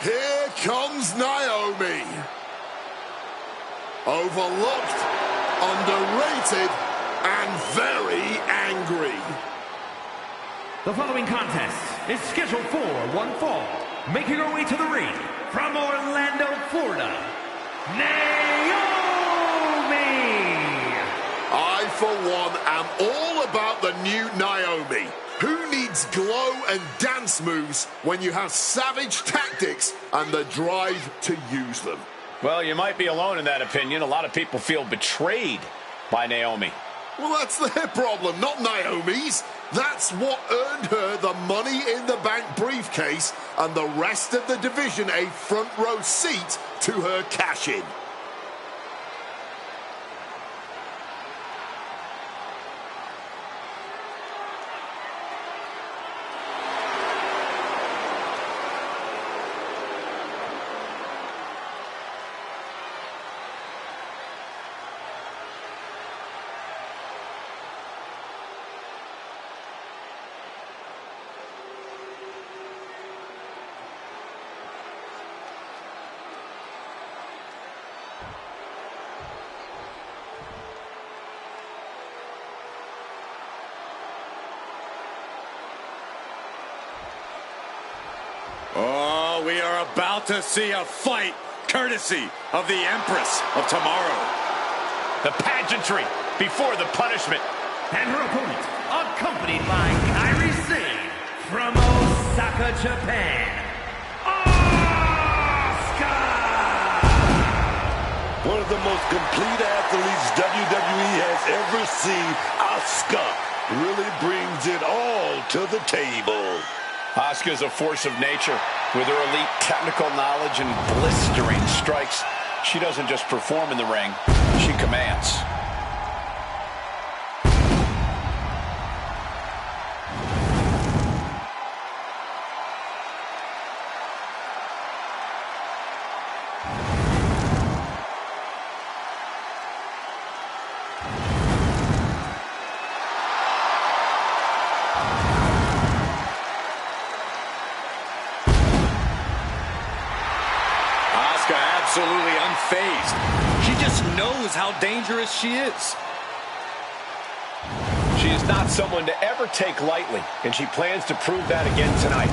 Here comes Naomi. Overlooked, underrated, and very angry. The following contest is scheduled for one fall. Making her way to the ring from Orlando, Florida, Naomi! I, for one, am all about the new Naomi. Who needs glow and dance moves when you have savage tactics and the drive to use them? Well, you might be alone in that opinion. A lot of people feel betrayed by Naomi. Well, that's their problem, not Naomi's. That's what earned her the Money in the Bank briefcase and the rest of the division a front row seat to her cash-in. Oh, we are about to see a fight courtesy of the Empress of Tomorrow. The pageantry before the punishment. And her opponent, accompanied by Kairi Sane from Osaka, Japan, Asuka! One of the most complete athletes WWE has ever seen. Asuka really brings it all to the table. Asuka is a force of nature. With her elite technical knowledge and blistering strikes, she doesn't just perform in the ring, she commands. Absolutely unfazed. She just knows how dangerous she is. She is not someone to ever take lightly, and she plans to prove that again tonight.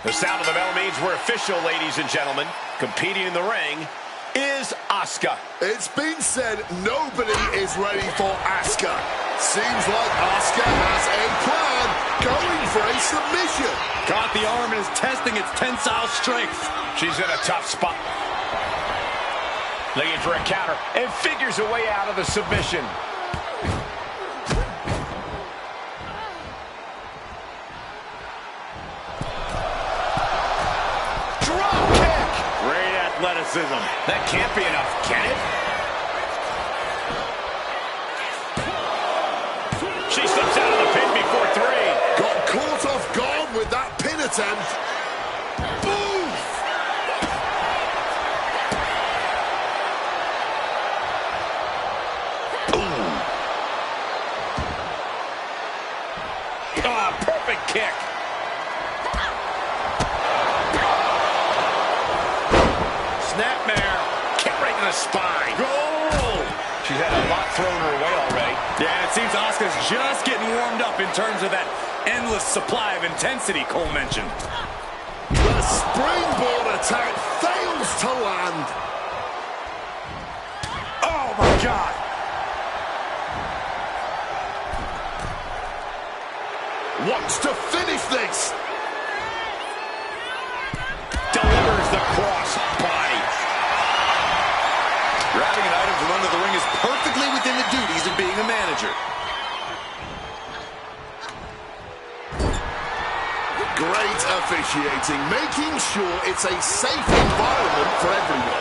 The sound of the bell means we're official, ladies and gentlemen. Competing in the ring is Asuka. It's been said nobody is ready for Asuka. Seems like Asuka has a plan, going for a submission. Caught the arm and is testing its tensile strength. She's in a tough spot. Looking for a counter and figures a way out of the submission. Athleticism. That can't be enough, can it? She slips out of the pin before three. Got caught off guard with that pin attempt. Boom! Ah, perfect kick. Snapmare, kick right to the spine. Goal! She's had a lot thrown her way already. Yeah, it seems Asuka's just getting warmed up in terms of that endless supply of intensity Cole mentioned. The springboard attack fails to land. Oh, my God. Wants to finish this. Delivers the cross body. Grabbing an item from under the ring is perfectly within the duties of being a manager. Great officiating, making sure it's a safe environment for everyone.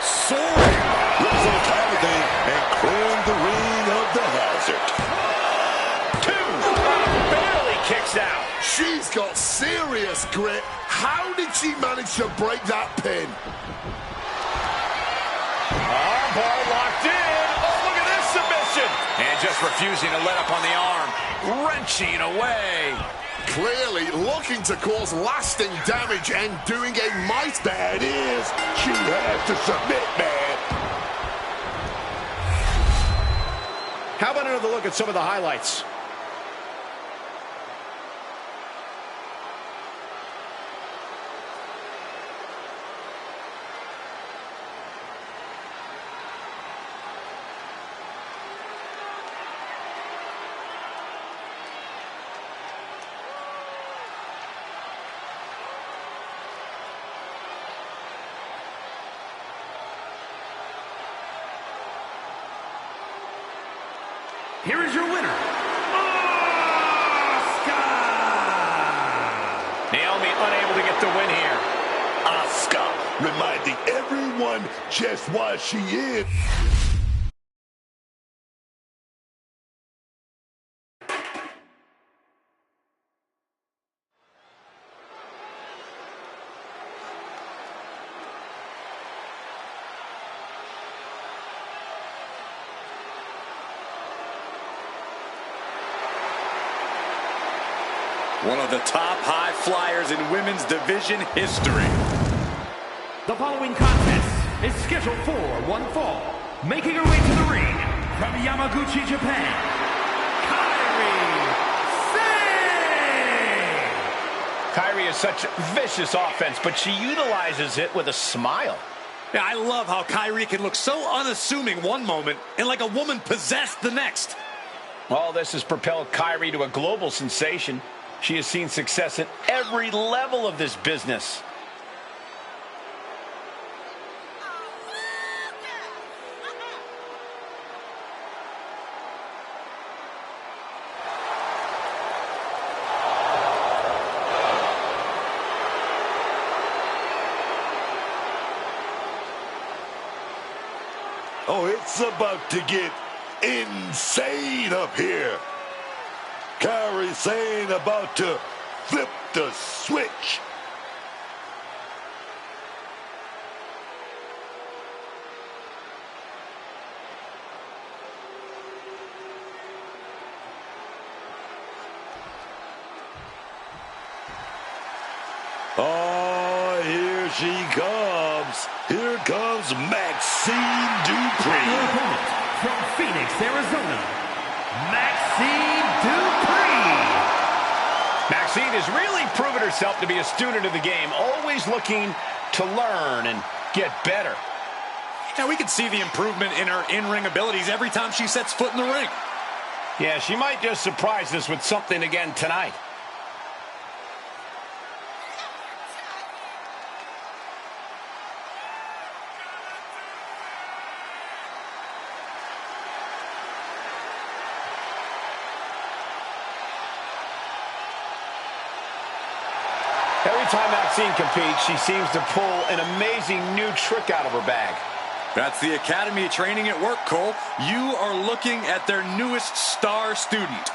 Soaring. Rips on top of the thing and clearing the ring of the hazard. Barely kicks out. She's got serious grit. How did she manage to break that pin? Armbar locked in. Oh, look at this submission. And just refusing to let up on the arm. Wrenching away. Clearly looking to cause lasting damage and doing a might. That is, she has to submit, man. How about another look at some of the highlights? Here is your winner, Asuka! Naomi unable to get the win here. Asuka reminding everyone just why she is. One of the top high flyers in women's division history. The following contest is scheduled for one fall. Making her way to the ring from Yamaguchi, Japan, Kairi Sane! Kairi is such vicious offense, but she utilizes it with a smile. Yeah, I love how Kairi can look so unassuming one moment and like a woman possessed the next. All this has propelled Kairi to a global sensation. She has seen success at every level of this business. Oh, it's about to get insane up here. Kairi Sane about to flip the switch. Oh, here she comes. Here comes Maxine Dupree. Her opponent from Phoenix, Arizona, Maxine Dupree. Maxine has really proven herself to be a student of the game, always looking to learn and get better. Now we can see the improvement in her in-ring abilities every time she sets foot in the ring. Yeah, she might just surprise us with something again tonight. Every time Maxine competes, she seems to pull an amazing new trick out of her bag. That's the Academy training at work, Cole. You are looking at their newest star student.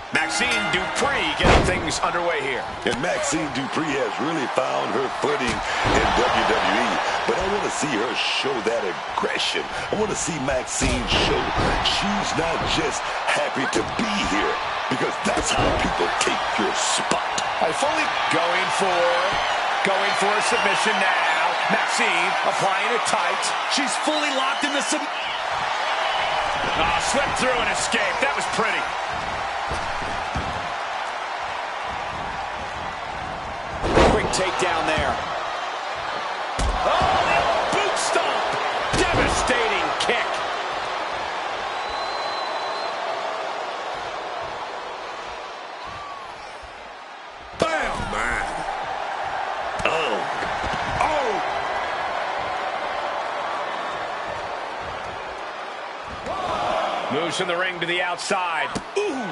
Maxine Dupree getting things underway here. And Maxine Dupree has really found her footing in WWE. But I want to see her show that aggression. I want to see Maxine show she's not just happy to be here, because that's how people take your spot. I fully going for a submission now. Maxine applying it tight. She's fully locked in the Slipped through and escaped. That was pretty. Takedown there. Oh, the old boot stomp. Devastating kick. Bam, man. Moves from the ring to the outside. Ooh.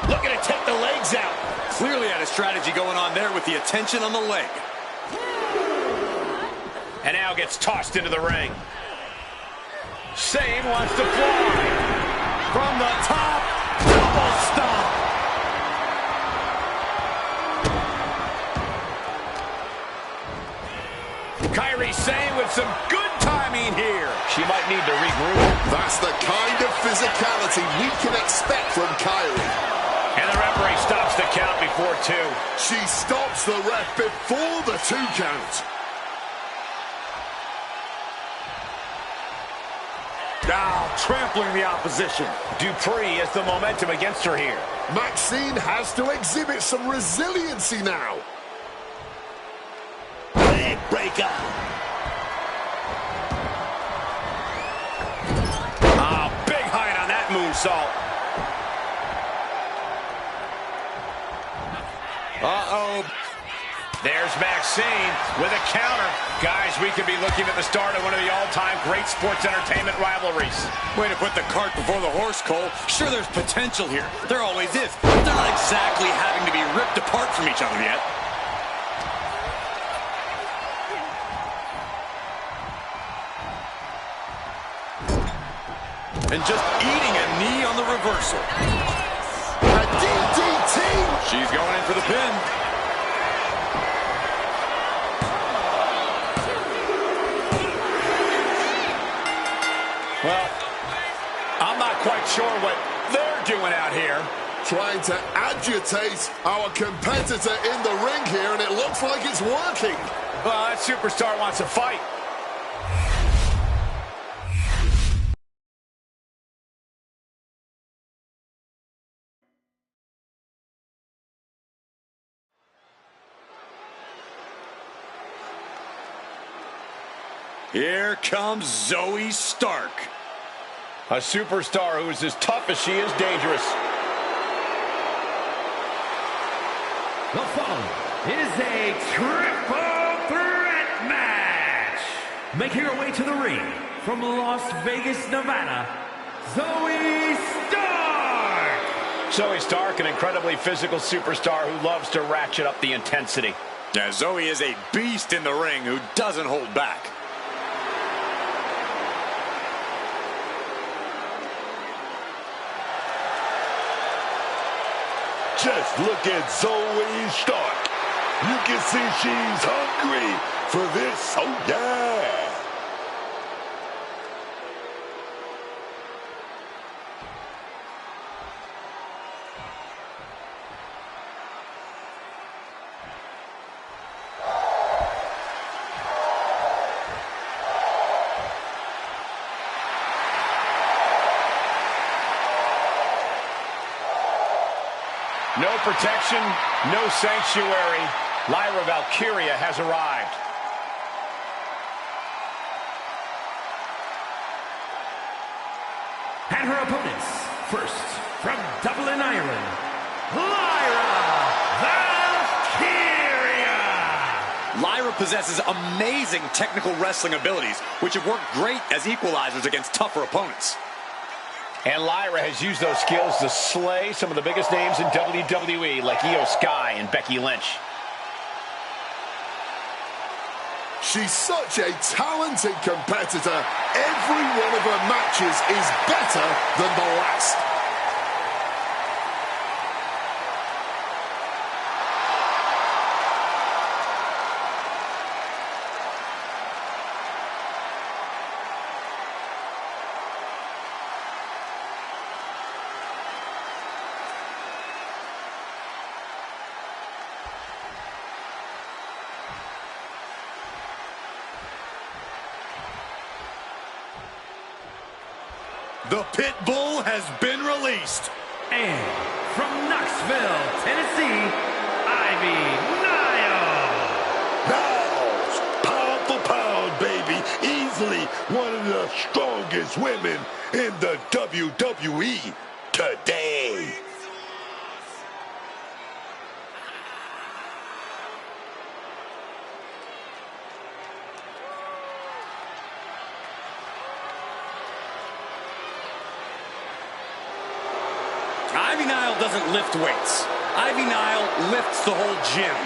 Looking to take the legs out. Clearly had a strategy going on there with the attention on the leg. And now gets tossed into the ring. Sane wants to fly. From the top, double stomp. Kairi Sane with some good timing here. She might need to regroup. That's the kind of physicality we can expect from Kairi. And the referee stops the count before 2. She stops the ref before the 2 count. Now trampling the opposition. Dupree has the momentum against her here. Maxine has to exhibit some resiliency now. Leg breaker. Ah, big height on that moonsault. Uh-oh. There's Maxine with a counter. Guys, we could be looking at the start of one of the all-time great sports entertainment rivalries. Way to put the cart before the horse, Cole. Sure, there's potential here. There always is. But they're not exactly having to be ripped apart from each other yet. And just eating a knee on the reversal. A DDT! She's going in for the pin. Well, I'm not quite sure what they're doing out here. Trying to agitate our competitor in the ring here, and it looks like it's working. Well, that superstar wants a fight. Here comes Zoe Stark. A superstar who is as tough as she is dangerous. The following is a triple threat match. Making her way to the ring from Las Vegas, Nevada, Zoe Stark. Zoe Stark, an incredibly physical superstar who loves to ratchet up the intensity. Yeah, Zoe is a beast in the ring who doesn't hold back. Just look at Zoe Stark. You can see she's hungry for this. Oh, yeah. No protection, no sanctuary. Lyra Valkyria has arrived. And her opponents, first from Dublin, Ireland, Lyra Valkyria. Lyra possesses amazing technical wrestling abilities, which have worked great as equalizers against tougher opponents. And Lyra has used those skills to slay some of the biggest names in WWE, like Io Sky and Becky Lynch. She's such a talented competitor. Every one of her matches is better than the last. The Pit Bull has been released. And from Knoxville, Tennessee, Ivy Niles, pound for pound, baby. Easily one of the strongest women in the WWE today. Ivy Nile doesn't lift weights. Ivy Nile lifts the whole gym.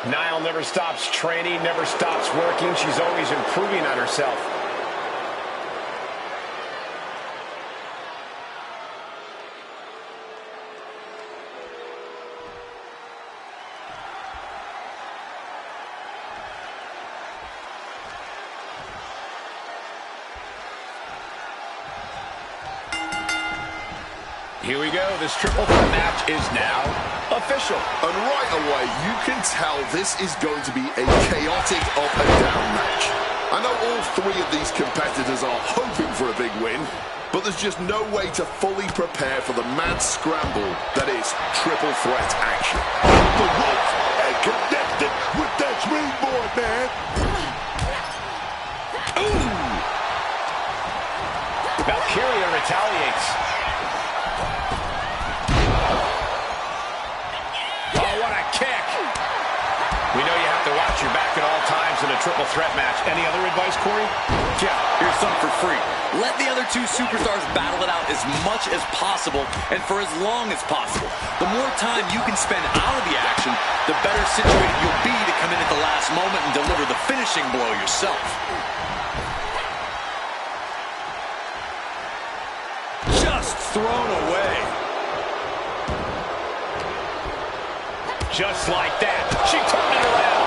Niall never stops training, never stops working. She's always improving on herself. Here we go. This triple threat match is now official. And right away, you can tell this is going to be a chaotic up and down match. I know all three of these competitors are hoping for a big win, but there's just no way to fully prepare for the mad scramble that is triple threat action. The ropes and connected with that springboard, man. Ooh! Valkyria retaliates. We know you have to watch your back at all times in a triple threat match. Any other advice, Corey? Yeah, here's something for free. Let the other two superstars battle it out as much as possible and for as long as possible. The more time you can spend out of the action, the better situated you'll be to come in at the last moment and deliver the finishing blow yourself. Just thrown away. Just like that. She turned it around.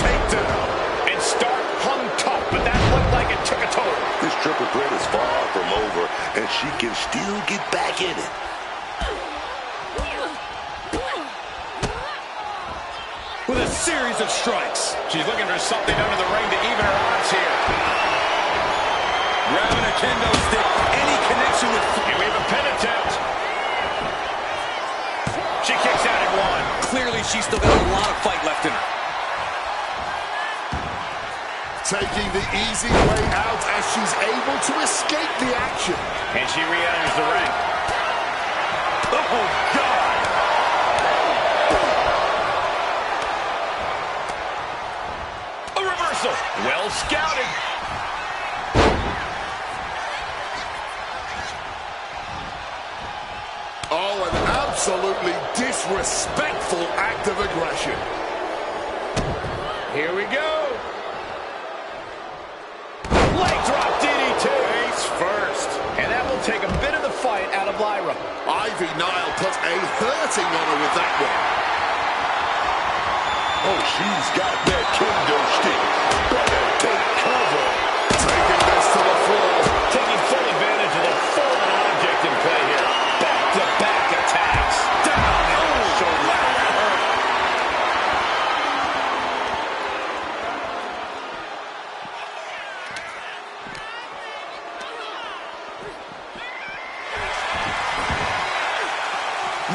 Takedown. And Stark hung tough, but that looked like it took a toll. This triple threat is far from over, and she can still get back in it. With a series of strikes. She's looking for something under the ring to even her odds here. Grabbing a kendo stick. Any connection with... Here we have a pin attempt. She kicks out at one. Clearly, she's still got a lot of fight left in her. Taking the easy way out as she's able to escape the action. And she re-enters the ring. Oh, God! A reversal. Well scouted. Oh, an absolutely disrespectful act of aggression. Here we go. Leg drop DDT. Face first. And that will take a bit of the fight out of Lyra. Ivy Nile put a hurting on her with that one. Oh, she's got that kendo stick. Better take cover. Taking this to the floor. Taking full advantage of the fallen object in play here. Back-to-back attacks. Down. Oh, so loud that hurt.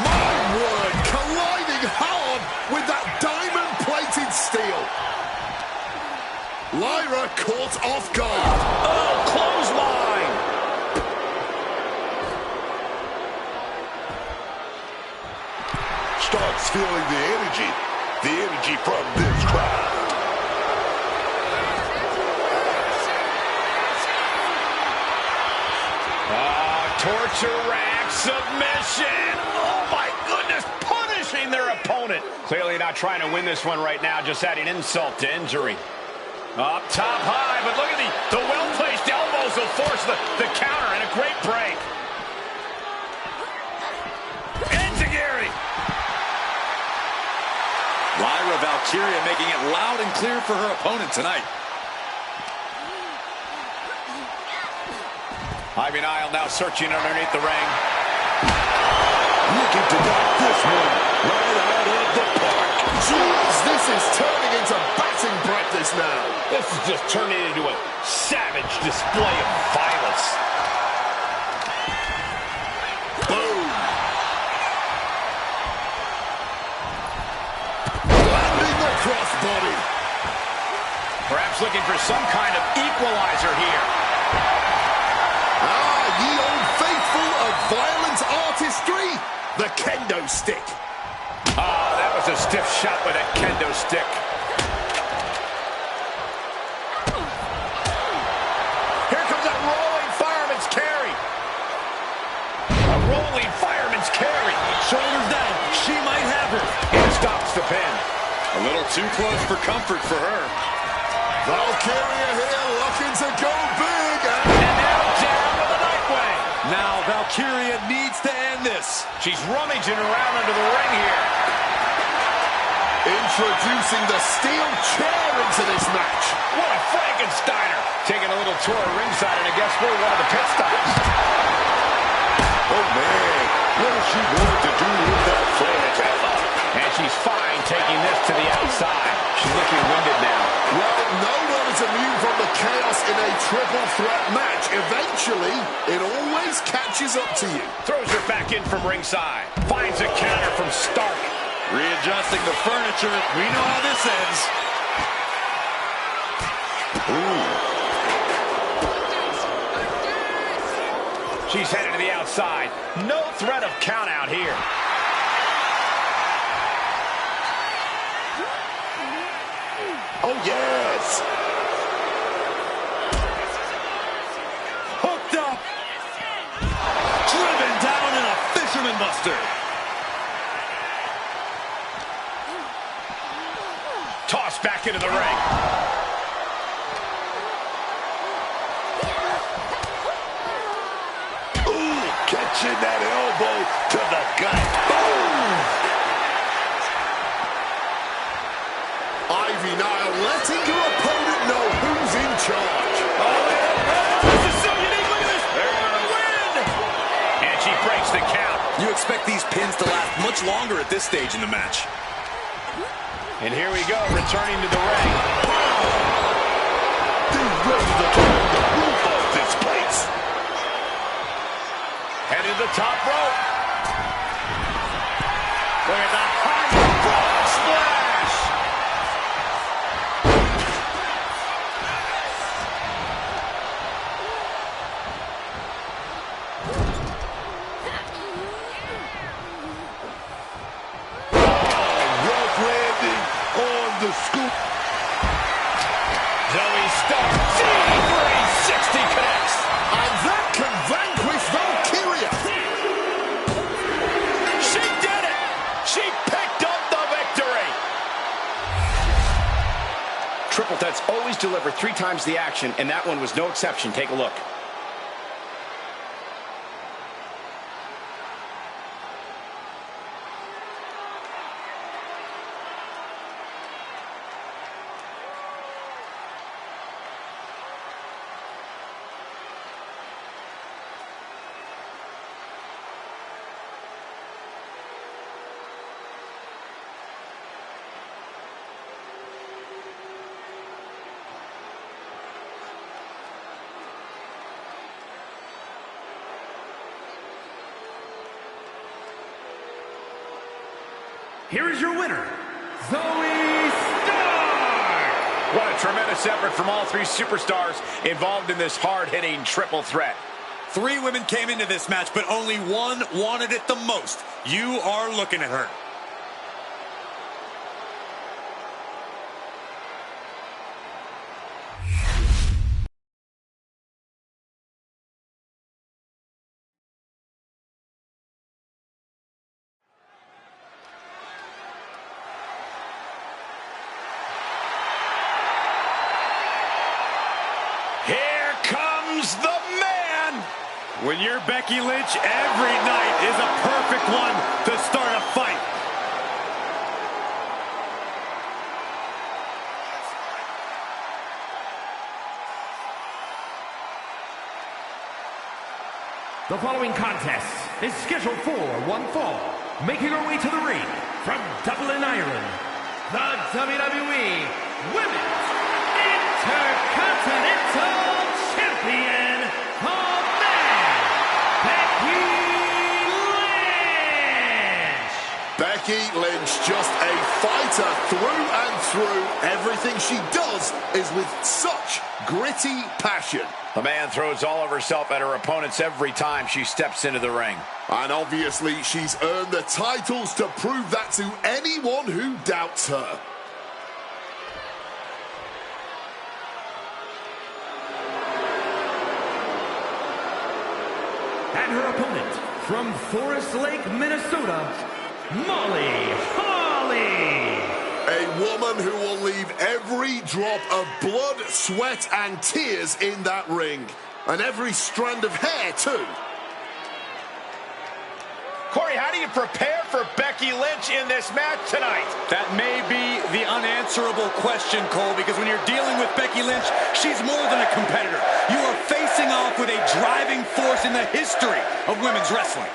My word, colliding hard with that diamond-plated steel. Lyra caught off guard. Oh, clothesline. Starts feeling the energy from this crowd. Torture rack submission. Oh, my goodness. Punishing their opponent. Clearly not trying to win this one right now, just adding insult to injury. Up top high, but look at the well-placed elbows will force the counter and a great break. Enziguri. Lyra Valkyria making it loud and clear for her opponent tonight. Ivy Nile now searching underneath the ring. Looking to knock this one right out of the park. Jeez, this is turning into batting practice now. This is just turning into a savage display of violence. Boom. Landing the crossbody. Perhaps looking for some kind of equalizer here. Ye old faithful of violent artistry, the kendo stick. Ah, that was a stiff shot with that kendo stick. Here comes that rolling fireman's carry. A rolling fireman's carry. Shoulders down. She might have her. It's stops the pin. A little too close for comfort for her. Valkyria here looking to go big. And now down with a nightwing. Now Valkyria needs to end this. She's rummaging around under the ring here. Introducing the steel chair into this match. What a Frankensteiner. Taking a little tour ringside, and I guess we're one of the pit stops. Oh, man. What is she going to do with that flag? And she's fine taking this to the outside. She's looking winded now. Well, no one is immune from the chaos in a triple threat match. Eventually, it always catches up to you. Throws her back in from ringside. Finds a counter from Stark. Readjusting the furniture. We know how this ends. Ooh. She's headed to the outside. No threat of count out here. Oh, yes. Hooked up. Driven down in a fisherman buster. Tossed back into the ring. Ooh, catching that elbow to the gut. Boom. Ivy Nile letting her opponent know who's in charge. This is so unique. Look at this. They're gonna win. And she breaks the count. You expect these pins to last much longer at this stage in the match. And here we go, returning to the ring. They're ready to turn the roof off this place. Headed to the top rope. Look at the high frog splash. Rough landing on the scoop. Zoe Stark, D360 connects. And that can vanquish Valkyria. She did it. She picked up the victory. Triple threats always deliver 3 times the action, and that one was no exception. Take a look. Here is your winner, Zoe Stark! What a tremendous effort from all 3 superstars involved in this hard-hitting triple threat. 3 women came into this match, but only one wanted it the most. You are looking at her. Here comes the man! When you're Becky Lynch, every night is a perfect one to start a fight. The following contest is scheduled for one fall. Making her way to the ring from Dublin, Ireland, the WWE Women's Intercontinental Champion, the Man, Becky Lynch. Becky Lynch, just a fighter through and through. Everything she does is with such gritty passion. The man throws all of herself at her opponents every time she steps into the ring. And obviously, she's earned the titles to prove that to anyone who doubts her. And her opponent from Forest Lake, Minnesota, Molly Holly. every drop of blood, sweat, and tears in that ring. And every strand of hair, too. Corey, how do you prepare for Becky Lynch in this match tonight? That may be the unanswerable question, Cole, because when you're dealing with Becky Lynch, she's more than a competitor. You are facing off with a driving force in the history of women's wrestling.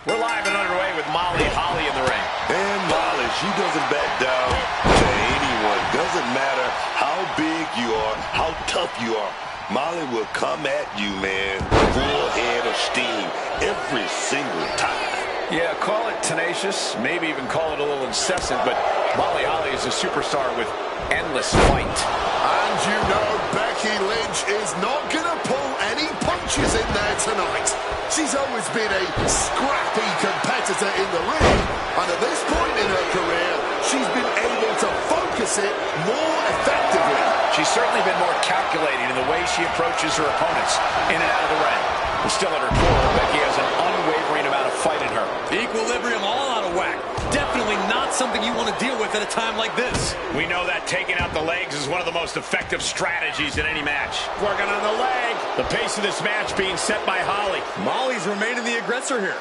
We're live and underway with Molly Holly in the ring. And Molly, she doesn't back down to anyone. Doesn't matter how big you are, how tough you are. Molly will come at you, man, full head of steam every single time. Yeah, call it tenacious, maybe even call it a little incessant, but Molly Holly is a superstar with endless fight. And you know Becky Lynch is not going to pull any punches in there tonight. She's always been a scrappy competitor in the ring, and at this point in her career, she's been able to focus it more effectively. She's certainly been more calculating in the way she approaches her opponents in and out of the ring. But still at her core, Becky has an unwavering amount of fight in her. The equilibrium all out of whack. Definitely not something you want to deal with at a time like this. We know that taking out the legs is one of the most effective strategies in any match. Working on the leg. The pace of this match being set by Holly. Molly's remaining the aggressor here.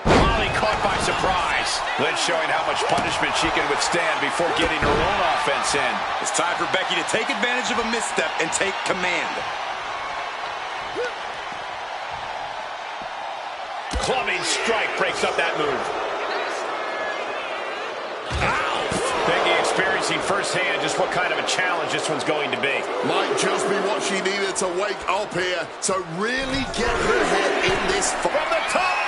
Molly caught by surprise. Lynch showing how much punishment she can withstand before getting her own offense in. It's time for Becky to take advantage of a misstep and take command. Clubbing strike breaks up that move. Ow! Becky experiencing firsthand just what kind of a challenge this one's going to be. Might just be what she needed to wake up here to really get her head in this fight. From the top!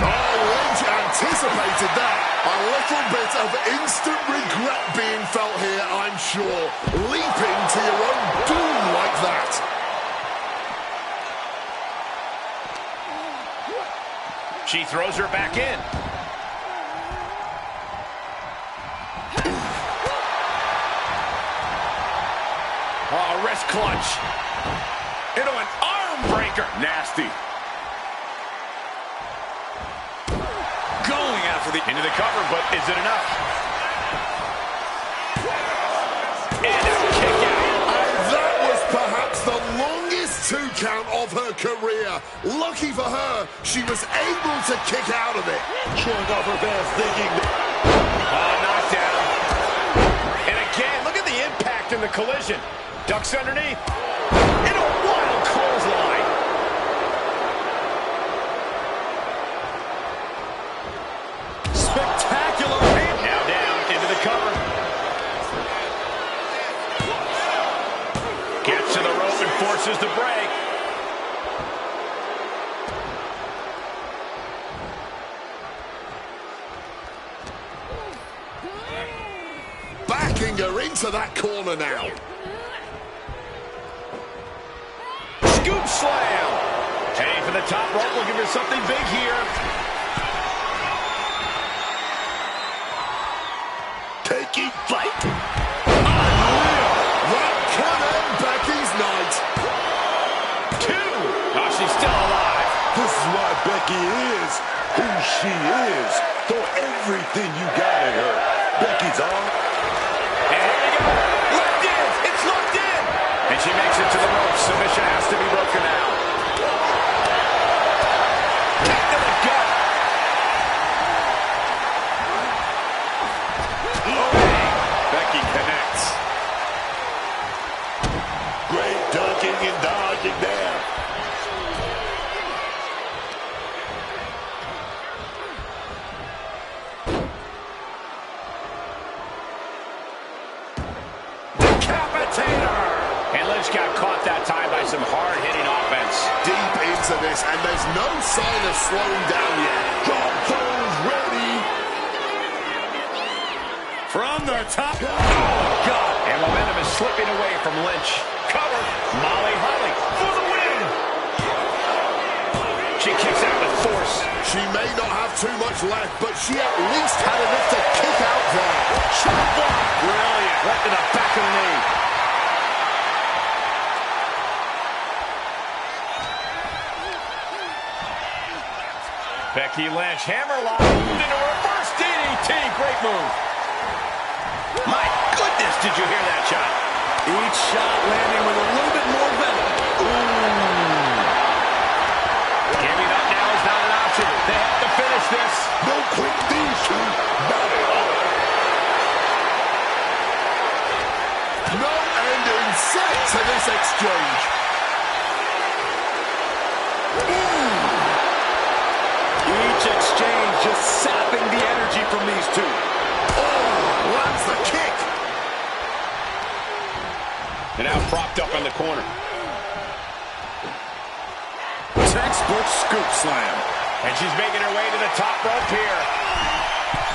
Oh, Lynch anticipated that. A little bit of instant regret being felt here, I'm sure. Leaping to your own doom like that. She throws her back in. Oh, wrist clutch. Into an arm breaker. Nasty. Going after the... Into the cover, but is it enough? And a kick out. And that was perhaps the longest 2 count of her career. Lucky for her, she was able to kick out of it. Showing off her best thinking. Oh, knockdown. And again, look at the impact in the collision. Ducks underneath. Into a wild clothesline. Spectacular. Now down into the cover. Gets to the rope and forces the break. Backing her into that corner now. Scoop slam. Heading for the top rope, looking for something big here. Taking flight. That can end Becky's night. 2. Oh, she's still alive. This is why Becky is who she is. Throw everything you got at her. Becky's on. And here we go. Locked in. It's locked in. And she makes it to the rope. Submission has to be broken now. Kick to the gut. Becky connects. Great ducking and dodging there. Decapitator. And Lynch got caught that time by some hard-hitting offense. Deep into this, and there's no sign of slowing down yet. Drop those ready. From the top. Oh, God. And momentum is slipping away from Lynch. Cover. Molly Holly for the win. She kicks out with force. She may not have too much left, but she at least had enough to kick out there. Chop block. Brilliant. Right to the back of the knee. Becky Lynch, hammerlock, moved into a reverse DDT. Great move. My goodness, did you hear that shot? Each shot landing with a little bit more venom. Ooh. Giving up now is not an option. They have to finish this. No quick these two. Not at all. No end in sight to this exchange. Each exchange just sapping the energy from these two. Oh, lands the kick. And now propped up in the corner. Textbook scoop slam. And she's making her way to the top rope here.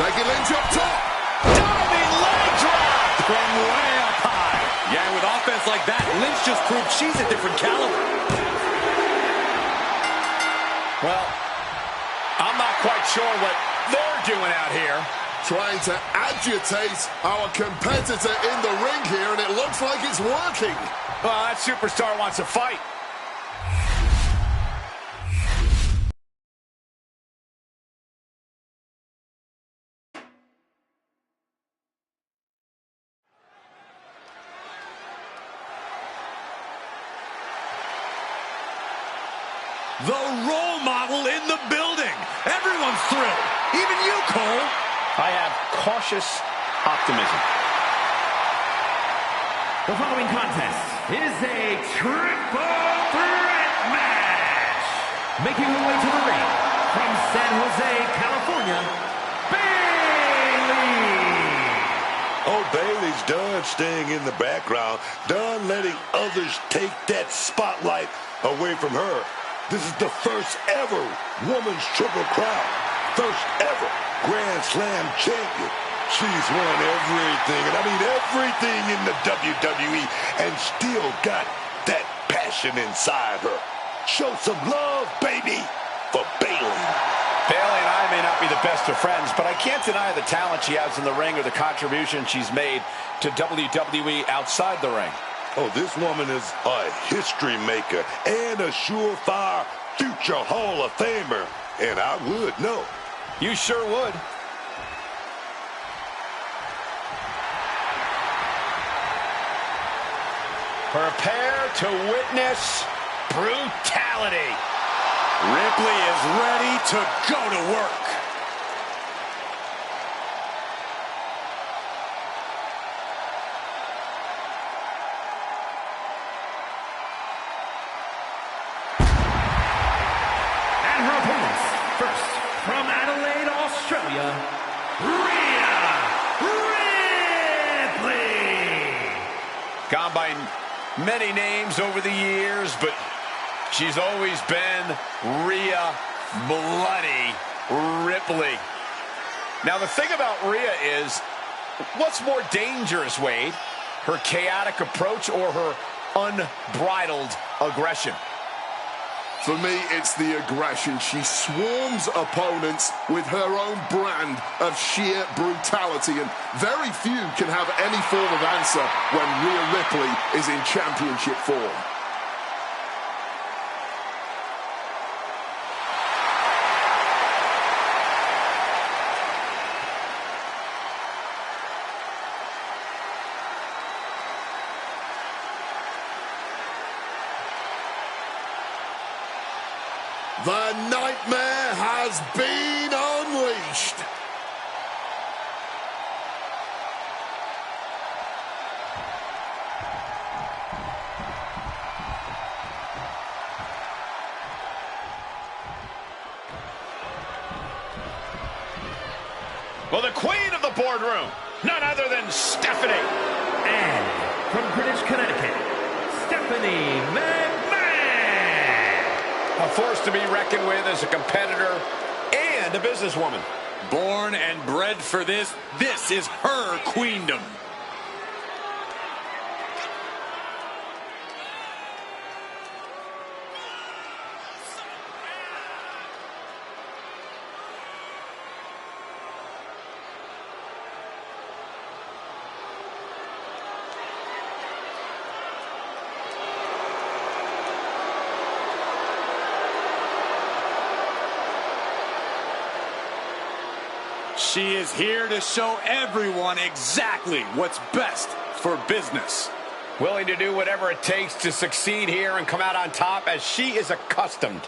Becky Lynch up top. Diving leg drop. From way up high. Yeah, with offense like that, Lynch just proved she's a different caliber. Well, I'm not quite sure what they're doing out here. Trying to agitate our competitor in the ring here, and it looks like it's working. Well, that superstar wants to fight. The role model in the building. Everyone's thrilled. Even you, Cole. I have cautious optimism. The following contest is a triple threat match. Making her way to the ring from San Jose, California, Bayley. Oh, Bayley's done staying in the background, done letting others take that spotlight away from her. This is the first ever women's Triple Crown. First ever Grand Slam champion. She's won everything, and I mean everything in the WWE, and still got that passion inside her. Show some love, baby, for Bayley. Bayley and I may not be the best of friends, but I can't deny the talent she has in the ring or the contribution she's made to WWE outside the ring. Oh, this woman is a history maker and a surefire future Hall of Famer, and I would know. You sure would. Prepare to witness brutality. Ripley is ready to go to work. And her opponents, first from Adelaide, Australia, Rhea Ripley. Gone by many names over the years, but she's always been Rhea Bloody Ripley. Now, the thing about Rhea is, what's more dangerous, Wade? Her chaotic approach or her unbridled aggression? For me, it's the aggression. She swarms opponents with her own brand of sheer brutality, and very few can have any form of answer when Rhea Ripley is in championship form. The nightmare has been unleashed. Well, the queen of the boardroom, none other than Stephanie. And from Greenwich, Connecticut, Stephanie McMahon. A force to be reckoned with as a competitor and a businesswoman. Born and bred for this, this is her queendom. She is here to show everyone exactly what's best for business. Willing to do whatever it takes to succeed here and come out on top as she is accustomed.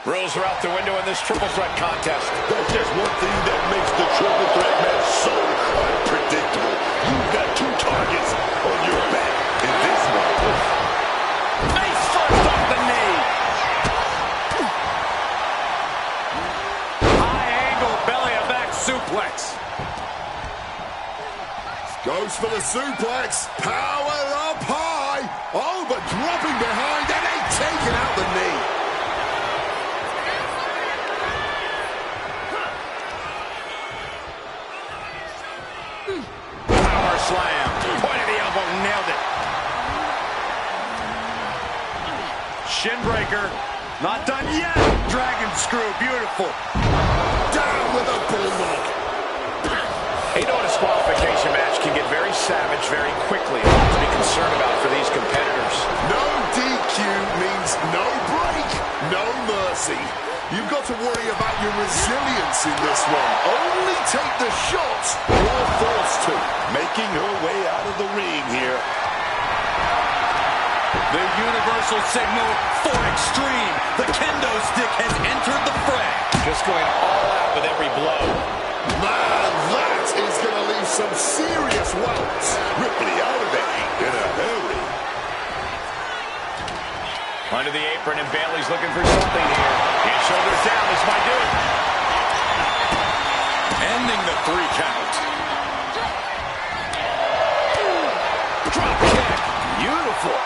Rules are out the window in this triple threat contest. That's just one thing that makes the triple threat match so unpredictable. You've got two targets on your back in this one. Face first off the knee. High angle belly to back suplex. Goes for the suplex. Power up high. Oh, but dropping behind and they taking out the knee. Slam. Point of the elbow, nailed it. Shin breaker. Not done yet. Dragon screw, beautiful. Down with a bulldog. You know, a disqualification match can get very savage very quickly. A lot to be concerned about for these competitors. No DQ means no break, no mercy. You've got to worry about your resilience in this one. Only take the shots you're forced to. Making her way out of the ring here. The universal signal for extreme. The kendo stick has entered the fray. Just going all out with every blow. Man, that is going to leave some serious welts. Ripley out of there in a hurry. Under the apron, and Bayley's looking for something here. And shoulders down, this might do it. Ending the 3 count. Drop kick. Beautiful.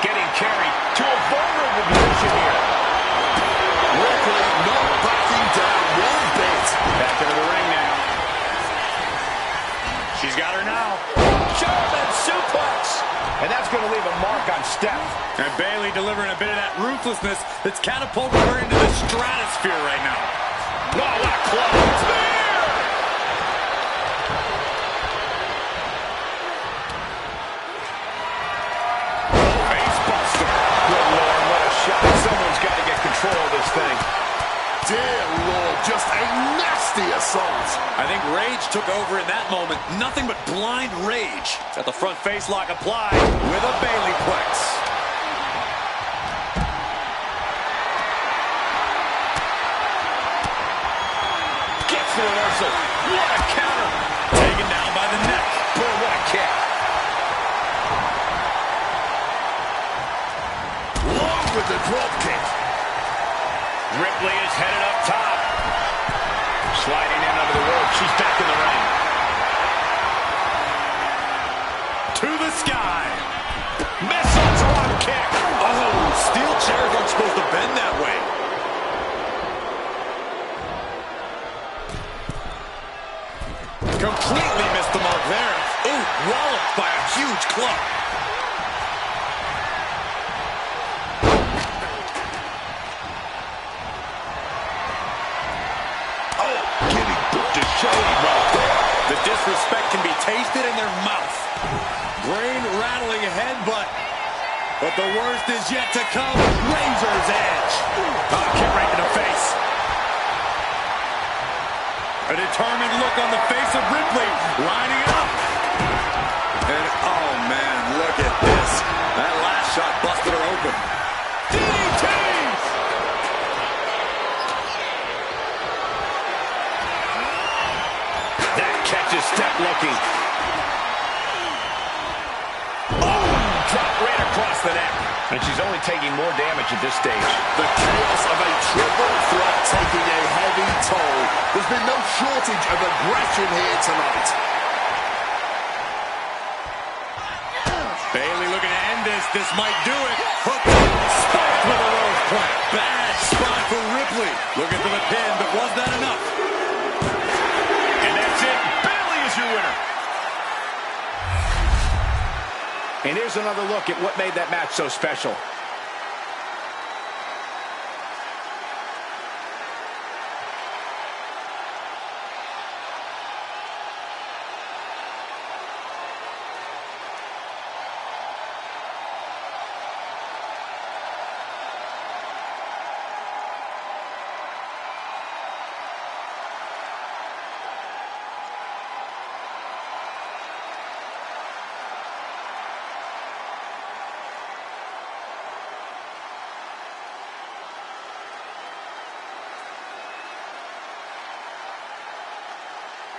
Getting carried to a vulnerable position here. Ripley not backing down one bit. Back into the ring now. She's got her now. German suplex. And that's going to leave a mark on Steph. And Bayley delivering a bit of that ruthlessness that's catapulting her into the stratosphere right now. Oh, what a club. Spear! Face buster. Good Lord, what a shot. Someone's got to get control of this thing. Dear Lord, just a nasty assault. I think rage took over in that moment. Nothing but blind rage. Got the front face lock applied with a Bayley plex. Gets the reversal. What a counter. Taken down by the neck. Boy, what a kick. Low with the drop kick. Ripley is headed up top. Sliding in under the rope. She's back in the ring. To the sky. Missile drop kick. Oh, steel chairs aren't supposed to bend that way. Completely missed the mark there. Ooh, walloped by a huge club. The disrespect can be tasted in their mouth. Brain-rattling headbutt. But the worst is yet to come. Razor's edge. Kick right in the face. A determined look on the face of Ripley. Lining up. And, oh, man, look at this. That last shot busted her open. DDT! Catches Steph looking. Oh, drop right across the neck. And she's only taking more damage at this stage. The chaos of a triple threat taking a heavy toll. There's been no shortage of aggression here tonight. Bayley looking to end this. This might do it. Hooked up. Spiked with a rose plant. Bad spot for Ripley. Looking for the pin, but was that enough? And that's it. Bayley is your winner. And here's another look at what made that match so special.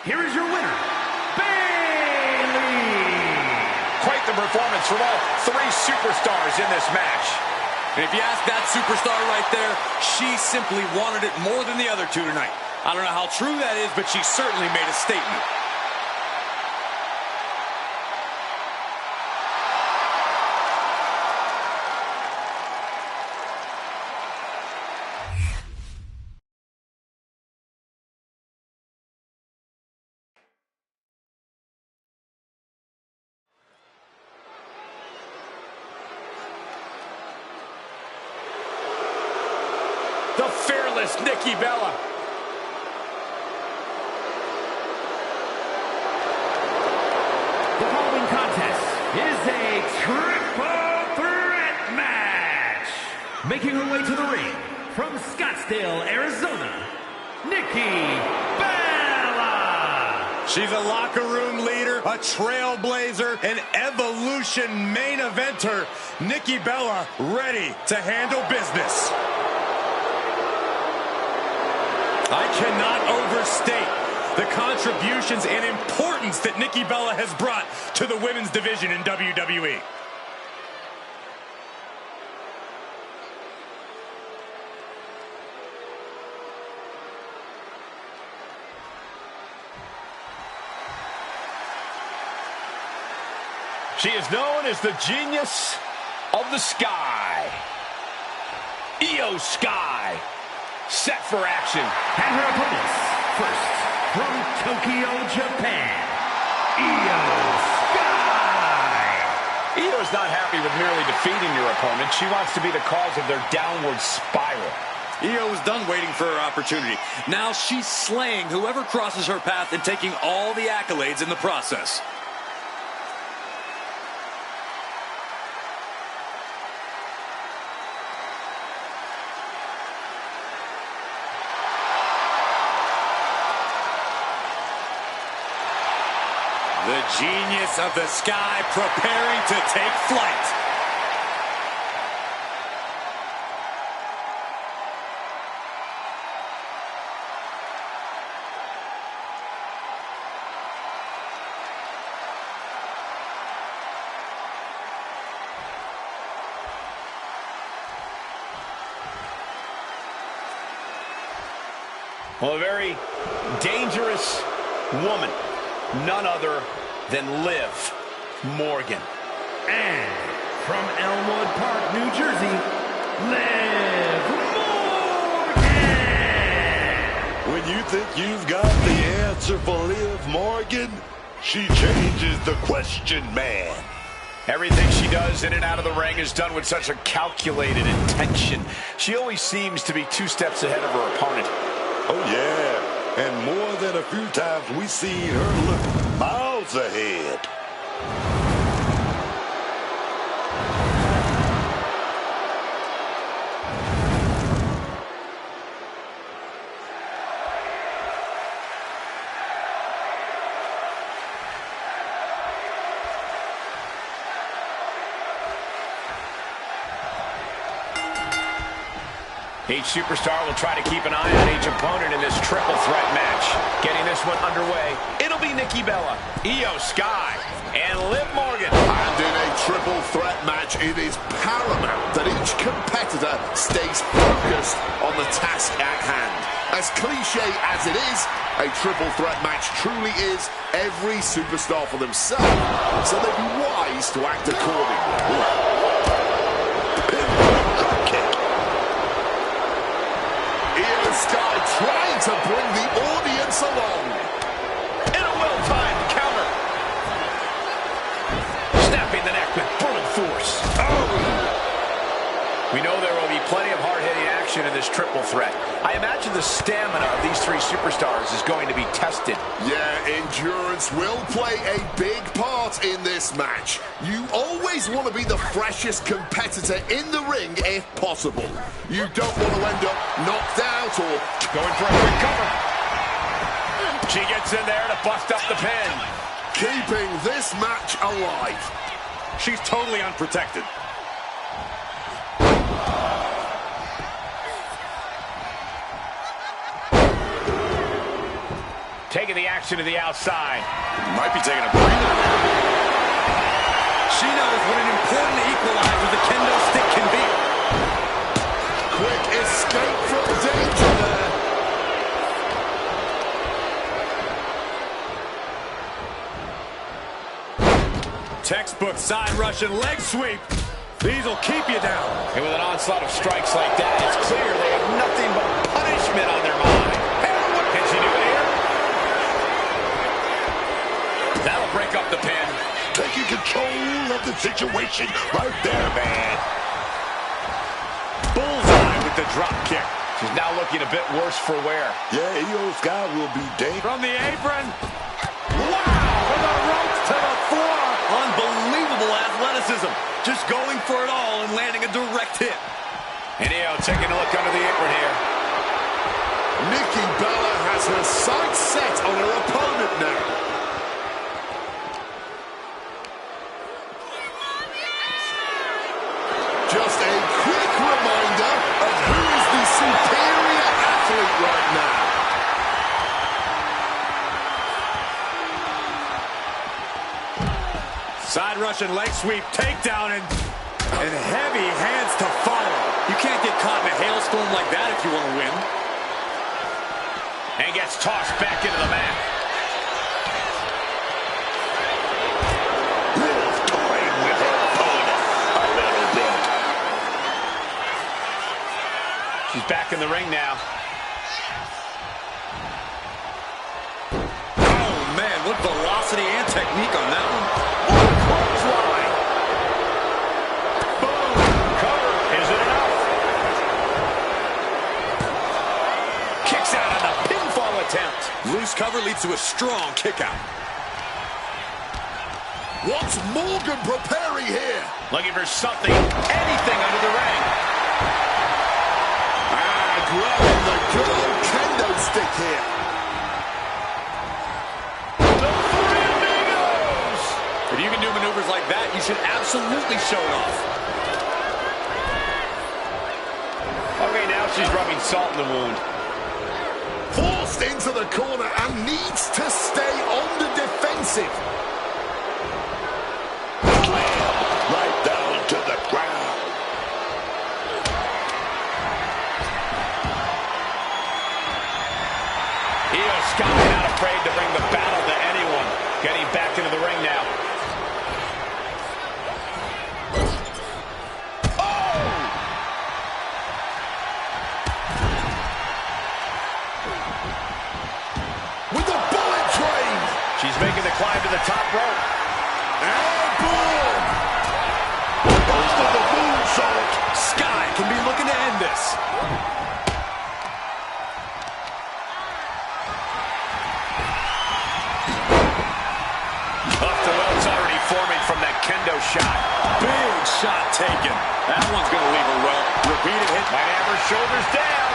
here is your winner, Bayley. Quite the performance from all three superstars in this match. And if you ask that superstar right there, she simply wanted it more than the other two tonight. I don't know how true that is, but she certainly made a statement. The fearless Nikki Bella. The following contest is a triple threat match. Making her way to the ring from Scottsdale, Arizona, Nikki Bella. She's a locker room leader, a trailblazer, an Evolution main eventer. Nikki Bella ready to handle business. I cannot overstate the contributions and importance that Nikki Bella has brought to the women's division in WWE. She is known as the genius of the sky. Io Sky, set for action. And her opponents, first, from Tokyo, Japan, Io Sky. Io's not happy with merely defeating your opponent. She wants to be the cause of their downward spiral. Io was done waiting for her opportunity. Now she's slaying whoever crosses her path and taking all the accolades in the process. The genius of the sky preparing to take flight. Well, a very dangerous woman. None other than Liv Morgan. And from Elmwood Park, New Jersey, Liv Morgan. When you think you've got the answer for Liv Morgan, she changes the question, man. Everything she does in and out of the ring is done with such a calculated intention. She always seems to be 2 steps ahead of her opponent. Oh, yeah. And more than a few times we see her look miles ahead. Each superstar will try to keep an eye on each opponent in this triple threat match. Getting this one underway, it'll be Nikki Bella, Io Sky, and Liv Morgan. And in a triple threat match, it is paramount that each competitor stays focused on the task at hand. As cliche as it is, a triple threat match truly is every superstar for themselves, so they'd be wise to act accordingly. Sky trying to bring the audience along. In a well-timed counter. Snapping the neck with brutal force. Oh! We know there will be plenty of hard-hitting action in this triple threat. I imagine the stamina of these 3 superstars is going to be tested. Yeah, endurance will play a big part in this match. You always want to be the freshest competitor in the ring if possible. You don't want to end up knocked out or going for a quick cover. She gets in there to bust up the pin. Keeping this match alive. She's totally unprotected. Taking taking the action to the outside. Might be taking a breather. She knows what an important equalizer the kendo stick can be. Quick escape from danger there. Textbook side Russian leg sweep. These will keep you down. And with an onslaught of strikes like that, it's clear they have nothing but punishment on their mind. Hey, what can she do it here? That'll break up the pin. Taking control of the situation right there, man. Bullseye with the drop kick. She's now looking a bit worse for wear. Yeah, Io Sky will be dangerous. From the apron. Wow! From the ropes to the floor. Unbelievable athleticism. Just going for it all and landing a direct hit. And Io taking a look under the apron here. Nikki Bella has her sights set on her opponent now. Just a quick reminder of who is the superior athlete right now. Side Russian leg sweep, takedown, and heavy hands to follow. You can't get caught in a hailstorm like that if you want to win. And gets tossed back into the mat. Liv toying with her opponent a little bit. She's back in the ring now. Oh, man, what velocity and technique on that one. Clothesline. Boom. Cover. Is it enough? Kicks out on the pinfall attempt. Loose cover leads to a strong kick out. What's Morgan preparing here? Looking for something, anything under the ring. Grabbing the good old kendo stick here. The Three Amigos. If you can do maneuvers like that, you should absolutely show it off. Okay, now she's rubbing salt in the wound. Forced into the corner and needs to stay on the defensive. Right down to the ground. Io Sky not afraid to bring the battle to anyone. Getting back into the ring now. With the bullet train. She's making the climb to the top rope. Airborne. Goes to the moonsault. Sky can be looking to end this. Off the ropes already forming from that kendo shot. Big shot taken. That one's going to leave her well. Repeated hit. Might have her shoulders down.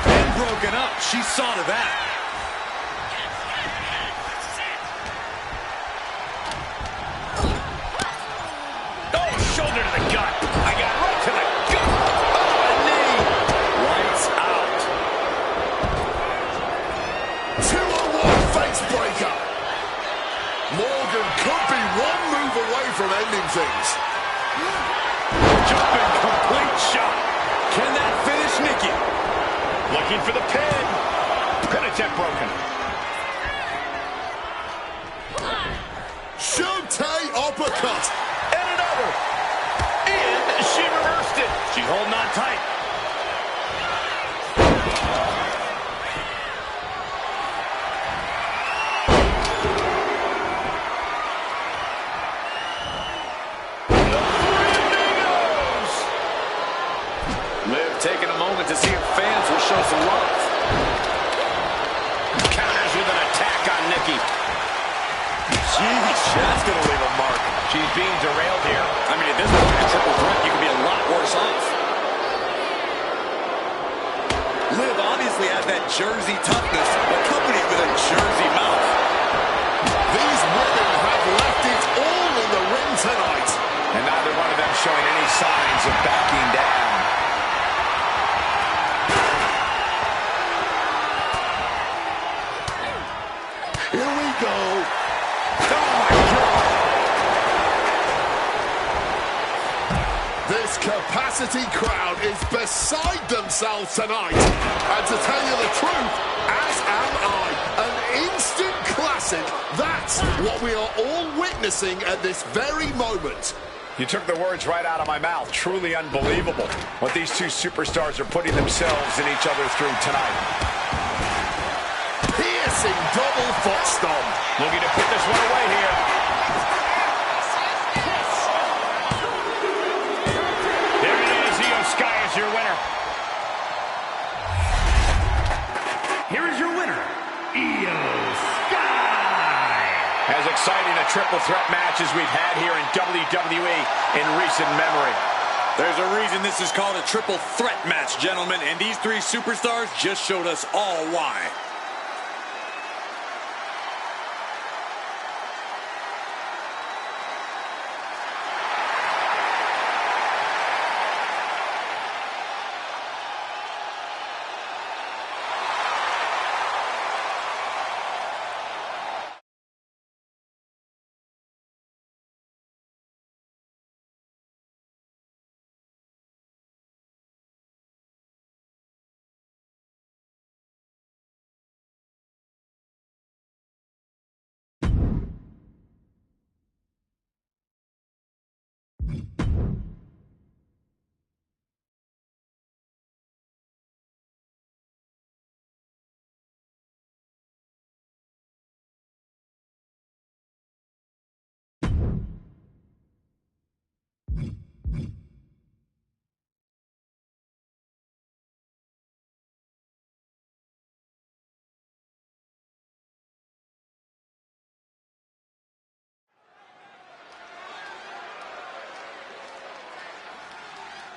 And broken up. She saw to that. Oh, shoulder to the gut. I got right to the gut. Oh, a knee. Lights out. 2-on-1 face breaker. Morgan could be one move away from ending things. Jumping complete shot. Can that finish Nikki? Looking for the pin. Pin attempt broken. Shotei uppercut. And another. And she reversed it. She's holding on tight. Liv taking a moment to see if fans will show some love. Counters with an attack on Nikki. Jeez, that's going to leave a mark. She's being derailed here. I mean, at this point, a triple threat, you could be a lot worse off. Liv obviously has that Jersey toughness, accompanied with a Jersey mouth. These women have left it all in the ring tonight. And neither one of them showing any signs of backing down. Here we go. Oh, my God. This capacity crowd is beside themselves tonight. And to tell you the truth, as am I. An instant classic. That's what we are all witnessing at this very moment. You took the words right out of my mouth. Truly unbelievable what these two superstars are putting themselves and each other through tonight. Piercing double foot stomp. Looking to put this one away here. There it is. Io Sky is your winner. Here is your winner, Io Sky. As exciting a triple threat match as we've had here in WWE in recent memory. There's a reason this is called a triple threat match, gentlemen, and these three superstars just showed us all why.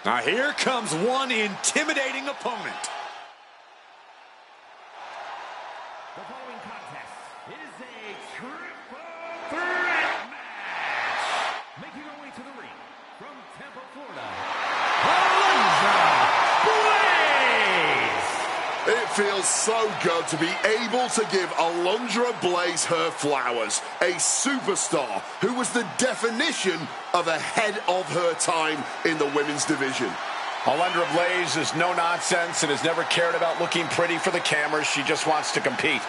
Now here comes one intimidating opponent. The following contest is a triple threat match. Making her way to the ring from Tampa, Florida, Alundra Blaze. It feels so good to be able to give Alundra Blaze her flowers, a superstar who was the definition of ahead of her time in the women's division. Alundra Blaze is no nonsense and has never cared about looking pretty for the cameras. She just wants to compete.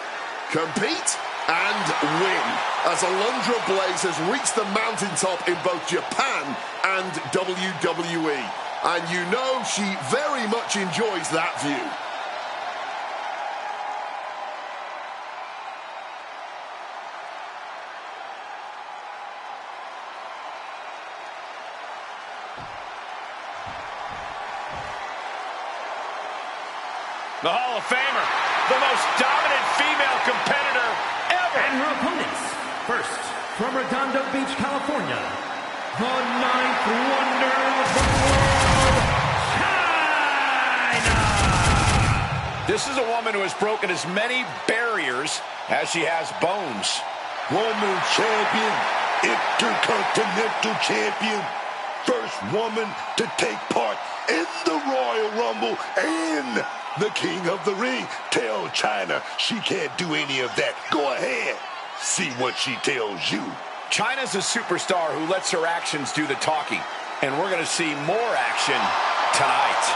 Compete and win, as Alundra Blaze has reached the mountaintop in both Japan and WWE. And you know she very much enjoys that view. The Hall of Famer, the most dominant female competitor ever. And her opponents, first, from Redondo Beach, California, the ninth wonder of the world, China! This is a woman who has broken as many barriers as she has bones. Woman champion, intercontinental champion, first woman to take part in the Royal Rumble and the King of the Ring. Tell China she can't do any of that. Go ahead. See what she tells you. China's a superstar who lets her actions do the talking. And we're going to see more action tonight.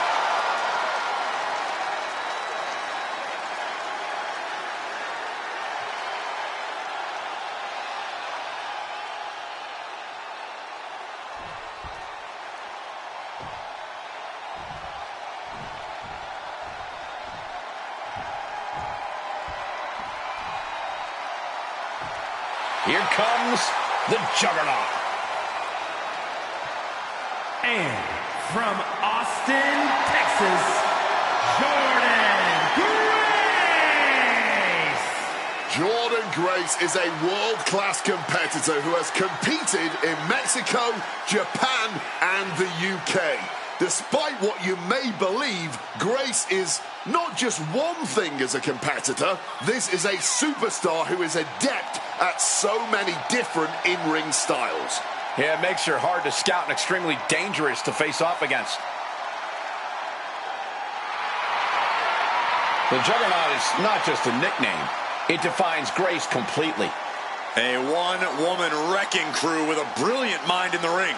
Here comes the Juggernaut. And from Austin, Texas, Jordan Grace! Jordan Grace is a world-class competitor who has competed in Mexico, Japan, and the UK. Despite what you may believe, Grace is not just one thing as a competitor. This is a superstar who is adept at so many different in-ring styles. Yeah, it makes her hard to scout and extremely dangerous to face off against. The Juggernaut is not just a nickname. It defines grace completely. A one-woman wrecking crew with a brilliant mind in the ring.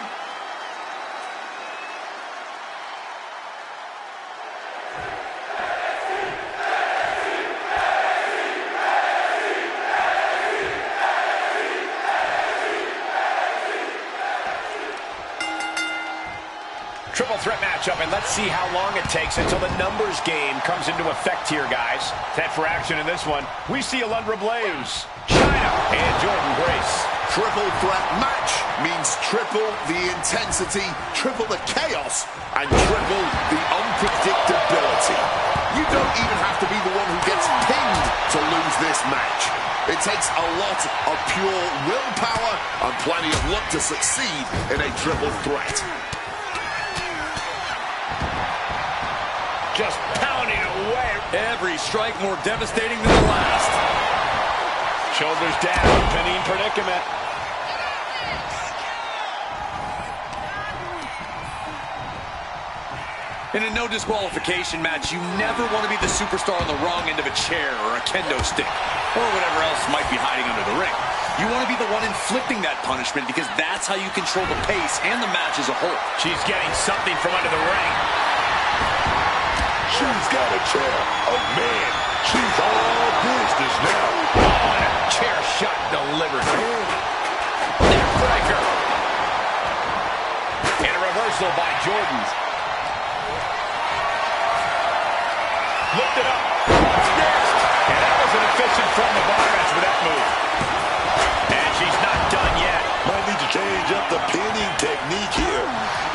Triple threat matchup, and let's see how long it takes until the numbers game comes into effect here, guys. Set for action in this one. We see Alundra Blaze, China, and Jordan Grace. Triple threat match means triple the intensity, triple the chaos, and triple the unpredictability. You don't even have to be the one who gets pinned to lose this match. It takes a lot of pure willpower and plenty of luck to succeed in a triple threat. Just pounding away. Every strike more devastating than the last. Shoulders down, pinning predicament. In a no disqualification match, you never want to be the superstar on the wrong end of a chair or a kendo stick, or whatever else might be hiding under the ring. You want to be the one inflicting that punishment because that's how you control the pace and the match as a whole. She's getting something from under the ring. She's got a chair. Oh, man. She's all business now. Oh, and a chair shot delivered. Neckbreaker. And a reversal by Jordan. Looked it up. What's next? And that was an efficient from the bottom with that move. And she's not done yet. Might need to change up the pinning technique here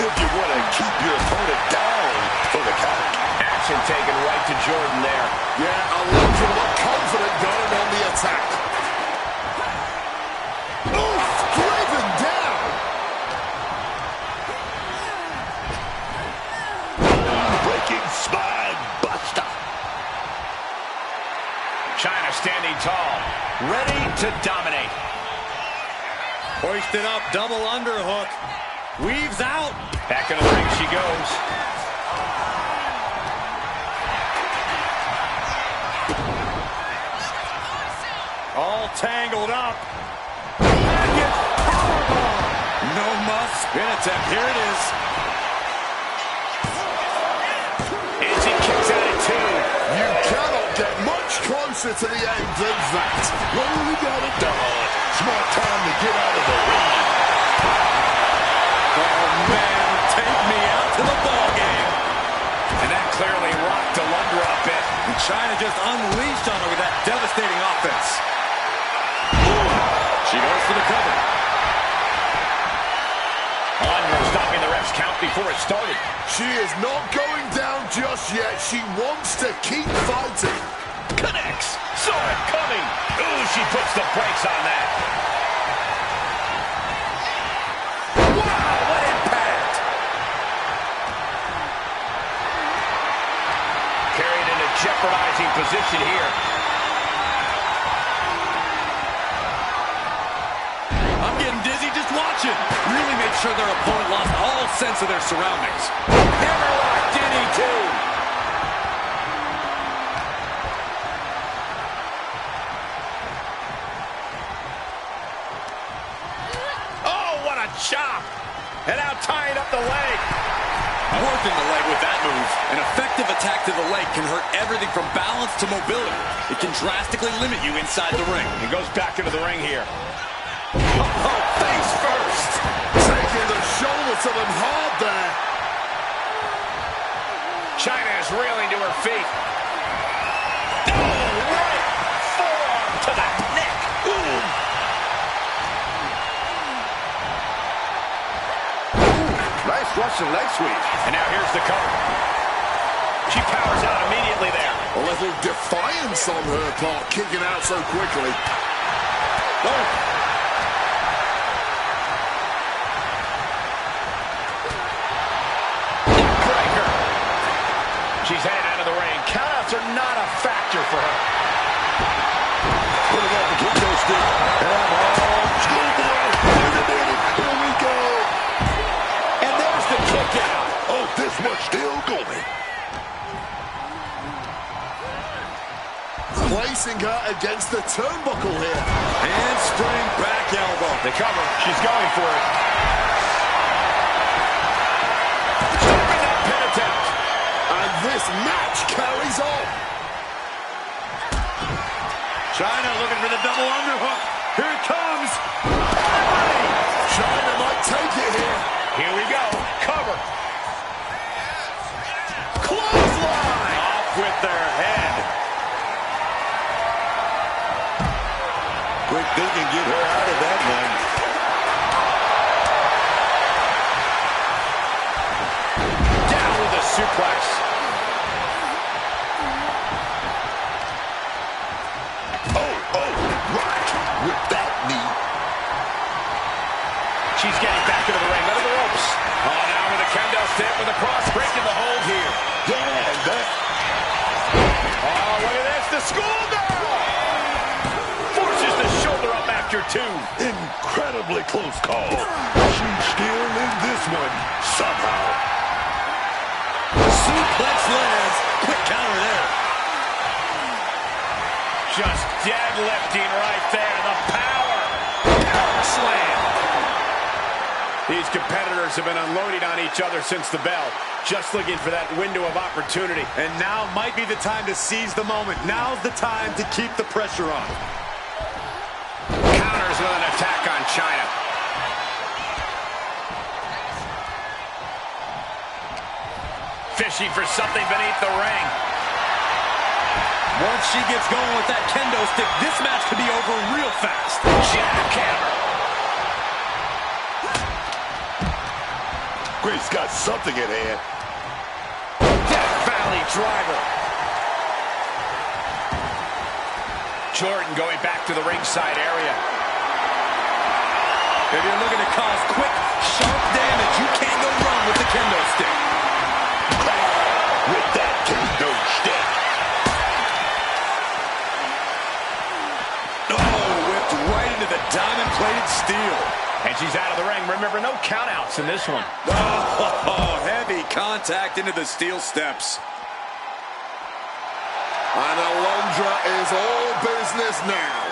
if you want to keep your opponent down for the count. Action taken right to Jordan there. Yeah, Alundra looked confident going on the attack. Oof, driven down. Breaking spine buster. China standing tall, ready to dominate. Hoisted up, double underhook. Weaves out. Back into the ring she goes. All tangled up. No must spin attempt. Here it is. And she kicks out at two. You cannot get much closer to the end than that. Well, we got it done. Smart time to get out of the ring. Oh, man. Take me out to the ball game. And that clearly rocked Alundra a bit. And China just unleashed on her with that devastating offense. She goes for the cover. Alundra stopping the ref's count before it started. She is not going down just yet. She wants to keep fighting. Connects. Saw it coming. Ooh, she puts the brakes on that. Wow, what impact. Carried in a jeopardizing position here. I'm getting dizzy just watching. Really made sure their opponent lost all sense of their surroundings. Hammerlock DDT. Oh, what a chop. And now tying up the leg. Working the leg with that move. An effective attack to the leg can hurt everything from balance to mobility. It can drastically limit you inside the ring. He goes back into the ring here. Oh, face first. Taking the shoulder to them hard there. China is reeling to her feet. Oh, right forearm to the neck. Ooh. Nice Russian leg sweep. And now here's the cover. She powers out immediately there. A little defiance on her part, kicking out so quickly. Oh. She's headed out of the ring. Countouts are not a factor for her. Put it on the kendo stick. And I'm all schoolboy. Wait a minute. Here we go. And there's the kick out. Oh, this one's still going. Place placing her against the turnbuckle here. Handspring back elbow. The cover. She's going for it. Stopping that pin attempt. And this match carries on. Chyna looking for the double underhook. Here it comes. Chyna might take it here. Here we go. Cover. Clothesline. Off with their head. Quick thinking, get her out of that one. Down with a suplex. Right with that knee. She's getting back into the ring. Under the ropes. Oh, now with a kendo stick with a cross breaking the hold here. Yeah, and that. Oh, look at this. The schoolgirl. Forces the shoulder up after two. Incredibly close call. She's still in this one somehow. Suplex lands. Quick counter there. Just deadlifting right there. The power. Power slam. These competitors have been unloading on each other since the bell. Just looking for that window of opportunity. And now might be the time to seize the moment. Now's the time to keep the pressure on. Counters with an attack on Chyna. Fishing for something beneath the ring. Once she gets going with that kendo stick, this match could be over real fast. Jackhammer. Grace got something at hand. Death Valley driver. Jordan going back to the ringside area. If you're looking to cause quick, sharp damage, you can't go wrong with the kendo stick. With that kendo stick. Oh, whipped right into the diamond-plated steel. And she's out of the ring. Remember, no countouts in this one. Oh, heavy contact into the steel steps. And Alundra is all business now.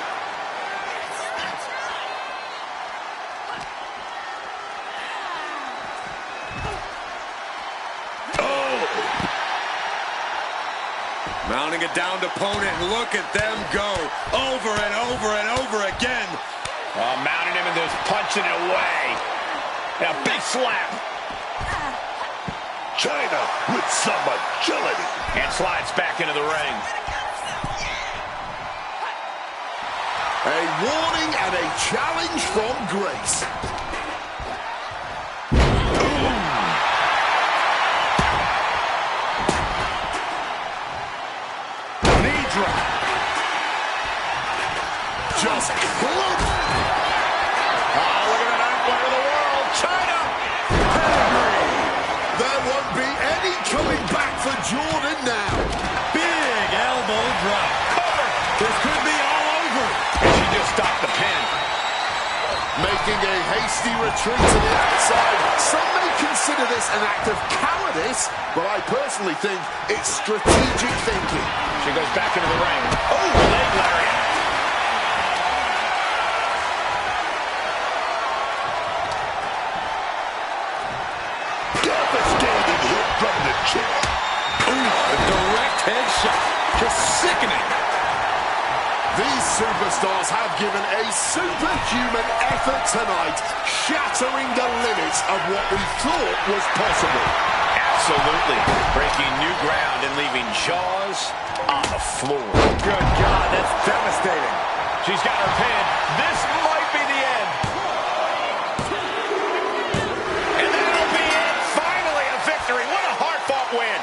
Mounting a downed opponent, look at them go. Over and over and over again. Mounting him and just punching it away. And a big slap. Chyna with some agility. And slides back into the ring. A warning and a challenge from Grace. Knee drop. Just club. Oh, look at that player of the world. Chyna. Pedigree. There won't be any coming back for Jordan now. Big elbow drop. Cover. This could be all over. And she just stopped the pin. Making a hasty retreat to the outside. Some may consider this an act of cowardice, but I personally think it's strategic thinking. She goes back into the ring. Oh, leg lariat. Devastating hit from the chick. A direct headshot. Just sickening. These superstars have given a superhuman effort tonight, shattering the limits of what we thought was possible. Absolutely. Breaking new ground and leaving jaws on the floor. Good God, that's devastating. She's got her pin. This might be the end. And that'll be it. Finally a victory. What a hard-fought win.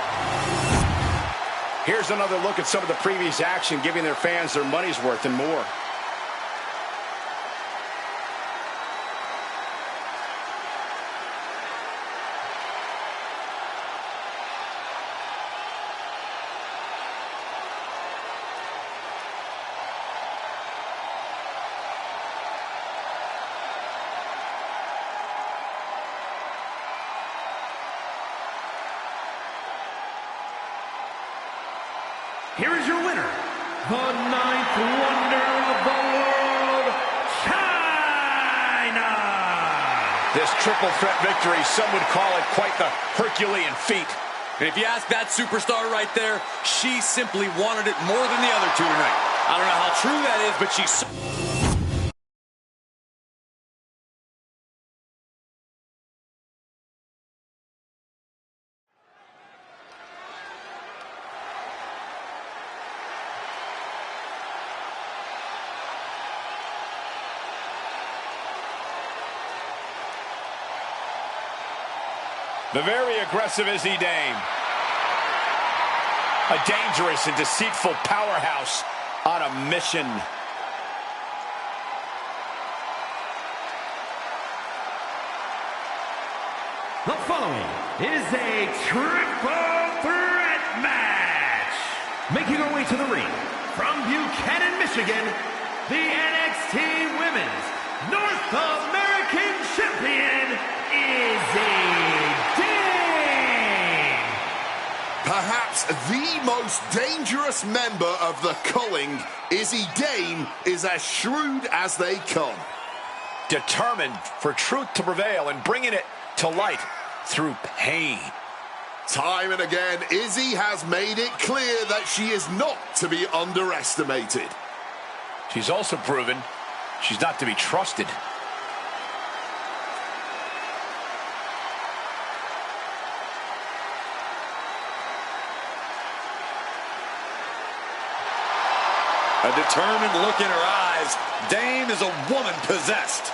Here's another look at some of the previous action, giving their fans their money's worth and more. Here is your winner, the ninth wonder of the world, China. This triple threat victory, some would call it quite the Herculean feat. And if you ask that superstar right there, she simply wanted it more than the other two tonight. I don't know how true that is, but she's... The very aggressive Izzy Dame. A dangerous and deceitful powerhouse on a mission. The following is a triple threat match. Making her way to the ring from Buchanan, Michigan, the NXT Women's North American Champion, Izzy Dame. Perhaps the most dangerous member of the culling, Izzy Dame, is as shrewd as they come. Determined for truth to prevail and bringing it to light through pain. Time and again, Izzy has made it clear that she is not to be underestimated. She's also proven she's not to be trusted. A determined look in her eyes. Dame is a woman possessed.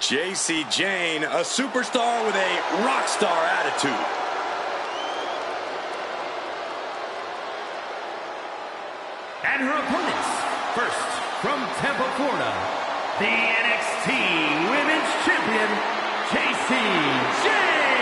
J.C. Jane, a superstar with a rock star attitude. And her opponents, first from Tampa, Florida, the NXT Women's Champion, J.C. Jane.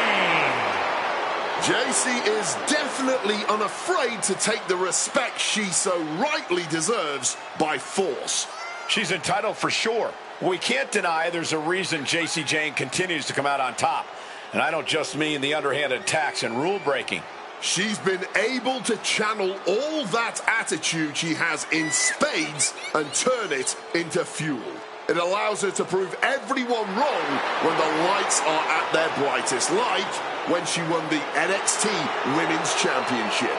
JC is definitely unafraid to take the respect she so rightly deserves by force. She's entitled for sure. We can't deny there's a reason J.C. Jane continues to come out on top. And I don't just mean the underhanded attacks and rule breaking. She's been able to channel all that attitude she has in spades and turn it into fuel. It allows her to prove everyone wrong when the lights are at their brightest, like when she won the NXT Women's Championship.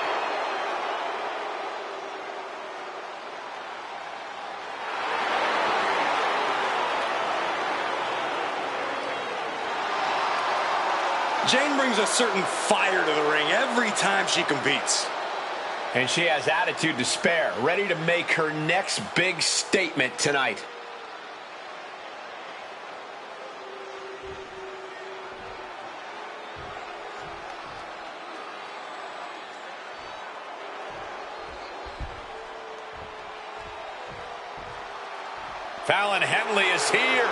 Jane brings a certain fire to the ring every time she competes. And she has attitude to spare, ready to make her next big statement tonight. Fallon Henley is here.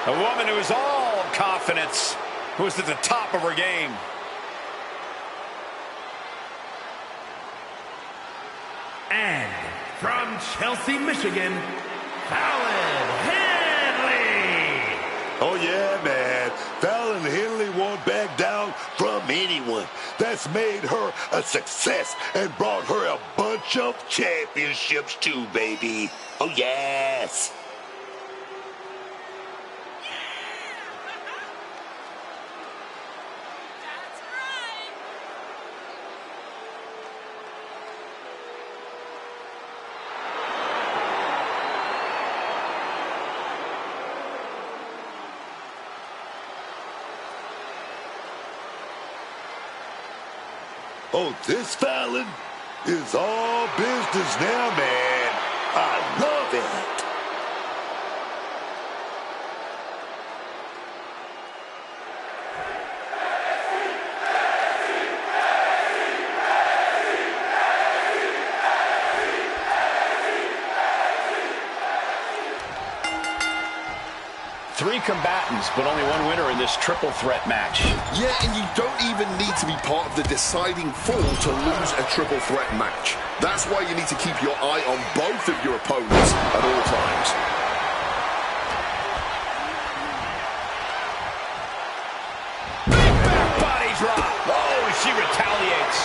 A woman who is all confidence, who is at the top of her game. And from Chelsea, Michigan, Fallon Henley. Oh, yeah, man. Fallon Henley won't back down from anyone. That's made her a success and brought her a bunch of championships too, baby. Oh, yes. Oh, this Fallon is all business now, man. I love it. combatants, but only one winner in this triple threat match. Yeah, and you don't even need to be part of the deciding four to lose a triple threat match. That's why you need to keep your eye on both of your opponents at all times. Big back body drop. Oh, she retaliates.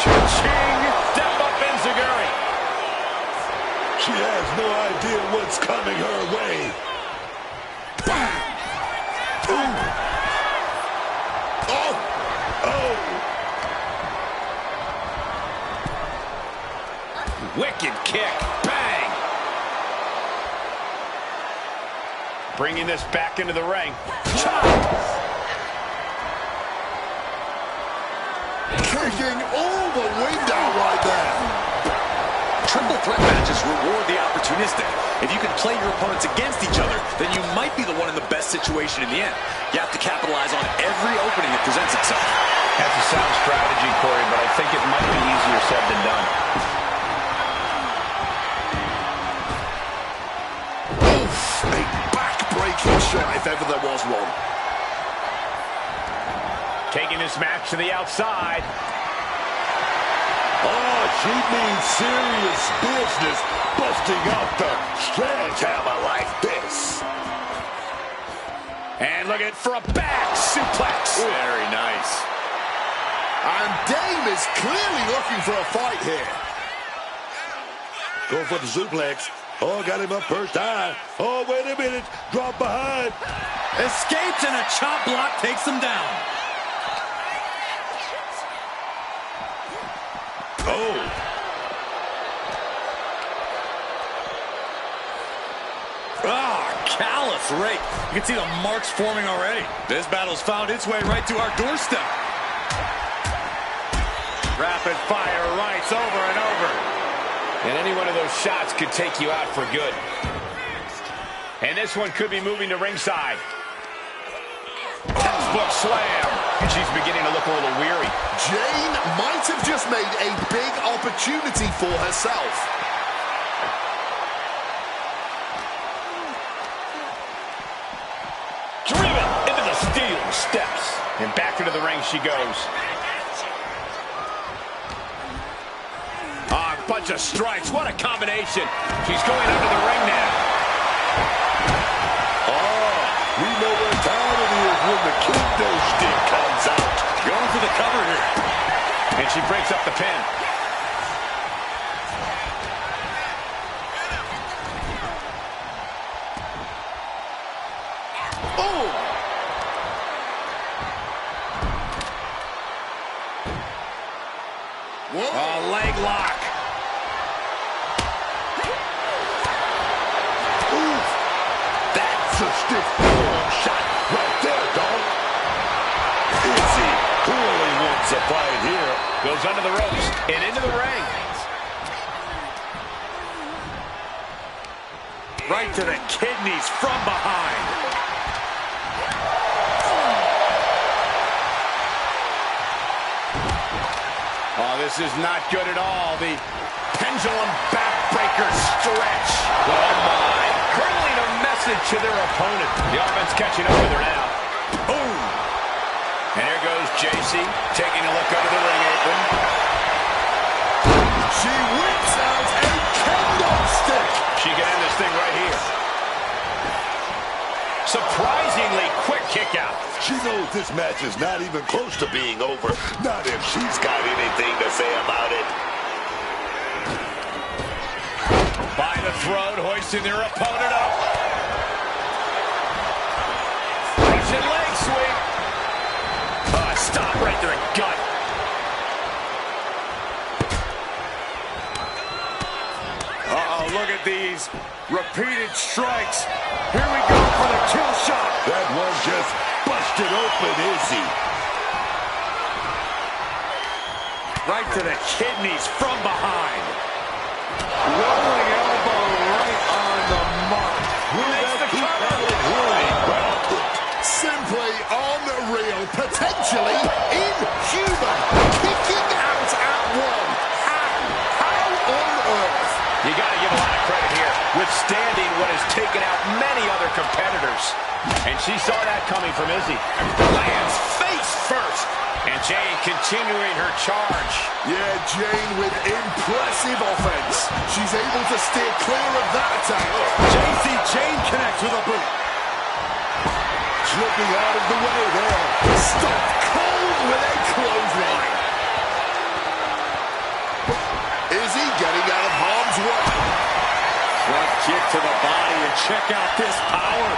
Cha-ching. Step up enziguri. She has no idea what's coming her way. Wicked kick. Bang. Bringing this back into the ring. Kicking all the wind out right there. Triple threat matches reward the opportunistic. If you can play your opponents against each other, then you might be the one in the best situation in the end. You have to capitalize on every opening that presents itself. That's a sound strategy, Corey, but I think it might be easier said than done. Oof, a back-breaking shot if ever there was one. Taking this match to the outside. Oh, she means serious business, busting out the sledgehammer like this. And look at for a back suplex. Ooh. Very nice. And Dame is clearly looking for a fight here. Go for the suplex. Oh, got him up first eye. Oh, wait a minute. Drop behind. Escapes and a chop block takes him down. Oh. Callous rake. You can see the marks forming already. This battle's found its way right to our doorstep. Rapid fire rights over and over. And any one of those shots could take you out for good. And this one could be moving to ringside. Textbook slam. And she's beginning to look a little weary. Jane might have just made a big opportunity for herself. Driven into the steel steps. And back into the ring she goes. Ah, a bunch of strikes. What a combination. She's going under the ring now. Oh, we know what time it is when the kendo stick comes out. Going for the cover here. And she breaks up the pin. Oh! A leg lock. Ooh, that's a stiff shot right there, dog. Izzy clearly wants a fight here. Goes under the ropes and into the ring. Right to the kidneys from behind. Oh, this is not good at all. The pendulum backbreaker stretch. Oh, my. Hurling a message to their opponent. The offense catching up with her now. Boom. And here goes JC, taking a look under the ring apron. She whips out a kendo stick. She can end this thing right here. Surprisingly quick kick out. She knows this match is not even close to being over. Not if she's got anything to say about it. By the throat, hoisting their opponent up. Russian leg sweep. Stop right to the gut. Uh-oh, look at these repeated strikes. Here we go for the kill shot. That one just busted open, Izzy. Right to the kidneys from behind. Rolling elbow right on the mark. Makes the cover. Simply unreal, potentially inhuman. Kicking out at one. How on earth? You got to give a lot of credit here, withstanding what has taken out many other competitors. she saw that coming from Izzy. Lands face first. And Jane continuing her charge. Yeah, Jane with impressive offense. She's able to steer clear of that attack. JC Jane connects with a boot. Slipping out of the way there. Stopped cold with a clothesline. Izzy getting out of harm's way. Front kick to the body, and check out this power.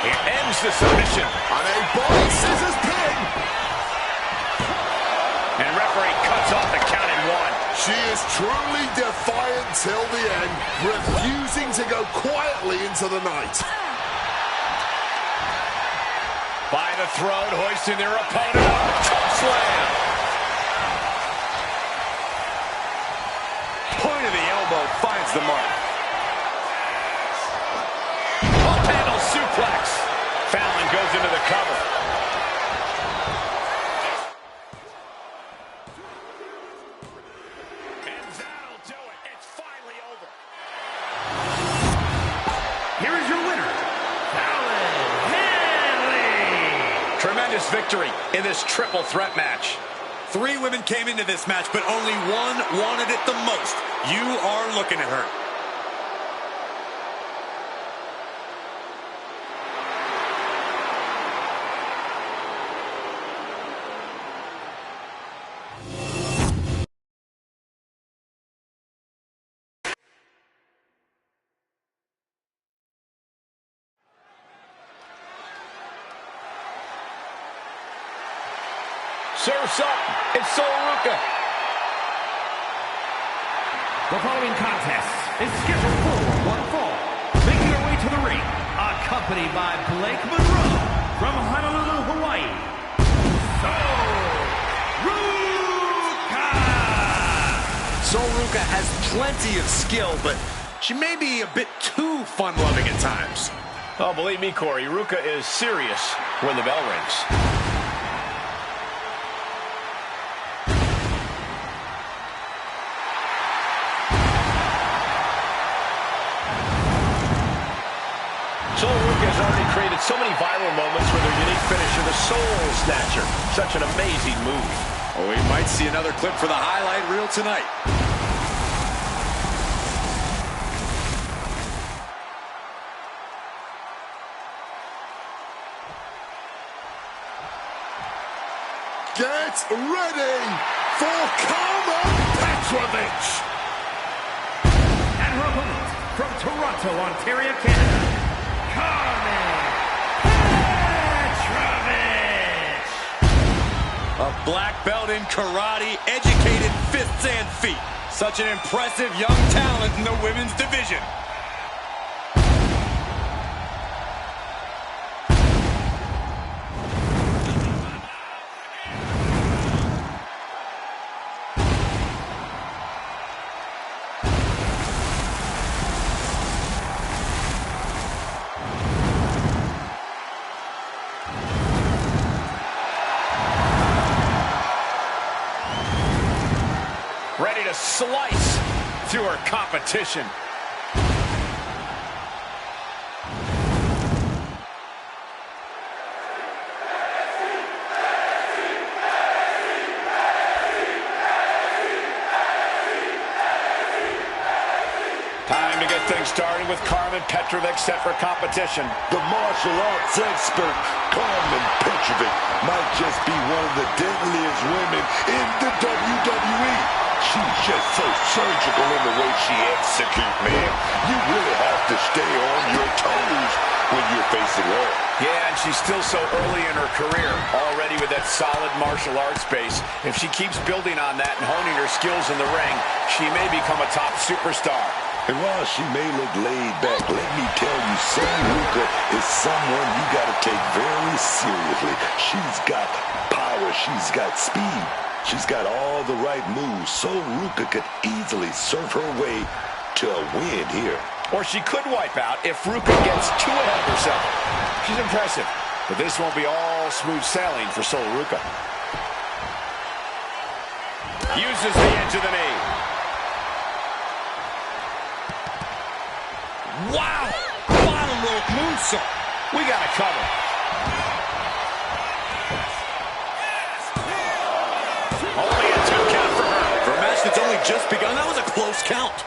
It ends the submission. And a body scissors pin. And referee cuts off the count in one. She is truly defiant till the end, refusing to go quietly into the night. By the throat, hoisting their opponent up. Choke slam. Point of the elbow finds the mark. Up handle suplex. Fallon goes into the cover. And that'll do it. It's finally over. Here is your winner, Fallon Henley. Tremendous victory in this triple threat match. 3 women came into this match, but only one wanted it the most. You are looking at her. Surf's up. It's Sol Ruca. The following contest is scheduled for one fall. Making her way to the ring, accompanied by Blake Monroe from Honolulu, Hawaii. Sol Ruca has plenty of skill, but she may be a bit too fun-loving at times. Oh, believe me, Corey, Ruca is serious when the bell rings. Sol Ruca has already created so many viral moments with her unique finisher, the Soul Snatcher. Such an amazing move. Oh, we might see another clip for the highlight reel tonight. Get ready for Carmen Petrovic. And her opponent from Toronto, Ontario, Canada, Carmen Petrovic. A black belt in karate, educated fists and feet. Such an impressive young talent in the women's division. Ready to slice through her competition. Time to get things started with Carmen Petrovic set for competition. The martial arts expert, Carmen Petrovic, might just be one of the deadliest women in the WWE. She's just so surgical in the way she executes, man. You really have to stay on your toes when you're facing her. Yeah, and she's still so early in her career, already with that solid martial arts base. If she keeps building on that and honing her skills in the ring, she may become a top superstar. And while she may look laid back, let me tell you, Sol Ruca is someone you got to take very seriously. She's got power. She's got speed. She's got all the right moves. Sol Ruca could easily serve her way to a win here. Or she could wipe out if Ruca gets too ahead of herself. She's impressive, but this won't be all smooth sailing for Sol Ruca. Uses the edge of the knee. Wow! Bottom rope moonsault. We got to cover. Only a 2 count for her. For a match that's only just begun, that was a close count.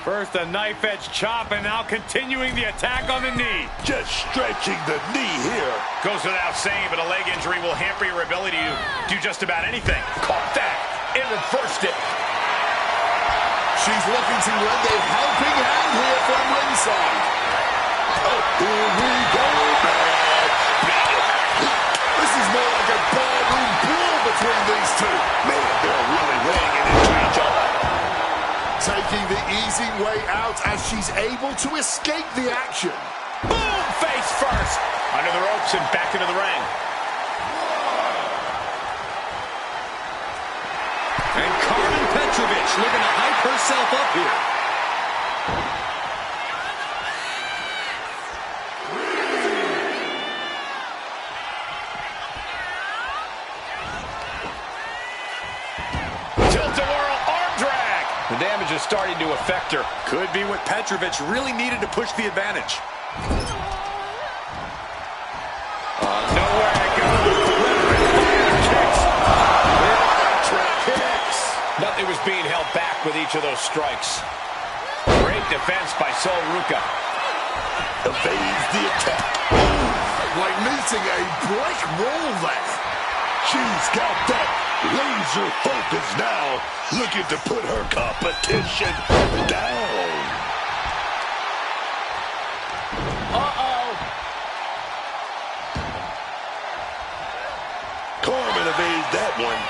First a knife edge chop, and now continuing the attack on the knee. Just stretching the knee here. Goes without saying, but a leg injury will hamper your ability to do just about anything. Caught that and reversed it. She's looking to lend a helping hand here from ringside. Oh, here we go, man. This is more like a barroom brawl between these two. Man, they're really laying it into each other. Taking the easy way out as she's able to escape the action. Boom! Face first. Under the ropes and back into the ring. And Carmen Petrovich looking to hype herself up here. Tilt-a-whirl arm drag. The damage is starting to affect her. Could be what Petrovich really needed to push the advantage. Nowhere to go. Kicks. Nothing was being held back with each of those strikes. Great defense by Sol Ruca. Evades the attack. Like meeting a brick wall there. She's got that laser focus now, looking to put her competition down. Carmen evades that one.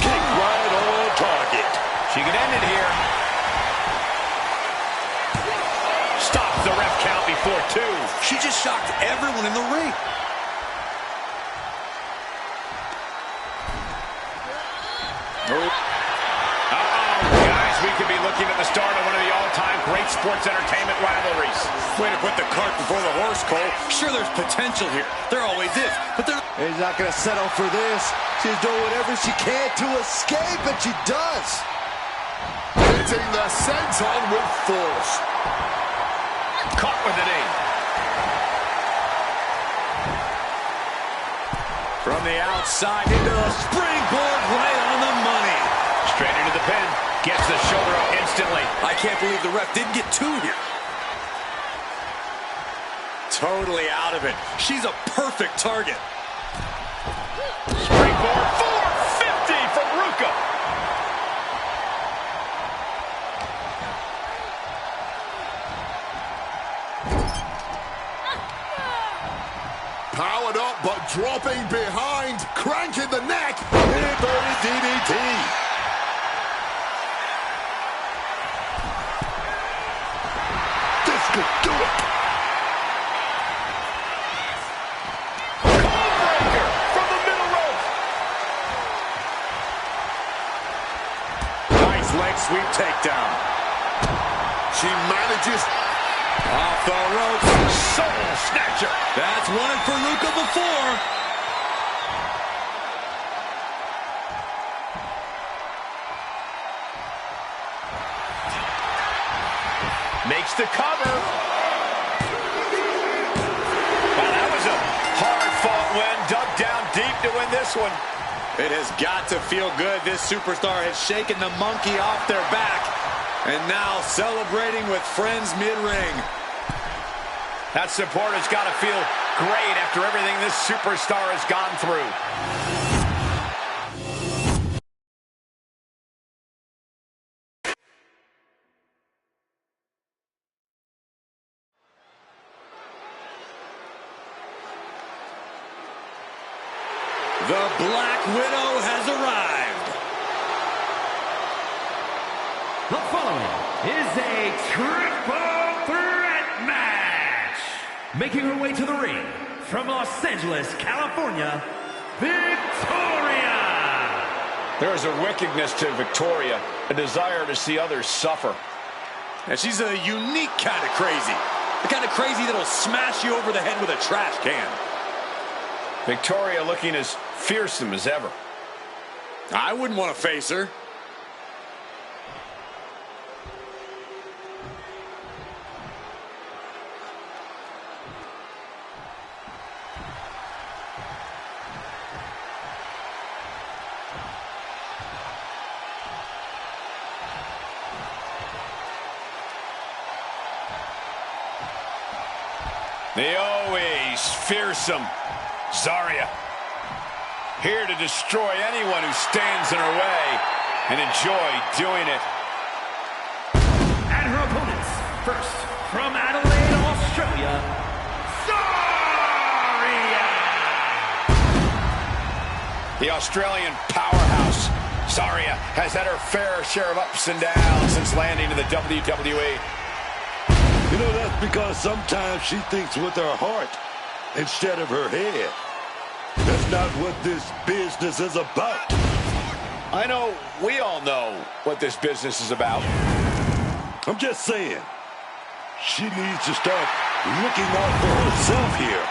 Kick right on target. She can end it here. Stops the ref count before 2. She just shocked everyone in the ring. Guys, we could be looking at the start of one of the all-time great sports entertainment rivalries. Way to put the cart before the horse, Cole. Sure, there's potential here. There always is. But there... He's not going to settle for this. She's doing whatever she can to escape, and she does. Hitting the senton with force. Caught with an knee. From the outside into the springboard right on the money. Straight into the pin. Gets the shoulder up instantly. I can't believe the ref didn't get 2 here. Totally out of it. She's a perfect target. Springboard 450 from Ruca. Powered up, but dropping behind. Cranking the neck. Inverted DDT. This could do it. Breaker from the middle rope. Nice leg sweep takedown. She manages. Off the ropes. Soul snatcher. That's one for Ruca before. Makes the cover. Wow, that was a hard-fought win. Dug down deep to win this one. It has got to feel good. This superstar has shaken the monkey off their back. And now celebrating with friends mid-ring. That support has got to feel great after everything this superstar has gone through. The Black Widow has arrived. The following is a triple threat match. Making her way to the ring from Los Angeles, California, Victoria. There is a wickedness to Victoria, a desire to see others suffer. And she's a unique kind of crazy. The kind of crazy that'll smash you over the head with a trash can. Victoria looking as fearsome as ever. I wouldn't want to face her. The always fearsome Zarya. Here to destroy anyone who stands in her way and enjoy doing it. And her opponents, first from Adelaide, Australia, Zarya! The Australian powerhouse, Zarya, has had her fair share of ups and downs since landing in the WWE. You know, that's because sometimes she thinks with her heart instead of her head. That's not what this business is about. I know, we all know what this business is about. I'm just saying, she needs to start looking out for herself here.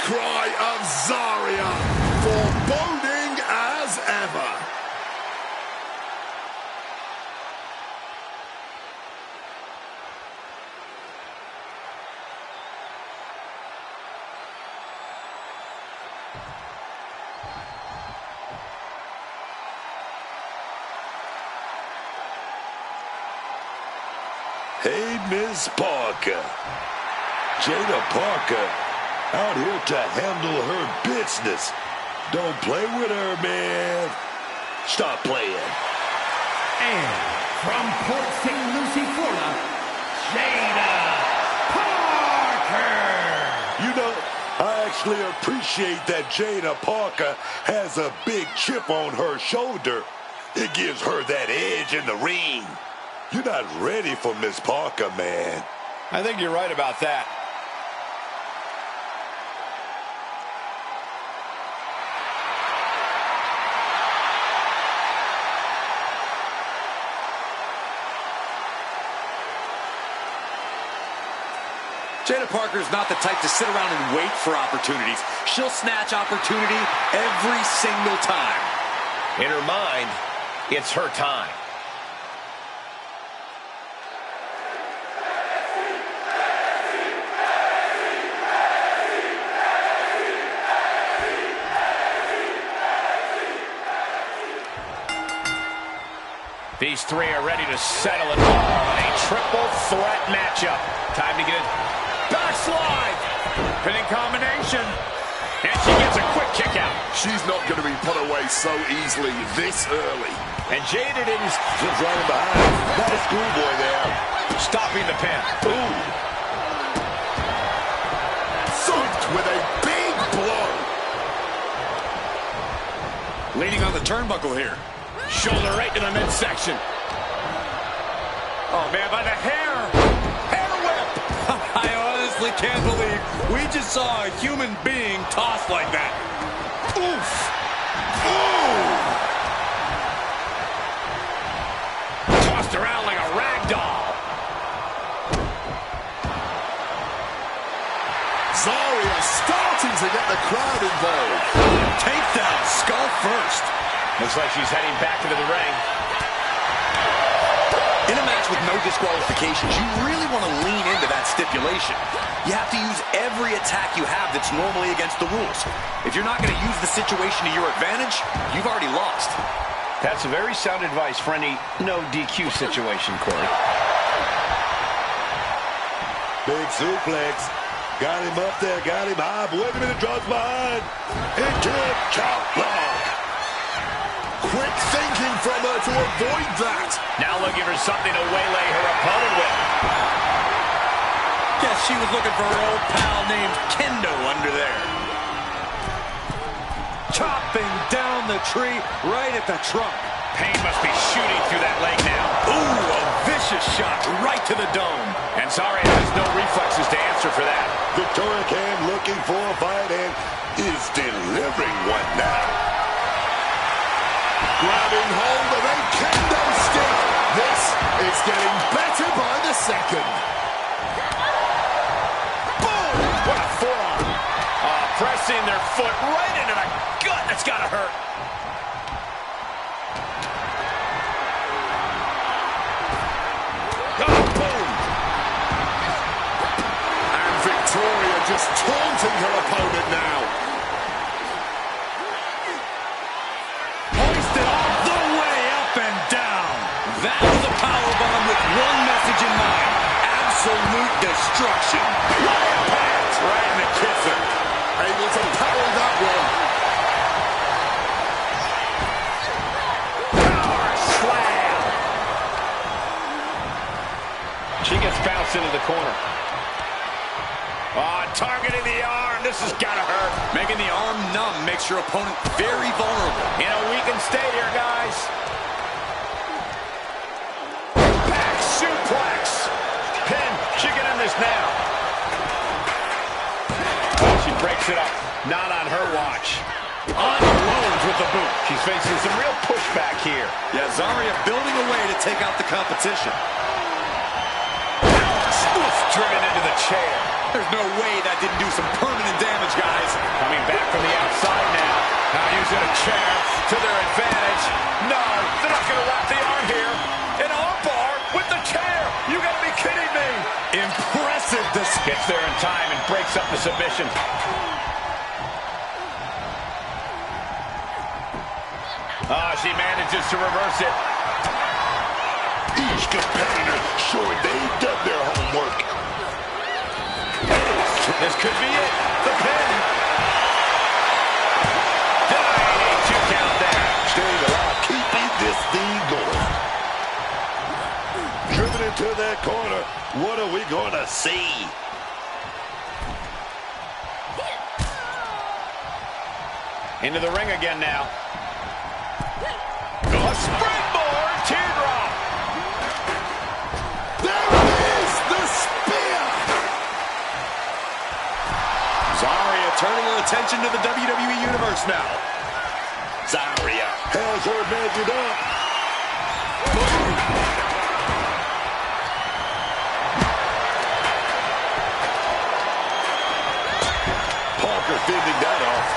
Cry of Zarya, foreboding as ever. Hey, Miss Parker. Jada Parker out here to handle her business. Don't play with her, man. Stop playing. And from Port St. Lucie, Florida, Jada Parker! You know, I actually appreciate that Jada Parker has a big chip on her shoulder. It gives her that edge in the ring. You're not ready for Miss Parker, man. I think you're right about that. Jada Parker's not the type to sit around and wait for opportunities. She'll snatch opportunity every single time. In her mind, it's her time. These three are ready to settle it all. A triple threat matchup. Time to get it. Backslide. Pinning combination. And she gets a quick kick out. She's not going to be put away so easily this early. And Jada didn't Just running behind. Nice schoolboy there. stopping the pin. Ooh. Soaked with a big blow. Leaning on the turnbuckle here. Shoulder right to the midsection. Oh, man, by the hair. Hair whip. I honestly can't believe we just saw a human being tossed like that. Oof. Ooh. Tossed around like a rag doll. Zarya starting to get the crowd involved. Takedown, skull first. Looks like she's heading back into the ring. In a match with no disqualifications, you really want to lean into that stipulation. You have to use every attack you have that's normally against the rules. If you're not going to use the situation to your advantage, you've already lost. That's very sound advice for any no DQ situation, Corey. Big suplex. Got him up there, got him high. But wait a minute, draws behind. Into a chop block. Quick thinking from her to avoid that. Now looking for something to waylay her opponent with. Guess she was looking for her old pal named Kendo under there. Chopping down the tree right at the trunk. pain must be shooting through that leg now. Ooh, a vicious shot right to the dome. And Zarya has no reflexes to answer for that. Victoria Cam looking for a fight and is delivering one now. Grabbing hold of a kendo stick. This is getting better by the second. Boom! What a forearm. Pressing their foot right into the gut. That's got to hurt. Oh, boom! And Victoria just taunting her opponent now. Hoisted all the way up and down. That was a powerbomb with one message in mind. Absolute destruction. Right in the kisser. Able to parry that one. Power slam. She gets bounced into the corner. Targeting the arm. This has got to hurt. Making the arm numb makes your opponent very vulnerable. In a weakened state here, guys. Back suplex. Pin. She can end this now. Oh, she breaks it up. Not on her watch. Unloads with the boot. She's facing some real pushback here. Yeah, Zarya building a way to take out the competition. Driven into the chair. There's no way that didn't do some permanent damage, guys. Coming back from the outside now. Now using a chair to their advantage. No, they're not going to wrap the arm here. An arm bar with the chair. You got to be kidding me. Impressive. Gets there in time and breaks up the submission. She manages to reverse it. Each competitor showing they've done their homework. This could be it. The pin. Denying a 2 count there. Staying alive, keeping this thing going. Driven into that corner. What are we going to see? Into the ring again now. A springboard teardrop. There it is, the spear. Zarya turning her attention to the WWE Universe now. Zarya has her measured up. Parker fending that off.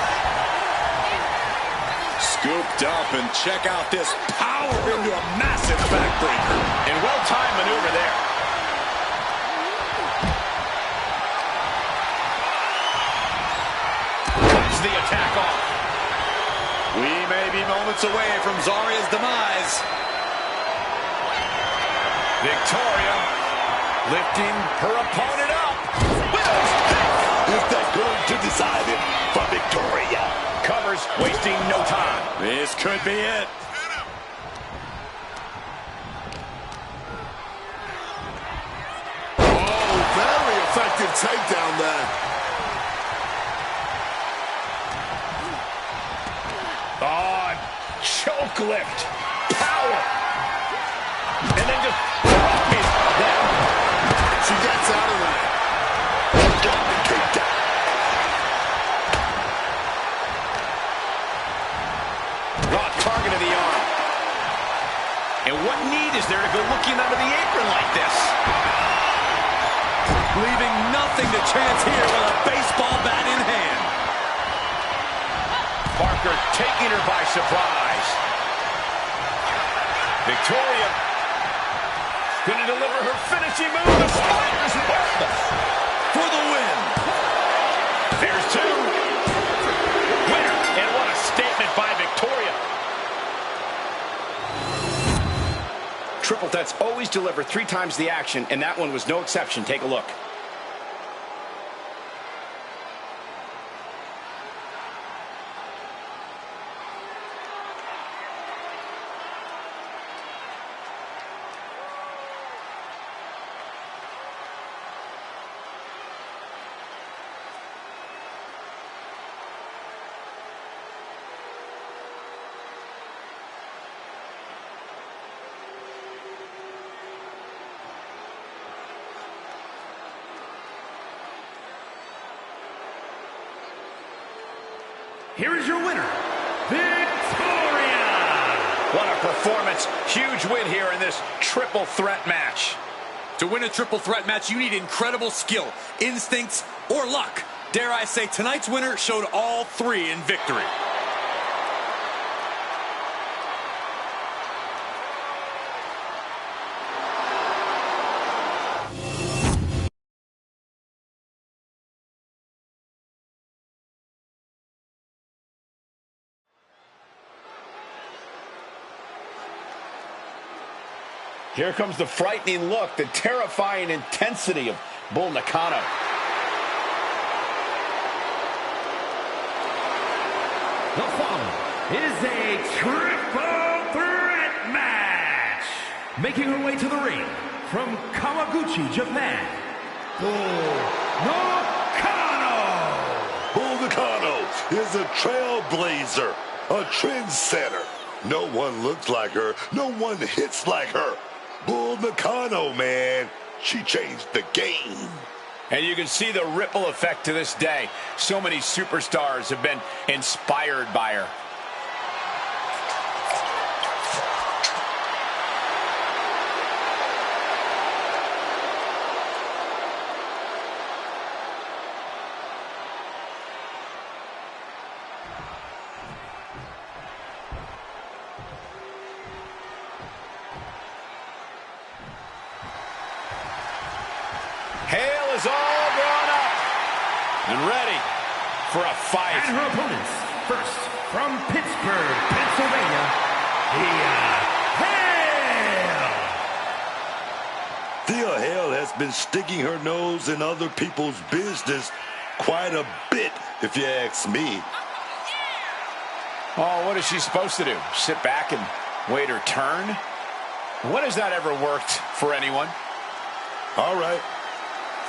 Scooped up, and check out this power into a massive backbreaker. And well-timed maneuver there. Cuts the attack off. We may be moments away from Zarya's demise. Victoria lifting her opponent up. Is that going to decide it for Victoria? Covers, wasting no time. This could be it. Oh, very effective takedown there. Oh, choke lift. Power. And then just drop me down. She gets out of there. Target of the arm. And what need is there to go looking under the apron like this? Leaving nothing to chance here with a baseball bat in hand. Parker taking her by surprise. Victoria going to deliver her finishing move. The Spider's Web For the win. There's two. Winner. And what a statement by Victoria. Triple threats always deliver 3 times the action, and that one was no exception. Take a look. here is your winner, Victoria! What a performance. Huge win here in this triple threat match. To win a triple threat match, you need incredible skill, instincts, or luck. Dare I say, tonight's winner showed all three in victory. Here comes the frightening look, the terrifying intensity of Bull Nakano. The following is a triple threat match. Making her way to the ring from Kawaguchi, Japan, Bull Nakano. Bull Nakano is a trailblazer, a trendsetter. No one looks like her. No one hits like her. Bull Nakano, man. She changed the game. And you can see the ripple effect to this day. So many superstars have been inspired by her. Hale is all grown up and ready for a fight. And her opponents, first from Pittsburgh, Pennsylvania, Thea Hale. Thea Hale has been sticking her nose in other people's business quite a bit, if you ask me. Oh, what is she supposed to do? Sit back and wait her turn? When has that ever worked for anyone? All right.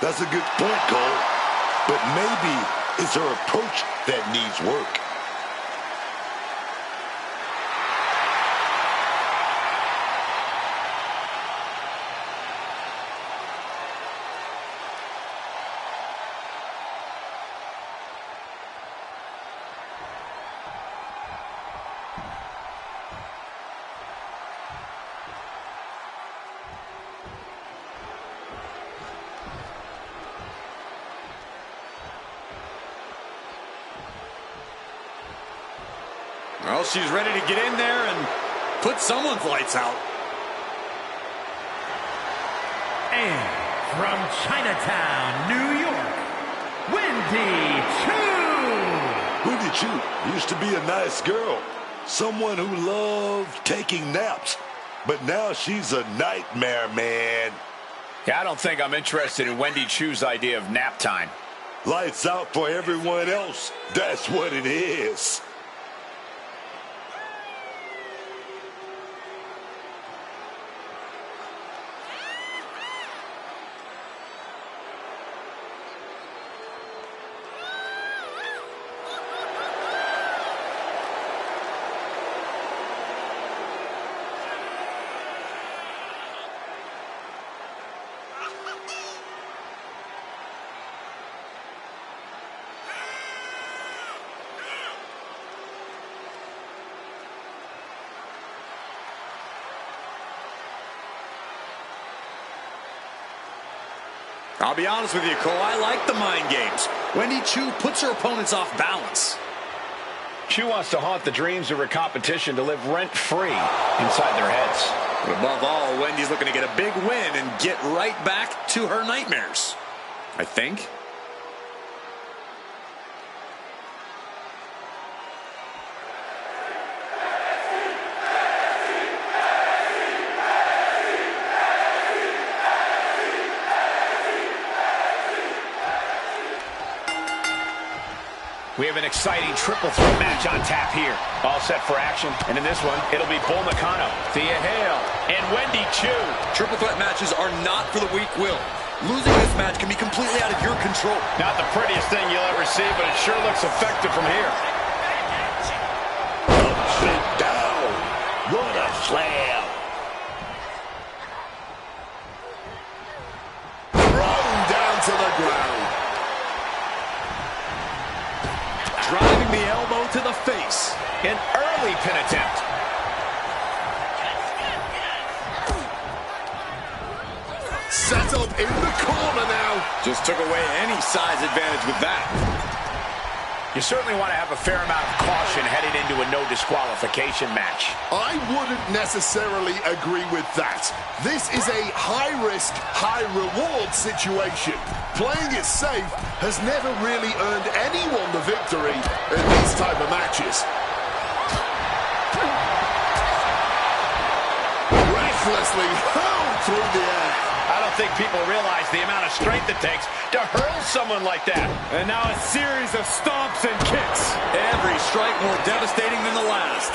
That's a good point, Cole. But maybe it's her approach that needs work. Well, she's ready to get in there and put someone's lights out. And from Chinatown, New York, Wendy Choo. Wendy Choo used to be a nice girl. Someone who loved taking naps. But now she's a nightmare, man. Yeah, I don't think I'm interested in Wendy Choo's idea of nap time. Lights out for everyone else. That's what it is. I'll be honest with you, Cole, I like the mind games. Wendy Choo puts her opponents off balance. Choo wants to haunt the dreams of her competition to live rent-free inside their heads. But above all, Wendy's looking to get a big win and get right back to her nightmares. I think. We have an exciting triple threat match on tap here. All set for action. And in this one, it'll be Bull Nakano, Thea Hale, and Wendy Choo. Triple threat matches are not for the weak-willed. Losing this match can be completely out of your control. Not the prettiest thing you'll ever see, but it sure looks effective from here. Up and down. What a slam. Thrown down to the ground. Driving the elbow blow to the face. An early pin attempt. Set up in the corner now. Just took away any size advantage with that. You certainly want to have a fair amount of caution heading into a no disqualification match. I wouldn't necessarily agree with that. This is a high-risk, high-reward situation. Playing it safe has never really earned anyone the victory in these type of matches. Recklessly hurled through the air. I don't think people realize the amount of strength it takes to hurl someone like that. And now a series of stomps and kicks. Every strike more devastating than the last.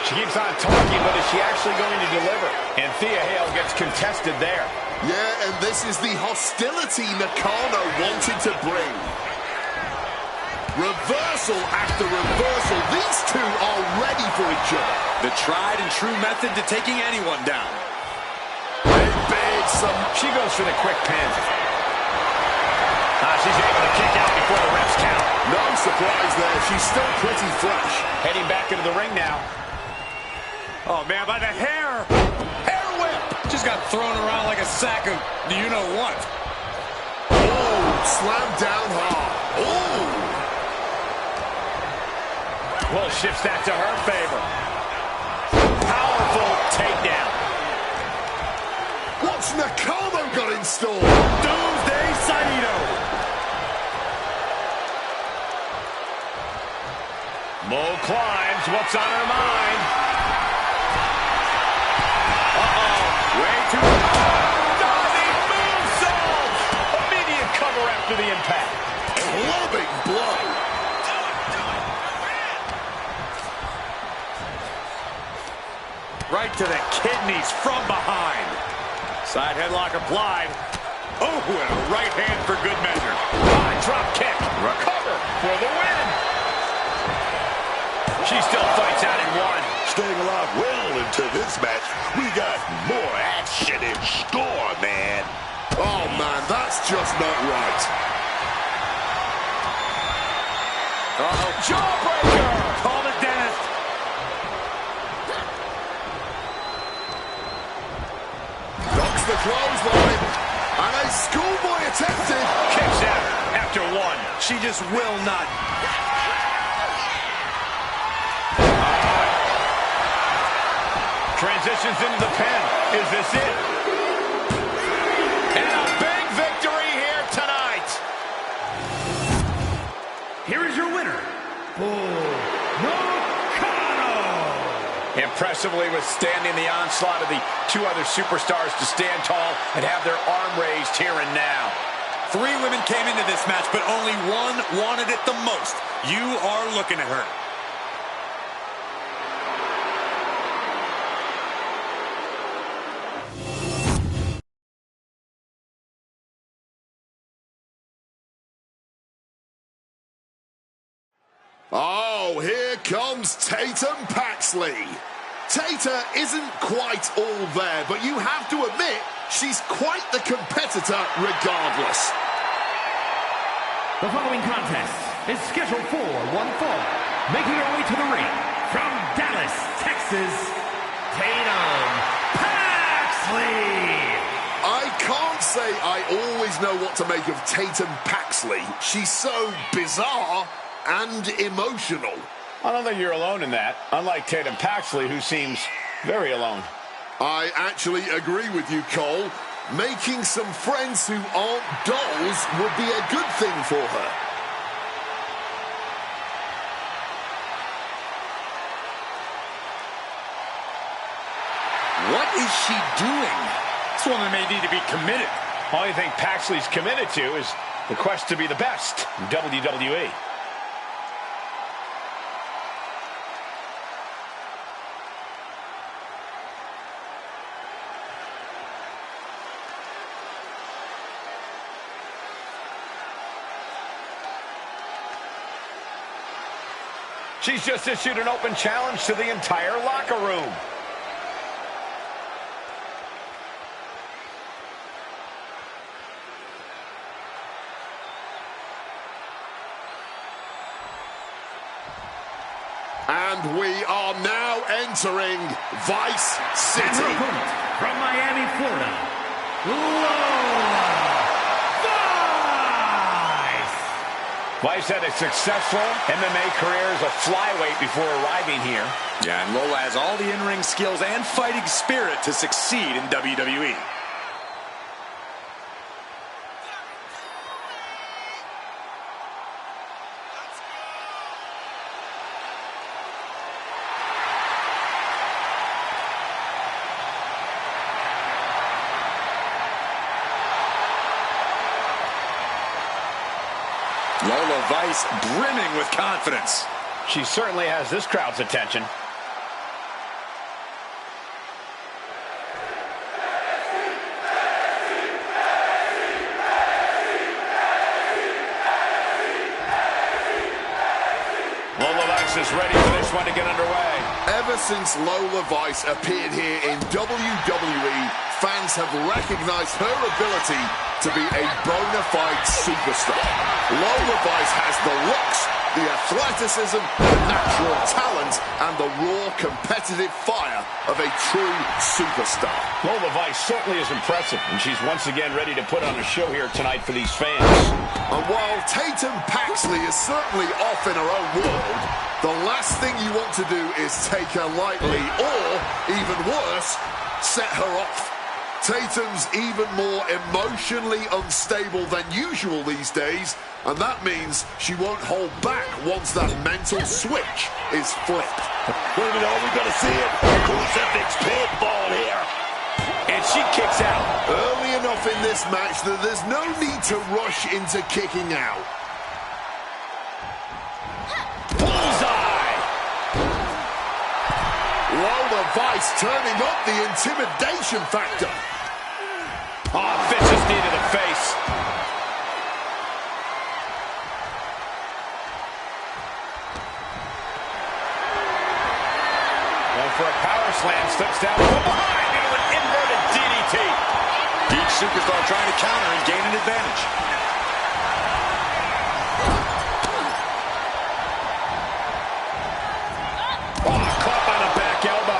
She keeps on talking, but is she actually going to deliver? And Thea Hale gets contested there. Yeah, and this is the hostility Nakano wanted to bring. Reversal after reversal. These two are ready for each other. The tried and true method to taking anyone down. She goes for the quick pin. She's able to kick out before the refs count. No surprise there. She's still pretty fresh. Heading back into the ring now. Oh, man, by the hair. Hair whip. Just got thrown around like a sack of you-know-what. Oh, slammed down hard. Oh. Well, shifts that to her favor. Powerful takedown. What's Nakano got in store? Doomsday Saito. Mo climbs. What's on her mind? Way too diving moonsault. Immediate cover after the impact. Clubbing blow. Right to the kidneys from behind. Side headlock applied. Oh, and a right hand for good measure. High drop kick. Recover for the win. She still fights out in one. Staying alive well into this match. We got more action in store, man. Oh, man, that's just not right. Uh-oh. Jawbreaker. Call the dentist. Knocks the clothesline. And a schoolboy attempted. Kicks out after one. She just will not. Transitions into the pin. Is this it? And a big victory here tonight. Here is your winner, Nakano. Impressively withstanding the onslaught of the two other superstars to stand tall and have their arm raised here and now. 3 women came into this match, but only one wanted it the most. You are looking at her. Oh, here comes Tatum Paxley. Tata isn't quite all there, but you have to admit, she's quite the competitor regardless. The following contest is scheduled for one fall. Making her way to the ring from Dallas, Texas, Tatum Paxley. I can't say I always know what to make of Tatum Paxley. She's so bizarre and emotional. I don't think you're alone in that, unlike Tatum Paxley, who seems very alone. I actually agree with you, Cole. Making some friends who aren't dolls would be a good thing for her. What is she doing? This woman may need to be committed. Only thing Paxley's committed to is the quest to be the best in WWE. She's just issued an open challenge to the entire locker room. And we are now entering Vice City. And her opponent from Miami, Florida, Lola Vice. Vice had a successful MMA career as a flyweight before arriving here. Yeah, and Lola has all the in-ring skills and fighting spirit to succeed in WWE. Lola Vice brimming with confidence. She certainly has this crowd's attention. Lola Vice is ready for this one to get underway. Ever since Lola Vice appeared here in WWE, fans have recognized her ability to be a bona fide superstar. Lola Vice has the looks, the athleticism, the natural talent, and the raw competitive fire of a true superstar. Lola Vice certainly is impressive, and she's once again ready to put on a show here tonight for these fans. And while Tatum Paxley is certainly off in her own world, the last thing you want to do is take her lightly or, even worse, set her off. Tatum's even more emotionally unstable than usual these days, and that means she won't hold back once that mental switch is flipped. Wait a minute, are we going to see it? Crucifix pinfall here. And she kicks out. Early enough in this match that there's no need to rush into kicking out. Bullseye! Lola Vice turning up the intimidation factor. Oh, vicious knee to the face. Going for a power slam, steps down from behind into an inverted DDT. Each superstar trying to counter and gain an advantage. Oh, caught by the back elbow.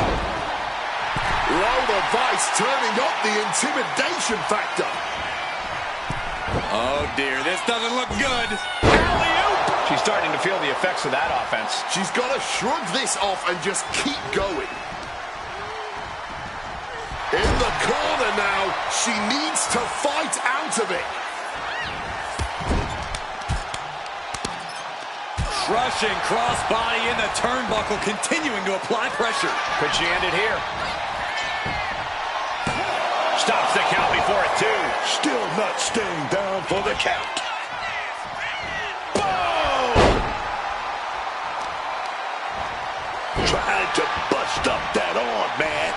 Lola Vice turning up the intimidation factor. Oh dear, this doesn't look good. Alley-oop. She's starting to feel the effects of that offense. She's got to shrug this off and just keep going. In the corner now, she needs to fight out of it. Crushing crossbody in the turnbuckle, continuing to apply pressure. Could she end it here? Stops the count before it, too. Still not staying down for the count. Boom! Trying to bust up that arm, man.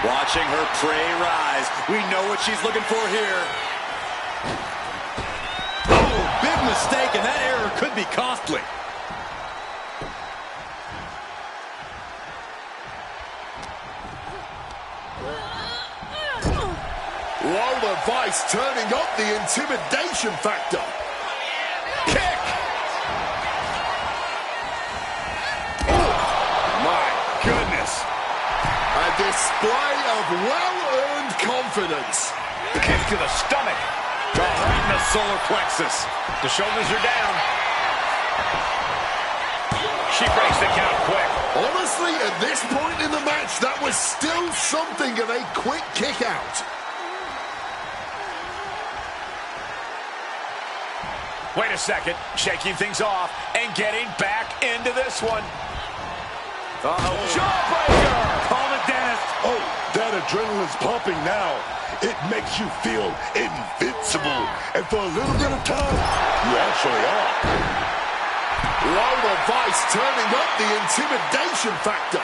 Watching her prey rise. We know what she's looking for here. Oh, big mistake, and that error could be costly. Lola Vice turning up the intimidation factor. Kick! Oh, my goodness. A display of well-earned confidence. Kick to the stomach. Right in the solar plexus. The shoulders are down. She breaks the count quick. Honestly, at this point in the match, that was still something of a quick kick out. Wait a second, shaking things off and getting back into this one. Jawbreaker! Call it, Dennis. Oh, that adrenaline's pumping now. It makes you feel invincible. And for a little bit of time, you actually are. Lola Vice turning up the intimidation factor.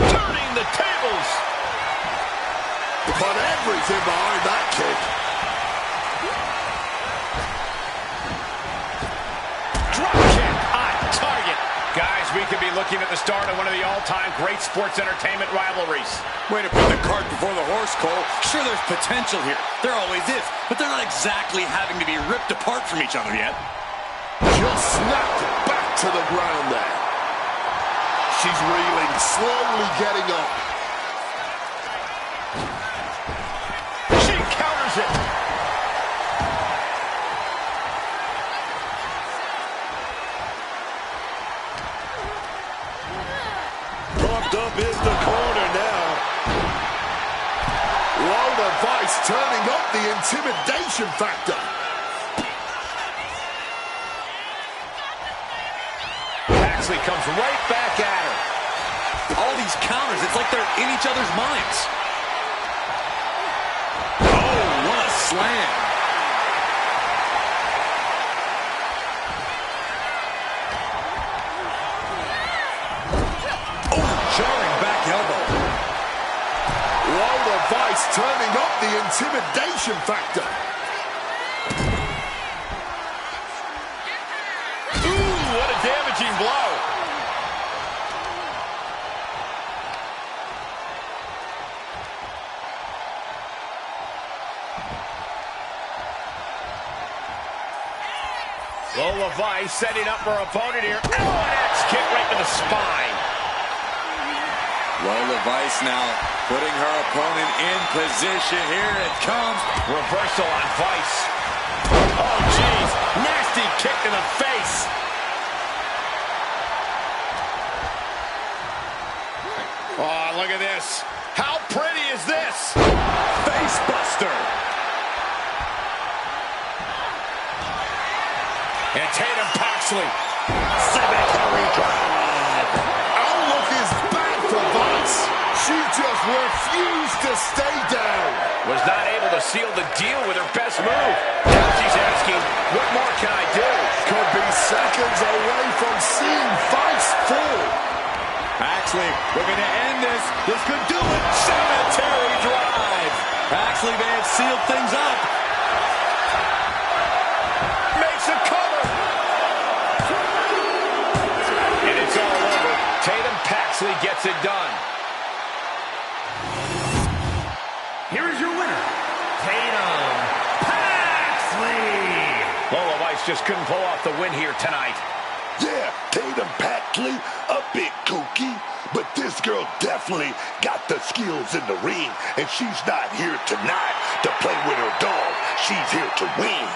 Turning the tables. But everything behind that kick. Drop kick on target. Guys, we could be looking looking at the start of one of the all-time great sports entertainment rivalries. Way to put the cart before the horse, Cole. Sure, there's potential here. There always is. But they're not exactly having to be ripped apart from each other yet. Just snapped back to the ground there. She's reeling, slowly getting up. She counters it. Pumped up is the corner now. Whoa, the Vice turning up the intimidation factor. Paxley comes right back at her. All these counters, it's like they're in each other's minds. Oh, what a slam. Oh, jarring back elbow. Whoa, the Vice turning up the intimidation factor. Ooh, what a damaging blow. Lola Vice setting up her opponent here. Oh, an axe kick right to the spine. Lola Vice now putting her opponent in position. Here it comes. Reversal on Vice. Oh, jeez. Nasty kick in the face. Oh, look at this. How pretty is this? Face buster. And Tatum Paxley. Cemetery drive. Outlook is bad for Vice. She just refused to stay down. Was not able to seal the deal with her best move. Now she's asking, what more can I do? Could be seconds away from seeing Vice fall. Paxley looking to end this. This could do it. Cemetery drive. Paxley may have sealed things up. Makes a cover. And it's all over. Tatum Paxley gets it done. Here is your winner, Tatum Paxley. Lola Vice just couldn't pull off the win here tonight. Yeah, Tatum Paxley, a bit kooky, but this girl definitely got the skills in the ring, and she's not here tonight to play with her dog. She's here to win.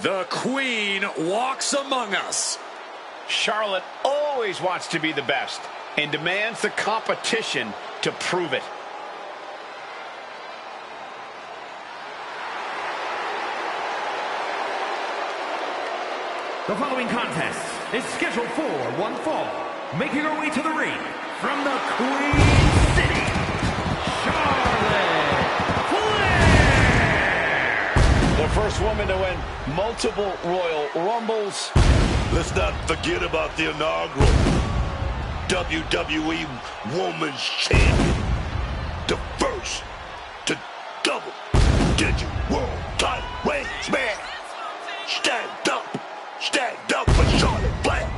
The Queen walks among us. Charlotte always wants to be the best and demands the competition to prove it. The following contest is scheduled for one fall. Making her way to the ring from the Queen City, Charlotte Flair. first woman to win multiple Royal Rumbles. Let's not forget about the inaugural WWE Women's Champion. The first to double-digit world title reigns, man. Stand up for Charlotte Flair.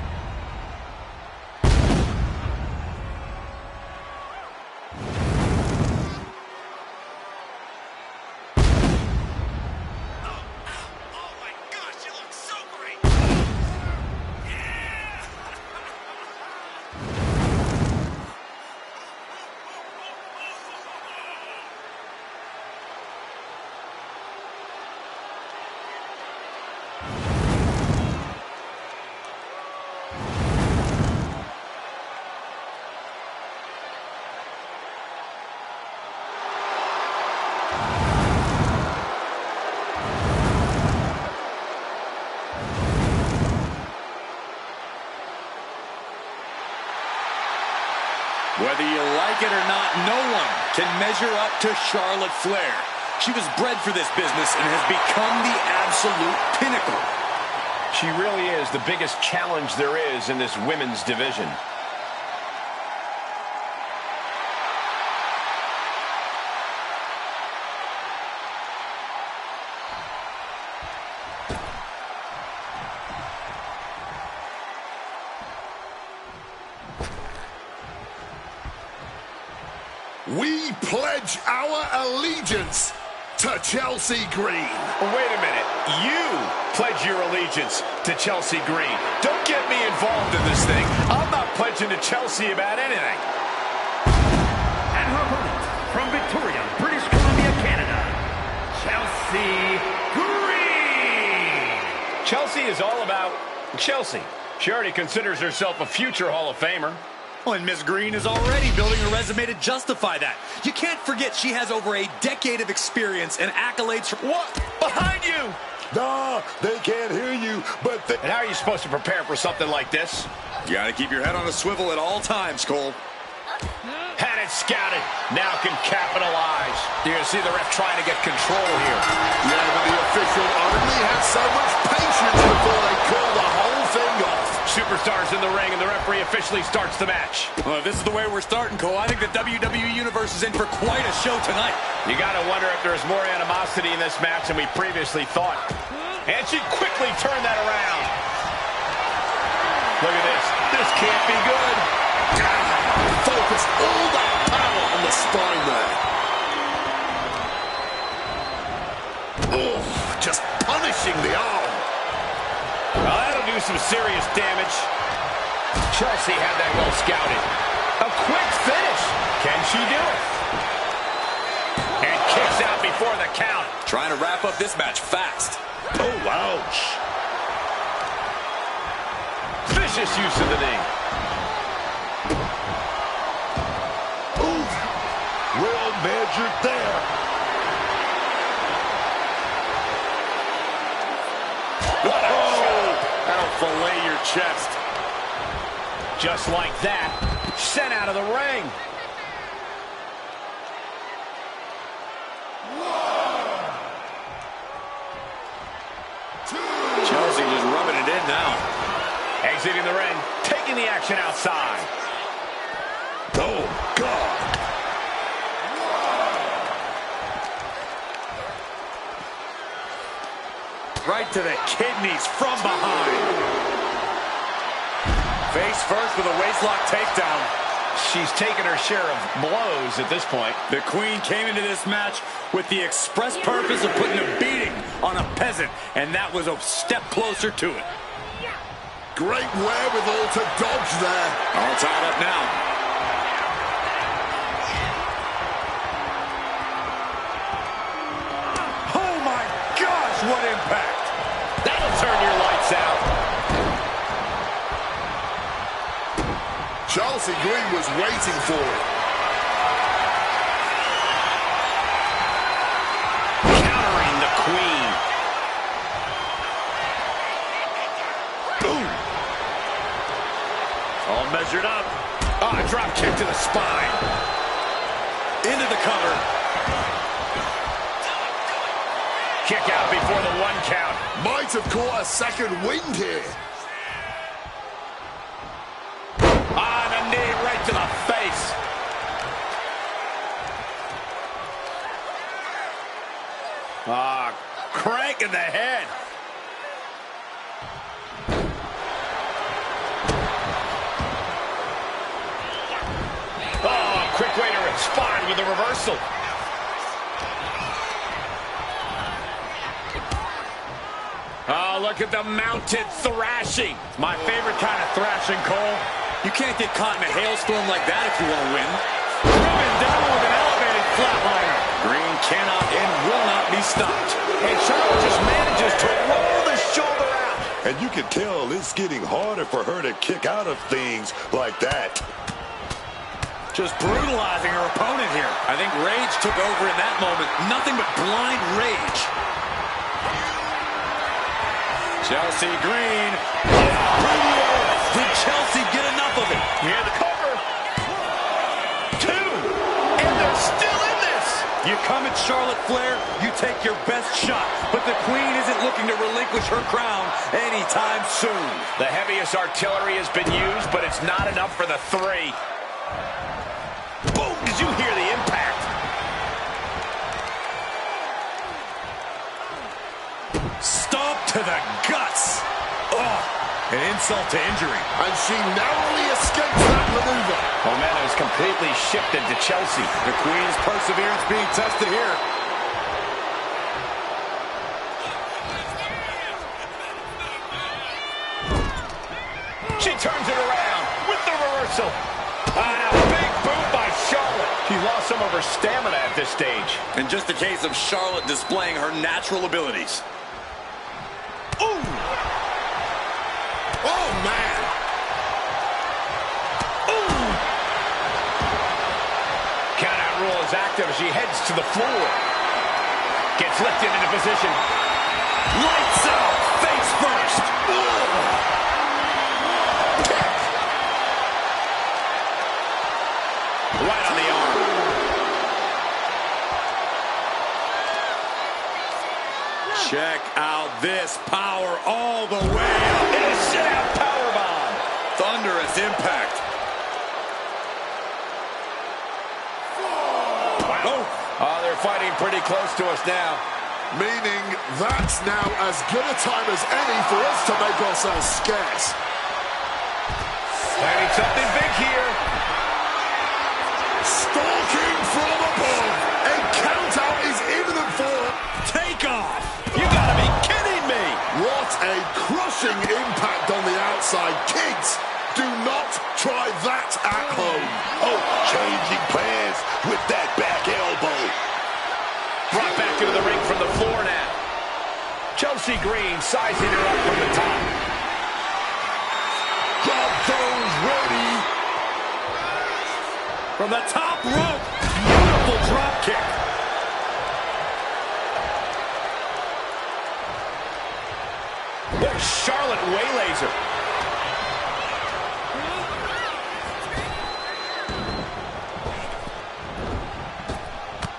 Whether you like it or not, no one can measure up to Charlotte Flair. She was bred for this business and has become the absolute pinnacle. She really is the biggest challenge there is in this women's division. We pledge our allegiance to Chelsea Green. Wait a minute. You pledge your allegiance to Chelsea Green. Don't get me involved in this thing. I'm not pledging to Chelsea about anything. And her opponent, from Victoria, British Columbia, Canada, Chelsea Green. Chelsea is all about Chelsea. She already considers herself a future Hall of Famer. Oh, and Miss Green is already building a resume to justify that. You can't forget she has over a decade of experience and accolades from... What? Behind you! Nah, they can't hear you, but they... And how are you supposed to prepare for something like this? You gotta keep your head on a swivel at all times, Cole. Had it scouted. Now can capitalize. You're going to see the ref trying to get control here. Yeah, but the official only had so much patience before they call the whole thing off. Superstars in the ring, and the referee officially starts the match. Well, if this is the way we're starting, Cole, I think the WWE Universe is in for quite a show tonight. You got to wonder if there's more animosity in this match than we previously thought. And she quickly turned that around. Look at this. This can't be good. Focused all that power on the spine there. Oh, just punishing the arm. Well, that'll do some serious damage. Chelsea had that well scouted. A quick finish. Can she do it? And kicks out before the count. Trying to wrap up this match fast. Oh, ouch. Vicious use of the knee. Ooh, well measured there. What a shot. That'll fillet your chest. Just like that, sent out of the ring. Chelsea just rubbing it in now. Exiting the ring, taking the action outside. Oh, God. Right to the kidneys from behind. Face first with a waistlock takedown. She's taken her share of blows at this point. The Queen came into this match with the express purpose of putting a beating on a peasant, and that was a step closer to it. Great wherewithal to dodge there. All tied up now. Oh my gosh, what impact! That'll turn your lights out. Chelsea Green was waiting for it. Countering the Queen. Boom. All measured up. Ah, drop kick to the spine. Into the cover. Kick out before the 1 count. Might have caught a second wind here. On a knee right to the face. Crank in the head. Oh, quick way to respond with a reversal. Oh, look at the mounted thrashing. My favorite kind of thrashing, Cole. You can't get caught in a hailstorm like that if you want to win. Driven down with an elevated flatliner. Green cannot and will not be stopped. And Charlotte just manages to roll the shoulder out. And you can tell it's getting harder for her to kick out of things like that. Just brutalizing her opponent here. I think rage took over in that moment. Nothing but blind rage. Chelsea Green. Did Chelsea get enough of it? Hear the cover. 2. And they're still in this. You come at Charlotte Flair, you take your best shot. But the Queen isn't looking to relinquish her crown anytime soon. The heaviest artillery has been used, but it's not enough for the 3. Boom! Did you hear the impact? Stomp to the guts. Oh, an insult to injury. And she narrowly escapes that maneuver. Momentum is completely shifted to Chelsea. The Queen's perseverance being tested here. She turns it around with the reversal. And a big boot by Charlotte. She's lost some of her stamina at this stage. And just a case of Charlotte displaying her natural abilities. Ooh! Oh, man. Ooh! Count-out rule is active as she heads to the floor. Gets lifted into position. Lights out, face first. Right on the arm. Check out this power all the way up. And a sit-out powerbomb. Thunderous impact. Oh, they're fighting pretty close to us now. Meaning that's now as good a time as any for us to make ourselves scarce. Planning something big here. Stalking from above. A count-out is imminent for Take off. You gotta be kidding me. what a crushing impact on the outside. Kids, do not try that at home. Oh, changing plans with that back elbow. Brought back into the ring from the floor now. Chelsea Green sizing her up from the top. Drop those ready. From the top rope, beautiful drop kick. Boy, Charlotte waylays her.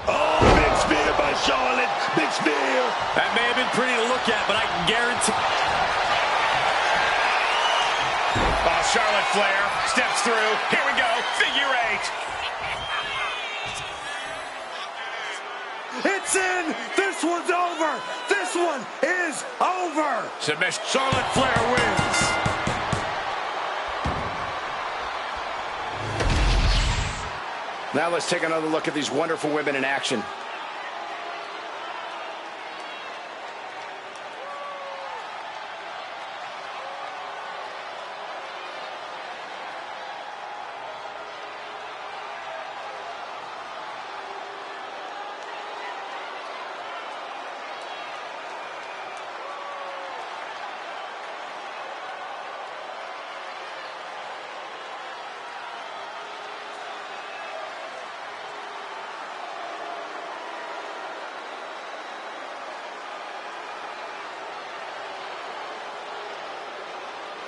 Oh, big spear by Charlotte. Big spear. That may have been pretty to look at, but I can guarantee... Oh, Charlotte Flair steps through. Here we go. Figure 8. It's in. This one's over. This one is over. Submission. Charlotte Flair wins. Now let's take another look at these wonderful women in action.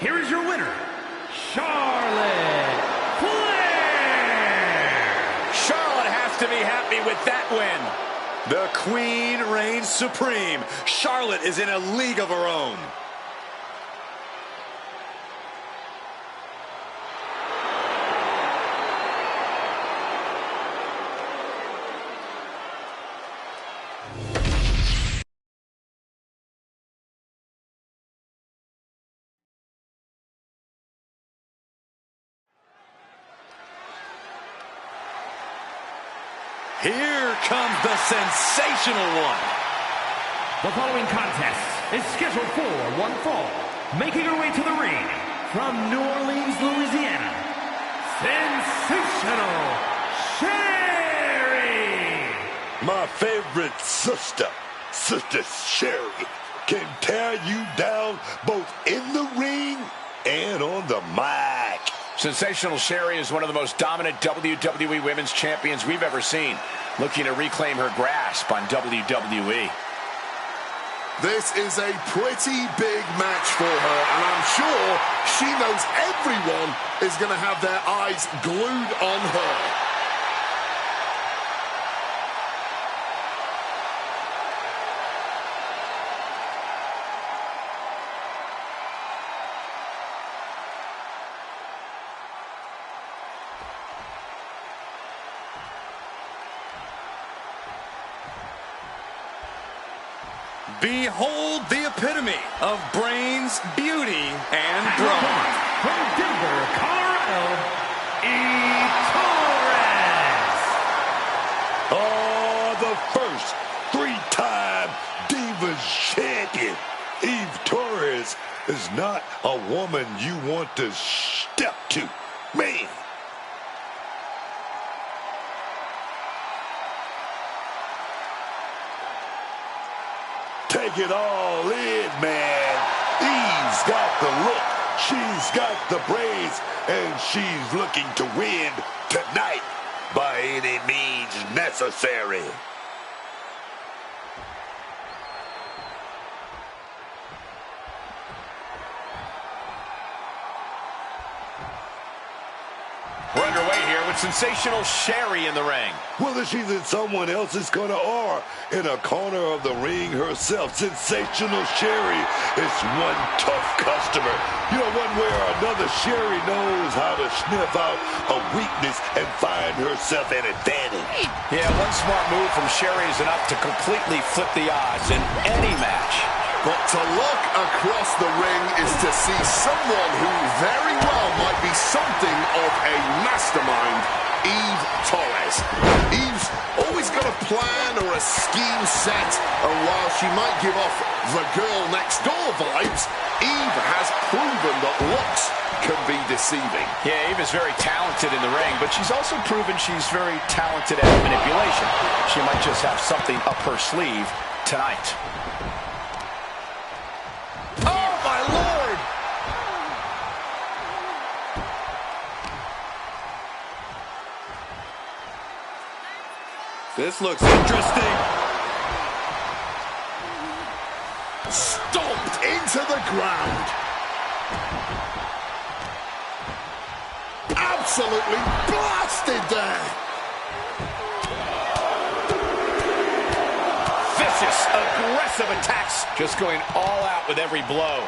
Here is your winner, Charlotte Flair. Charlotte has to be happy with that win. The Queen reigns supreme. Charlotte is in a league of her own. Here comes the sensational one. The following contest is scheduled for one fall. Making her way to the ring from New Orleans, Louisiana, Sensational Sherry. My favorite sister, Sister Sherry, can tear you down both in the ring and on the mic. Sensational Sherry is one of the most dominant WWE Women's Champions we've ever seen, looking to reclaim her grasp on WWE. This is a pretty big match for her, and I'm sure she knows everyone is going to have their eyes glued on her. Behold the epitome of brains, beauty, and brawn. From Denver, Colorado, Torres. Oh, the first three-time Divas champion. Eve Torres is not a woman you want to step to. Man. Take it all in, man. Eve's got the look, she's got the brains, and she's looking to win tonight by any means necessary. We're underway here with Sensational Sherry in the ring. Whether she's in someone else's corner or in a corner of the ring herself, Sensational Sherry is one tough customer. You know, one way or another, Sherry knows how to sniff out a weakness and find herself an advantage. Yeah, one smart move from Sherry is enough to completely flip the odds in any match. But to look across the ring is to see someone who very well might be something of a mastermind, Eve Torres. Eve's always got a plan or a scheme set, and while she might give off the girl next door vibes, Eve has proven that looks can be deceiving. Yeah, Eve is very talented in the ring, but she's also proven she's very talented at manipulation. She might just have something up her sleeve tonight. This looks interesting. Stomped into the ground. Absolutely blasted there. Vicious, aggressive attacks. Just going all out with every blow.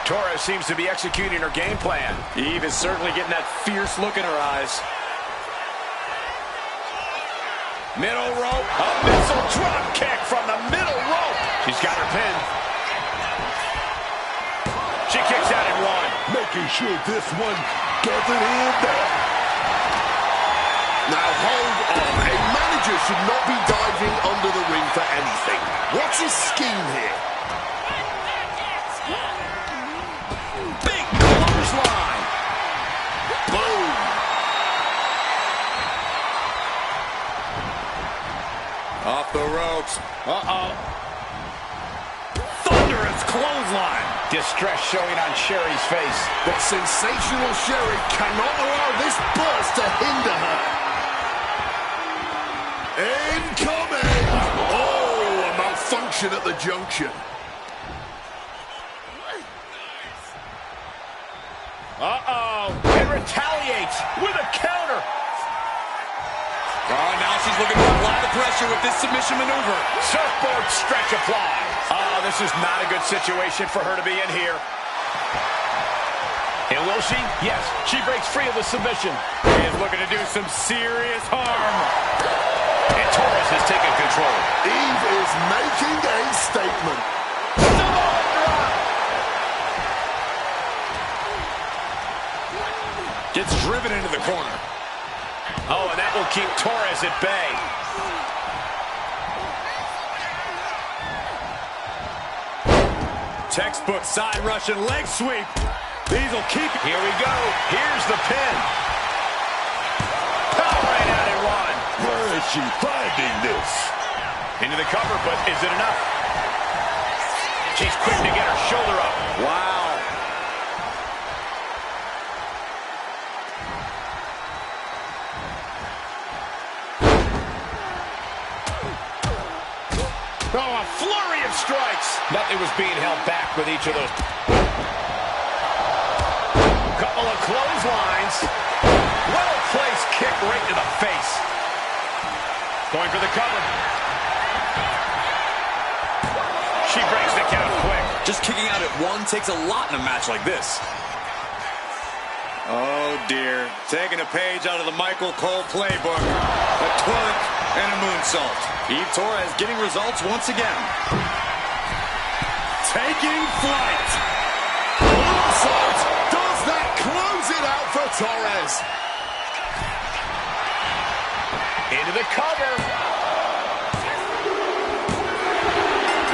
Torres seems to be executing her game plan. Eve is certainly getting that fierce look in her eyes. Middle rope, a missile drop kick from the middle rope. She's got her pin. She kicks out at one. Making sure this one doesn't end there. Now hold on. A manager should not be diving under the ring for anything. What's his scheme here? Off the ropes. Uh-oh. Thunderous clothesline. Distress showing on Sherry's face. But Sensational Sherry cannot allow this burst to hinder her. Incoming! Oh, a malfunction at the junction. Uh-oh. retaliates with a counter. Oh, now she's looking to apply the pressure with this submission maneuver. Surfboard stretch applied. Oh, this is not a good situation for her to be in here. And will she? Yes, she breaks free of the submission. She is looking to do some serious harm. And Torres has taken control. Eve is making a statement. Samoa drop. Gets driven into the corner. Oh, and that will keep Torres at bay. Textbook side Russian leg sweep. These will keep. Here we go. Here's the pin. Power right out at one. Where is she finding this? Into the cover, but is it enough? She's quick to get her shoulder up. Wow. Oh, a flurry of strikes. Nothing was being held back with each of those. Couple of clotheslines. Well-placed kick right to the face. Going for the cover. She breaks the count quick. Just kicking out at one takes a lot in a match like this. Oh, dear. Taking a page out of the Michael Cole playbook. A twerk and a moonsault. Eve Torres getting results once again. Taking flight. Moonsault. Does that close it out for Torres? Into the cover.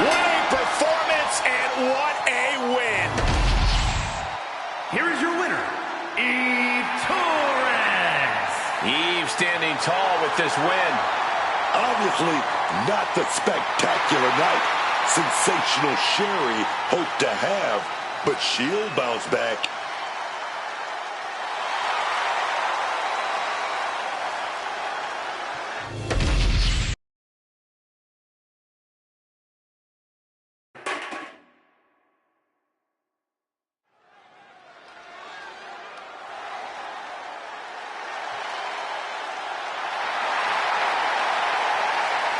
What a performance and what a win. Here is your winner, Eve Torres. Eve standing tall with this win. Obviously, not the spectacular night sensational Sherry hoped to have, but she'll bounce back.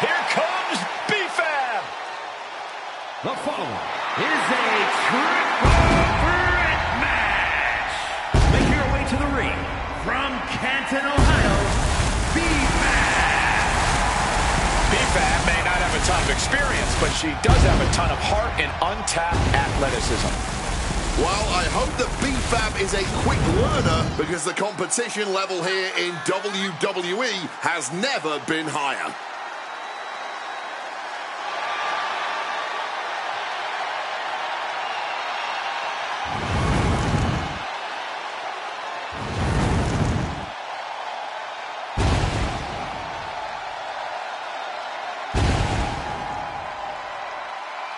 Here comes B-Fab. The following is a triple threat match. Make your way to the ring from Canton, Ohio, B-Fab. B-Fab may not have a ton of experience, but she does have a ton of heart and untapped athleticism. Well, I hope that B-Fab is a quick learner because the competition level here in WWE has never been higher.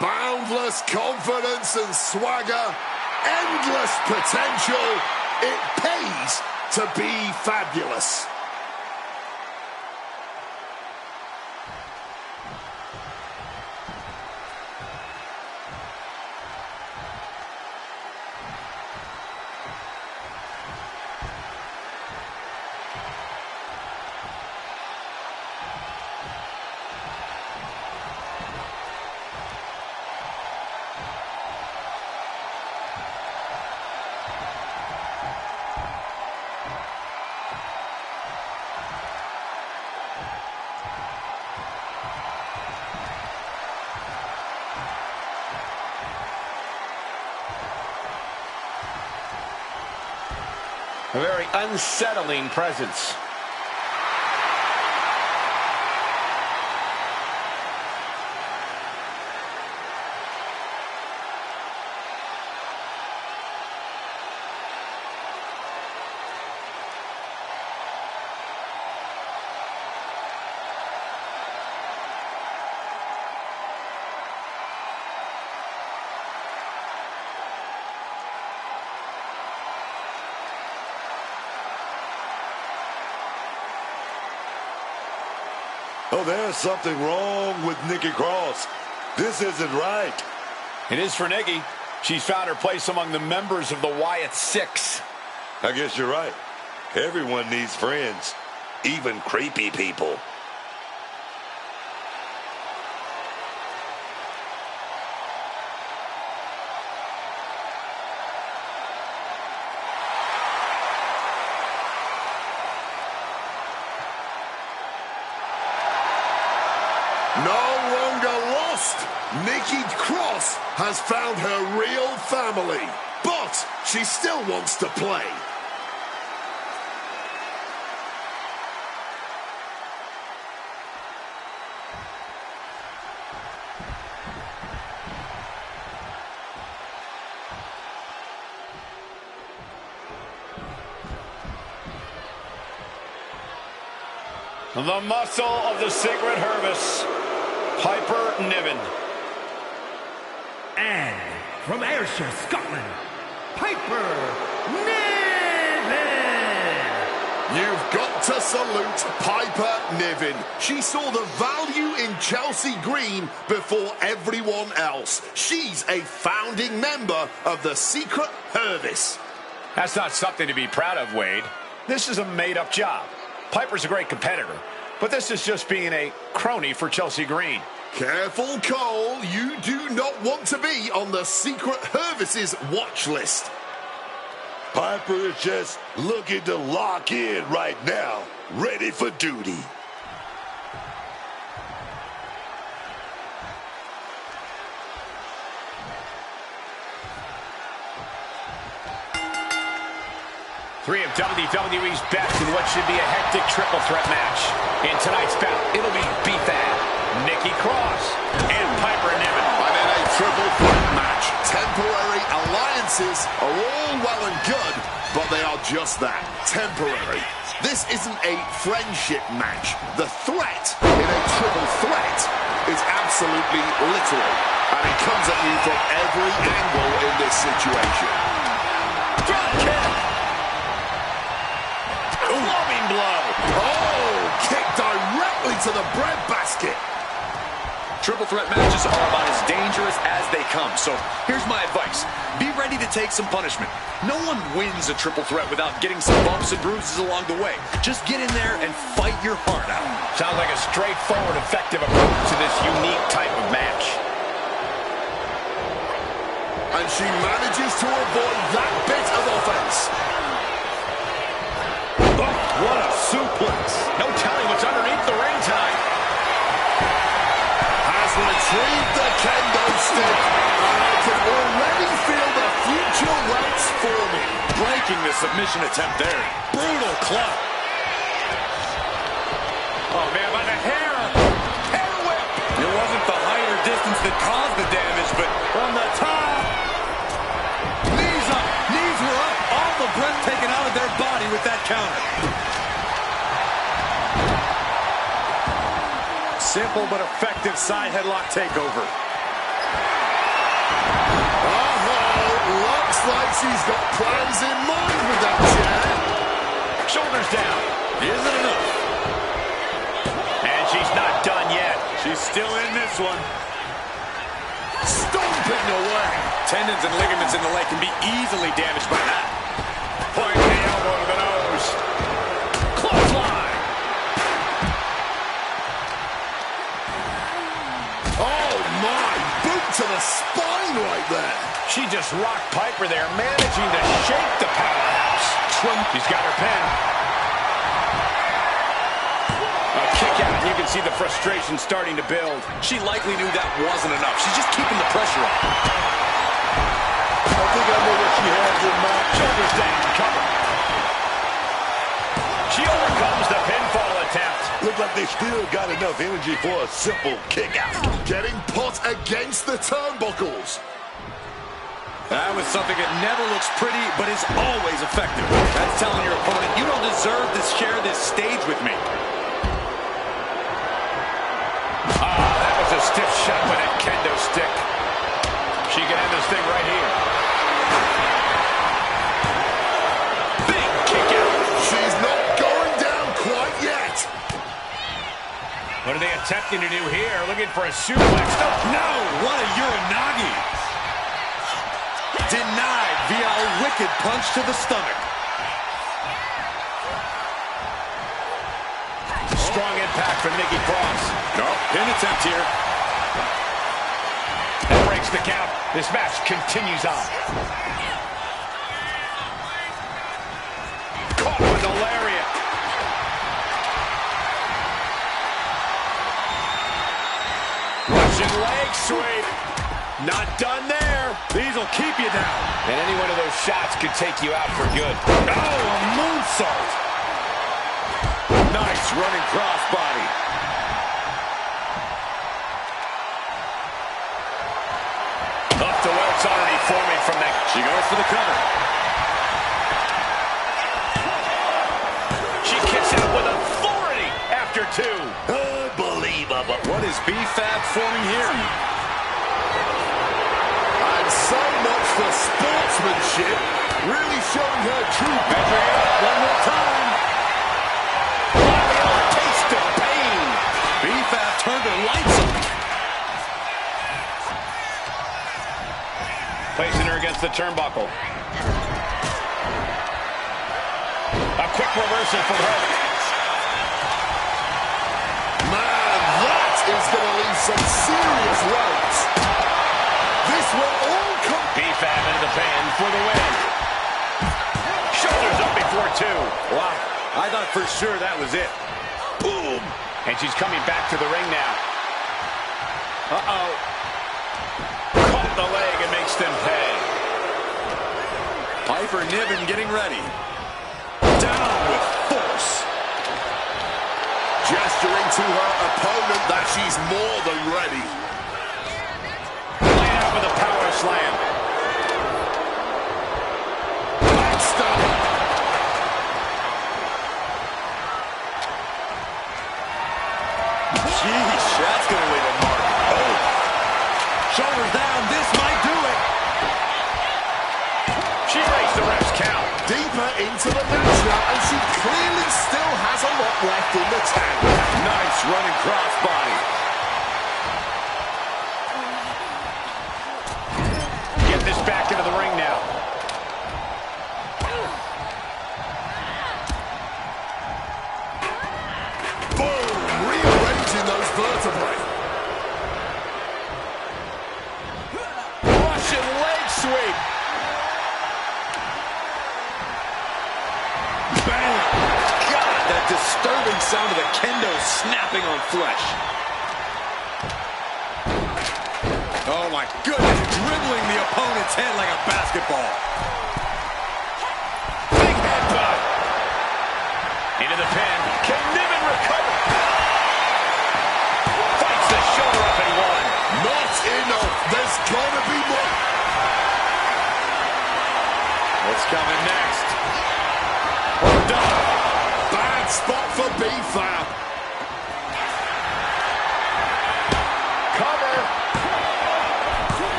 Boundless confidence and swagger, endless potential. It pays to be fabulous. A very unsettling presence. Oh, there's something wrong with Nikki Cross. This isn't right. It is for Nikki. She's found her place among the members of the Wyatt Six. I guess you're right. Everyone needs friends, even creepy people. No longer lost. Nikki Cross has found her real family, but she still wants to play. The muscle of the Secret Service, Piper Niven. And from Ayrshire, Scotland, Piper Niven. You've got to salute Piper Niven. She saw the value in Chelsea Green before everyone else. She's a founding member of the Secret Service. That's not something to be proud of, Wade. This is a made-up job. Piper's a great competitor, but this is just being a crony for Chelsea Green. Careful, Cole. You do not want to be on the Secret Service's watch list. Piper is just looking to lock in right now, ready for duty. Three of WWE's best in what should be a hectic triple threat match. In tonight's bout, it'll be Beefad, Nikki Cross, and Piper Niven. And in a triple threat match, temporary alliances are all well and good, but they are just that, temporary. This isn't a friendship match. The threat in a triple threat is absolutely literal, and it comes at you from every angle in this situation. Drop kick! Loving blow. Oh, kick directly to the breadbasket. Triple threat matches are about as dangerous as they come, so here's my advice. Be ready to take some punishment. No one wins a triple threat without getting some bumps and bruises along the way. Just get in there and fight your heart out. Sounds like a straightforward, effective approach to this unique type of match. And she manages to avoid that bit of offense. What a suplex. No telling what's underneath the ring tonight. Has retrieved the kendo stick. And I can already feel the future welts forming. Breaking the submission attempt there. Brutal club. Oh, man, by the hair. Hair whip. It wasn't the height or distance that caused the damage, but from the top. Knees up. Knees were up. All the breath taken out of their body with that counter. Simple but effective side headlock takeover. Looks like she's got plans in mind with that chair. Shoulders down. Isn't enough. And she's not done yet. She's still in this one. Stomping away. Tendons and ligaments in the leg can be easily damaged by that. Point the elbow to the nose. Clothesline. Oh my, boot to the spine right there. She just rocked Piper there, managing to shake the powerhouse. She's got her pin. A kick out, and you can see the frustration starting to build. She likely knew that wasn't enough. She's just keeping the pressure on. I think I know what she has in mind. Shoulders down, cover. She overcomes the pinfall attempt. Looks like they still got enough energy for a simple kick out. Getting put against the turnbuckles. That was something that never looks pretty, but is always effective. That's telling your opponent, you don't deserve to share this stage with me. That was a stiff shot with that kendo stick. She can end this thing right here. Big kick out. She's not going down quite yet. What are they attempting to do here? Looking for a suplex. No, what a Uranagi. Denied via a wicked punch to the stomach. strong impact from Nikki Cross. Nope, pin attempt here. That breaks the count. This match continues on. Caught with a lariat. Russian leg sweep. Not done there. These will keep you down. And any one of those shots could take you out for good. Oh, a moonsault. Nice running crossbody. Up to what's already forming from that. She goes for the cover. She kicks out with authority after two. Unbelievable. What is B-Fab forming here? And so much for sportsmanship. Really showing her true Measuring it up one more time. A taste of pain. B-Fab turned her lights on. Placing her against the turnbuckle. A quick reversal from her. Man, that is going to leave some serious welts. This will all come. B-Fab into the pan for the win. Shoulders up before two. Wow, I thought for sure that was it. Boom. And she's coming back to the ring now. Uh-oh. Caught the leg and makes them pay. Piper Niven getting ready. Down with force. Gesturing to her opponent that she's more than ready. Laying out with a power slam. Blackstone. Sheesh, that's going to leave a mark. Oh. Shoulders down, this might do it. She raised the ref's count. Deeper into the match now, and she clearly still has a lot left in the tank. Nice running crossbody. Get this back into the ring now. Boom! Rearranging those vertebrae. Russian leg sweep. Bang! God, that disturbing sound of the kendo snapping on flesh. Oh my goodness, dribbling the opponent's head like a basketball. Big headbutt. Into the pin. Can Niven recover? Fights the shoulder up and one. Not enough. There's gonna be more. What's coming next? We're done. Bad spot for B-Fab. Cover.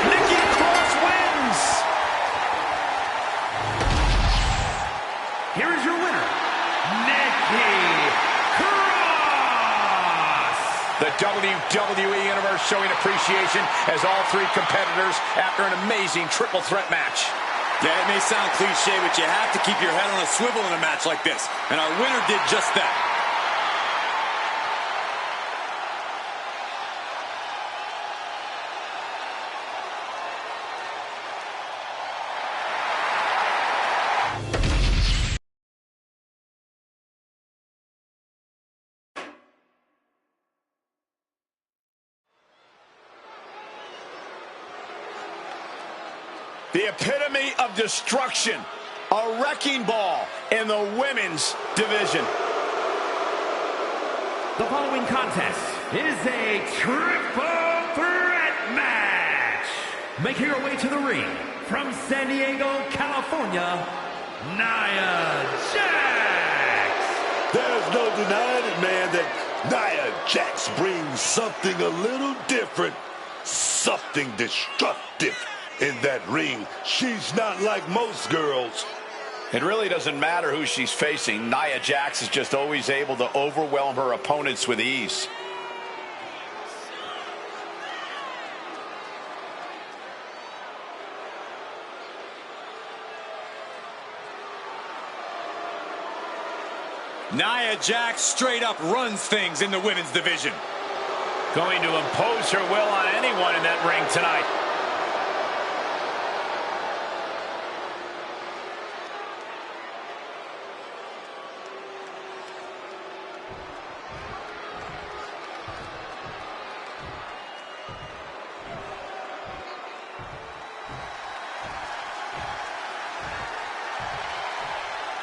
Nikki Cross wins. Here is your winner, Nikki Cross. The WWE Universe showing appreciation as all three competitors after an amazing triple threat match. Yeah, it may sound cliche, but you have to keep your head on a swivel in a match like this. And our winner did just that. The epitome of destruction. A wrecking ball in the women's division. The following contest is a triple threat match. Making her way to the ring from San Diego, California, Nia Jax. There's no denying it, man, that Nia Jax brings something a little different, something destructive in that ring. She's not like most girls. It really doesn't matter who she's facing. Nia Jax is just always able to overwhelm her opponents with ease. Nia Jax straight up runs things in the women's division. Going to impose her will on anyone in that ring tonight.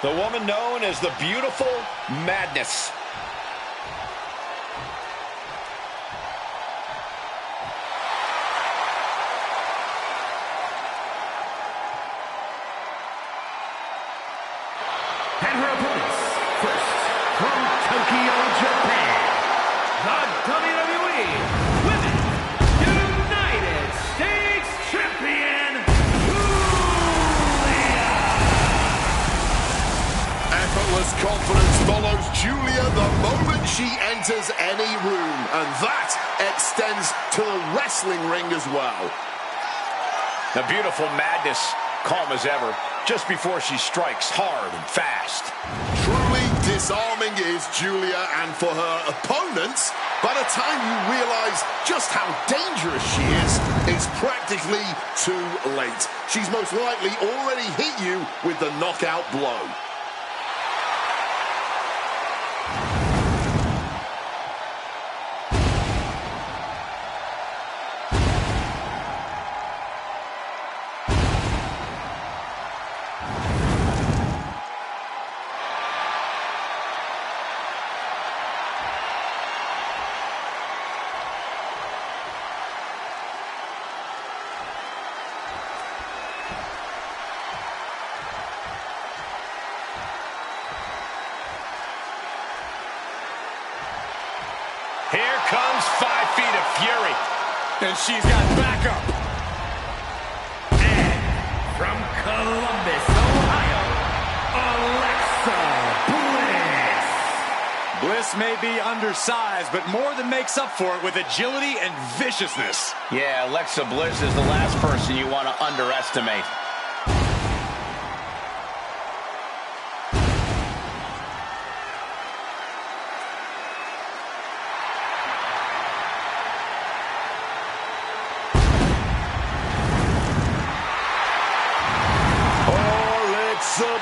The woman known as the Beautiful Madness. And her opponents, first, from Tokyo, Japan, the WWE Women's United States Champion, Julia. Effortless confidence follows Julia the moment she enters any room, and that extends to the wrestling ring as well. The Beautiful Madness, calm as ever, just before she strikes hard and fast. Truly disarming is Julia, and for her opponents, by the time you realize just how dangerous she is, it's practically too late. She's most likely already hit you with the knockout blow. Here comes 5 feet of fury. And she's got backup. And from Columbus, Ohio, Alexa Bliss. Bliss may be undersized, but more than makes up for it with agility and viciousness. Yeah, Alexa Bliss is the last person you want to underestimate.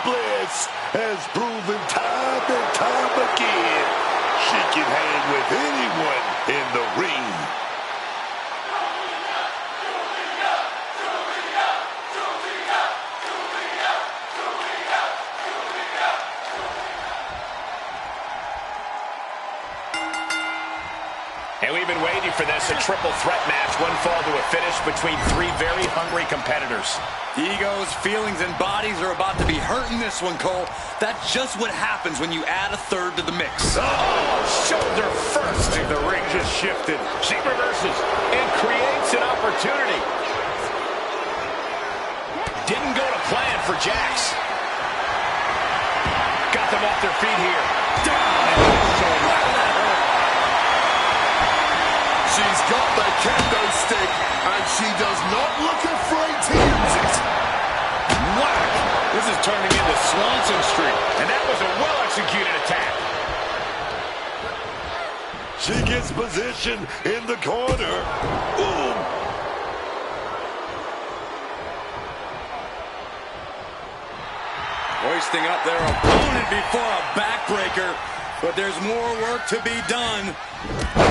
Bliss has proven time and time again she can hang with anyone in the ring. And we've been waiting for this, a triple threat match, one fall to a finish between 3 very hungry competitors. Egos, feelings, and bodies are about to be hurt in this one, Cole. That's just what happens when you add a third to the mix. Oh, shoulder first. I think the ring just shifted. She reverses and creates an opportunity. Didn't go to plan for Jax. Got them off their feet here. She's got the kendo stick, and she does not look afraid to use it. Whack! This is turning into Swanson Street, and that was a well-executed attack. She gets position in the corner. Boom. Hoisting up their opponent before a backbreaker, but there's more work to be done.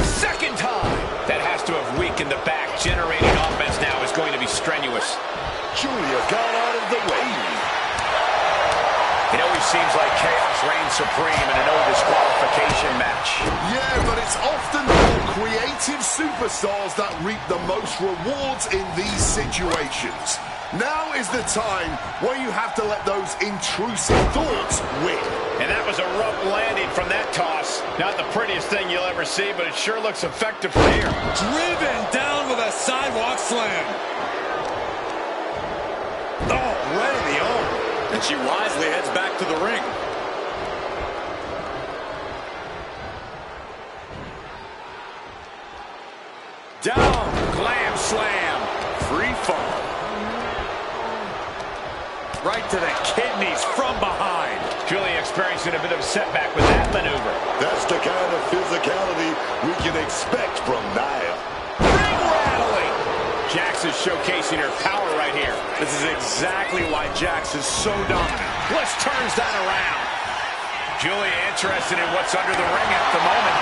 Second time! That has to have weakened the back. Generating offense now is going to be strenuous. Julia got out of the way. It always seems like chaos reigns supreme in a no disqualification match. Yeah, but it's often the creative superstars that reap the most rewards in these situations. Now is the time where you have to let those intrusive thoughts win. And that was a rough landing from that toss. Not the prettiest thing you'll ever see, but it sure looks effective from here. Driven down with a sidewalk slam. Oh, right in the arm. And she wisely heads back to the ring. Down. Glam slam. Free fall. right to the kidneys from behind. Julia experiencing a bit of a setback with that maneuver. That's the kind of physicality we can expect from Nia. Ring rattling. Jax is showcasing her power right here. This is exactly why Jax is so dominant. Bliss turns that around. Julia interested in what's under the ring at the moment.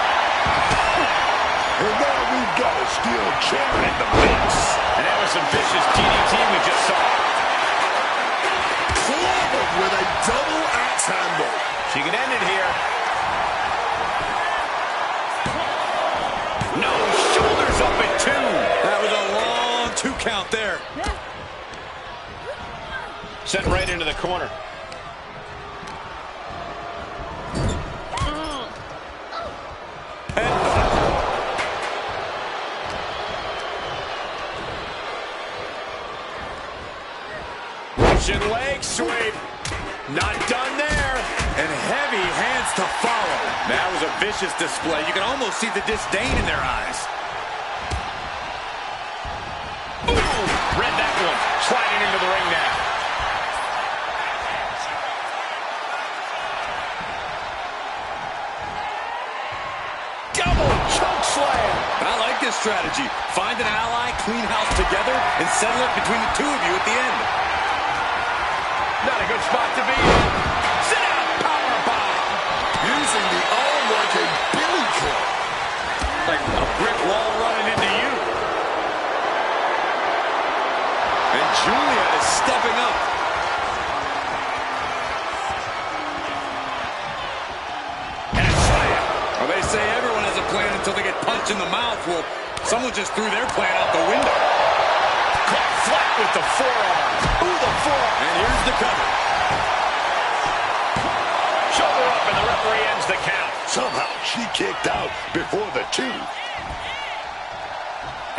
And now we've got a steel chair in the mix. And that was some vicious DDT we just saw. Clobbered with a double axe handle. She can end it here. No, shoulders up at 2. That was a long 2 count there. Sent right into the corner. Russian leg sweep. Not done there. And heavy hands to follow. That was a vicious display. You can almost see the disdain in their eyes. Ooh, read that one. Sliding into the ring now. Double choke slam. I like this strategy. Find an ally, clean house together, and settle it between the two of you at the end. Not a good spot to be in. Sit out, powerbomb. Using the arm like a billy club. Like a brick wall running into you. And Julia is stepping up. And a slam. Well, they say everyone has a plan until they get punched in the mouth. Well, someone just threw their plan out the window. Caught flat with the forearm. Ooh, the forearm. And here's the cover. Shoulder up, and the referee ends the count. Somehow she kicked out before the 2.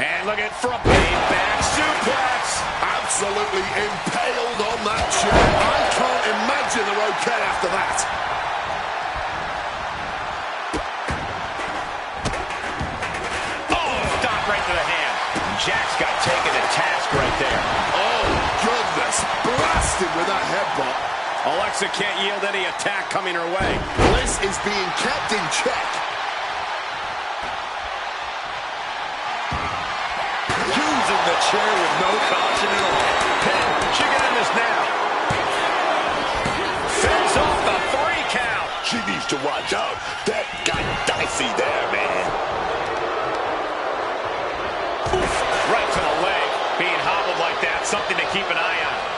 And look at from a back suplex. Absolutely impaled on that chair. I can't imagine they're okay after that. Oh, stop right to the hand. Jax got taken to task right there. Oh, goodness. Blasted with that headbutt. Alexa can't yield any attack coming her way. Bliss is being kept in check. Using the chair with no caution at all. Pin. She can end this now. Fends off the 3 count. She needs to watch out. That got dicey there, man. Oof. Right to the leg. Being hobbled like that, something to keep an eye on.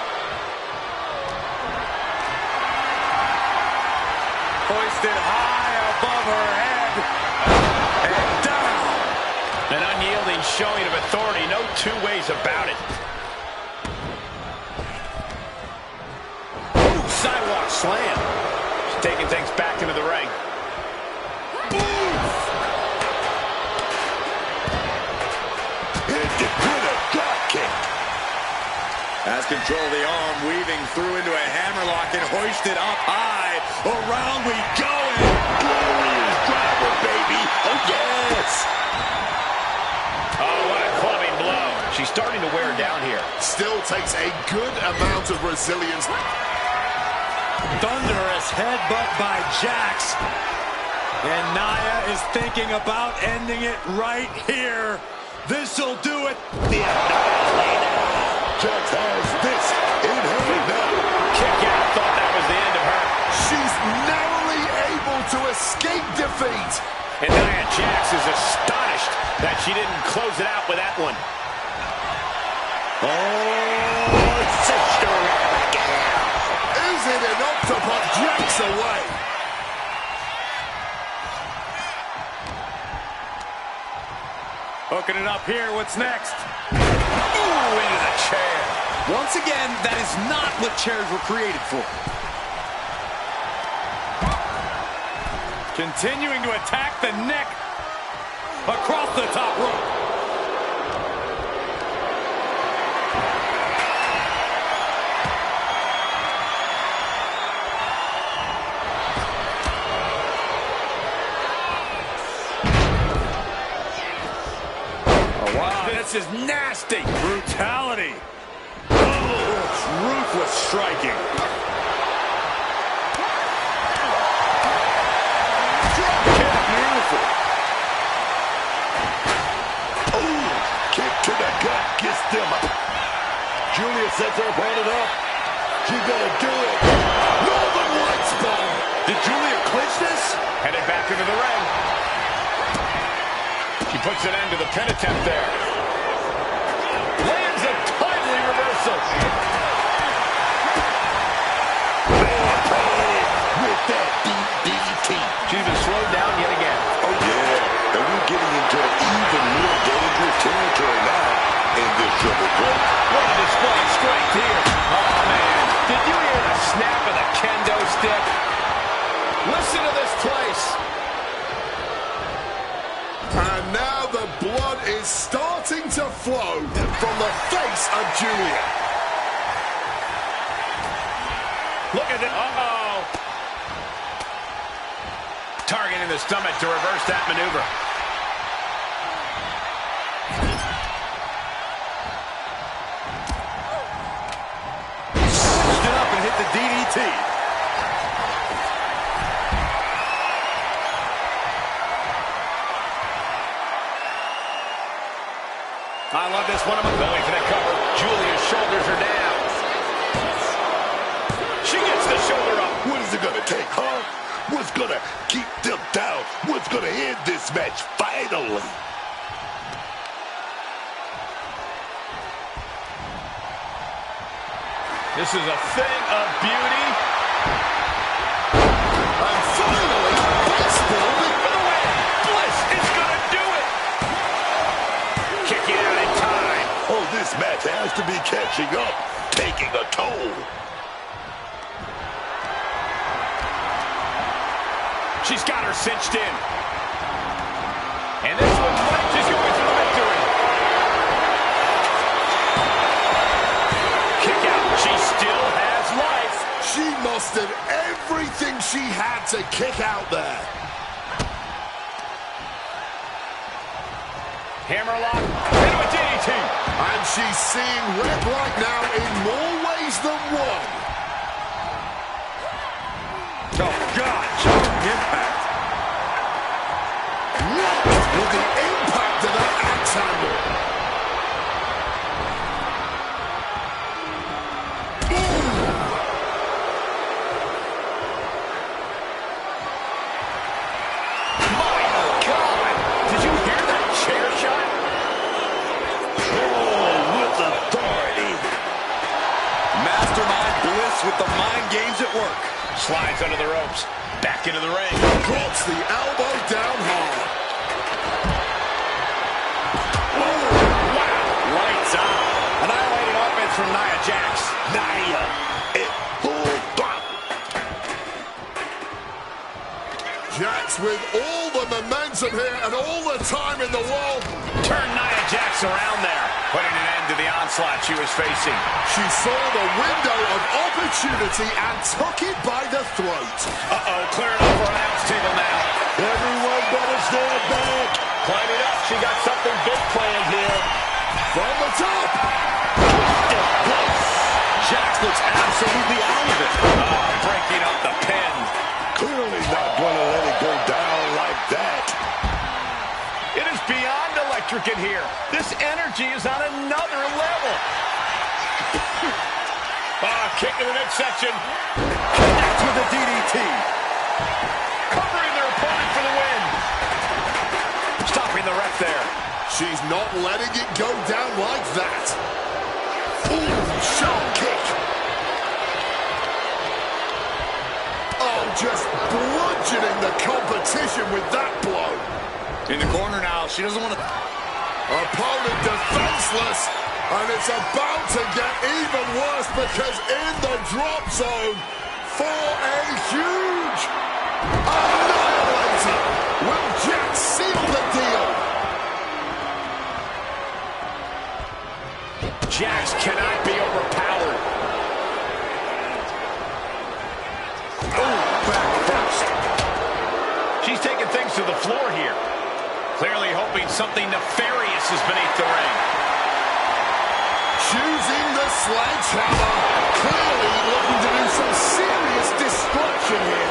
Hoisted high above her head. And down. An unyielding showing of authority. No 2 ways about it. Ooh, sidewalk slam. She's taking things back into the ring. Has control of the arm, weaving through into a hammerlock and hoisted up high. Around we go. Glorious driver, baby. Oh, yes. Oh, what a clubbing blow. She's starting to wear down here. Still takes a good amount of resilience. Thunderous headbutt by Jax. And Nia is thinking about ending it right here. This'll do it. The Annihilator. Jax has this in her now. Kick out. Thought that was the end of her. She's narrowly able to escape defeat. And Nia Jax is astonished that she didn't close it out with that one. Oh, Sister Abigail. Is it enough to put Jax away? Hooking it up here. What's next? Ooh, into the chair. Once again, that is not what chairs were created for. Continuing to attack the neck across the top rope. This is nasty. Brutality. Oh, ruthless striking. Beautiful. Oh, kick to the gut gets them up. Julia sets her opponent up. She's gonna do it. Northern Lights bomb. Did Julia clinch this? Headed back into the ring. She puts an end to the pin attempt there. Lands a timely reversal. With that DDT. She's been slowed down yet again. Oh, yeah. And we're getting into even more dangerous territory now in this triple threat. What a display of strength here. Oh, man. Did you hear the snap of the kendo stick? Listen to this place. And now the blood is starting to flow from the face of Julia. Look at it. Uh-oh. Targeting the stomach to reverse that maneuver. Stood up and hit the DDT. I love this one. Going for the cover. Julia's shoulders are down. She gets the shoulder up. What is it going to take, huh? What's going to keep them down? What's going to end this match finally? This is a thing of beauty. And finally, baseball For the win. Bliss is going to do it. Kick it out in time. Oh, this match has to be catching up, taking a toll. She's got her cinched in. And this one, she's going for the victory. Kick out. She still has life. She mustered everything she had to kick out there. Hammerlock into a DDT. And she's seeing red right now in more ways than one. Oh, God. Impact. With the impact of that axe handle. My God. Did you hear that chair shot? Oh, with authority. Mastermind Bliss with the mind games at work. Slides under the ropes. Back into the ring. Drops the elbow down hard. Wow. Lights out. Annihilating offense from Nia Jax. Nia, it pulled back. Jax with all the momentum here and all the time in the world. Turn Nia Jax around there. Putting an end to the onslaught she was facing. She saw the window of opportunity and took it by the throat. Uh-oh, clearing over an announce table now. Everyone better stand back. Climbing up, she got something big planned here. From the top. Jax looks absolutely out of it. Breaking up the pin. Clearly not going to let it go down like that. It is beyond electric in here. This energy is on another level. Kick to the midsection. Connects with a DDT. Covering their opponent for the win. Stopping the ref there. She's not letting it go down like that. Ooh, sharp kick. Oh, just bludgeoning the competition with that blow. In the corner now. She doesn't want to... Opponent defenseless. And it's about to get even worse because in the drop zone for a huge annihilator. Will Jax seal the deal? Jax cannot be overpowered. Oh, back first. She's taking things to the floor here. Clearly hoping something nefarious is beneath the ring. Choosing the the sledgehammer. Clearly looking to do some serious destruction here.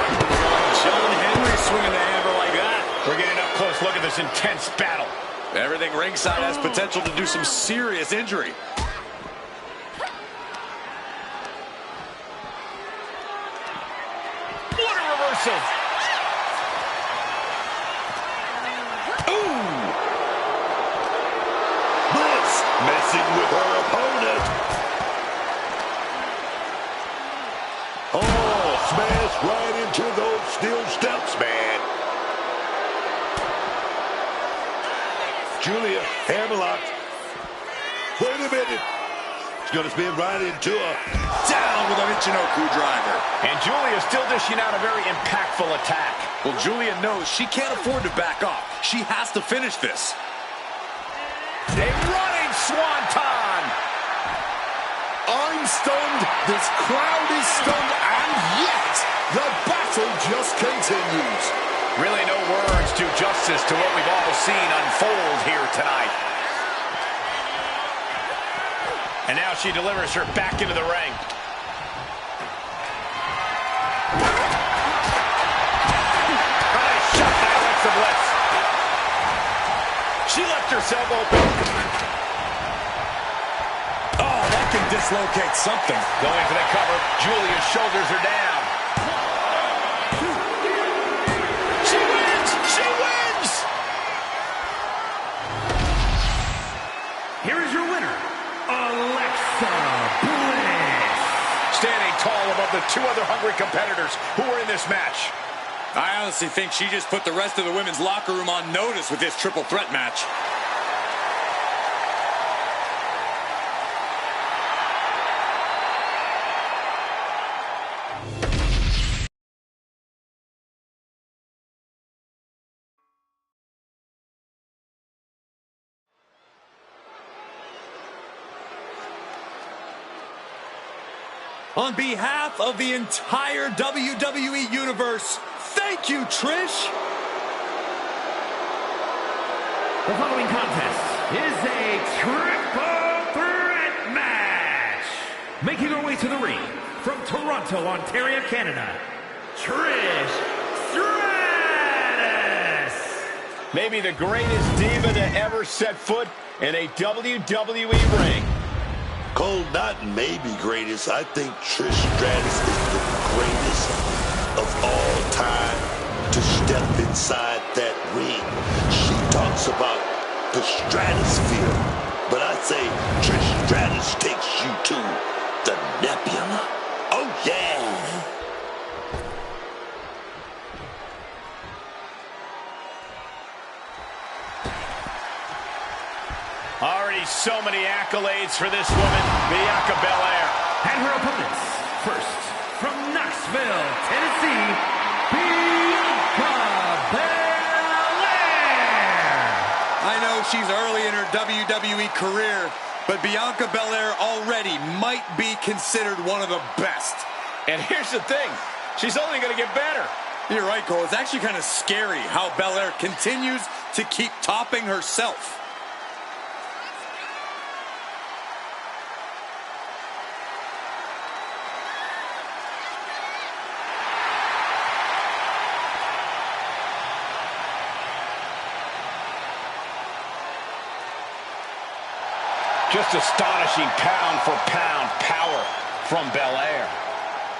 John Henry swinging the hammer like that. We're getting up close. Look at this intense battle. Everything ringside has potential to do some serious injury. What a reversal. Ooh! Bliss messing with her opponent. Oh, smash right into those steel steps, man. Julia, hammerlock. Wait a minute. She's going to spin right into her. Down with a Michinoku driver. And Julia still dishing out a very impactful attack. Well, Julia knows she can't afford to back off. She has to finish this. A running swanton. I'm stunned, this crowd is stunned, and yet the battle just continues. Really no words do justice to what we've all seen unfold here tonight. And now she delivers her back into the ring. A nice shot by Alexa Bliss. She left herself open. Oh, that can dislocate something. Going for the cover. Julia's shoulders are down. She wins! She wins! Here is your winner, Alexa Bliss. Standing tall above the two other hungry competitors who were in this match. I honestly think she just put the rest of the women's locker room on notice with this triple threat match. On behalf of the entire WWE Universe, thank you, Trish! The following contest is a triple threat match. Making her way to the ring from Toronto, Ontario, Canada, Trish Stratus. Maybe the greatest diva to ever set foot in a WWE ring. Cole, not maybe greatest. I think Trish Stratus is the greatest of all time to step inside that ring. She talks about the stratosphere, but I say Trish Stratus takes you to the nebula. Oh, yeah. Already so many accolades for this woman, Bianca Belair. And her opponents, first, from Knoxville, Tennessee, Bianca Belair. I know she's early in her WWE career, but Bianca Belair already might be considered one of the best. And here's the thing, she's only going to get better. You're right, Cole. It's actually kind of scary how Belair continues to keep topping herself. Just astonishing pound-for-pound power from Belair.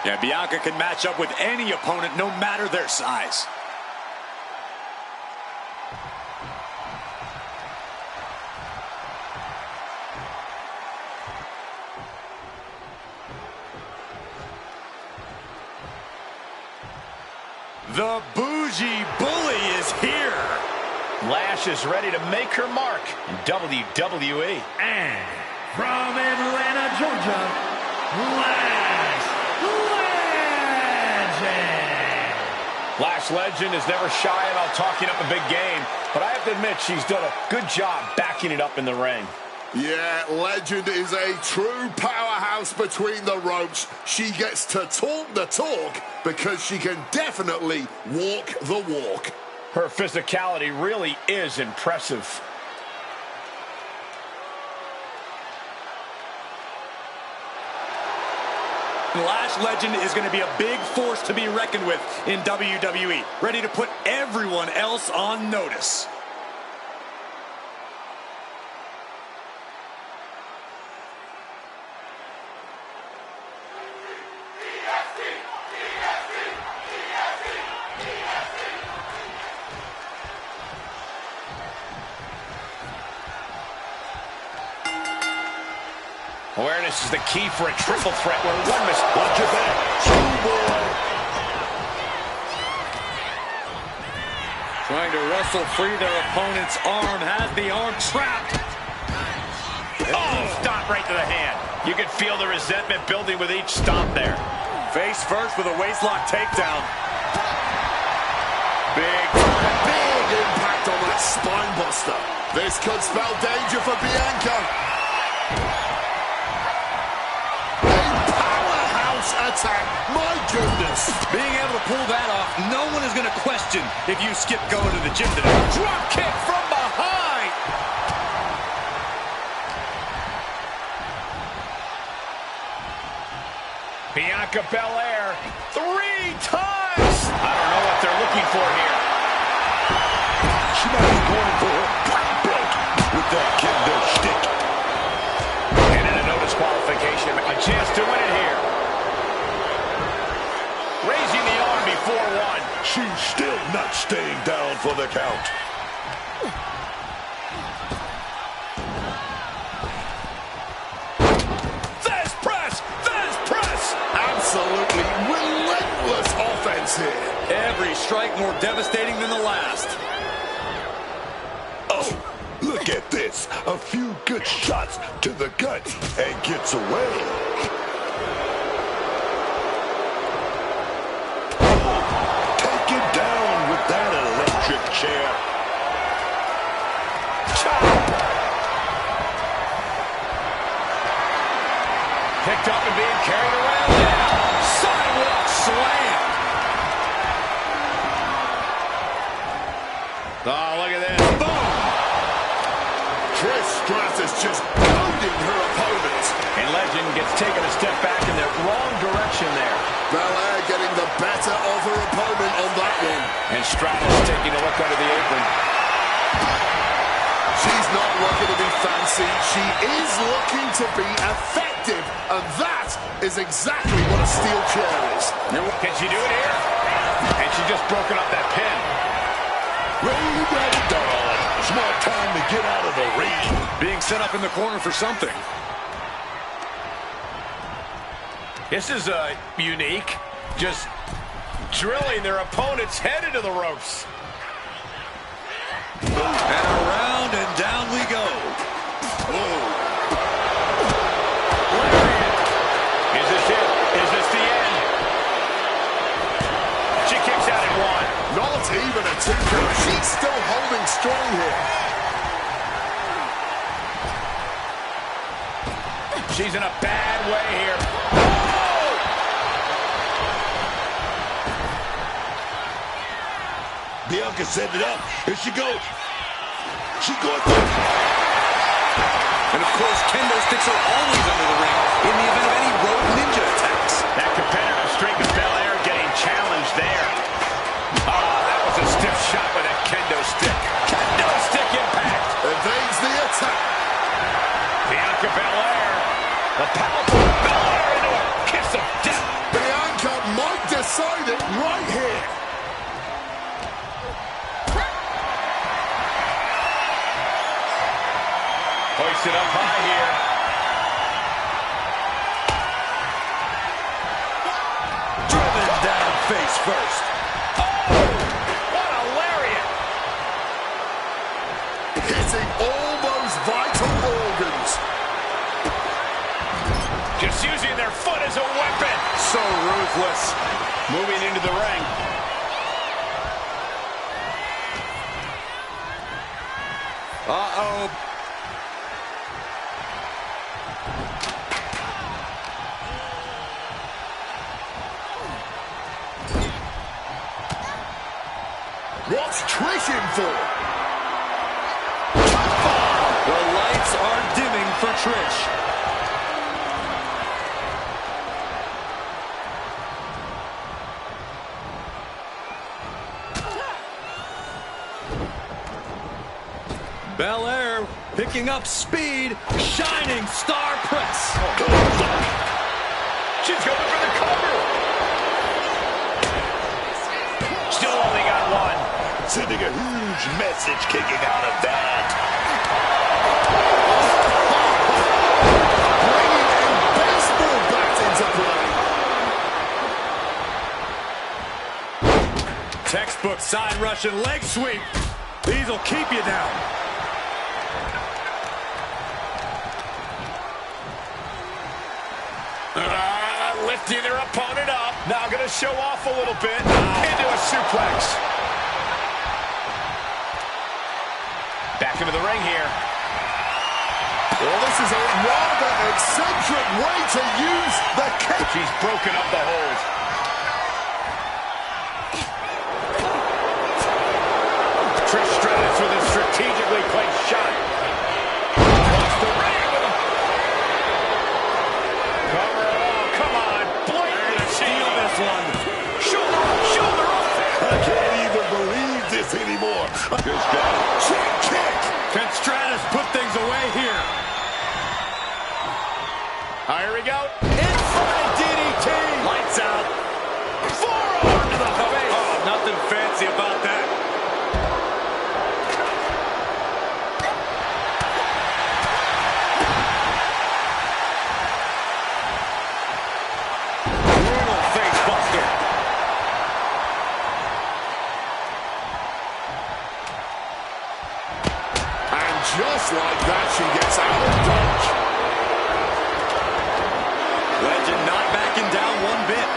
Yeah, Bianca can match up with any opponent, no matter their size. The Bougie Bully is here. Lash is ready to make her mark in WWE. And from Atlanta, Georgia, Lash Legend. Lash Legend is never shy about talking up a big game, but I have to admit she's done a good job backing it up in the ring. Yeah, Legend is a true powerhouse between the ropes. She gets to talk the talk because she can definitely walk the walk. Her physicality really is impressive. Lash Legend is going to be a big force to be reckoned with in WWE, ready to put everyone else on notice. Awareness is the key for a triple threat where one must... Watch your back. Boy. Trying to wrestle free their opponent's arm, has the arm trapped. Oh, stomp right to the hand. You can feel the resentment building with each stomp there. Face first with a waistlock takedown. Big impact on that spine buster. This could spell danger for Bianca. Attack, my goodness. Being able to pull that off, no one is going to question if you skip going to the gym today. Drop kick from behind. Bianca Belair, 3 times. I don't know what they're looking for here. She might be going for her black belt with that kendo stick. And in a no disqualification, a chance to win it here. Raising the arm before one. She's still not staying down for the count. There's press! There's press! Absolutely relentless offense here. Every strike more devastating than the last. Oh, look at this. A few good shots to the gut and gets away. That electric chair. Picked up and being carried around now. Sidewalk slam. Oh, look at this. Boom. Trish Stratus just goading her opponent. And Legend gets taken a step back in the wrong direction there. Belair getting the better of her opponent on that one. And Stratus taking a look under the apron. She's not looking to be fancy. She is looking to be effective. And that is exactly what a steel chair is. Can she do it here? And she just broken up that pin. Ready, dog. Smart time to get out of the ring. Being set up in the corner for something. This is unique. Just drilling their opponent's head into the ropes. And around and down we go. Whoa. Lariat. Is this it? Is this the end? She kicks out at 1. Not even a 2 count. She's still holding strong here. She's in a bad way here. Bianca set it up. Here she goes. She's going through. And of course, kendo sticks are always under the ring in the event of any rogue ninja attacks. That competitive streak of Belair getting challenged there. Oh, that was a stiff shot with a kendo stick. Kendo stick impact. Evades the attack. Bianca Belair. The powerful Belair into a kiss of death. Bianca might decide it right here. Hoisted up high here. Driven down face first. Oh, what a lariat. Hitting almost vital organs. Just using their foot as a weapon. So ruthless. Moving into the ring. Uh-oh. What's Trish in for? The lights are dimming for Trish. Belair picking up speed, shining star press. She's going for the cover. Still only got one. Sending a huge message kicking out of that. Bringing a baseball bat into play. Textbook side Russian leg sweep. These will keep you down. Lifting their opponent up. Now going to show off a little bit. Into a suplex. Back into the ring here. Well, this is a rather eccentric way to use the kick. She's broken up the hold. Trish Stratus with a strategically placed shot. Across the ring with a cover. Oh, come on. Blatant steal this one. Shoulder up, shoulder up. I can't even believe this anymore. Just got a cheap kick. Can Stratus put things away here? Here we go. Inside DDT. Lights out. Forearm to the face. Oh, nothing fancy about that. Brutal face buster. And just like that, she gets out of dodge. Legend not backing down one bit.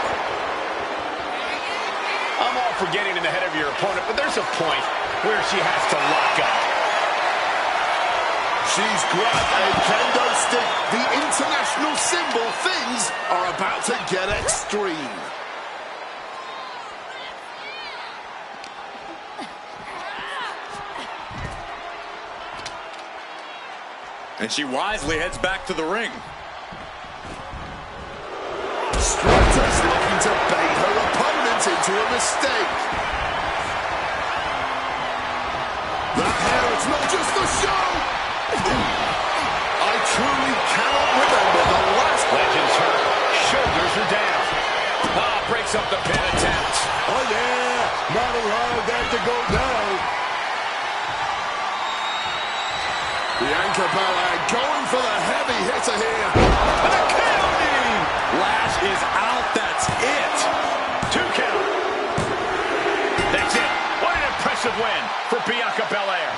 I'm all for getting in the head of your opponent, but there's a point where she has to lock up. She's grabbed a kendo stick, the international symbol. Things are about to get extreme. And she wisely heads back to the ring. Stratus looking to bait her opponent into a mistake. That hair, it's not just the show. I truly cannot remember the last. Legend's hurt. Shoulders are down. Breaks up the pin attempt. Oh, yeah. Not allowed that to go down. Bianca Belair going for the heavy hitter here. And a KO knee. Lash is out. That's it. 2 count. That's it. What an impressive win for Bianca Belair.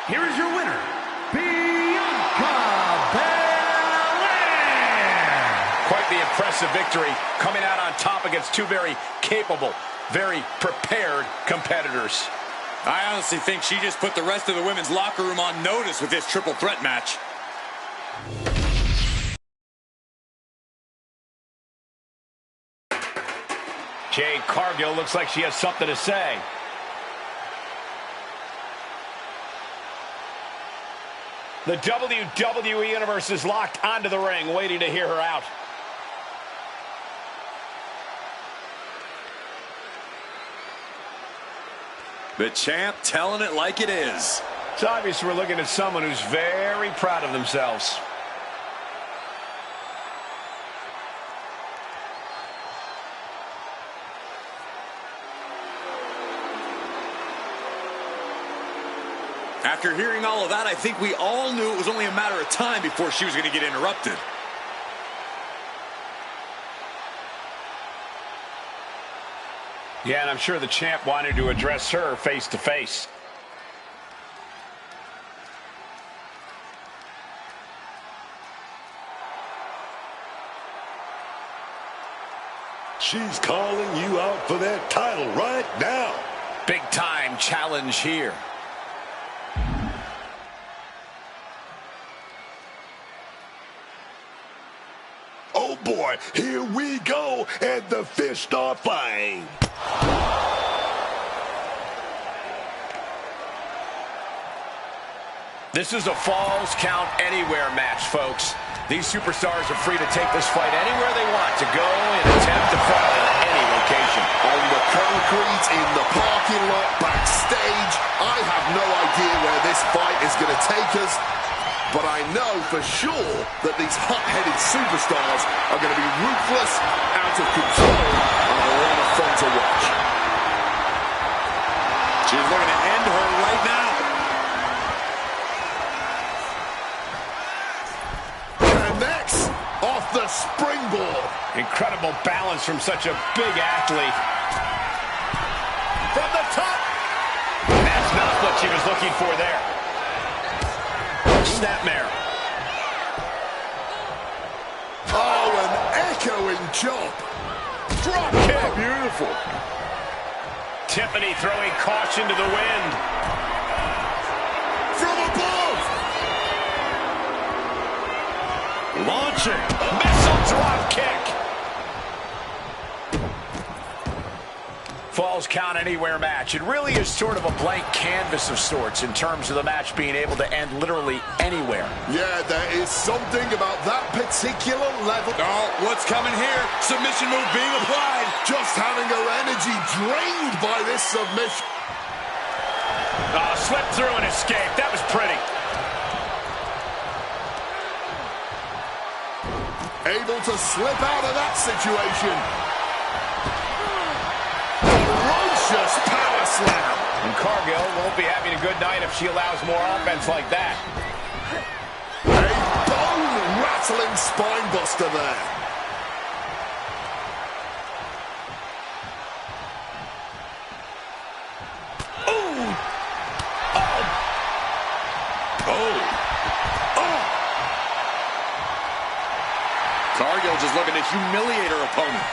Here is your winner, Bianca Belair. Quite the impressive victory, coming out on top against two very capable, very prepared competitors. I honestly think she just put the rest of the women's locker room on notice with this triple threat match. Jade Cargill looks like she has something to say. The WWE Universe is locked onto the ring, waiting to hear her out. The champ telling it like it is. It's obvious we're looking at someone who's very proud of themselves. After hearing all of that, I think we all knew it was only a matter of time before she was going to get interrupted. Yeah, and I'm sure the champ wanted to address her face to face. She's calling you out for that title right now. Big time challenge here. Oh boy, here we go, and the fish start flying. This is a Falls Count Anywhere match, folks. These superstars are free to take this fight anywhere they want to go and attempt to fight in any location. On the concrete, in the parking lot, backstage, I have no idea where this fight is going to take us. But I know for sure that these hot-headed superstars are going to be ruthless, out of control, and a lot of fun to watch. She's looking to end her right now. Connects off the springboard. Incredible balance from such a big athlete. From the top. That's not what she was looking for there. Snapmare. Oh, an echoing chop. Drop kick. Beautiful. Tiffany throwing caution to the wind. From above. Launching. Missile drop kick. Falls count anywhere match. It really is sort of a blank canvas of sorts in terms of the match being able to end literally anywhere. Yeah, there is something about that particular level. Oh, what's coming here? Submission move being applied. Just having her energy drained by this submission. Oh, slipped through and escaped. That was pretty. Able to slip out of that situation. Ferocious power slam. And Cargill won't be having a good night if she allows more offense like that. A bone-rattling spine buster there. Cargill just looking to humiliate her opponent.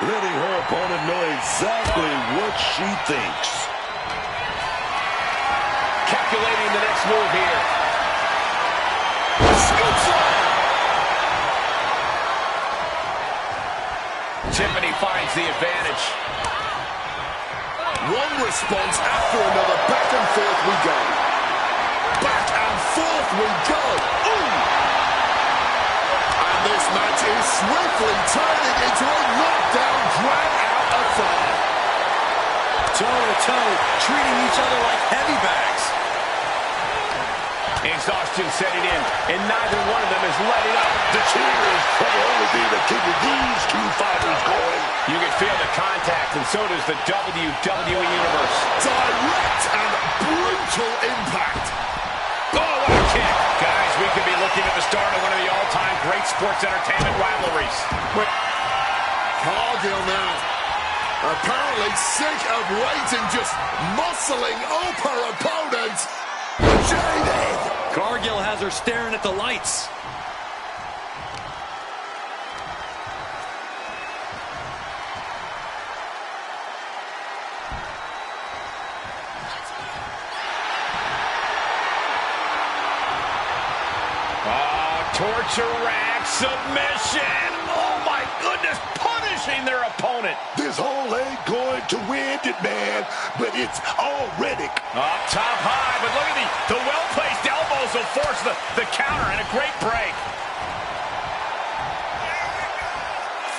Letting her opponent know exactly what she thinks. Calculating the next move here. Scoop slam. Tiffany finds the advantage. One response after another. Back and forth we go. Back and forth we go. Ooh! And this match is swiftly turning into a knockdown, drag-out affair. Toe-to-toe, treating each other like heavy bags. Exhaustion setting in, and neither one of them is letting up. The cheers will only be to keep these two fighters going. You can feel the contact, and so does the WWE Universe. Direct and brutal impact. Oh, what a kick. Guys, we could be looking at the start of one of the all-time great sports entertainment rivalries. Cargill now. Apparently sick of waiting, just muscling up her opponent. Jaded. Cargill has her staring at the lights. Torture rack submission. Oh my goodness, punishing their opponent. This hole ain't going to win it, man, but it's already. Up top high, but look at the well-placed elbows will force the counter, and a great break.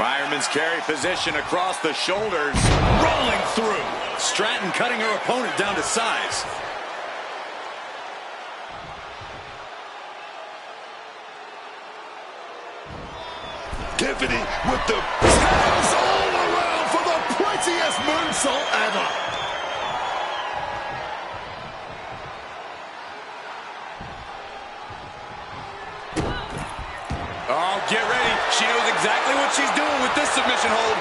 Fireman's carry position across the shoulders. Rolling through. Stratton cutting her opponent down to size. Tiffany with the Hands all around for the prettiest moonsault ever. Oh, get ready. She knows exactly what she's doing with this submission hold.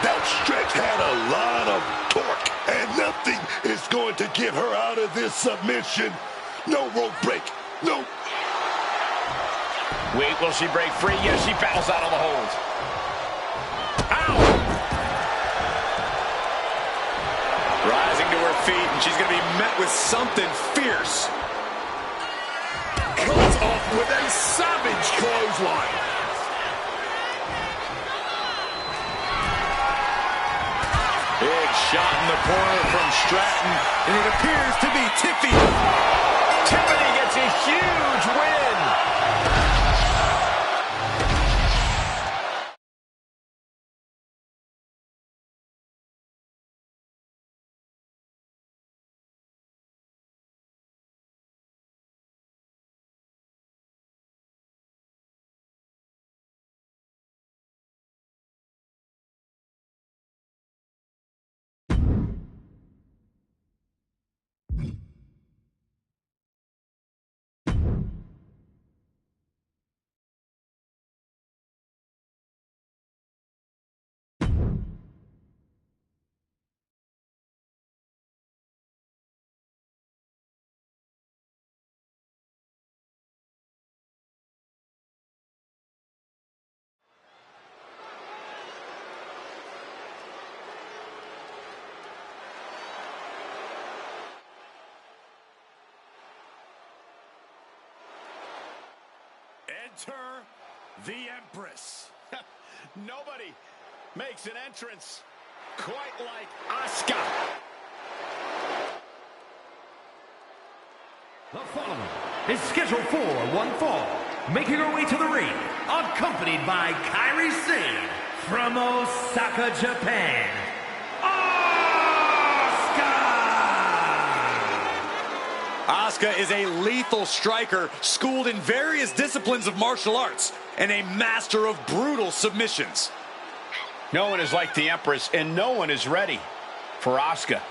That stretch had a lot of torque, and nothing is going to get her out of this submission. No rope break. No. Wait, will she break free? Yes, she battles out of the hold. Ow! Rising to her feet, and she's going to be met with something fierce. Cut off with a savage clothesline. Big shot in the corner from Stratton, and it appears to be Tiffy. Tiffany gets a huge win. Enter the Empress. Nobody makes an entrance quite like Asuka. The following is scheduled for one fall, making her way to the ring, accompanied by Kairi Sane from Osaka, Japan. Asuka is a lethal striker, schooled in various disciplines of martial arts, and a master of brutal submissions. No one is like the Empress, and no one is ready for Asuka.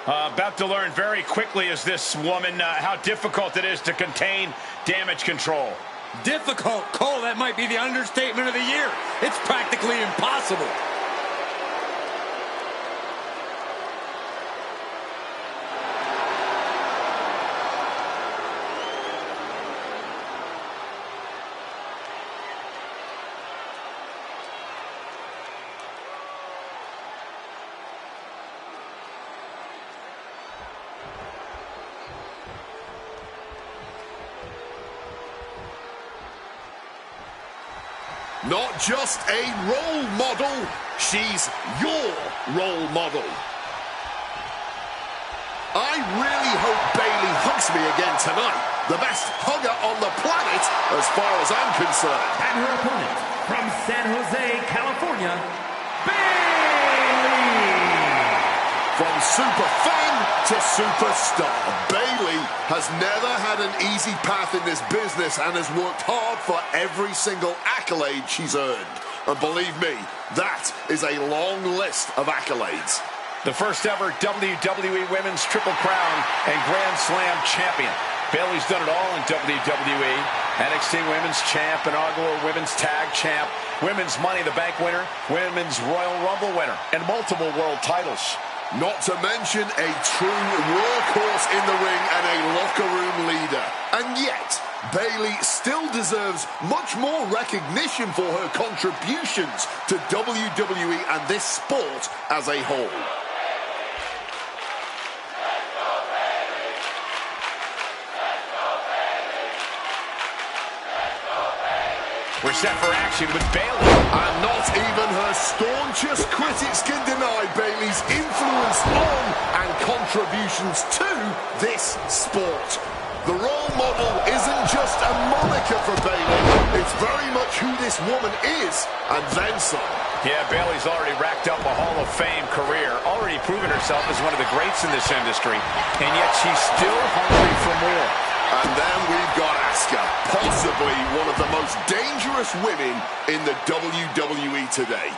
About to learn very quickly is this woman how difficult it is to contain damage control. Difficult? Cole, that might be the understatement of the year. It's practically impossible. Not just a role model, she's your role model. I really hope Bayley hugs me again tonight. The best hugger on the planet, as far as I'm concerned. And her opponent, from San Jose, California, Bayley! From super fan to superstar, Bayley has never had an easy path in this business and has worked hard for every single accolade she's earned. And believe me, that is a long list of accolades. The first ever WWE Women's Triple Crown and Grand Slam champion. Bayley's done it all in WWE. NXT Women's Champ, inaugural Women's Tag Champ, Women's Money in the Bank winner, Women's Royal Rumble winner, and multiple world titles. Not to mention a true workhorse in the ring and a locker room leader. And yet, Bayley still deserves much more recognition for her contributions to WWE and this sport as a whole. We're set for action with Bayley. And not even her staunchest critics can deny Bayley's influence on and contributions to this sport. The role model isn't just a moniker for Bayley. It's very much who this woman is, and then some. Yeah, Bayley's already racked up a Hall of Fame career, already proven herself as one of the greats in this industry, and yet she's still hungry for more. And then we've got Asuka, possibly one of the most dangerous women in the WWE today.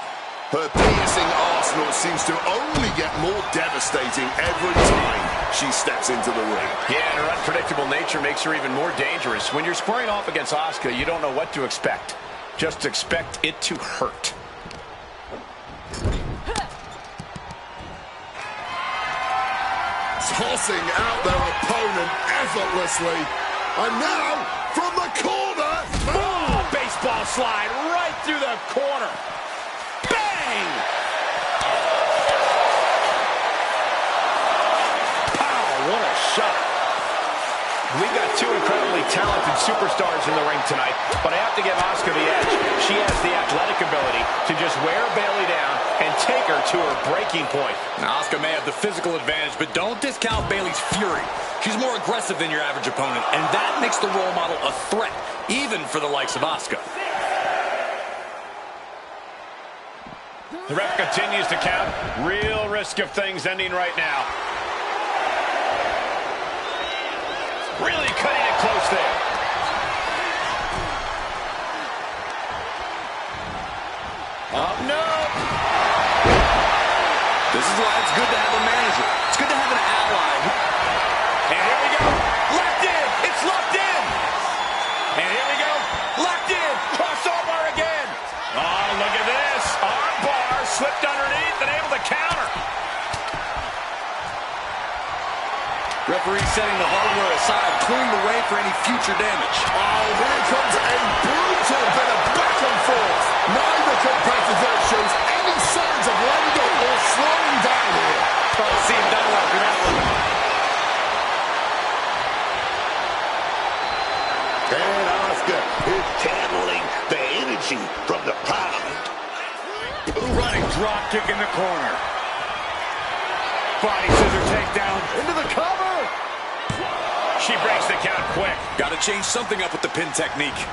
Her piercing arsenal seems to only get more devastating every time she steps into the ring. Yeah, and her unpredictable nature makes her even more dangerous. When you're squaring off against Asuka, you don't know what to expect. Just expect it to hurt. Tossing out their opponent effortlessly. And now, from the corner. Oh, baseball slide right through the corner. Bang! Pow, what a shot. We got two incredibly talented superstars in the ring tonight, but I have to give Asuka the edge. She has the athletic ability to just wear Bayley down and take her to her breaking point. Now, Asuka may have the physical advantage, but don't discount Bayley's fury. She's more aggressive than your average opponent, and that makes the role model a threat, even for the likes of Asuka. The ref continues to count. Real risk of things ending right now. Really cutting it close there. Oh, no! This is why it's good to have a manager. It's good to have an ally. And here we go. Locked in. It's locked in. And here we go. Locked in. Crossover again. Oh, look at this. Arm bar slipped underneath and able to counter. Referee setting the hardware aside, clearing the way for any future damage. Oh, here comes a brutal bit of back and forth. Neither competitor shows any signs of letting go or slowing down here. Oh, see him done after that one. And Asuka is channeling the energy from the crowd. Running drop kick in the corner. Body scissor takedown into the cover. She breaks the count quick. Got to change something up with the pin technique.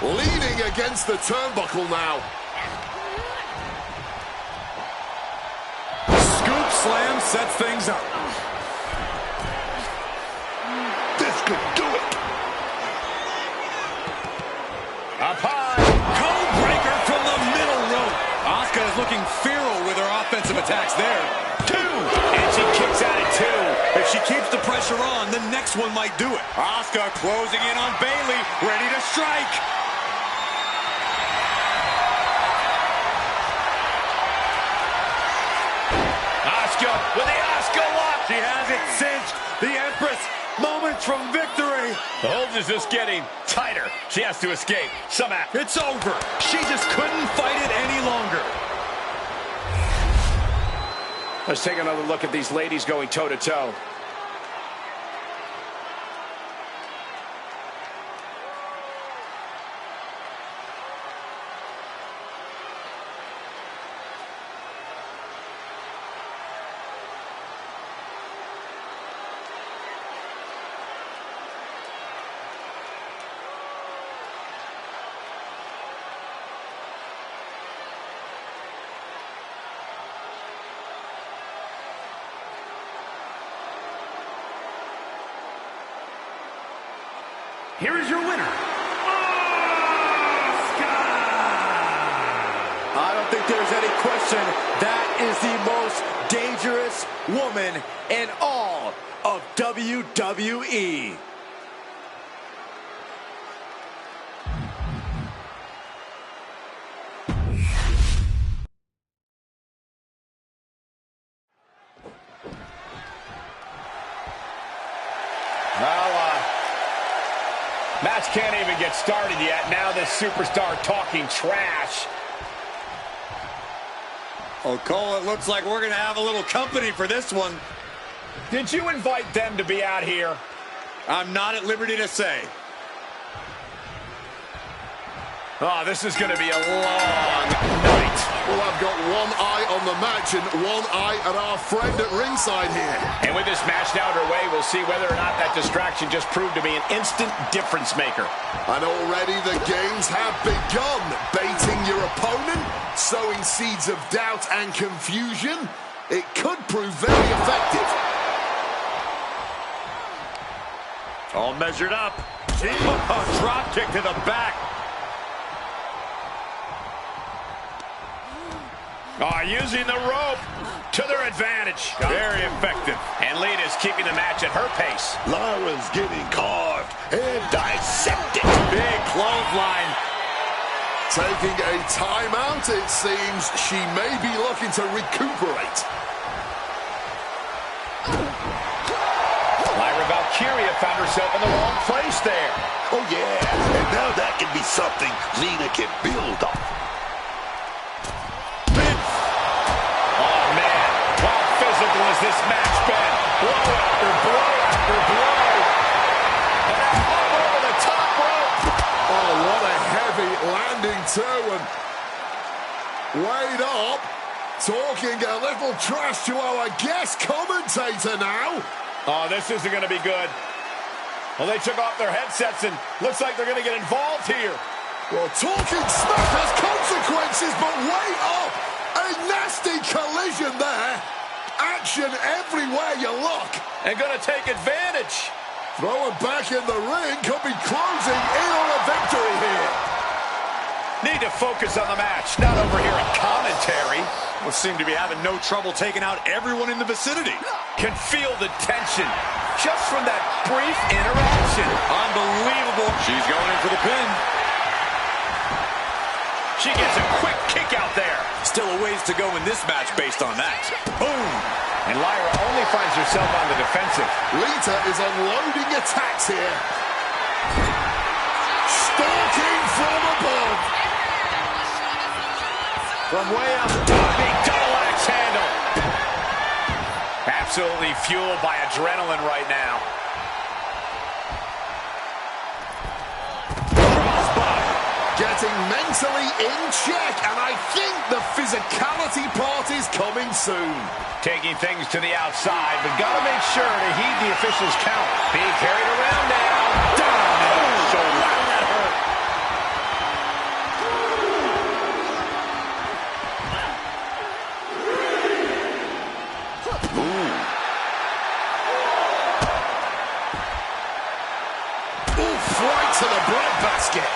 Leaning against the turnbuckle now. Scoop slam sets things up. This could do it. Up high. Code breaker from the middle rope. Asuka is looking feral with her offensive attacks there. 2. And she kicks out at 2. If she keeps the pressure on, the next one might do it. Asuka closing in on Bayley, ready to strike. Asuka with the Asuka lock. She has it cinched. The Empress, moments from victory. The hold is just getting tighter. She has to escape somehow. It's over. She just couldn't fight it any longer. Let's take another look at these ladies going toe-to-toe. Here is your winner, Asuka! I don't think there's any question that is the most dangerous woman in all of WWE. Match can't even get started yet. Now this superstar talking trash. Oh, Cole, it looks like we're going to have a little company for this one. Did you invite them to be out here? I'm not at liberty to say. Oh, this is going to be a long night. Well, I've got one eye on the match and one eye at our friend at ringside here. And with this match now underway, we'll see whether or not that distraction just proved to be an instant difference maker. And already the games have begun. Baiting your opponent, sowing seeds of doubt and confusion. It could prove very effective. All measured up. A drop kick to the back. Oh, using the rope to their advantage. Very effective. And Lita's keeping the match at her pace. Lyra's getting carved and dissected. Big clothesline. Taking a timeout, it seems. She may be looking to recuperate. Lyra Valkyria found herself in the wrong place there. Oh, yeah. And now that can be something Lita can build on. Oh, man. How physical has this match been? Blow after blow too, and Wade up, talking a little trash to our guest commentator now. Oh, this isn't going to be good. Well, they took off their headsets, and looks like they're going to get involved here. Well, talking smack has consequences, but wait up! A nasty collision there. Action everywhere you look. And going to take advantage. Throwing back in the ring, could be closing in on a victory here. Need to focus on the match, not over here in commentary. Will seem to be having no trouble taking out everyone in the vicinity. Can feel the tension just from that brief interaction. Unbelievable. She's going in for the pin. She gets a quick kick out there. Still a ways to go in this match based on that. Boom. And Lyra only finds herself on the defensive. Lita is unloading attacks here. Stalking from above. From way up top, big double axe handle. Absolutely fueled by adrenaline right now. Getting mentally in check, and I think the physicality part is coming soon. Taking things to the outside, but gotta make sure to heed the officials' count. Being carried around now. Down. Oh, shoulder. That hurt. Ooh, right to the breadbasket.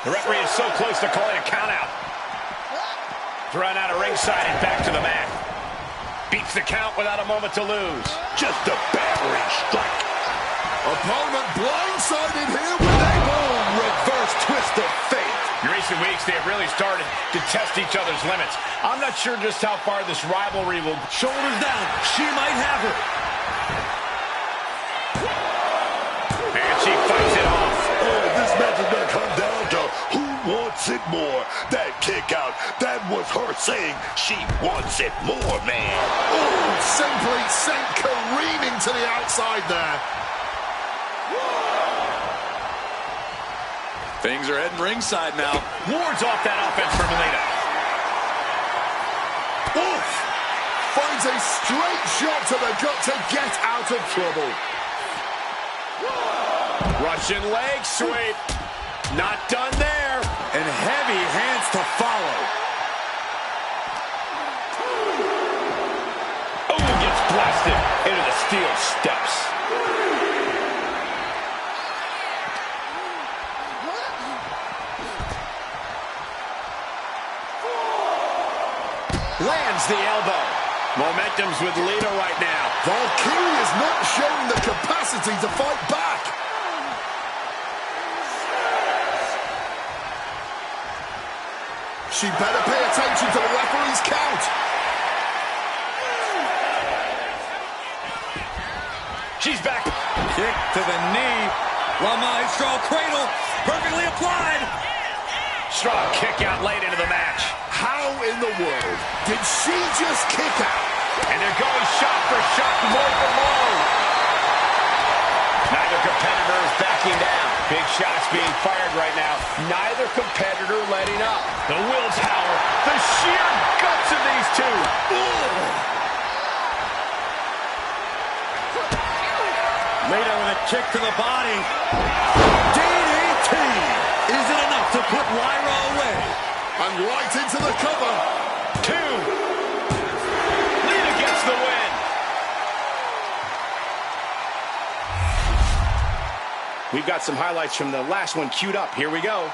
The referee is so close to calling a countout. Thrown out of ringside and back to the mat. Beats the count without a moment to lose. Just a battering strike. Opponent blindsided here with a Reverse twist of fate. In recent weeks, they have really started to test each other's limits. I'm not sure just how far this rivalry will... Shoulders down. She might have her. And she fights it off. Oh, this match is going to come down to who wants it more. That kick out, that was her saying she wants it more, man. Ooh, simply sent careening to the outside there. Things are heading ringside now. Wards off that offense from Lita. Oof! Finds a straight shot to the gut to get out of trouble. Russian leg sweep. Not done there. And heavy hands to follow. Oh, gets blasted into the steel steps. Lands the elbow. Momentum's with Lita right now. Valkyrie is not showing the capacity to fight back. She better pay attention to the referee's count. She's back. Kick to the knee. La Maestro cradle. Perfectly applied. Strong kick out late into the match. How in the world did she just kick out? And they're going shot for shot, blow for blow. Neither competitor is backing down. Big shots being fired right now. Neither competitor letting up. The willpower, the sheer guts of these two. Lita with a kick to the body. DDT. Is it enough to put Lyra away? And right into the cover. 2. Lita gets the win. We've got some highlights from the last one queued up. Here we go.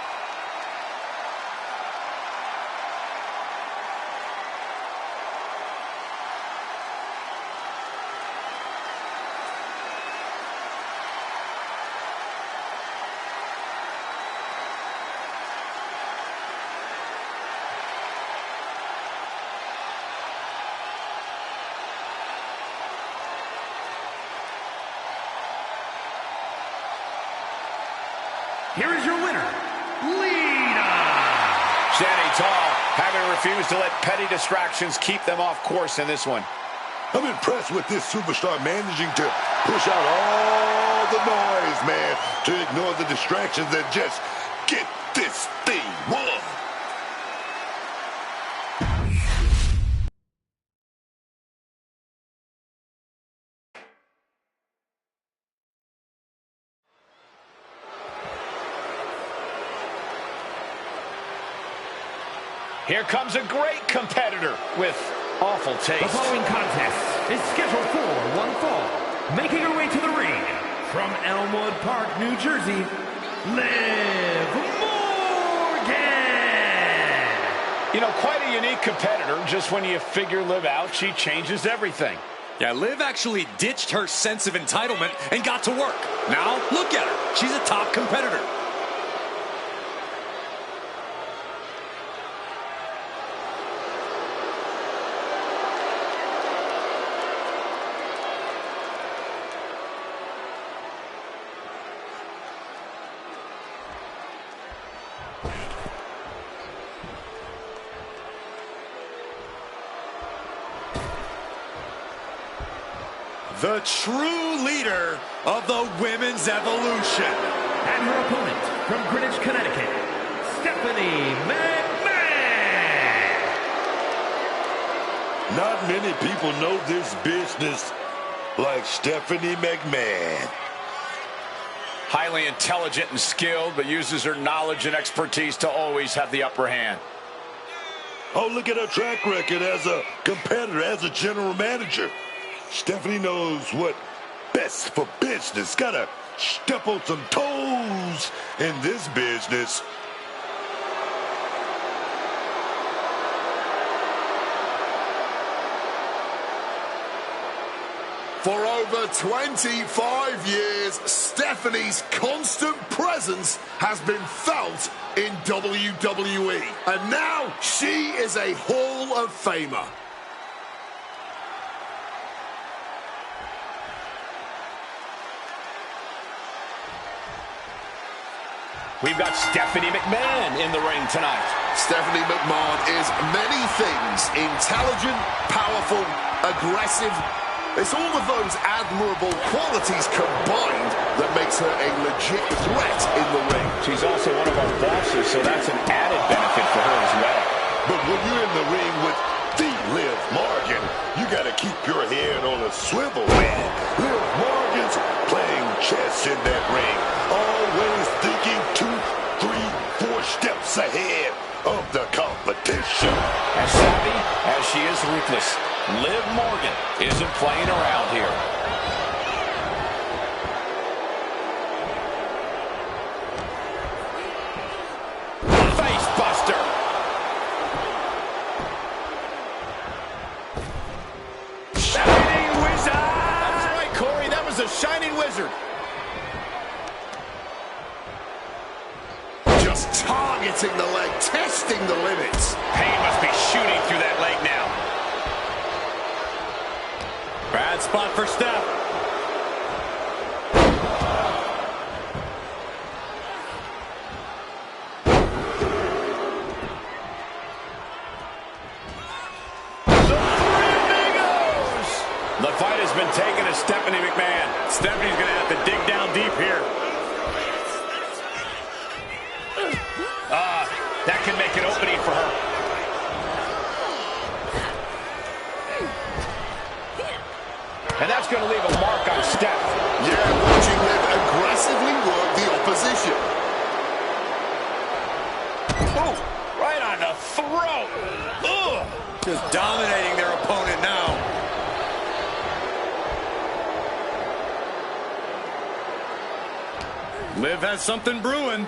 Here is your winner, Lita. Standing tall, having refused to let petty distractions keep them off course in this one. I'm impressed with this superstar managing to push out all the noise, man, to ignore the distractions and just get this thing won. Here comes a great competitor with awful taste. The following contest is scheduled for one fall. Making her way to the ring from Elmwood Park, New Jersey, Liv Morgan. You know, quite a unique competitor. Just when you figure Liv out, she changes everything. Yeah, Liv actually ditched her sense of entitlement and got to work. Now, look at her. She's a top competitor. The true leader of the women's evolution. And her opponent from Greenwich, Connecticut, Stephanie McMahon. Not many people know this business like Stephanie McMahon. Highly intelligent and skilled, but uses her knowledge and expertise to always have the upper hand. Oh, look at her track record as a competitor, as a general manager. Stephanie knows what best for business. Gotta step on some toes in this business. For over 25 years, Stephanie's constant presence has been felt in WWE. And now she is a Hall of Famer. We've got Stephanie McMahon in the ring tonight. Stephanie McMahon is many things. Intelligent, powerful, aggressive. It's all of those admirable qualities combined that makes her a legit threat in the ring. She's also one of our bosses, so that's an added benefit for her as well. But when you're in the ring with the Liv Morgan, you gotta keep your head on a swivel, man. Liv Morgan's playing chess in that ring, always thinking 2, 3, 4 steps ahead of the competition. As savvy as she is ruthless, Liv Morgan isn't playing around here. Face buster. Shining Wizard. That's right, Corey. That was a Shining Wizard. Just targeting the leg, testing the limits. Pain must be shooting through that leg now. Bad spot for Steph. The fight has been taken to Stephanie McMahon. Stephanie's going to have to dig down deep here. That can make an opening for her. And that's going to leave a mark on Steph. Yeah, watching Liv aggressively work the opposition. Ooh, right on the throat. Ugh. Just dominating their opponent now. Liv has something brewing.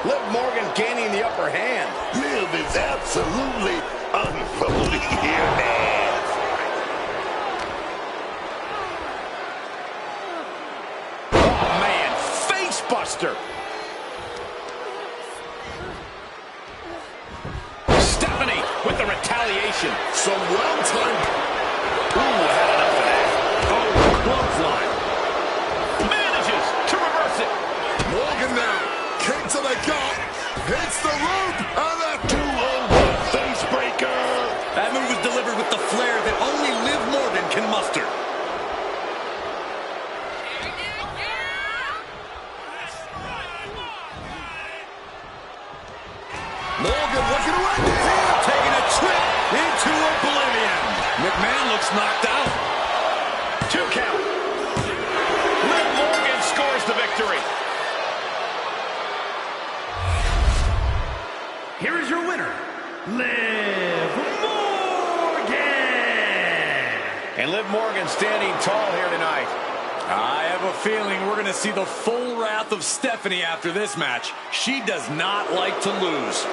Liv Morgan gaining the upper hand. Liv is absolutely unfolding here, man. Oh, man, face buster. Stephanie with the retaliation. Some well-timed. Ooh, had enough of that. Oh, clothesline. Hits the rope, and a 2-over face breaker. That move was delivered with the flair that only Liv Morgan can muster. Morgan looking to end it here. Taking a trip into oblivion. McMahon looks knocked out. 2 count. Liv Morgan scores the victory. Here is your winner, Liv Morgan. And Liv Morgan standing tall here tonight. I have a feeling we're going to see the full wrath of Stephanie after this match. She does not like to lose.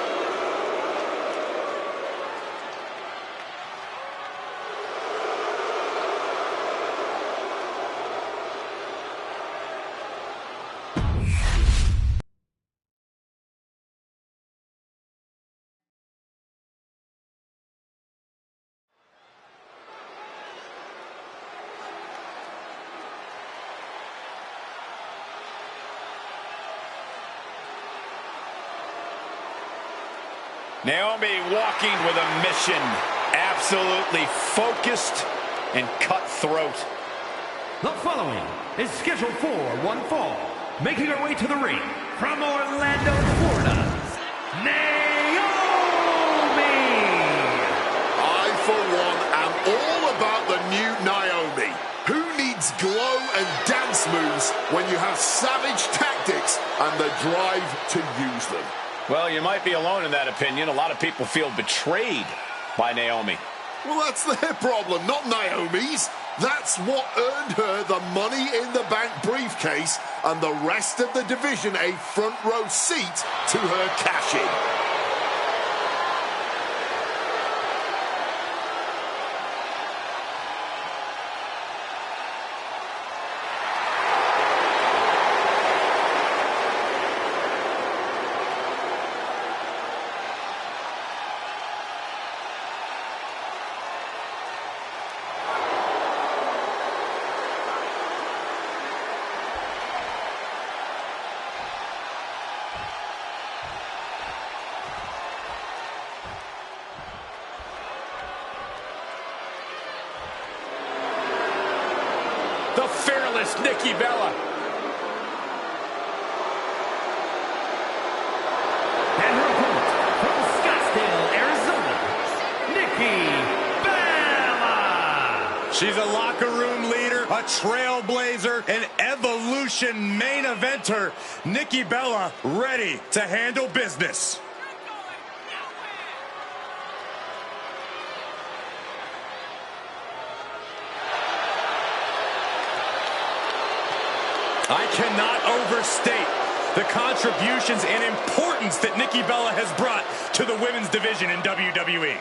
Naomi walking with a mission. Absolutely focused and cutthroat. The following is scheduled for one fall. Making her way to the ring from Orlando, Florida, Naomi. I, for one, am all about the new Naomi. Who needs glow and dance moves when you have savage tactics and the drive to use them? Well, you might be alone in that opinion. A lot of people feel betrayed by Naomi. Well, that's their problem, not Naomi's. That's what earned her the Money in the Bank briefcase and the rest of the division a front row seat to her cash-in. The fearless Nikki Bella. And her opponent from Scottsdale, Arizona, Nikki Bella. She's a locker room leader, a trailblazer, an Evolution main eventer. Nikki Bella ready to handle business. I cannot overstate the contributions and importance that Nikki Bella has brought to the women's division in WWE.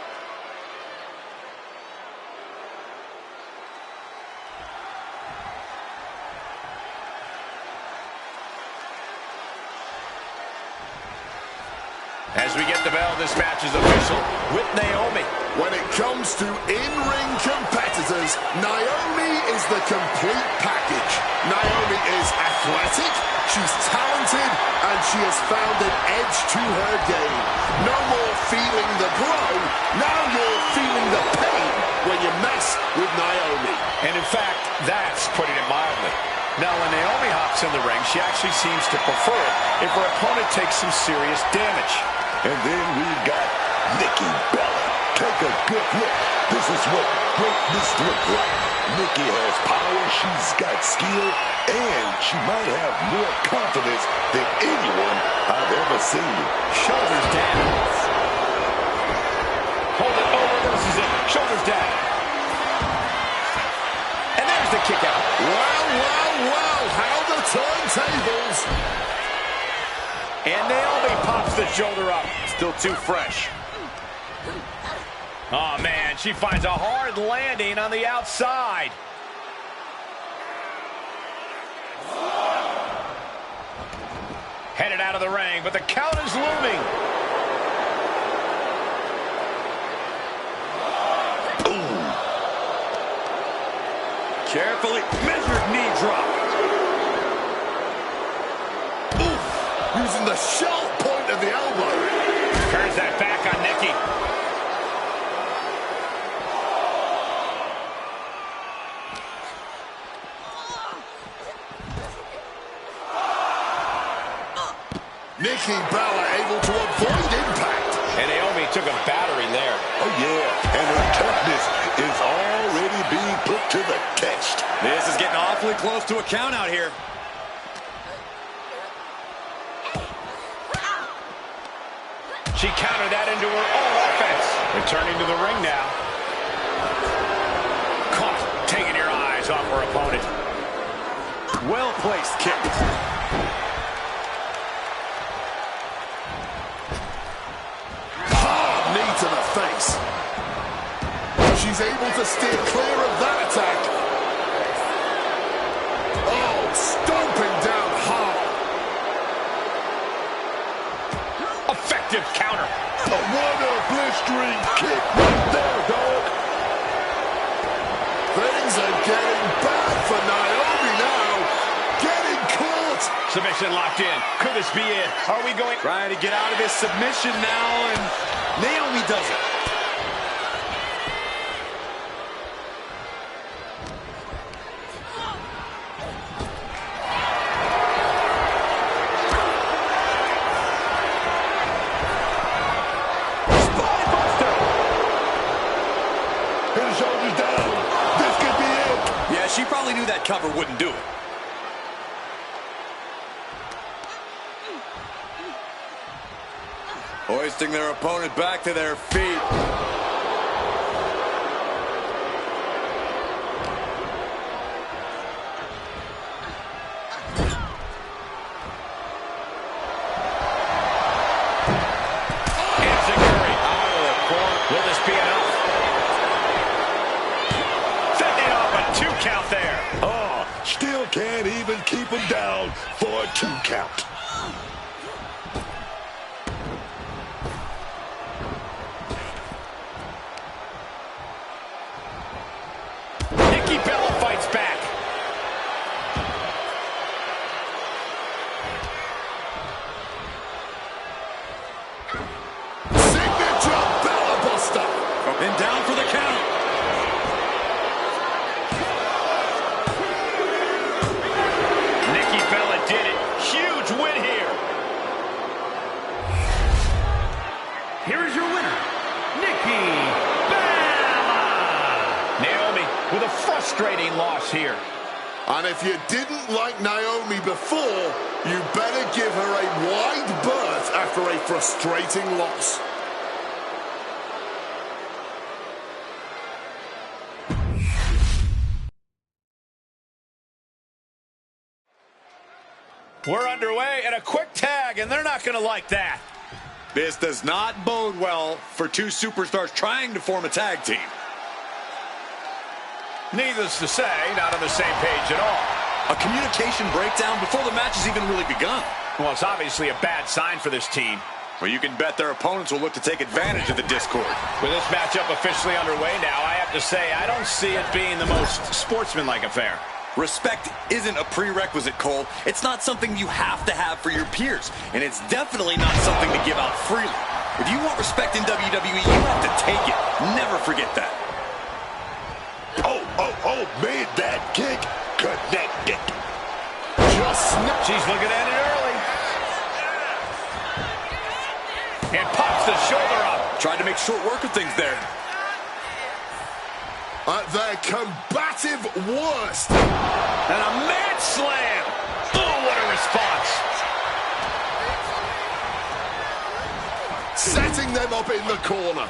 As we get the bell, this match is official with Naomi. When it comes to in-ring competitors, Naomi is the complete package. Naomi is athletic, she's talented, and she has found an edge to her game. No more feeling the glow, now you're feeling the pain when you mess with Naomi. And in fact, that's putting it mildly. Now, when Naomi hops in the ring, she actually seems to prefer it if her opponent takes some serious damage. And then we've got Nikki Bella. Take a good look. This is what greatness looks like. Nikki has power, she's got skill, and she might have more confidence than anyone I've ever seen. Shoulders down. Hold it. Oh, reverses it. Shoulders down. And there's the kick out. Well, how the turntables. And Naomi pops the shoulder up. Still too fresh. Oh, man, she finds a hard landing on the outside. Headed out of the ring, but the count is looming. Boom. Carefully measured knee drop. Using the sharp point of with the elbow. Turns that back on Nikki. Nikki Bella able to avoid impact. And Naomi took a battering there. Oh, yeah, and her toughness is already being put to the test. This is getting awfully close to a count out here. She countered that into her own offense. Returning to the ring now. Caught, taking your eyes off her opponent. Well-placed kick. Hard knee to the face. She's able to steer clear of that attack. Oh, stomping down hard. Effective counter. What a blistering kick right there, dog. Things are getting bad for Naomi now. Getting caught. Submission locked in. Could this be it? Are we going? Trying to get out of this submission now, and Naomi does it. She probably knew that cover wouldn't do it. Hoisting their opponent back to their feet. Enziguri out of the corner. Will this be enough? Count there. Oh, still can't even keep him down for a 2 count. Nikki Bella fights back. Signature Bella Buster. And down for the count. Did it. Huge win here. Here is your winner, Nikki Bella. Naomi with a frustrating loss here. And if you didn't like Naomi before, you better give her a wide berth after a frustrating loss. We're underway and a quick tag, and they're not going to like that. This does not bode well for two superstars trying to form a tag team. Needless to say, not on the same page at all. A communication breakdown before the match has even really begun. Well, it's obviously a bad sign for this team. Well, you can bet their opponents will look to take advantage of the discord. With this matchup officially underway now, I have to say I don't see it being the most sportsmanlike affair. Respect isn't a prerequisite, Cole. It's not something you have to have for your peers, and it's definitely not something to give out freely. If you want respect in WWE, you have to take it. Never forget that. Oh, man, that kick connected. Just snap. She's looking at it early. And pops the shoulder up. Tried to make short work of things there. At their combative worst. And a mat slam. Oh, what a response. Setting them up in the corner.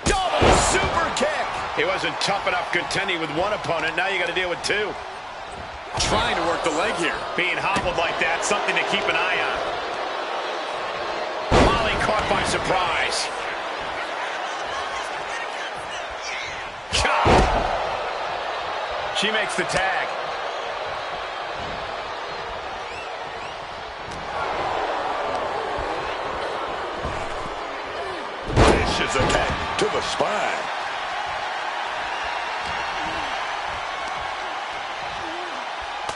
Double super kick. He wasn't tough enough contending with one opponent. Now you got to deal with two. Trying to work the leg here. Being hobbled like that, something to keep an eye on. Molly caught by surprise. Chop. She makes the tag. Vicious attack to the spine.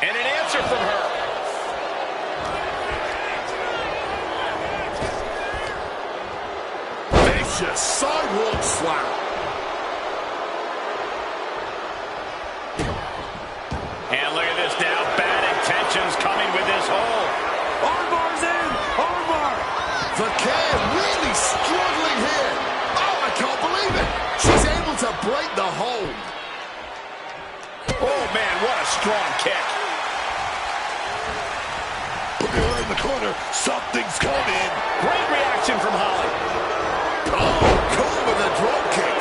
And an answer from her. vicious sidewalk slam. And look at this now. Bad intentions coming with this hold. Armbar's in. Armbar. The care really struggling here. Oh, I can't believe it. She's able to break the hold. Oh, man, what a strong kick. Put her in the corner. Something's coming. Great reaction from Holly. Oh, cool with a drop kick.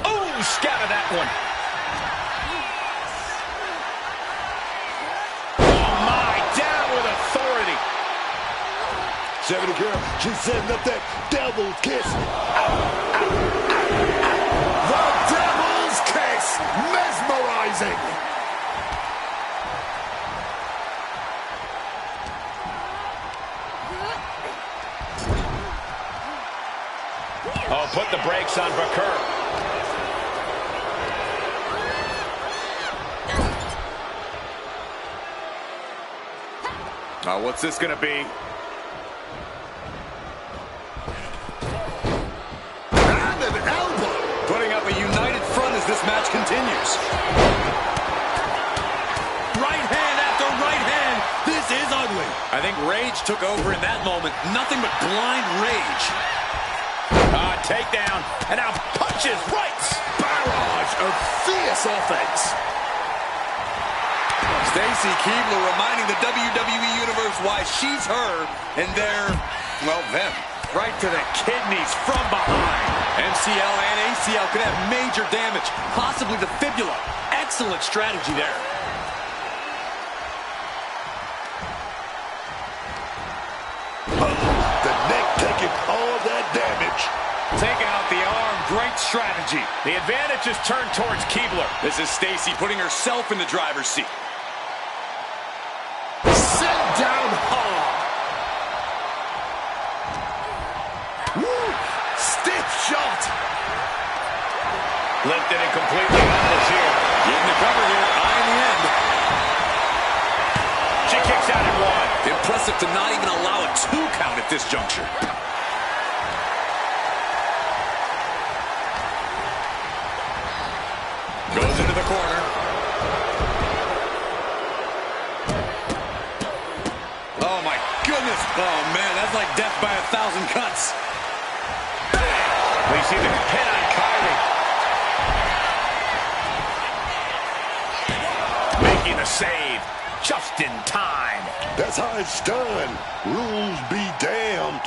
Oh, scattered that one. Oh, my, down with authority. 70 girl, she's setting up that devil's kiss. The devil's kiss. Mesmerizing. Oh, put the brakes on Baker. What's this going to be? And an elbow. Putting up a united front as this match continues. Right hand after right hand. This is ugly. I think rage took over in that moment. Nothing but blind rage. Takedown, and now punches rights. Barrage of fierce offense. Stacy Keibler reminding the WWE Universe why she's her and they're, well, them. Right to the kidneys from behind. MCL and ACL could have major damage, possibly the fibula. Excellent strategy there. The neck taking all that damage. Taking out the arm, great strategy. The advantage is turned towards Keibler. This is Stacy putting herself in the driver's seat. Sent down hard. Woo! Stiff shot. Lifted and completely helpless here. Getting the cover here, eye in the end. She kicks out at one. Impressive to not even allow a 2 count at this juncture. Goes into the corner. Oh, my goodness. Oh, man, that's like death by 1,000 cuts. We see the pin on Kyrie. Making the save just in time. That's how it's done. Rules be damned.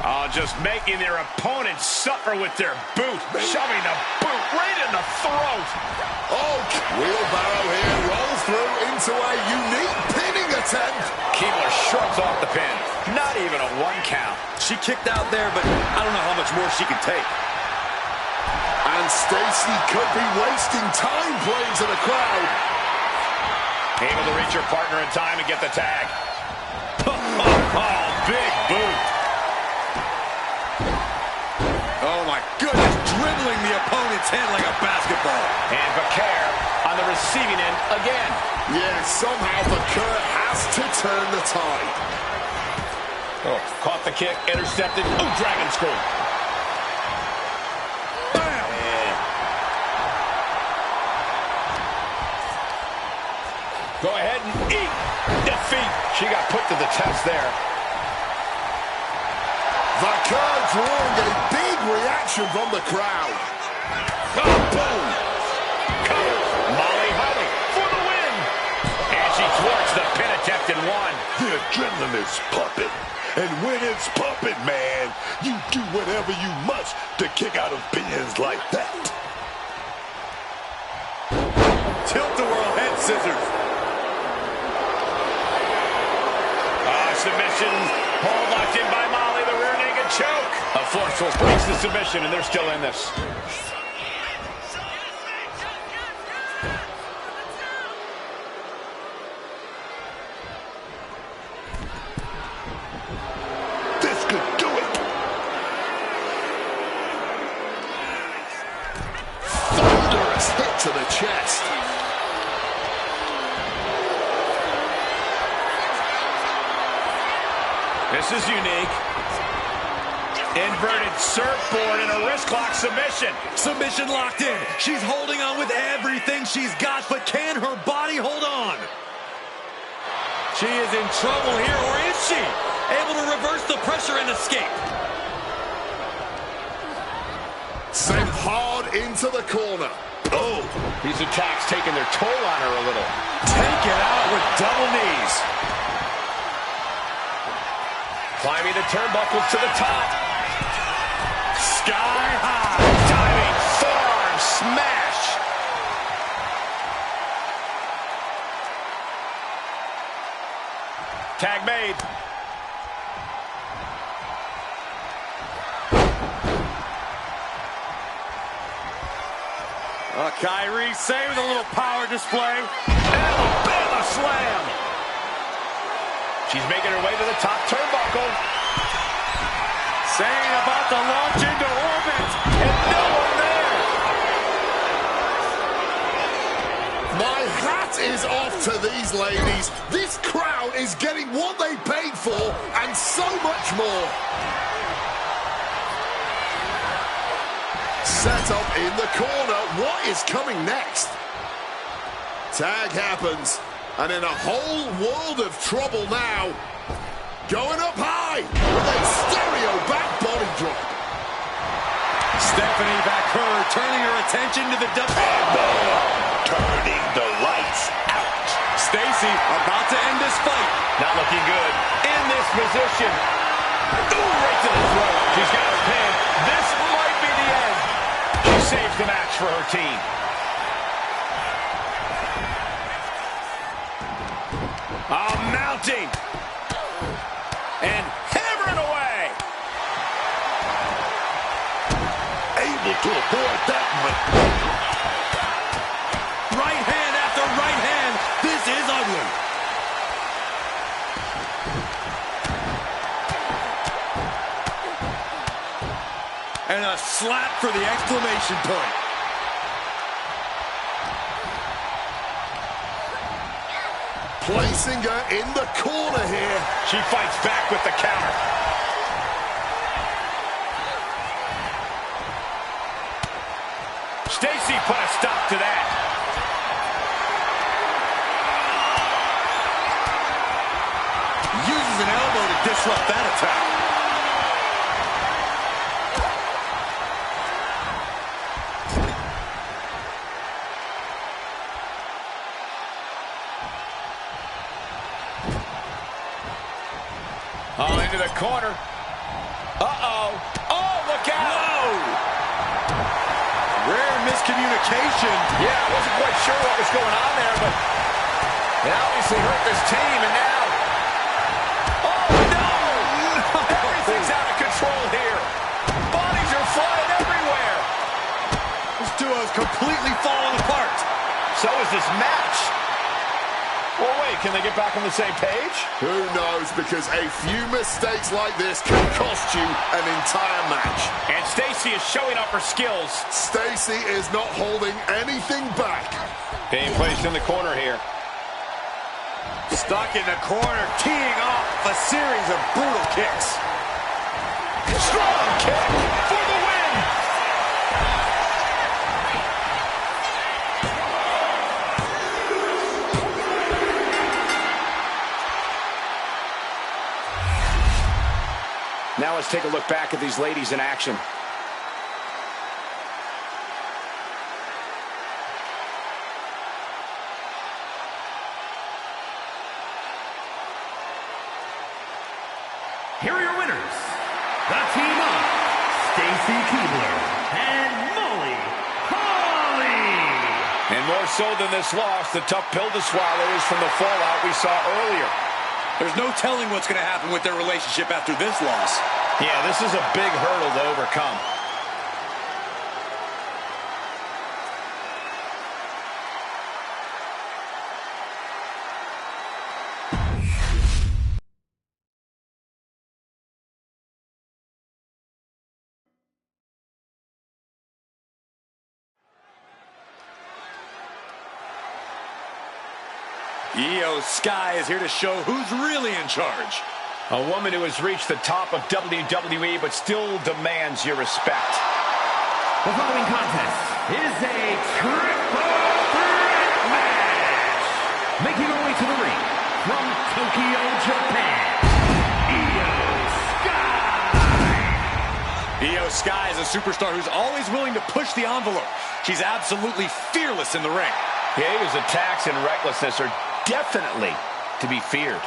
Oh, just making their opponents suffer with their boot. Shoving the boot right in the throat. Oh, wheelbarrow here rolls through into a unique pinning attempt. Keibler shrugs off the pin. Not even a 1 count. She kicked out there, but I don't know how much more she can take. And Stacy could be wasting time playing to the crowd. Able to reach her partner in time and get the tag. Oh, big boot. Oh, my goodness, dribbling the opponent's head like a basketball. And Baker on the receiving end again. Yeah, somehow Baker has to turn the tide. Oh, caught the kick, intercepted. Oh, dragon screw. Bam! Yeah. Go ahead and eat defeat. She got put to the test there. Baker drawing a big reaction from the crowd. Oh, boom. Molly Holly for the win. And she thwarts the pin attempt in 1. The adrenaline is pumping. And when it's pumping, man, you do whatever you must to kick out of pins like that. Tilt-a-whirl head scissors. Submission. Hold locked in by Molly. The rear naked choke. A forceful breaks the submission, and they're still in this. chest. This is unique. Inverted surfboard and a wrist lock submission. Submission locked in. She's holding on with everything she's got, but can her body hold on? She is in trouble here, or is she able to reverse the pressure and escape? Sent hard into the corner. Oh, These attacks taking their toll on her a little. Take it out with double knees. Climbing the turnbuckles to the top. Sky high. Diving forearm smash. Tag made. Kyrie saved a little power display. Alabama slam. She's making her way to the top turnbuckle. Saying about to launch into orbit. And no one there. my hat is off to these ladies. This crowd is getting what they paid for and so much more. Set up in the corner. What is coming next? Tag happens, and in a whole world of trouble now. Going up high with a stereo back body drop. Stephanie Baker turning her attention to the Turning the lights out. Stacy about to end this fight. Not looking good. In this position. Ooh, right to the throat. She's got her pin. This might be the end. She saves the match for her team. Mounting. And hammering away. Able to avoid that one. Right hand after right hand. This is ugly. And a slap for the exclamation point. Placing her in the corner here. She fights back with the counter. Stacy put a stop to that. Uses an elbow to disrupt that attack. Oh, into the corner. Uh-oh. Oh, look out. Whoa! Rare miscommunication. Yeah, I wasn't quite sure what was going on there, but it obviously hurt this team, and now... Oh, no! Everything's out of control here. Bodies are flying everywhere. This duo is completely falling apart. So is this match. Well, wait, can they get back on the same page? Who knows, because a few mistakes like this can cost you an entire match. And Stacy is showing off her skills. Stacy is not holding anything back. Being placed in the corner here. Stuck in the corner, teeing off a series of brutal kicks. Strong kick for the win. Now let's take a look back at these ladies in action. Here are your winners, the team of Stacy Keibler and Molly Holly. And more so than this loss, the tough pill to swallow is from the fallout we saw earlier. There's no telling what's going to happen with their relationship after this loss. Yeah, this is a big hurdle to overcome. Io Sky is here to show who's really in charge. A woman who has reached the top of WWE but still demands your respect. The following contest is a triple threat match. Making her way to the ring from Tokyo, Japan, Io Sky. Io Sky is a superstar who's always willing to push the envelope. She's absolutely fearless in the ring. Io's attacks and recklessness are definitely to be feared.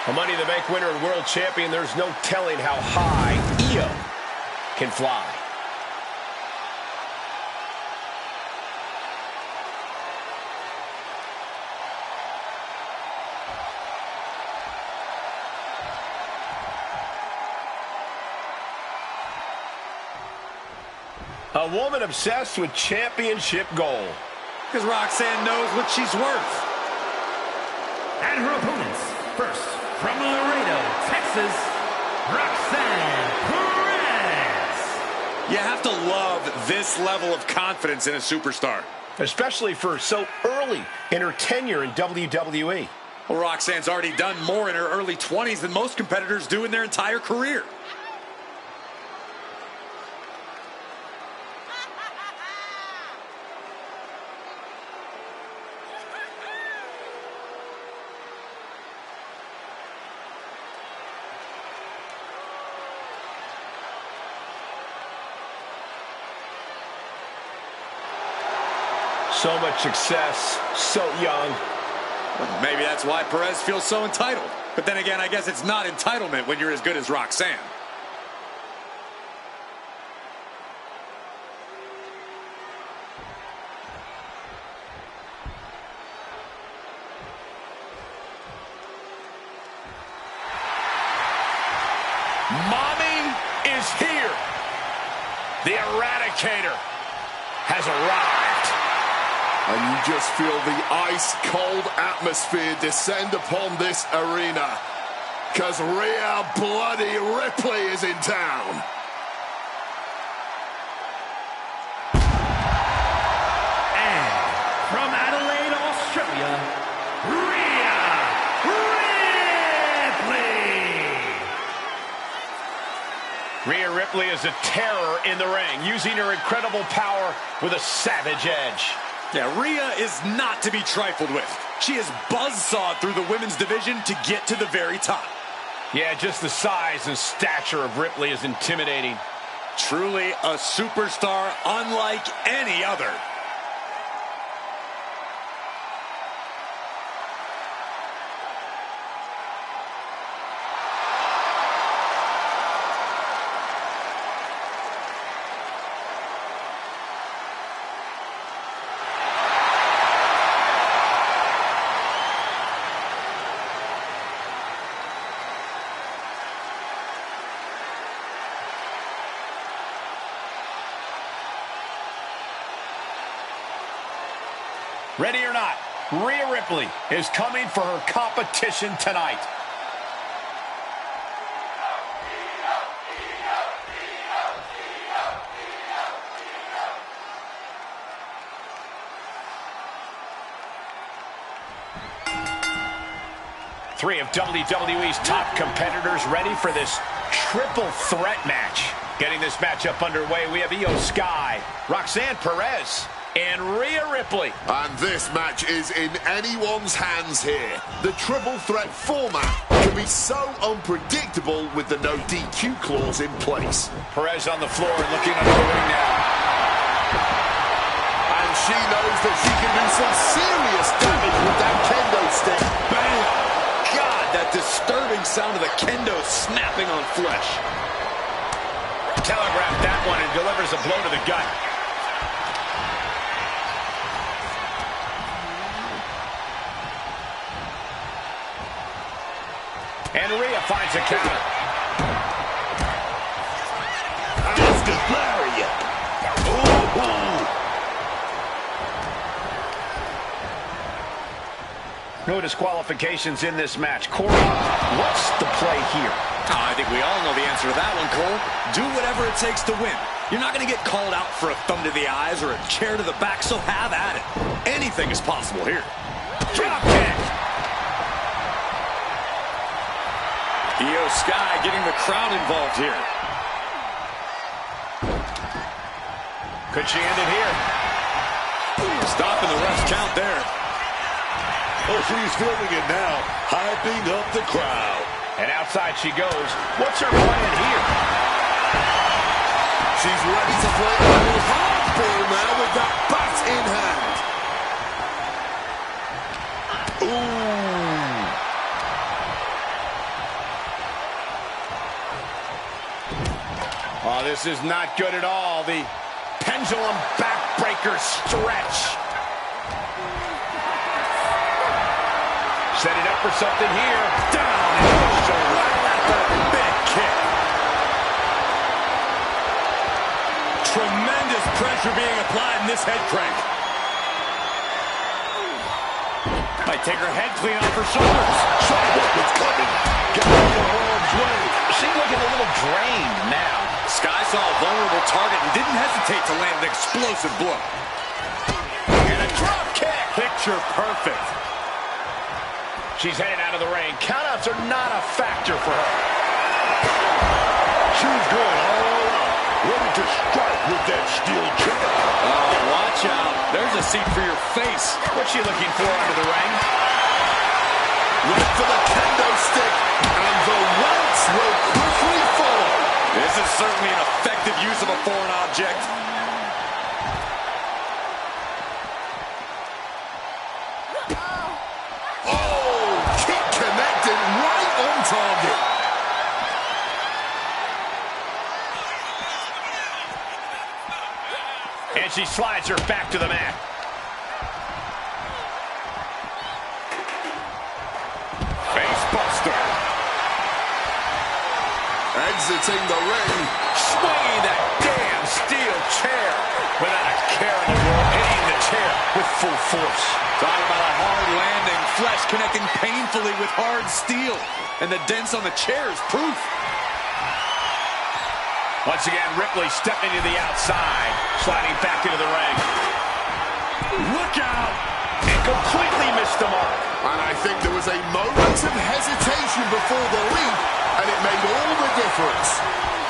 A Money in the Bank winner and world champion, there's no telling how high Io can fly. A woman obsessed with championship gold. Because Roxanne knows what she's worth. And her opponents, first, from Laredo, Texas, Roxanne Perez. You have to love this level of confidence in a superstar. Especially for so early in her tenure in WWE. Well, Roxanne's already done more in her early 20s than most competitors do in their entire career. So much success, so young. Well, maybe that's why Perez feels so entitled. But then again, I guess it's not entitlement when you're as good as Roxanne. Mommy is here. The Eradicator has arrived. And you just feel the ice-cold atmosphere descend upon this arena. Because Rhea Bloody Ripley is in town. And from Adelaide, Australia, Rhea Ripley. Rhea Ripley is a terror in the ring, using her incredible power with a savage edge. Yeah, Rhea is not to be trifled with. She is buzzsawed through the women's division to get to the very top. Yeah, just the size and stature of Ripley is intimidating. Truly a superstar unlike any other. Ready or not, Rhea Ripley is coming for her competition tonight. Three of WWE's top competitors ready for this triple threat match. Getting this matchup underway, we have Io Sky, Roxanne Perez, and Rhea Ripley. And this match is in anyone's hands here. The triple threat format can be so unpredictable with the no DQ clause in place. Perez on the floor and looking under the ring now. And she knows that she can do some serious damage with that kendo stick. Bam! God, that disturbing sound of the kendo snapping on flesh. Telegraphed that one and delivers a blow to the gut. And Rhea finds a counter. Instant lariat. Ooh. No disqualifications in this match. Corey, what's the play here? I think we all know the answer to that one, Cole. Do whatever it takes to win. You're not going to get called out for a thumb to the eyes or a chair to the back, so have at it. Anything is possible here. Drop kick. Io Sky getting the crowd involved here. Could she end it here? Stopping the ref's count there. Oh, she's filming it now, hyping up the crowd. And outside she goes. What's her plan here? She's ready to play a little hardball now with that bat in hand. Ooh. Oh, this is not good at all. The pendulum backbreaker stretch. Set it up for something here. Down into the shoulder. Big kick. Tremendous pressure being applied in this head crank. Might take her head clean off her shoulders. It's coming. Get out of harm's way. She's looking a little drained now. Sky saw a vulnerable target and didn't hesitate to land an explosive blow. And a drop kick. Picture perfect. She's headed out of the ring. Countouts are not a factor for her. She's going all out, ready to strike with that steel chair. Oh, watch out. There's a seat for your face. What's she looking for under the ring? Went for the kendo stick, and the welts will quickly follow. This is certainly an effective use of a foreign object. Target. And she slides her back to the mat. Face buster. Exiting the ring. Swinging that damn steel chair. Without a care in the world, hitting the chair with full force. Talking about a hard landing, flesh connecting painfully with hard steel. And the dents on the chair is proof. Once again, Ripley stepping to the outside, sliding back into the ring. Look out! And completely missed the mark. And I think there was a moment of hesitation before the leap, and it made all the difference.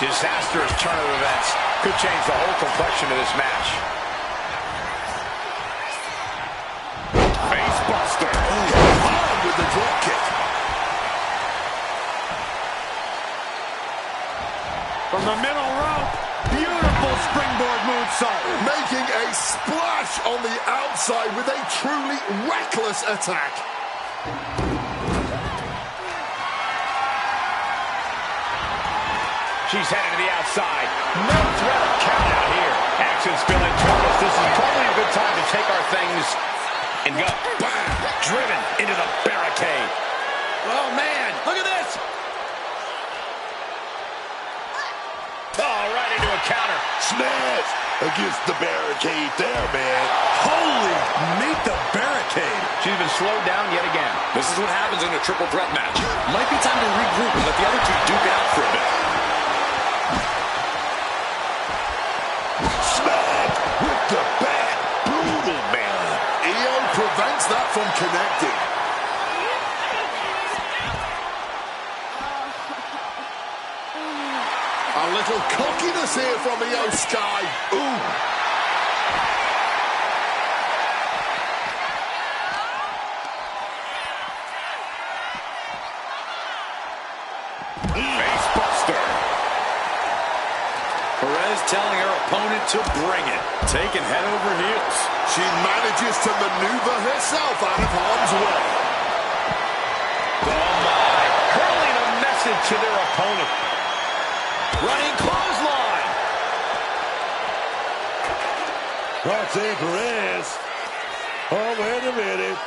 Disastrous turn of events could change the whole complexion of this match. Face buster. Hard with the drop kick. From the middle rope, beautiful springboard moonsault. Making a splash on the outside with a truly reckless attack. She's headed to the outside. No threat of count out here. Action spilling toward us. This is probably a good time to take our things and go. Bam! Driven into the barricade. Oh, man. Look at this. Oh, right into a counter. Smash against the barricade there, man. Holy, meet the barricade. She's been slowed down yet again. This is what happens in a triple threat match. Might be time to regroup and let the other two duke it out for a bit. Smack with the bat. Brutal, man. Io prevents that from connecting. A little cockiness here from Io Sky. Ooh. Face buster. Perez telling her opponent to bring it. Taking head over heels. She manages to maneuver herself out of harm's way. Oh, my. Hurling a message to their opponent. Running clothesline. Roxanne Perez. Oh, wait a minute.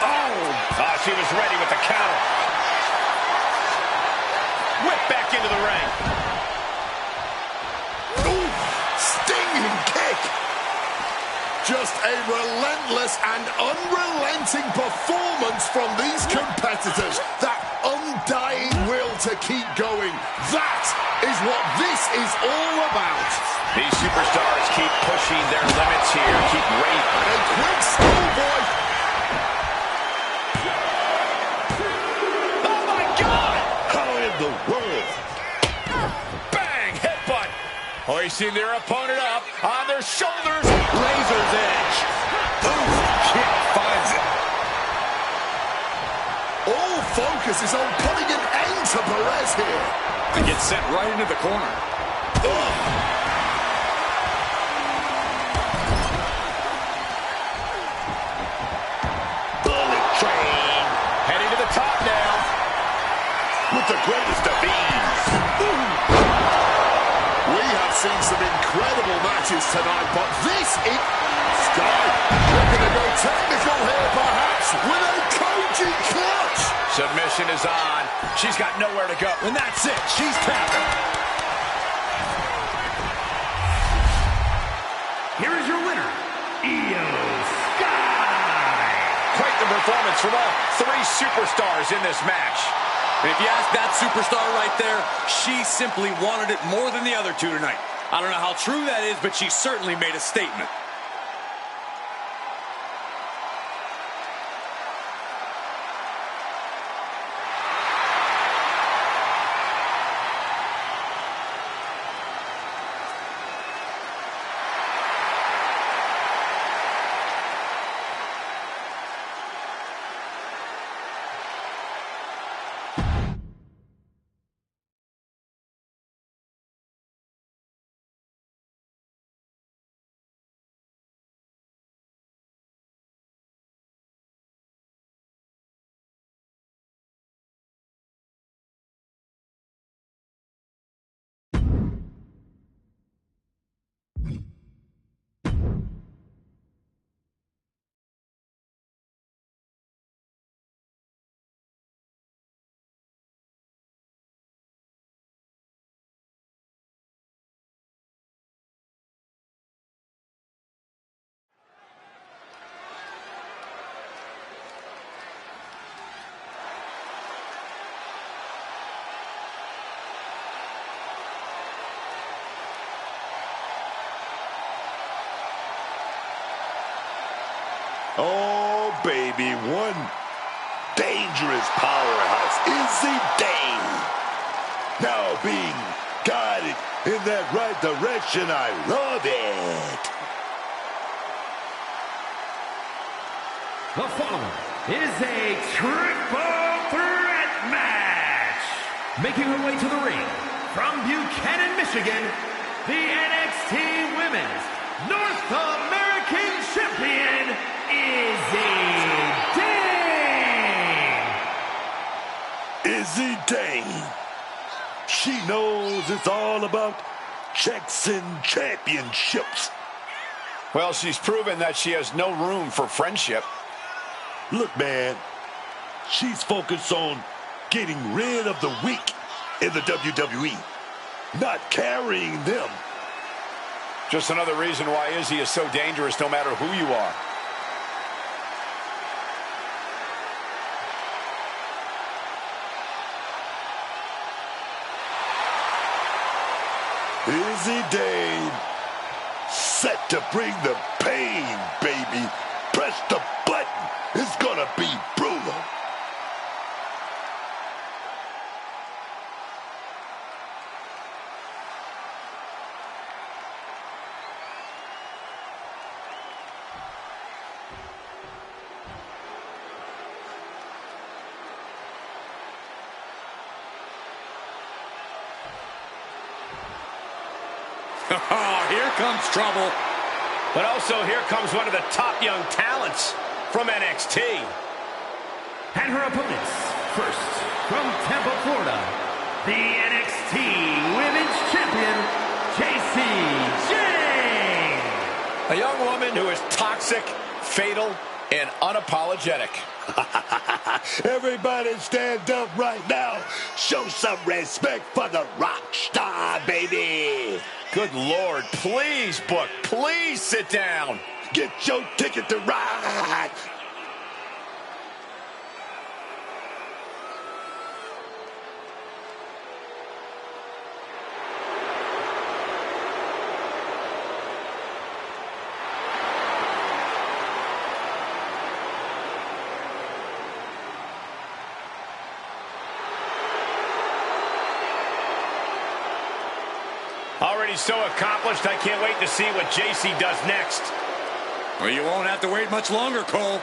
Oh, she was ready with the counter. Whip back into the ring. Ooh, stinging kick. just a relentless and unrelenting performance from these competitors. That undying will to keep going. That is what this is all about. These superstars keep pushing their limits here. Keep raving. A quick schoolboy. Oh, my God! How in the world? Bang! Headbutt. Hoisting their opponent up on their shoulders. Razor's edge. Ooh, kick finds it. All focus is on putting an end to Perez here. And gets sent right into the corner. Bullet train. Heading to the top now. With the greatest of ease. We have seen some incredible matches tonight, but this is... Sky, looking to go technical here, perhaps, with a Koji clutch. Submission is on. She's got nowhere to go. And that's it. She's tapping. Here is your winner, Io Sky. Quite the performance from all three superstars in this match. And if you ask that superstar right there, she simply wanted it more than the other two tonight. I don't know how true that is, but she certainly made a statement. Oh, baby, one dangerous powerhouse. Izzy Dane. Now being guided in that right direction. I love it. The following is a triple threat match. Making her way to the ring from Buchanan, Michigan, the NXT Women's North American Champion, Izzy Dane. Izzy Dane. She knows it's all about checks and championships. Well, she's proven that she has no room for friendship. Look, man, she's focused on getting rid of the weak in the WWE, not carrying them. Just another reason why Izzy is so dangerous no matter who you are. Izzy Dane, set to bring the pain, baby. Press the button. It's gonna be brutal. Here comes trouble. But also here comes one of the top young talents from NXT. And her opponents, first from Tampa, Florida, the NXT Women's Champion, JC Jane. A young woman who is toxic, fatal, and unapologetic. Everybody stand up right now. Show some respect for the rock star, baby. Good Lord, please, Book, please sit down. Get your ticket to ride. Already so accomplished, I can't wait to see what JC does next. Well, you won't have to wait much longer, Cole.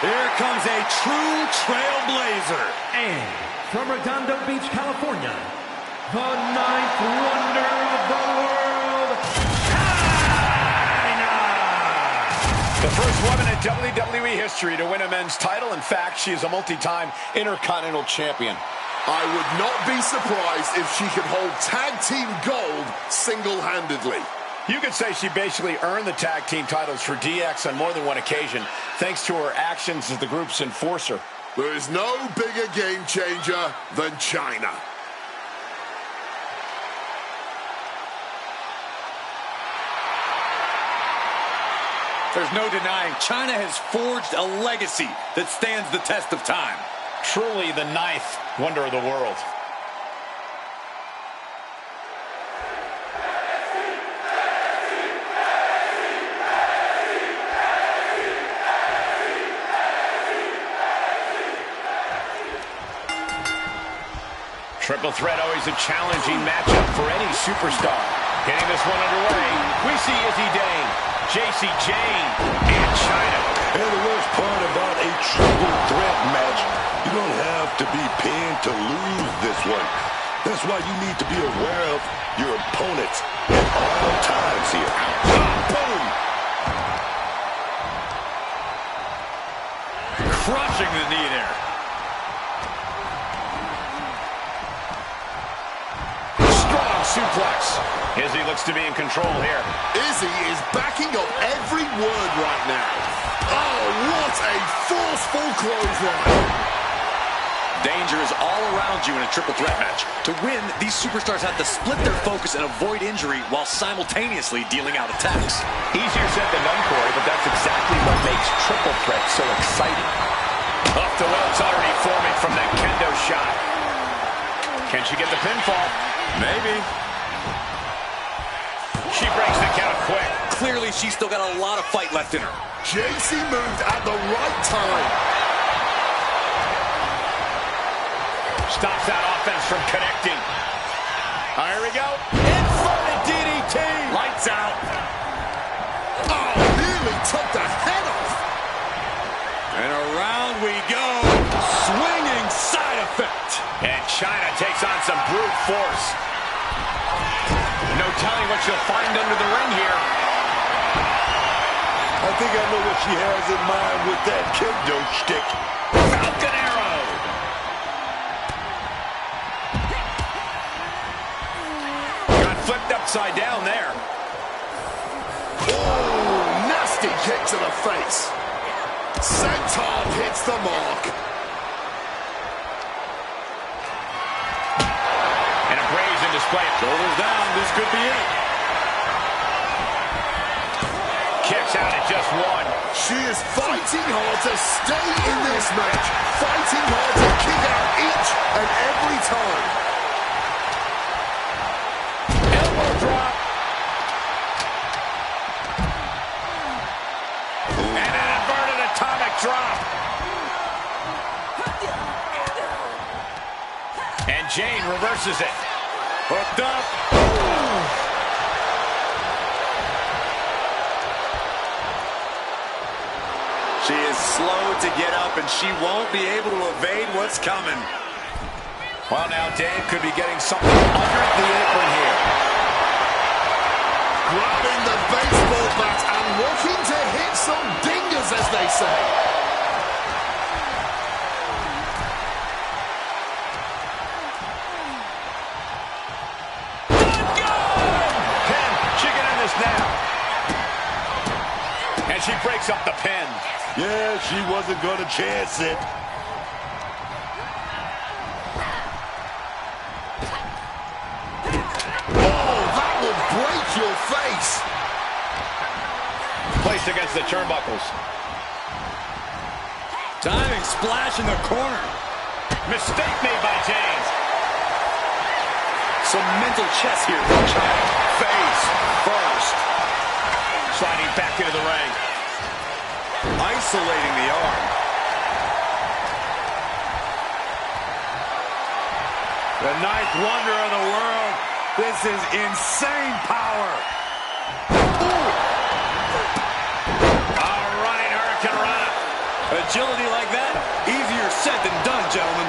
Here comes a true trailblazer. And from Redondo Beach, California, the ninth wonder of the world, China! The first woman in WWE history to win a men's title. In fact, she is a multi-time Intercontinental Champion. I would not be surprised if she could hold tag team gold single-handedly. You could say she basically earned the tag team titles for DX on more than one occasion, thanks to her actions as the group's enforcer. There is no bigger game changer than China. There's no denying China has forged a legacy that stands the test of time. Truly the ninth wonder of the world. Triple threat, always a challenging matchup for any superstar. Getting this one underway, we see Izzy Dane, JC Jane, and China. And the worst part about a triple threat match, you don't have to be pinned to lose this one. That's why you need to be aware of your opponents at all times here. Boom! Crushing the knee there. Suplex. Izzy looks to be in control here. Izzy is backing up every word right now. Oh, what a forceful clothesline. Danger is all around you in a triple threat match. To win, these superstars have to split their focus and avoid injury while simultaneously dealing out attacks. Easier said than done, Corey, but that's exactly what makes triple threat so exciting. Off the ropes already forming from that kendo shot. Can she get the pinfall? Maybe. She breaks the count quick. Clearly, she's still got a lot of fight left in her. JC moved at the right time. Stops that offense from connecting. Here we go. Inverted DDT. Lights out. Oh, nearly took the head off. And around we go. Swinging side effect. And China takes on some brute force. No telling what she'll find under the ring here. I think I know what she has in mind with that kendo stick. Falcon arrow. Got flipped upside down there. Oh, nasty kick to the face. Senton hits the mark. And a brazen display. Shoulders down. This could be it. Kicks out at just one. She is fighting hard to stay in this match. Fighting hard to kick out each and every time. Elbow drop. And an inverted atomic drop. And Jane reverses it. Hooked up. She is slow to get up, and she won't be able to evade what's coming. Well, now Dave could be getting something under the apron here. Grabbing the baseball bat and looking to hit Humdingers, as they say. Pin. She can end this now. And she breaks up the pin. Yeah, she wasn't going to chance it. Break your face. Placed against the turnbuckles. Diving splash in the corner. Mistake made by James. Some mental chess here from China. Face first. Sliding back into the ring. Isolating the arm. The ninth wonder of the world. This is insane power. All right, Hurricane Rana. Agility like that, easier said than done, gentlemen.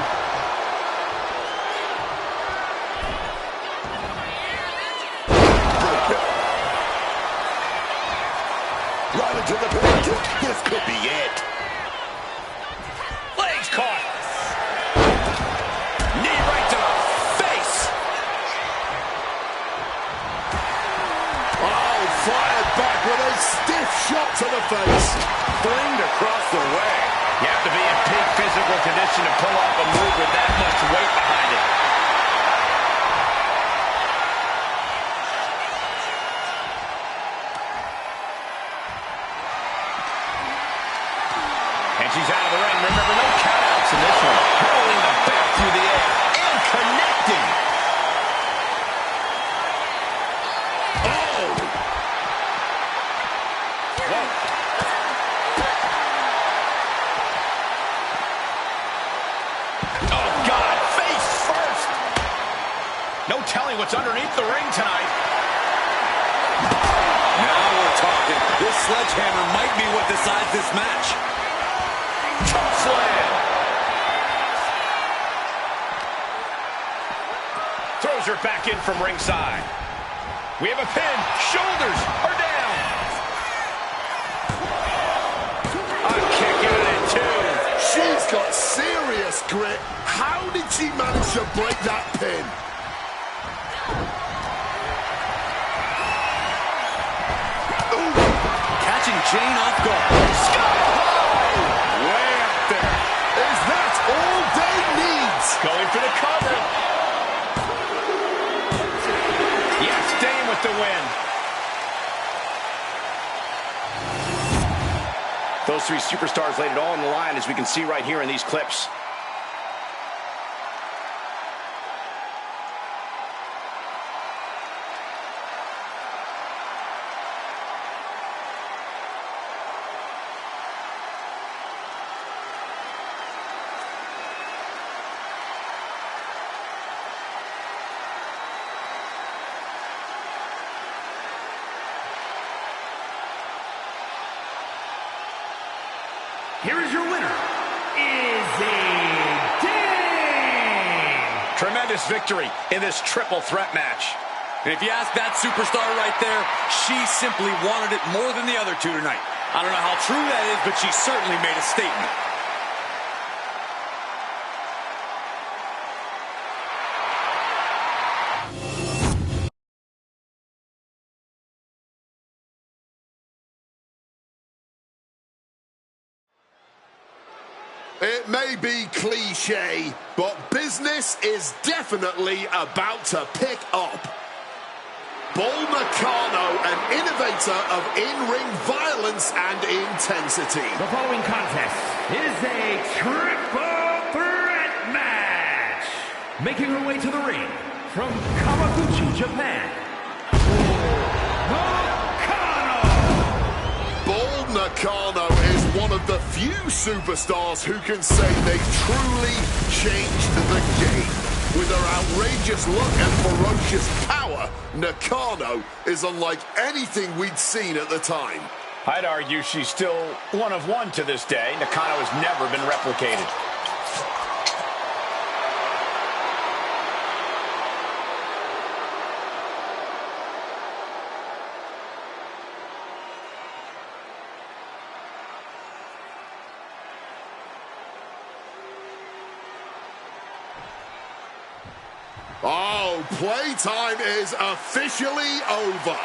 Right into the pin. This could be it. Legs caught. Knee right to the face. Oh, fired back with a stiff shot to the face. Flinged across the way. You have to be in peak physical condition to pull off a move with that much weight behind it. And she's out of the ring. Remember, no countouts in this one. Hurling the back through the air and connecting. Oh! Whoa. Oh, God. Face first. No telling what's underneath the ring tonight. Now we're talking. This sledgehammer might be what decides this match. Slam. Throws her back in from ringside. We have a pin. Shoulders are down. A kick out at two. She's got serious grit. How did she manage to break that pin? Catching Jane off guard. Way up there. Is that all Dave needs? Going for the cover. Yes, staying with the win. Those three superstars laid it all on the line, as we can see right here in these clips. Here is your winner, Izzy Ding! Tremendous victory in this triple threat match. And if you ask that superstar right there, she simply wanted it more than the other two tonight. I don't know how true that is, but she certainly made a statement. It may be cliche, but business is definitely about to pick up. Bull Nakano, an innovator of in-ring violence and intensity. The following contest is a triple threat match. Making her way to the ring from Kawaguchi, Japan, Bull Nakano is one of the few superstars who can say they truly changed the game. With her outrageous look and ferocious power, Nakano is unlike anything we'd seen at the time. I'd argue she's still one of one to this day. Nakano has never been replicated. playtime is officially over.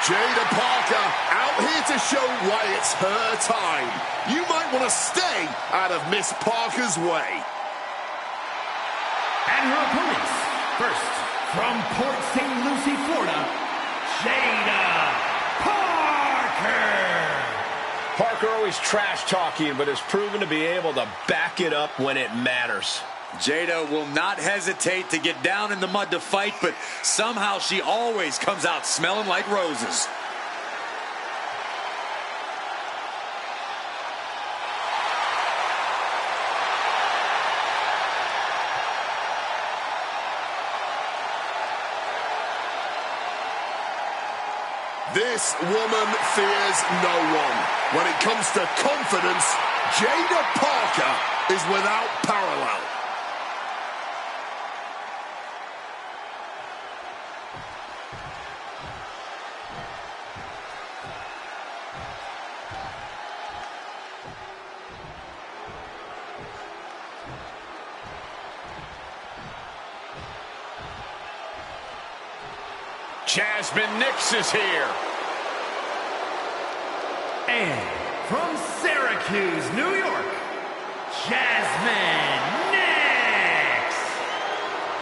Jada Parker out here to show why it's her time. You might want to stay out of Miss Parker's way. And her opponents, first, from Port St. Lucie, Florida, Jada Parker. Parker always trash talking, but has proven to be able to back it up when it matters. Jada will not hesitate to get down in the mud to fight, but somehow she always comes out smelling like roses. This woman fears no one. When it comes to confidence, Jada Parker is without parallel. Jasmine Nix is here. And from Syracuse, New York, Jasmine Nix.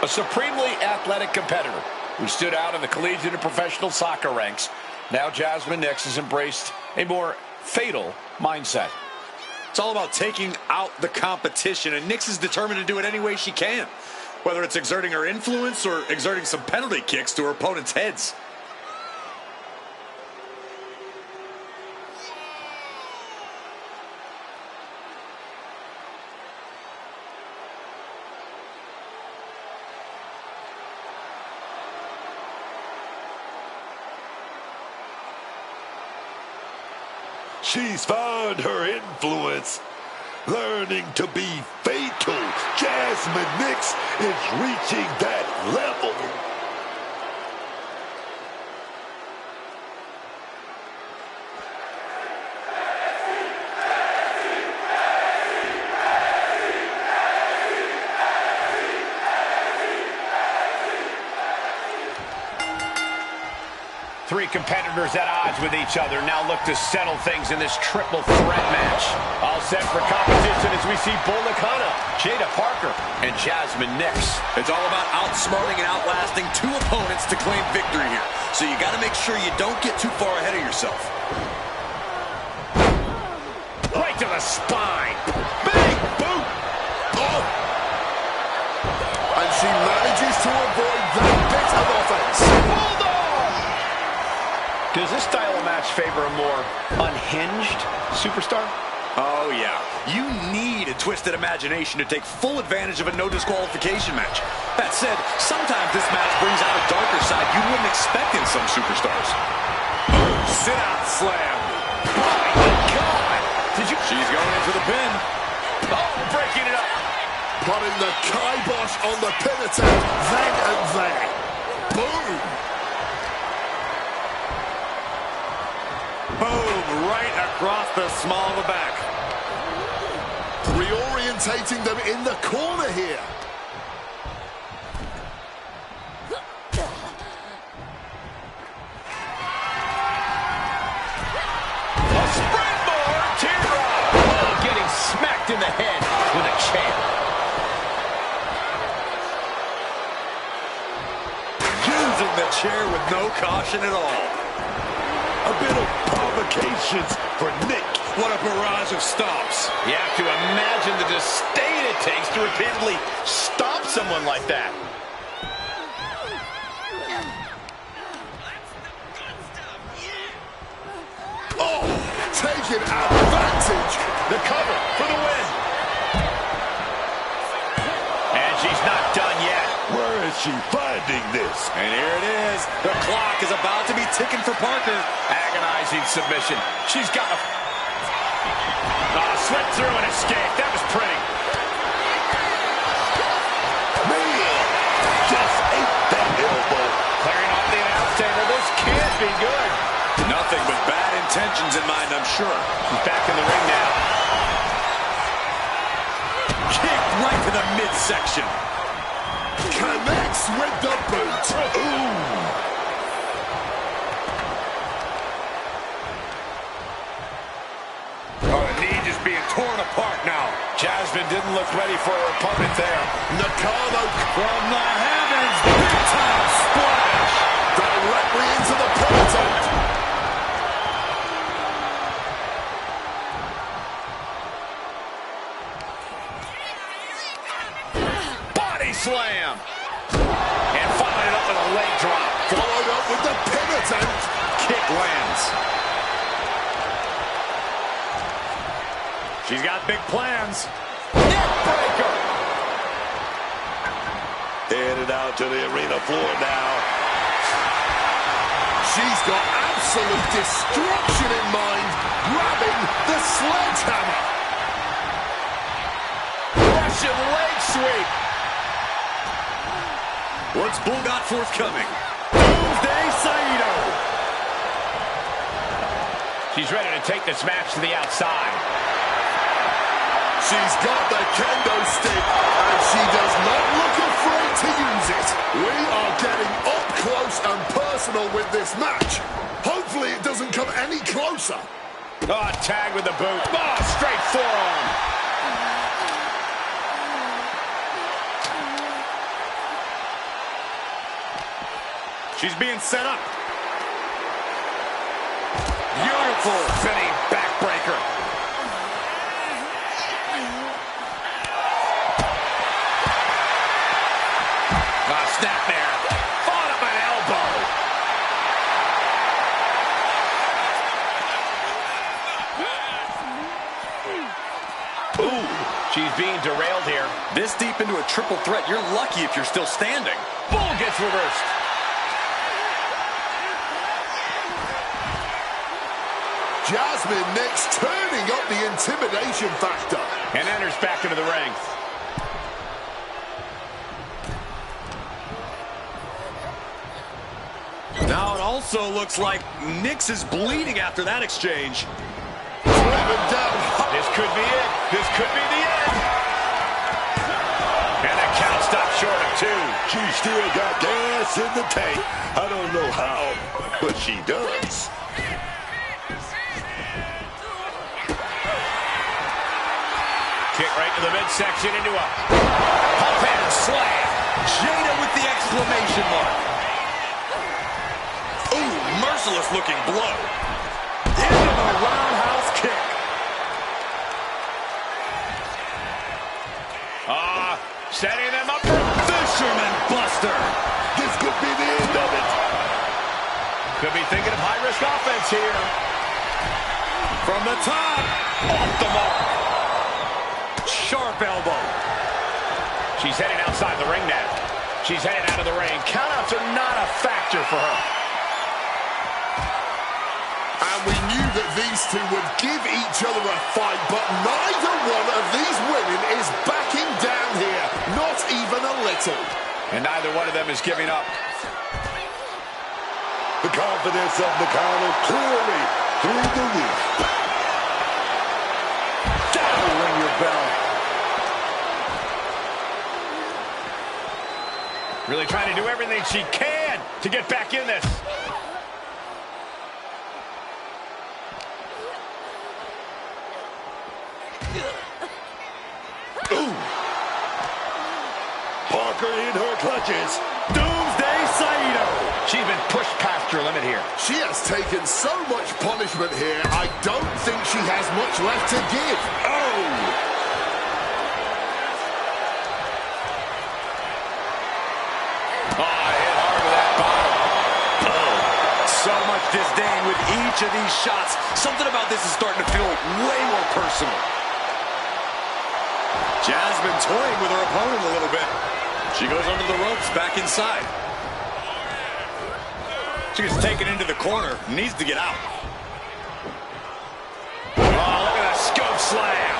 A supremely athletic competitor who stood out in the collegiate and professional soccer ranks. Now Jasmine Nix has embraced a more fatal mindset. It's all about taking out the competition, and Nix is determined to do it any way she can. Whether it's exerting her influence or exerting some penalty kicks to her opponent's heads. She's found her influence, learning to be fatal. Jasmine Nix is reaching that level. Three competitors at odds with each other now look to settle things in this triple threat match. All set for competition as we see Bull Nakano, Jada Parker, and Jasmine Nix. It's all about outsmarting and outlasting two opponents to claim victory here. So you got to make sure you don't get too far ahead of yourself. Right to the spine. Big boot. Oh! And she manages to avoid that bit of offense. Hold on! Does this style of match favor a more unhinged superstar? Oh, yeah. You need a twisted imagination to take full advantage of a no disqualification match. That said, sometimes this match brings out a darker side you wouldn't expect in some superstars. Sit out slam. My God! She's going in for the pin. Oh, breaking it up. Putting the kibosh on the pin attempt then and there. Boom! Boom, right across the small of the back. Reorientating them in the corner here. A springboard teardrop. Oh, getting smacked in the head with a chair. Using the chair with no caution at all. A bit of provocations for Nick. What a barrage of stomps. You have to imagine the disdain it takes to repeatedly stomp someone like that. Oh, taking advantage. The cover for the win. And she's not done yet. Where is she finding this? And here it is. The clock is about to be ticking for Parker. Agonizing submission. She's got a... slip through and escape. That was pretty. Man, just ate that elbow. Clearing off the announce table. This can't be good. Nothing but bad intentions in mind, I'm sure. She's back in the ring now. right to the midsection. Connects with the boot. Ooh. Oh, the knee just being torn apart now. Jasmine didn't look ready for her opponent there. Nakano From the heavens, big time splash. directly into the penitent. Body slam. And followed it up with a leg drop. Followed up with the penitent. Kick lands. She's got big plans. Neck breaker. Headed out to the arena floor now. She's got absolute destruction in mind, grabbing the sledgehammer. Russian leg sweep. What's Bull got forthcoming? Doomsday Saito. She's ready to take this match to the outside. She's got the kendo stick, and she does not look afraid to use it. We are getting up close and personal with this match. Hopefully it doesn't come any closer. Oh, tag with the boot. Oh, straight forearm. She's being set up. Beautiful spinning backbreaker. Snapmare. Fought up an elbow. Ooh, she's being derailed here. This deep into a triple threat, you're lucky if you're still standing. Bull gets reversed. Jasmine next turning up the intimidation factor. And enters back into the ring. Now it also looks like Nix is bleeding after that exchange. Driven down. This could be it. This could be the end. And the count stopped short of 2. She still got gas in the tank. I don't know how, but she does. Kick right to the midsection into a pump and slam. Jada with the exclamation mark. Ooh, merciless looking blow. Into the roundhouse kick. Setting them up for Fisherman Buster. This could be the end of it. Could be thinking of high-risk offense here. From the top. Off the mark. Sharp elbow. She's heading outside the ring now. She's heading out of the ring. Countouts are not a factor for her. And we knew that these two would give each other a fight, but neither one of these women is backing down here. Not even a little. And neither one of them is giving up. The confidence of Nakano clearly through the roof. That'll ring your bell. Really trying to do everything she can to get back in this. Ooh. Parker in her clutches. Doomsday Saito. She's been pushed past her limit here. She has taken so much punishment here, I don't think she has much left to give. Oh! Hit hard with that bottom. So much disdain with each of these shots. Something about this is starting to feel way more personal. Jasmine toying with her opponent a little bit. She goes under the ropes, back inside. She gets taken into the corner, needs to get out. Oh, look at that scope slam.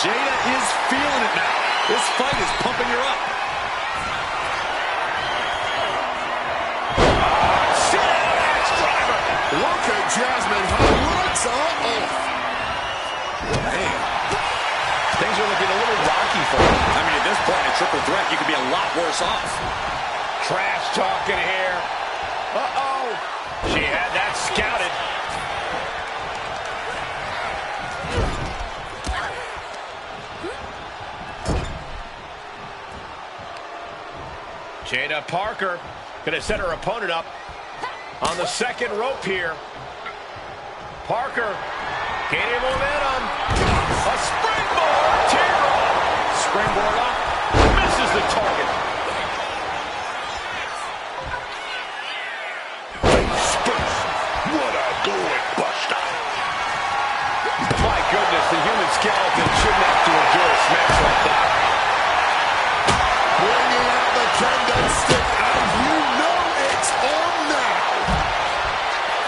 Jada is feeling it now. This fight is pumping her up. Look at Jasmine, her lights are off. Man. Things are looking a little rocky for him. I mean, at this point, a triple threat, you could be a lot worse off. Trash talking here. Uh-oh. She had that scouted. Jada Parker going to set her opponent up on the second rope here. Parker gaining momentum. A springboard. Teardrop. Springboard up. Misses the target. Face first. What a going buster. My goodness, the human skeleton shouldn't have to endure a smash like that. Bringing out the kendo stick, and you know it's on now.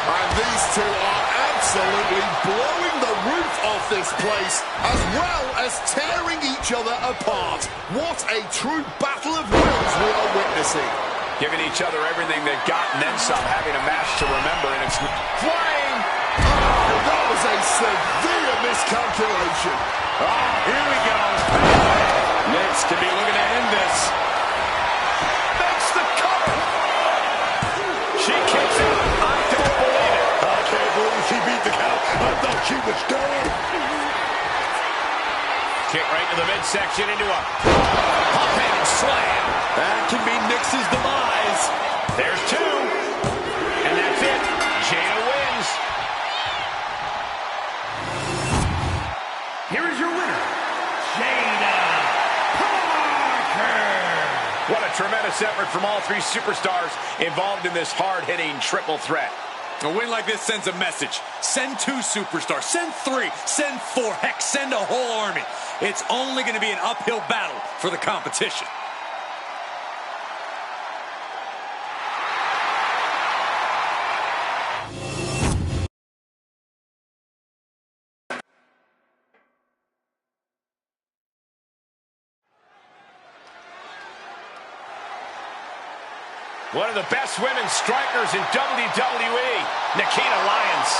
And these two are absolutely blowing the roof off this place, as well as tearing each other apart. What a true battle of wills we are witnessing. Giving each other everything they've got and then some, having a match to remember, and it's flying. Oh, that was a severe miscalculation. Oh, here we go. Knicks could be looking to end this. Makes the cover. She kicks out. I don't believe it. I can't believe she beat the count. I thought she was done. Kick right to the midsection into a pop-handed slam. That can be Knicks' demise. There's two. And that's it. Jada wins. Here is your winner, Jada Parker. What a tremendous effort from all three superstars involved in this hard-hitting triple threat. A win like this sends a message. Send 2 superstars, send 3, send 4, heck, send a whole army. It's only going to be an uphill battle for the competition. One of the best women's strikers in WWE, Nikita Lyons.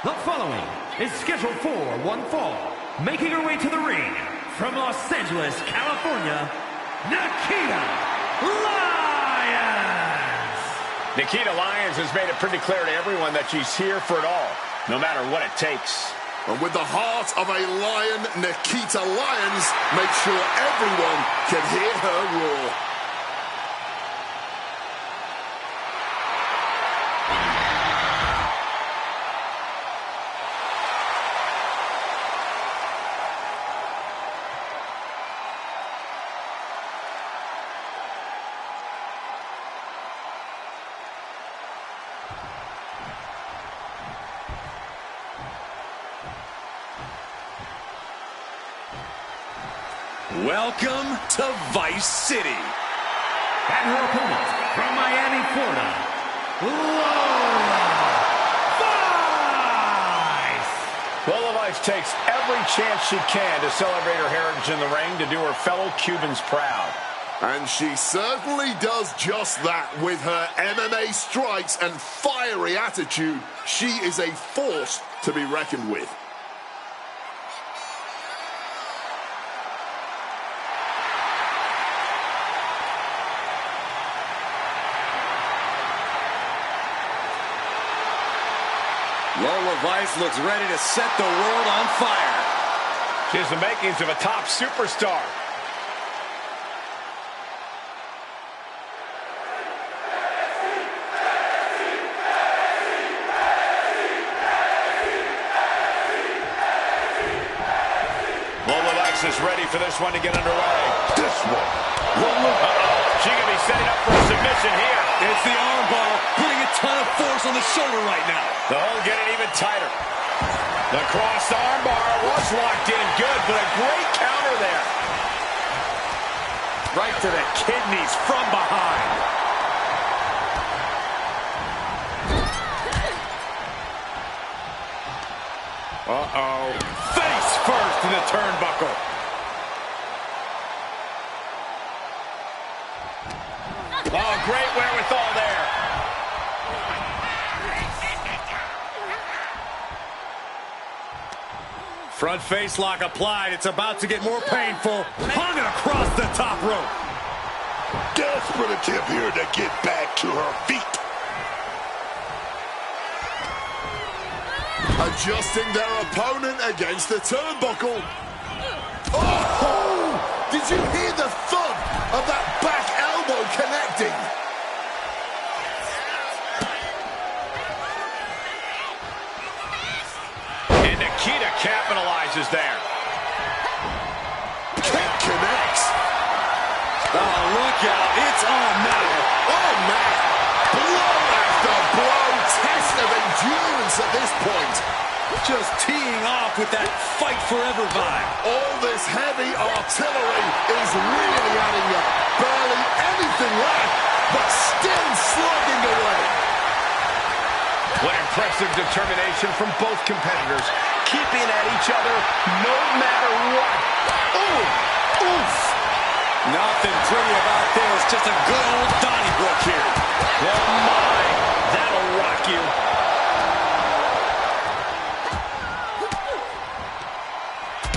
The following is scheduled for one fall. Making her way to the ring from Los Angeles, California, Nikita Lyons. Nikita Lyons has made it pretty clear to everyone that she's here for it all, no matter what it takes. And with the heart of a lion, Nikita Lyons makes sure everyone can hear her roar. Welcome to Vice City. And her opponent from Miami, Florida, Lola Vice takes every chance she can to celebrate her heritage in the ring to do her fellow Cubans proud. And she certainly does just that with her MMA strikes and fiery attitude. She is a force to be reckoned with. Lola Vice looks ready to set the world on fire. She has the makings of a top superstar. Lola Vice is ready for this one to get underway. This one. She could be setting up for a submission here. It's the armbar, putting a ton of force on the shoulder right now. The hold getting even tighter. The crossed armbar was locked in good, but a great counter there. Right to the kidneys from behind. Uh-oh. Face first in the turnbuckle. Front face lock applied. It's about to get more painful. Hung across the top rope. Desperate attempt here to get back to her feet. Adjusting their opponent against the turnbuckle. Oh! Did you hear the thud of that back elbow connecting? And Nikita capitalizes there. Kick connects. Oh, look out. It's on now. Oh, man. Blow after blow. Test of endurance at this point. Just teeing off with that fight forever vibe. All this heavy artillery is really adding up. Barely anything left, but still slugging away. What impressive determination from both competitors, keeping at each other no matter what. Ooh, oof. Nothing pretty about this. Just a good old Donnybrook here. Oh, my. That'll rock you.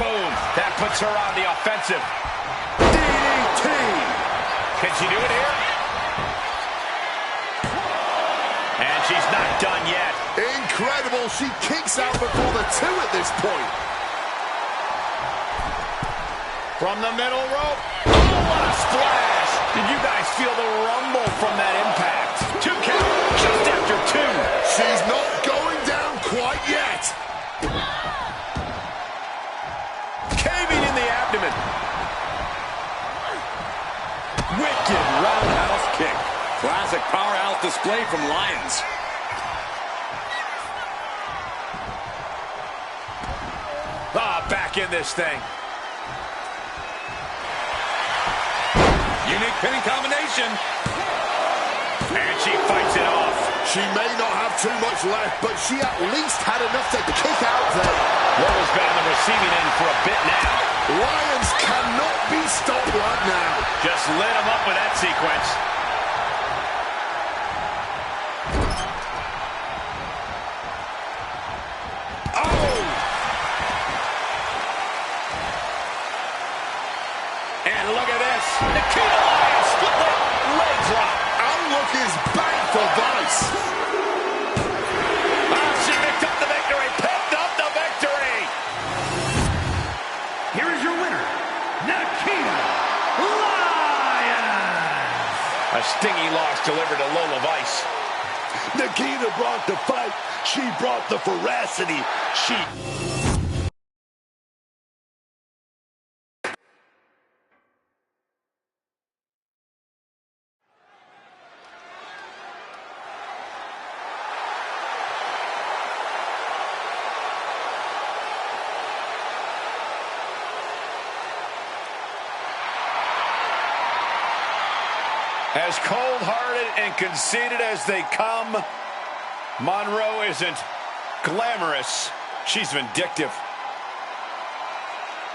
Boom. That puts her on the offensive. DDT. Can she do it here? And she's not done yet. Incredible. She kicks out before the two at this point. From the middle rope. Oh, what a splash. Did you guys feel the rumble from that impact? 2 count just after 2. She's not going down quite yet. Caving in the abdomen. Wicked roundhouse kick. Classic powerhouse display from Lyons. Back in this thing. Unique pinning combination. And she fights it off. She may not have too much left, but she at least had enough to kick out there. Roll's been on the receiving end for a bit now. Lions cannot be stopped right now. Just lit him up with that sequence. Oh! And look at this. Nikita Lyons split leg drop. Outlook is back for Vice. She picked up the victory. Picked up the victory. Here is your winner, Nikita Lyons. A stingy loss delivered to Lola Vice. Nikita brought the fight. She brought the veracity. She... As cold-hearted and conceited as they come, Monroe isn't glamorous. She's vindictive.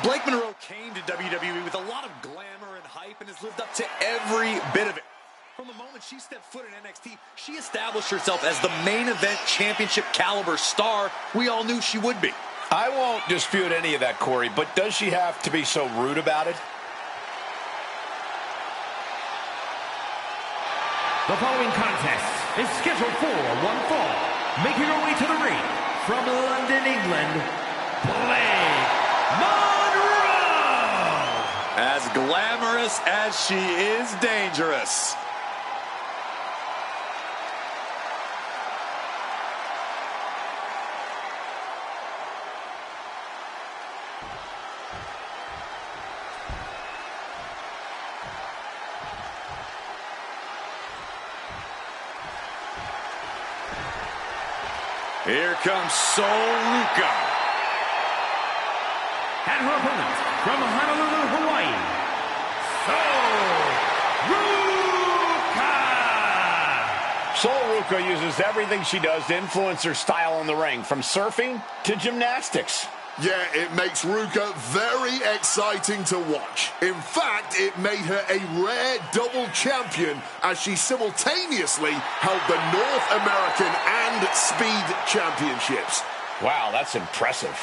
Blake Monroe came to WWE with a lot of glamour and hype and has lived up to every bit of it. From the moment she stepped foot in NXT, she established herself as the main event championship caliber star we all knew she would be. I won't dispute any of that, Corey, but does she have to be so rude about it? The following contest is scheduled for one fall. Making her way to the ring from London, England, Blake Monroe. As glamorous as she is dangerous. Here comes Sol Ruca. And her opponent from Honolulu, Hawaii, Sol Ruca. Sol Ruca uses everything she does to influence her style in the ring, from surfing to gymnastics. Yeah, it makes Ruca very exciting to watch. In fact, it made her a rare double champion as she simultaneously held the North American and Speed Championships. Wow, that's impressive.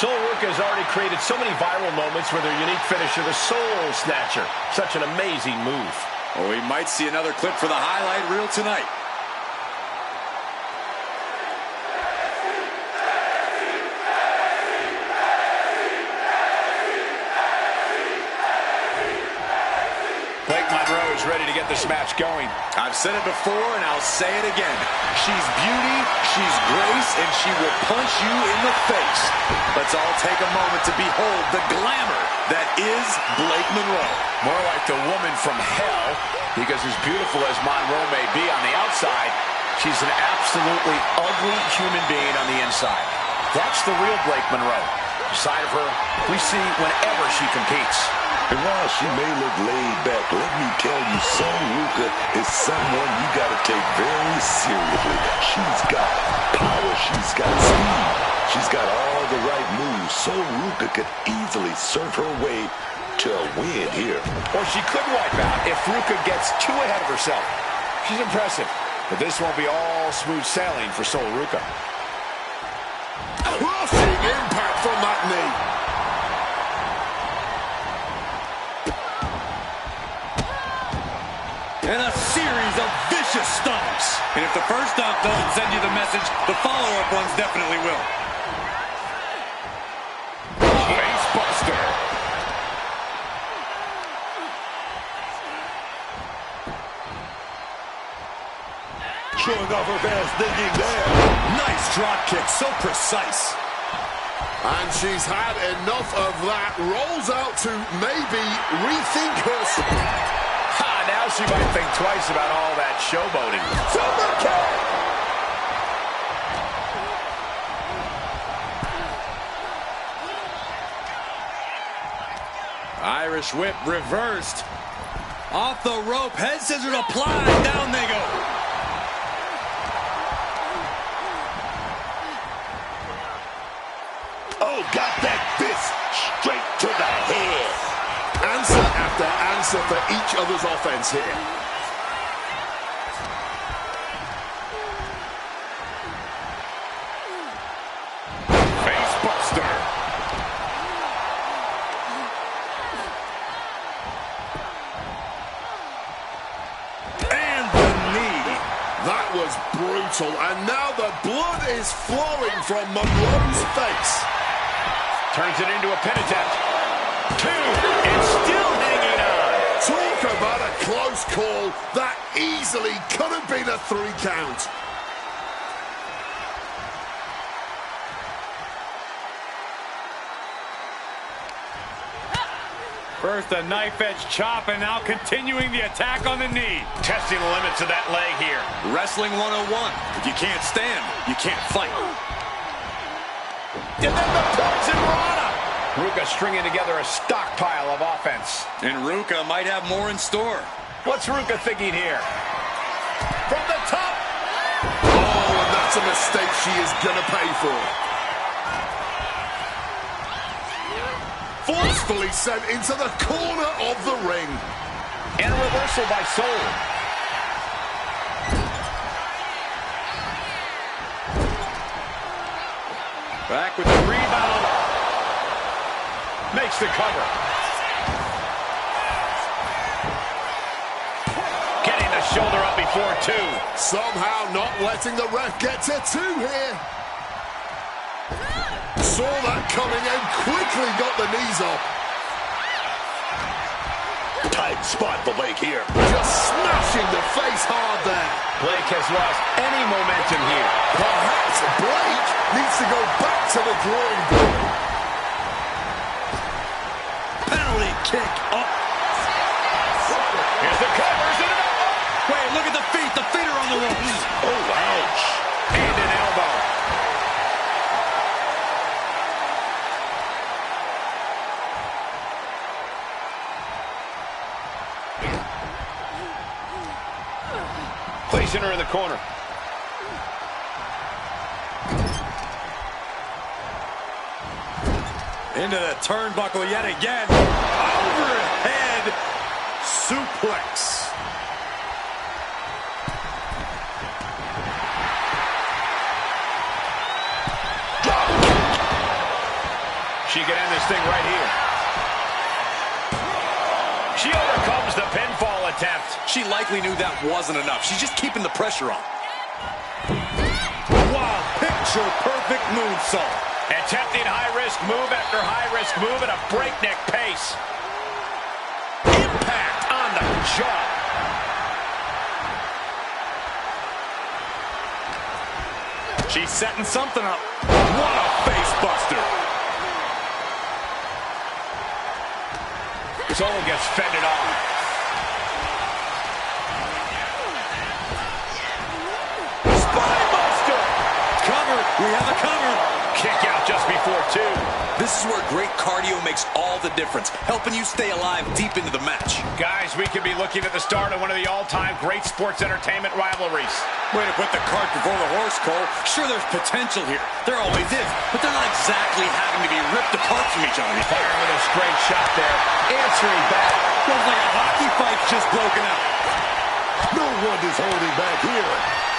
Sol Ruca has already created so many viral moments with her unique finisher, the Soul Snatcher. Such an amazing move. Well, we might see another clip for the highlight reel tonight. Is ready to get this match going. I've said it before and I'll say it again. She's beauty, she's grace, and she will punch you in the face. Let's all take a moment to behold the glamour that is Blake Monroe. More like the woman from hell, because as beautiful as Monroe may be on the outside, she's an absolutely ugly human being on the inside. That's the real Blake Monroe. The side of her we see whenever she competes. And while she may look laid back, let me tell you, Sol Ruca is someone you got to take very seriously. She's got power, she's got speed, she's got all the right moves. Sol Ruca could easily serve her way to a win here. Or she could wipe out if Ruca gets too ahead of herself. She's impressive, but this won't be all smooth sailing for Sol Ruca. Crushing impact from that knee. And a series of vicious stomps. And if the first stomp doesn't send you the message, the follow-up ones definitely will. Face buster. Showing off her fast thinking there. Nice drop kick, so precise. And she's had enough of that. Rolls out to maybe rethink her. Now she might think twice about all that showboating. Super kick! Irish whip reversed. Off the rope, head scissors applied, down they go. Oh, got that fist straight to the head. Answer after answer for each other's offense here. Face buster. And the knee. That was brutal. And now the blood is flowing from Monroe's face. Turns it into a pin attempt. Two, and still hanging on. Talk about a close call. That easily could have been a 3 count. First a knife edge chop, and now continuing the attack on the knee. Testing the limits of that leg here. Wrestling 101. If you can't stand, you can't fight. And then the poison rana. Ruca stringing together a stockpile of offense. And Ruca might have more in store. What's Ruca thinking here? From the top. Oh, and that's a mistake she is going to pay for. Forcefully sent into the corner of the ring. And a reversal by Sol. Back with the rebound. Makes the cover. Getting the shoulder up before 2. Somehow not letting the ref get to 2 here. Saw that coming and quickly got the knees up. Tight spot for Blake here. Just smashing the face hard there. Blake has lost any momentum here. Perhaps Blake needs to go back to the drawing board. Penalty kick up. Here's the covers and an elbow. Wait, look at the feet. The feet are on the ropes. Oh, ouch. And an elbow. Placing her in the corner. Into the turnbuckle yet again. Overhead suplex. She can end this thing right here. She overcomes the pinfall attempt. She likely knew that wasn't enough. She's just keeping the pressure on. Wow, picture-perfect moonsault. Attempting high-risk move after high-risk move at a breakneck pace. Impact on the jaw. She's setting something up. What a face buster. Solo gets fended off. Spine buster. Cover. We have a cover. Kick out just before 2. This is where great cardio makes all the difference, helping you stay alive deep into the match. Guys, we could be looking at the start of one of the all-time great sports entertainment rivalries. Way to put the cart before the horse, Cole. Sure, there's potential here. There always is. But they're not exactly having to be ripped apart from each other. Firing with a straight shot there. Answering back. Feels like a hockey fight's just broken out. No one is holding back here.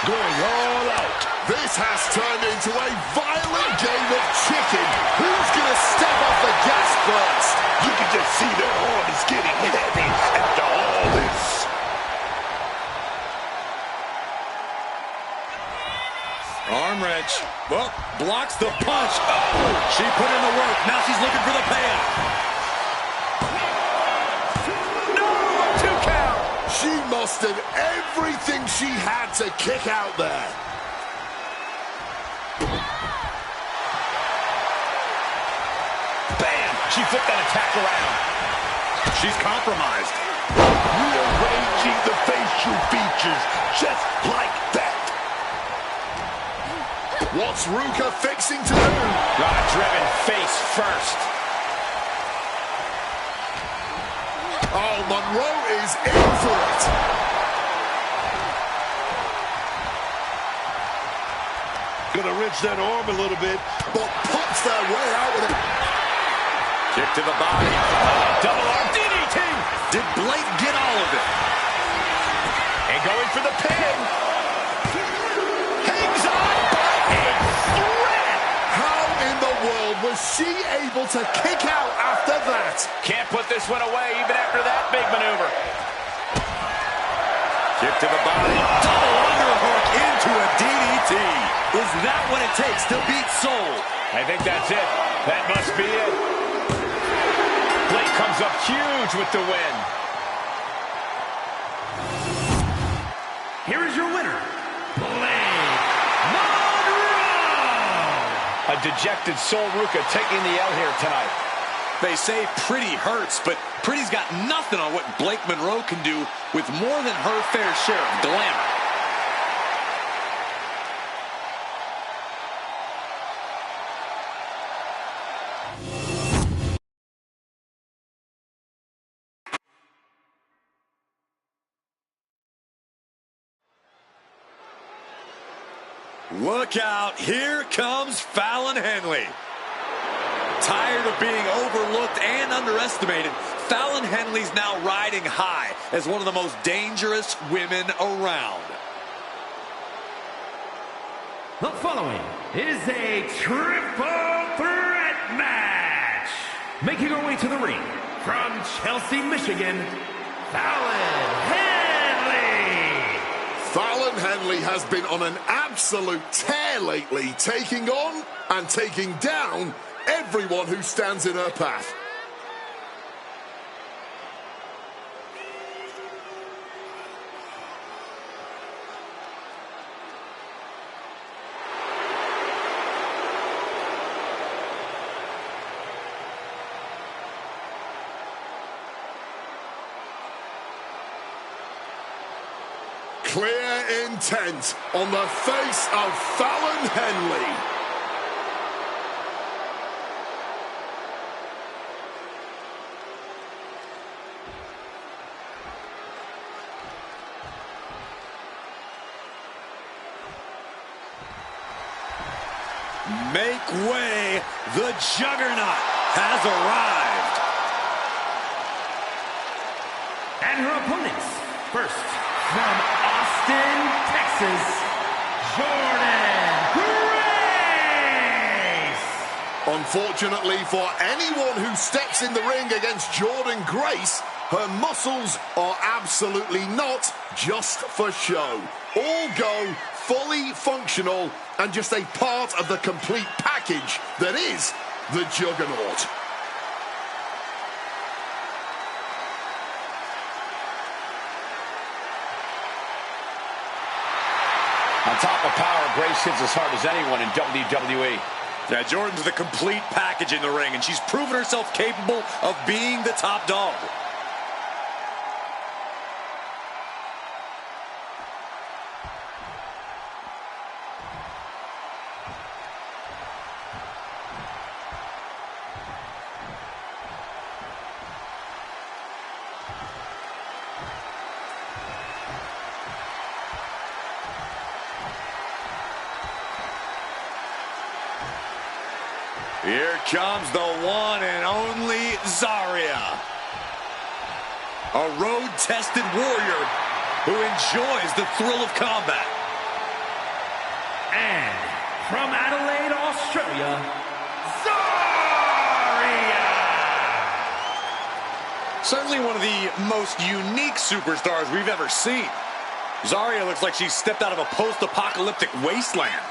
Going all out. This has turned into a violent game of chicken. Who's going to step off the gas first? You can just see their arm is getting heavy after all this. Arm wrench. Well, blocks the punch. Oh, she put in the work. Now she's looking for the payoff. No, 2 count. She mustered everything she had to kick out there. Bam! She flipped that attack around. She's compromised. Rearranging the facial features just like that. What's Ruka fixing to do? Driven face first. Oh, Monroe is in for it. Gonna wrench that arm a little bit, But puts their way out with it. Kick to the body. Double arm DDT. Did Blake get all of it? And going for the pin. Hangs on by a thread. How in the world was she able to kick out after that? Can't put this one away even after that big maneuver. Kick to the body. Double underhook into a DDT. Is that what it takes to beat Soul? I think that's it. That must be it. Blake comes up huge with the win. Here is your winner, Blake Monroe. A dejected Sol Ruca taking the L here tonight. They say Pretty hurts, but Pretty's got nothing on what Blake Monroe can do with more than her fair share of glamour. Look out. Here comes Fallon Henley. Tired of being overlooked and underestimated, Fallon Henley's now riding high as one of the most dangerous women around. The following is a triple threat match. Making her way to the ring from Chelsea, Michigan, Fallon Henley. Fallon Henley has been on an absolute tear lately, taking on and taking down everyone who stands in her path. Clear intent on the face of Fallon Henley. Make way. The Juggernaut has arrived. And her opponents, first from Austin, Texas, Jordan Grace. Unfortunately for anyone who steps in the ring against Jordynne Grace, her muscles are absolutely not just for show. All go fully functional and just a part of the complete package that is the Juggernaut. On top of power, Grace hits as hard as anyone in WWE. Yeah, Jordynne's the complete package in the ring, and she's proven herself capable of being the top dog. Here comes the one and only Zarya. A road-tested warrior who enjoys the thrill of combat. And from Adelaide, Australia, Zarya! Certainly one of the most unique superstars we've ever seen. Zarya looks like she's stepped out of a post-apocalyptic wasteland.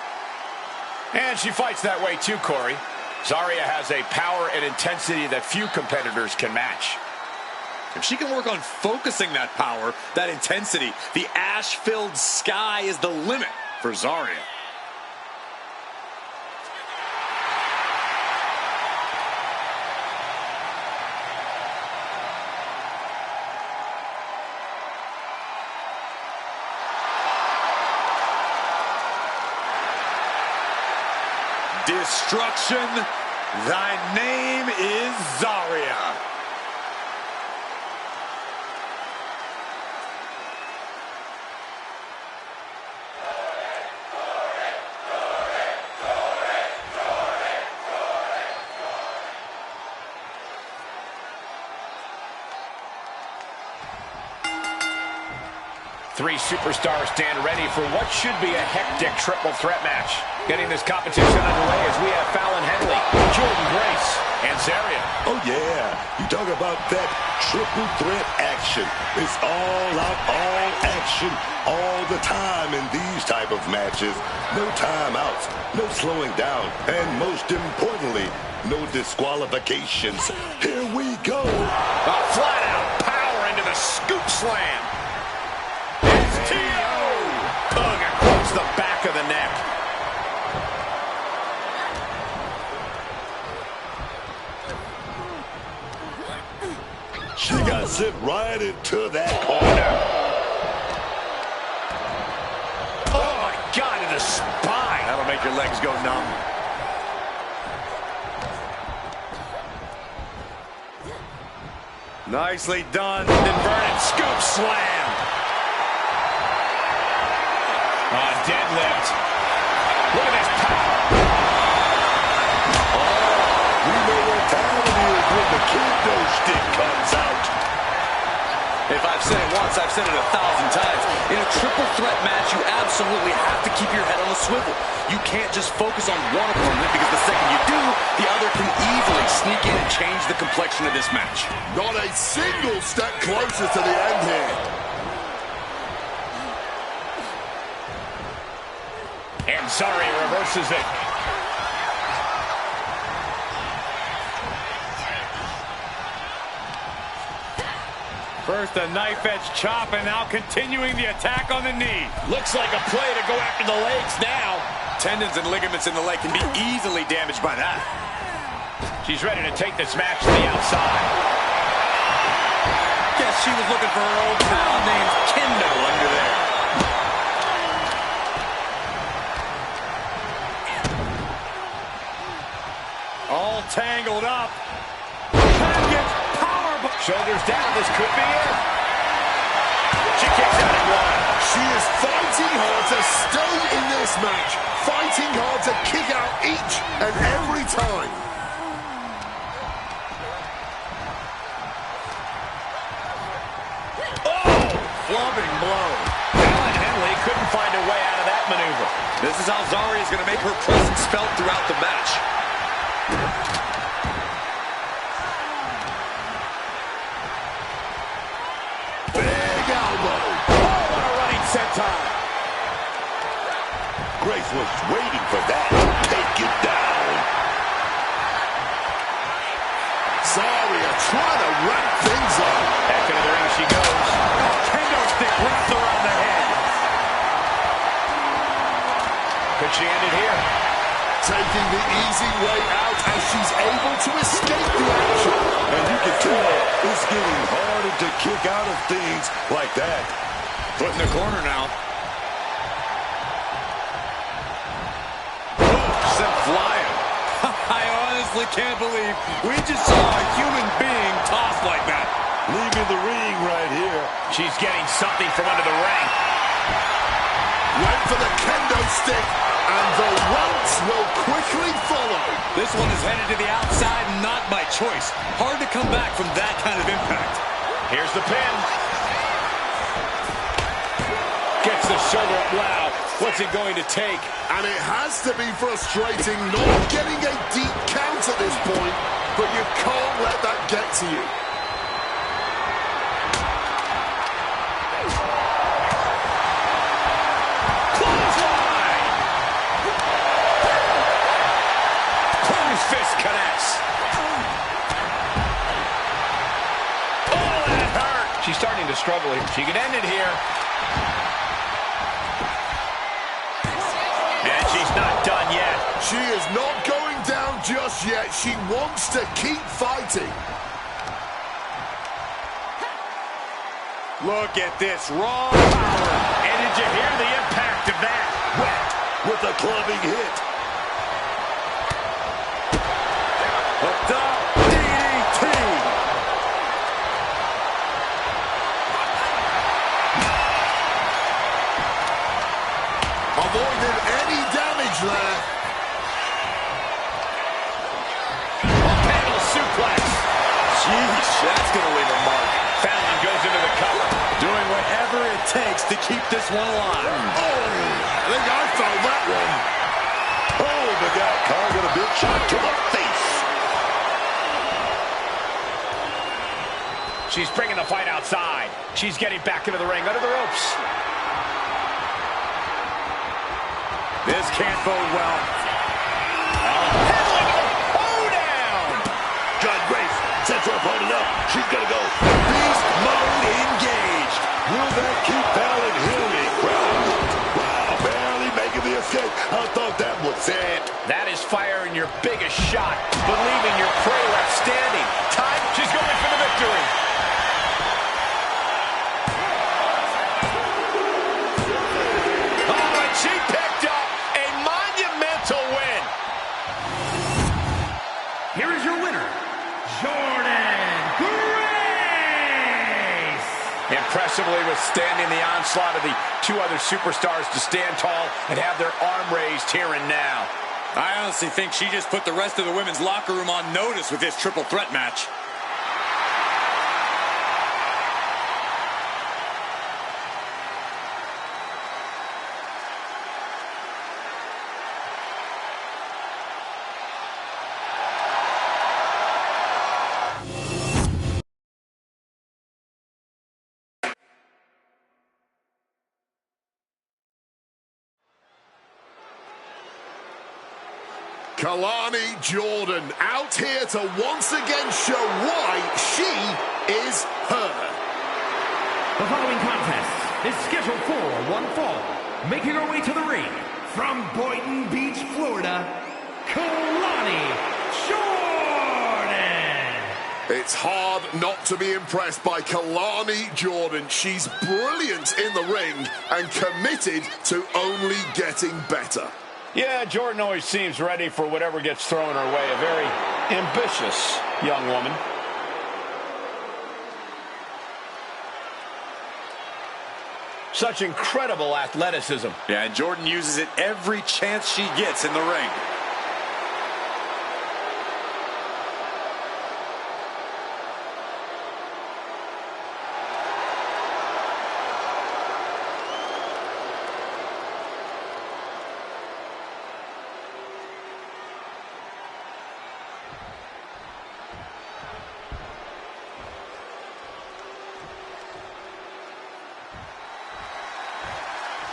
And she fights that way too, Corey. Zarya has a power and intensity that few competitors can match. If she can work on focusing that power, that intensity, the ash-filled sky is the limit for Zarya. Destruction, thy name is Zarya. Three superstars stand ready for what should be a hectic triple threat match. Getting this competition underway as we have Fallon Henley, Jordynne Grace, and Zarya. Oh, yeah. You talk about that triple threat action. It's all out, all action, all the time in these type of matches. No timeouts, no slowing down, and most importantly, no disqualifications. Here we go. A flat-out power into the scoop slam. Hug across the back of the neck. She got sent right into that corner. Oh my God, in the spine. That'll make your legs go numb. Nicely done. Inverted scoop slam. Deadlift. Look at this power. Oh, we know what time it is when the kendo stick comes out. If I've said it once, I've said it 1,000 times. In a triple threat match, you absolutely have to keep your head on a swivel. You can't just focus on one opponent because the second you do, the other can easily sneak in and change the complexion of this match. Not a single step closer to the end here. And Zarya reverses it. First a knife-edge chop, and now continuing the attack on the knee. Looks like a play to go after the legs now. Tendons and ligaments in the leg can be easily damaged by that. She's ready to take this match to the outside. Guess she was looking for her old pal named Kendo under there. All tangled up. Shoulders down, this could be it. She kicks out at one. She is fighting hard to stay in this match. Fighting hard to kick out each and every time. Oh! Clubbing blow. Fallon Henley couldn't find a way out of that maneuver. This is how Zarya is going to make her presence felt throughout the match. Big elbow. Oh, what a running senton. Grace was waiting for that. Take it down. Zarya trying to ramp things up. Back into the ring she goes. Kendo stick wrapped around the head. Could she end it here? Taking the easy way out as she's able to escape the action. And you can tell it's getting harder to kick out of things like that. Foot in the corner now. Sent flying. I honestly can't believe we just saw a human being tossed like that. Leaving the ring right here. She's getting something from under the ring. Went for the kendo stick, and the ropes will quickly follow. This one is headed to the outside, not by choice. Hard to come back from that kind of impact. Here's the pin. Gets the shoulder up loud. What's it going to take? And it has to be frustrating not getting a deep count at this point, but you can't let that get to you. Clothesline! Closed fist connects. Oh, that hurt. She's starting to struggle here. She could end it here. And she's not done yet. She is not going down just yet. She wants to keep fighting. Look at this raw power. And did you hear the impact of that? Whack with a clubbing hit. Hooked up. DDT. Avoided any damage there. A panel suplex. Jeez, that's going to leave a mark. Fallon goes into the cover. Doing whatever it takes to keep this one alive. Oh, I think I found that one. Oh, the guy got a big shot to the face. She's bringing the fight outside. She's getting back into the ring, under the ropes. This can't bode well. Oh, down! John Grace sets her opponent up. She's going to go. Beast mode engaged. Will that keep Fallon healing? Wow, barely making the escape. I thought that was it. That is firing your biggest shot, but leaving your prey left standing. Time, she's going for the victory. Oh, and she picked up a monumental win. Here is your winner, Jordan Grace. Impressively withstanding the onslaught of the two other superstars to stand tall and have their arm raised here and now. I honestly think she just put the rest of the women's locker room on notice with this triple threat match. Kalani Jordan out here to once again show why she is her. The following contest is scheduled for one fall. Making her way to the ring from Boynton Beach, Florida, Kalani Jordan. It's hard not to be impressed by Kalani Jordan. She's brilliant in the ring and committed to only getting better. Yeah, Jordan always seems ready for whatever gets thrown her way. A very ambitious young woman. Such incredible athleticism. Yeah, and Jordan uses it every chance she gets in the ring.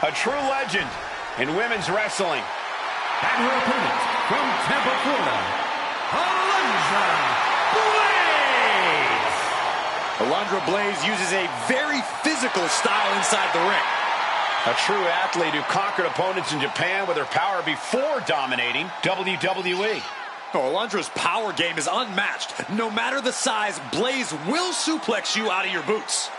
A true legend in women's wrestling. And her opponent from Tampa, Florida, Alundra Blaze uses a very physical style inside the ring. A true athlete who conquered opponents in Japan with her power before dominating WWE. Oh, Alundra's power game is unmatched. No matter the size, Blaze will suplex you out of your boots.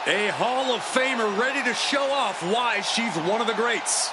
A Hall of Famer ready to show off why she's one of the greats.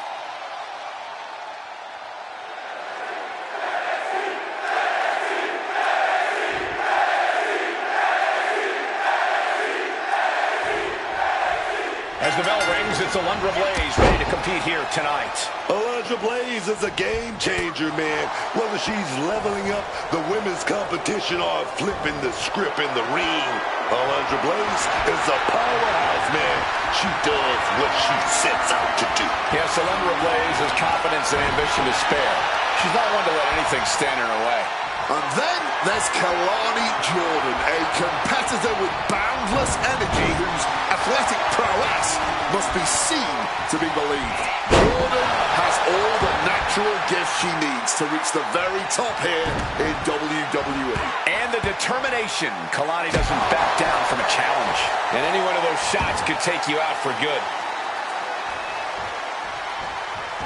As the bell rings, it's Alundra Blaze ready to compete here tonight. Alundra Blaze is a game changer, man. Whether she's leveling up the women's competition or flipping the script in the ring, Alundra Blaze is a powerhouse, man. She does what she sets out to do. Yes, Alundra Blaze has confidence and ambition to spare. She's not one to let anything stand in her way. And then there's Kalani Jordan, a competitor with boundless energy whose athletic prowess must be seen to be believed. Jordan has all the natural gifts she needs to reach the very top here in WWE. And the determination. Kalani doesn't back down from a challenge. And any one of those shots could take you out for good.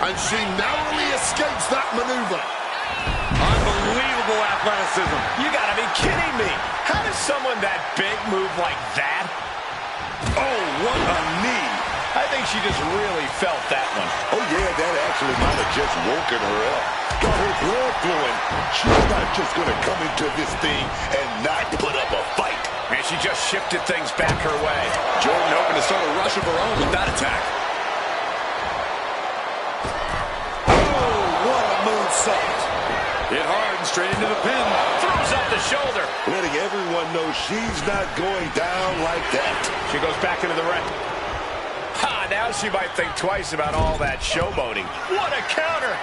And she narrowly escapes that maneuver. Unbelievable athleticism. You gotta be kidding me. How does someone that big move like that? Oh, what a knee. I think she just really felt that one. Oh, yeah, that actually might have just woken her up. Got her blood flowing. She's not just going to come into this thing and not put up a fight. And she just shifted things back her way. Jordan hoping to start a rush of her own with that attack. Oh, what a moonsault. Hit hard and straight into the pin. Throws up the shoulder. Letting everyone know she's not going down like that. She goes back into the ring. Ha, now she might think twice about all that showboating. What a counter.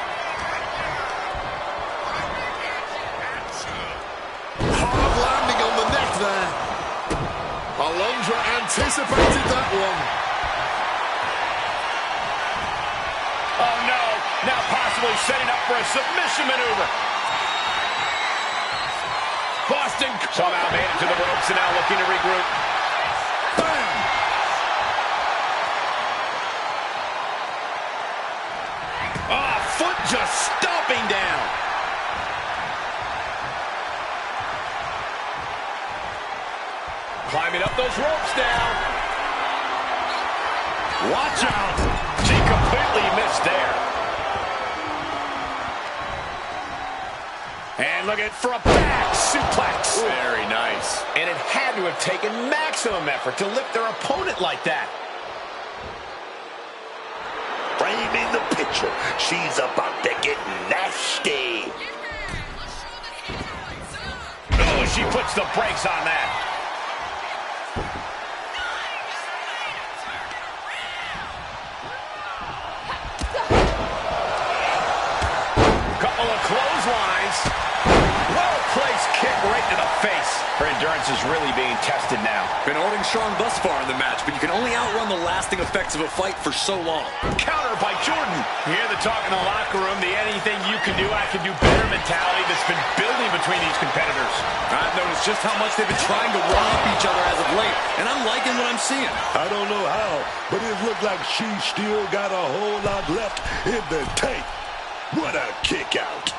Hard landing on the neck there. Alundra anticipated that one. Oh, no. Now possibly setting up for a submission maneuver. Boston somehow made it to the ropes and now looking to regroup. Bam! Ah, foot just stomping down. Climbing up those ropes now. Watch out. She completely missed there. And look at for a back suplex. Very nice. And it had to have taken maximum effort to lift their opponent like that. Framing the picture. She's about to get nasty. Oh, she puts the brakes on that. Couple of clotheslines. Well-placed kick right to the face. Her endurance is really being tested now. Been holding strong thus far in the match, but you can only outrun the lasting effects of a fight for so long. Counter by Jordan. You hear the talk in the locker room, the anything you can do, I can do better mentality that's been building between these competitors. I've noticed just how much they've been trying to one-up each other as of late, and I'm liking what I'm seeing. I don't know how, but it looked like she still got a whole lot left in the tank. What a kick out.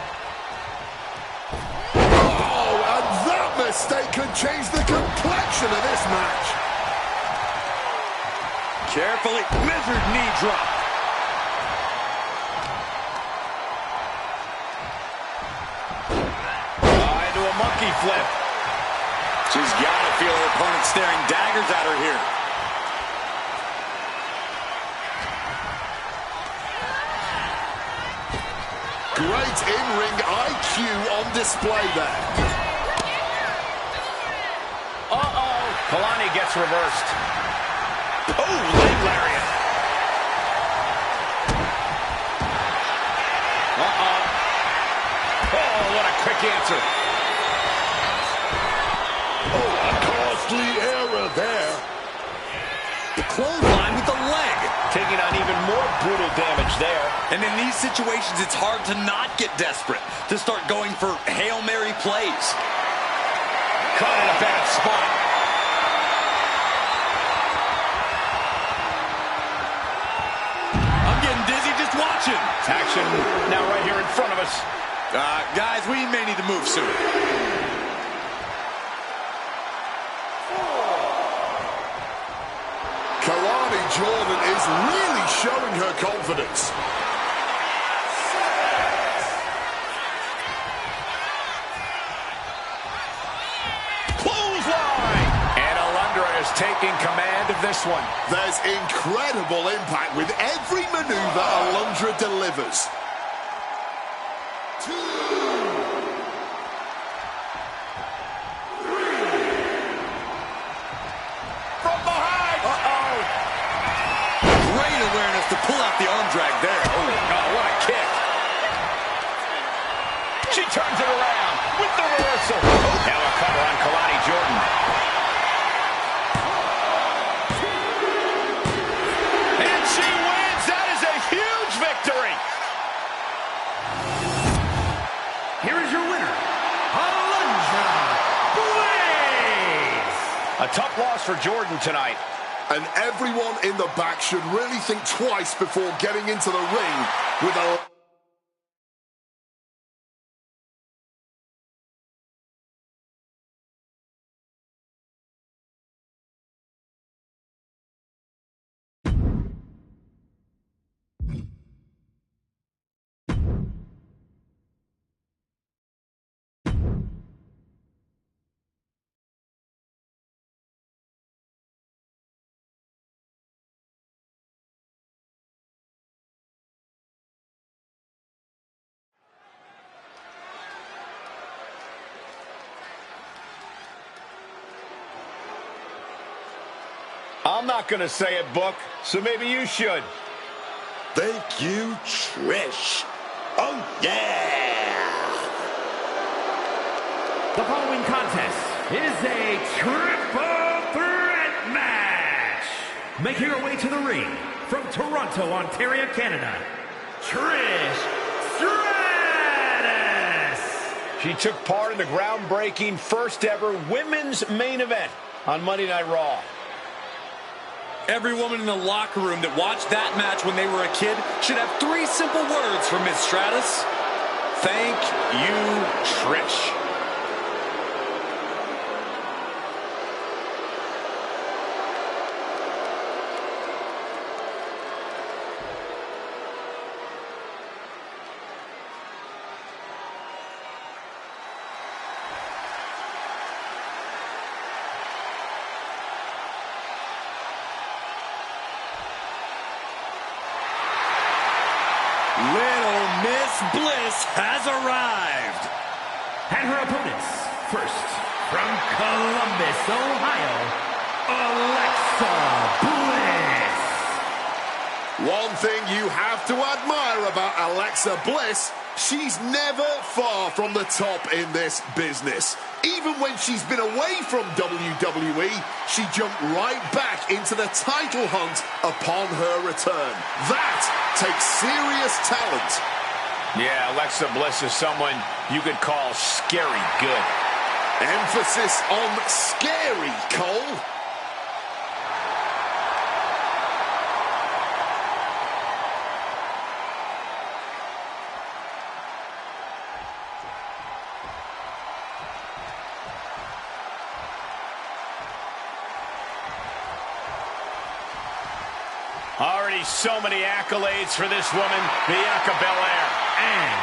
Oh, and that mistake could change the complexion of this match. Carefully measured knee drop. Into a monkey flip. She's got to feel her opponent staring daggers at her here. Great in-ring IQ on display there. Uh-oh. Kalani gets reversed. Oh, leg lariat. Oh, what a quick answer. Oh, a costly error there. The clothesline with the leg. Taking on even more brutal damage there. And in these situations, it's hard to not get desperate, to start going for Hail Mary plays. Caught in a bad spot. I'm getting dizzy just watching. Action now right here in front of us. Guys, we may need to move soon. Kalani Jordan is really showing her confidence. Clothesline! And Alundra is taking command of this one. There's incredible impact with every maneuver Alundra delivers. To pull out the arm drag there. Oh, what a kick. She turns it around with the reversal. Now a cover on Kalani Jordan. And she wins. That is a huge victory. Here is your winner, Alundra Blaze. A tough loss for Jordan tonight. And everyone in the back should really think twice before getting into the ring with a... I'm not going to say it, Book, so maybe you should. Thank you, Trish. Oh, yeah! The following contest is a triple threat match. Making her way to the ring from Toronto, Ontario, Canada, Trish Stratus. She took part in the groundbreaking first ever women's main event on Monday Night Raw. Every woman in the locker room that watched that match when they were a kid should have 3 simple words from Miss Stratus. Thank you, Trish. Little Miss Bliss has arrived. And her opponents, first, from Columbus, Ohio, Alexa Bliss. One thing you have to admire about Alexa Bliss, she's never far from the top in this business. Even when she's been away from WWE, she jumped right back into the title hunt upon her return. That takes serious talent. Yeah, Alexa Bliss is someone you could call scary good. Emphasis on scary, Cole. Already so many accolades for this woman, Bianca Belair. And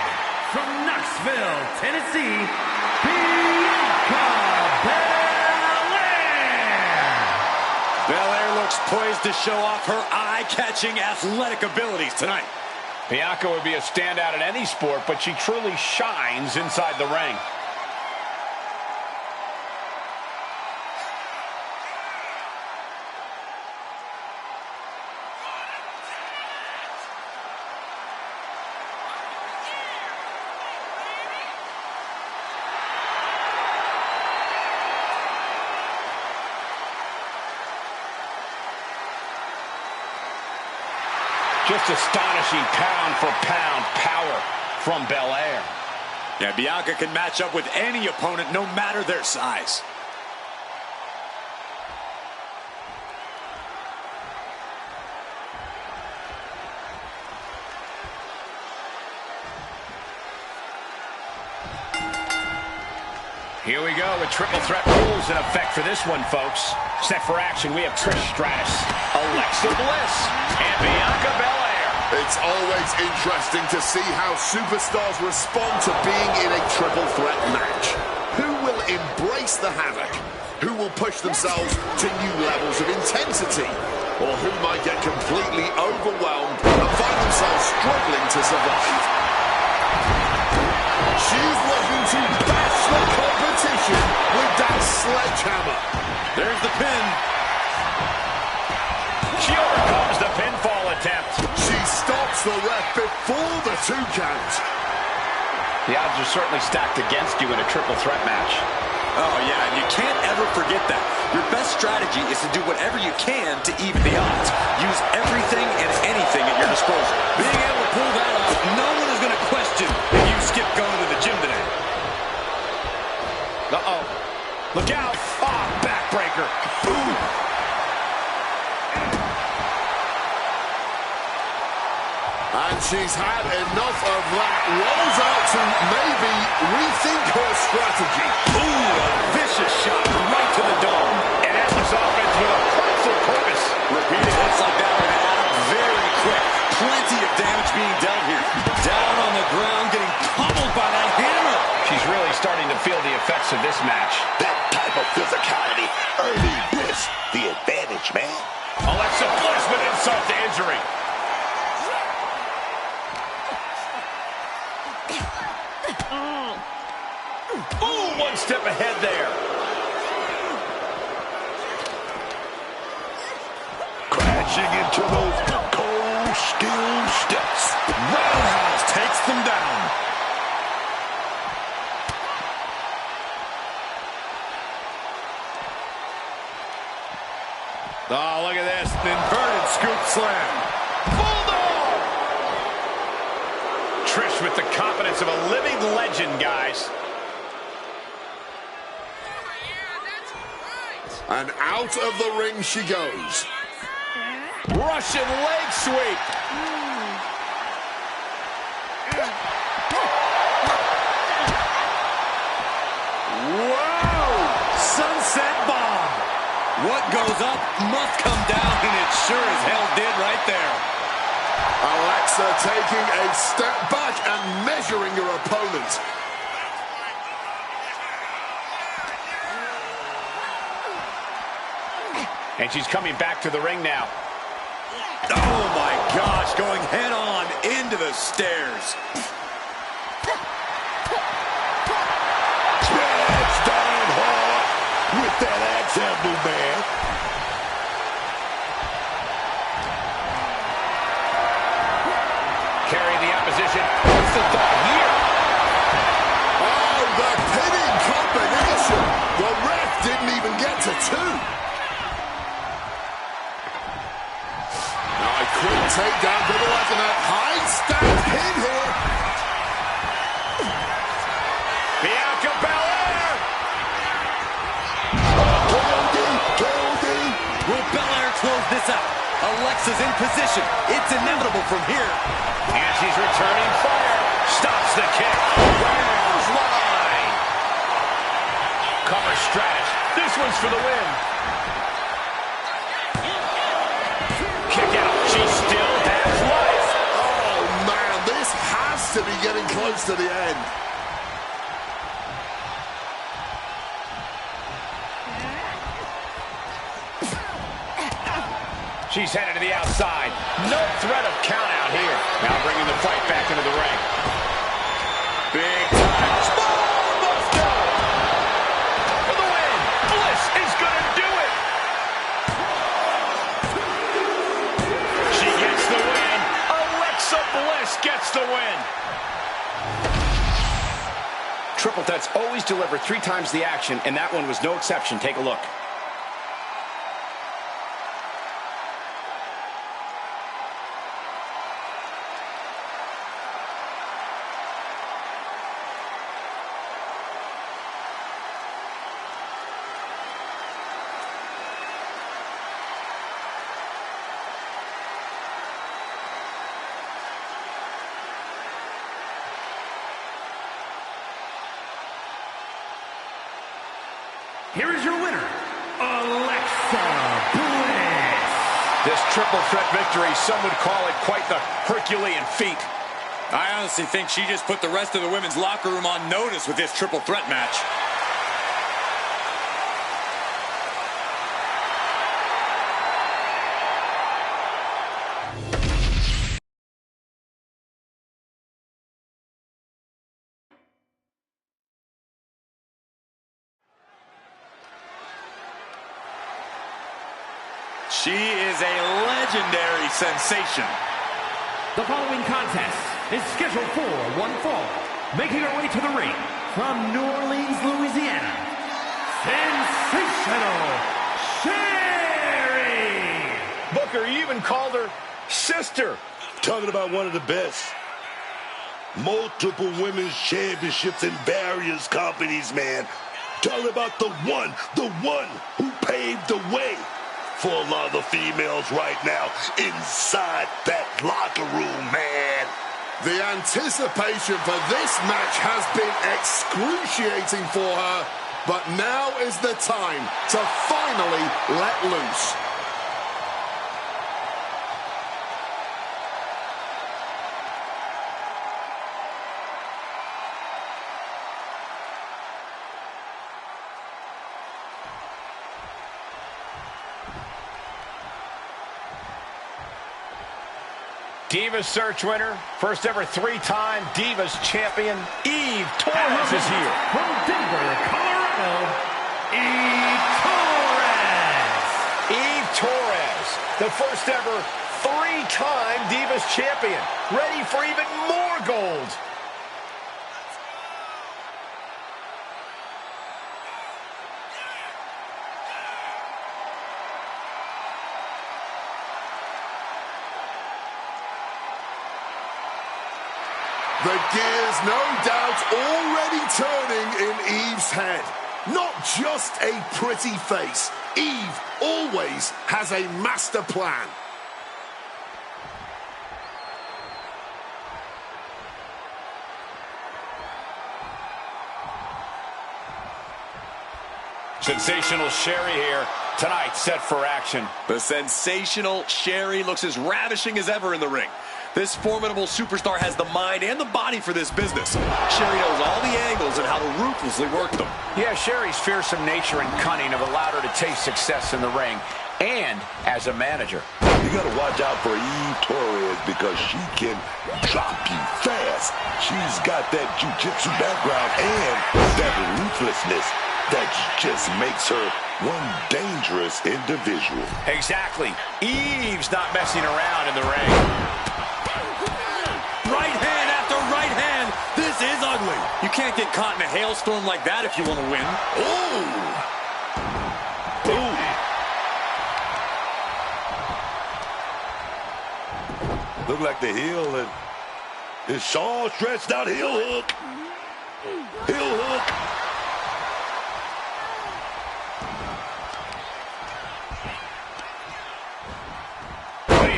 from Knoxville, Tennessee, Bianca Belair. Belair looks poised to show off her eye-catching athletic abilities tonight. Bianca would be a standout in any sport, but she truly shines inside the ring. Just astonishing pound-for-pound power from Belair. Yeah, Bianca can match up with any opponent, no matter their size. Here we go with triple threat rules in effect for this one, folks. Set for action, we have Trish Stratus, Alexa Bliss, and Bianca Belair. It's always interesting to see how superstars respond to being in a triple threat match. Who will embrace the havoc? Who will push themselves to new levels of intensity? Or who might get completely overwhelmed and find themselves struggling to survive? She's looking to bash the competition with that sledgehammer. There's the pin. She overcomes the pinfall attempt. She stops the ref before the 2 count. The odds are certainly stacked against you in a triple threat match. Oh, yeah, and you can't ever forget that. Your best strategy is to do whatever you can to even the odds. Use everything and anything at your disposal. Being able to pull that off, no one is going to question if you skip going to the gym today. Uh-oh. Look out. Oh, backbreaker. Ooh. And she's had enough of that. Rolls out to maybe rethink her strategy. Ooh, a vicious shot right to the dome. And endless offense with a powerful purpose. Repeated hits like that are going to add up very quick. Plenty of damage being dealt here. Down on the ground, getting pummeled by that hammer. She's really starting to feel the effects of this match. That type of physicality. Early Bliss, the advantage, man. Alexa Bliss with insult to injury. Ooh, one step ahead there. Crashing into those cold steel steps. Roundhouse takes them down. Oh, look at this. An inverted scoop slam. Bulldog! Trish with the confidence of a living legend, guys. And out of the ring she goes. Russian leg sweep. Whoa! Sunset bomb. What goes up must come down, and it sure as hell did right there. Alexa taking a step back and measuring her opponent. And she's coming back to the ring now. Oh my gosh, going head on into the stairs. Smash down hard with that axe handle, man. Carrying the opposition. What's the thought here? Oh, the pinning combination. The ref didn't even get to 2. Quick takedown, but like a high stack pin here. Bianca Belair! Will Belair close this out? Alexa's in position. It's inevitable from here. And she's returning fire. Stops the kick. Rams line. Cover Stratus. This one's for the win. Kick out. She still has life. Oh, man, this has to be getting close to the end. She's headed to the outside. No threat of count out here. Now bringing the fight back into the ring. Big time. Small Buster. For the win. Bliss is going to do it. She gets the win. Alexa Bliss gets the win. Triple threats always deliver 3 times the action, and that one was no exception. Take a look. here is your winner, Alexa Bliss. This triple threat victory, some would call it quite the Herculean feat. I honestly think she just put the rest of the women's locker room on notice with this triple threat match. She is a legendary sensation. The following contest is scheduled for one fall. Making her way to the ring from New Orleans, Louisiana, Sensational Sherry! Booker, you even called her sister. Talking about one of the best. Multiple women's championships in various companies, man. Talking about the one who paved the way for a lot of the females right now inside that locker room, man. The anticipation for this match has been excruciating for her, but now is the time to finally let loose. Divas Search winner, first ever three-time Divas champion, Eve Torres is here. From Denver, Colorado, Eve Torres. Eve Torres, the first ever three-time Divas champion, ready for even more gold. The gears, no doubt, already turning in Eve's head. Not just a pretty face. Eve always has a master plan. Sensational Sherry here, tonight set for action. The sensational Sherry looks as ravishing as ever in the ring. This formidable superstar has the mind and the body for this business. Sherry knows all the angles and how to ruthlessly work them. Yeah, Sherry's fearsome nature and cunning have allowed her to taste success in the ring and as a manager. You got to watch out for Eve Torres because she can drop you fast. She's got that jiu-jitsu background and that ruthlessness that just makes her one dangerous individual. Exactly. Eve's not messing around in the ring. Right hand after right hand. This is ugly. You can't get caught in a hailstorm like that if you want to win. Ooh. Look like the heel and it's Shaw stretched out heel hook. Heel hook.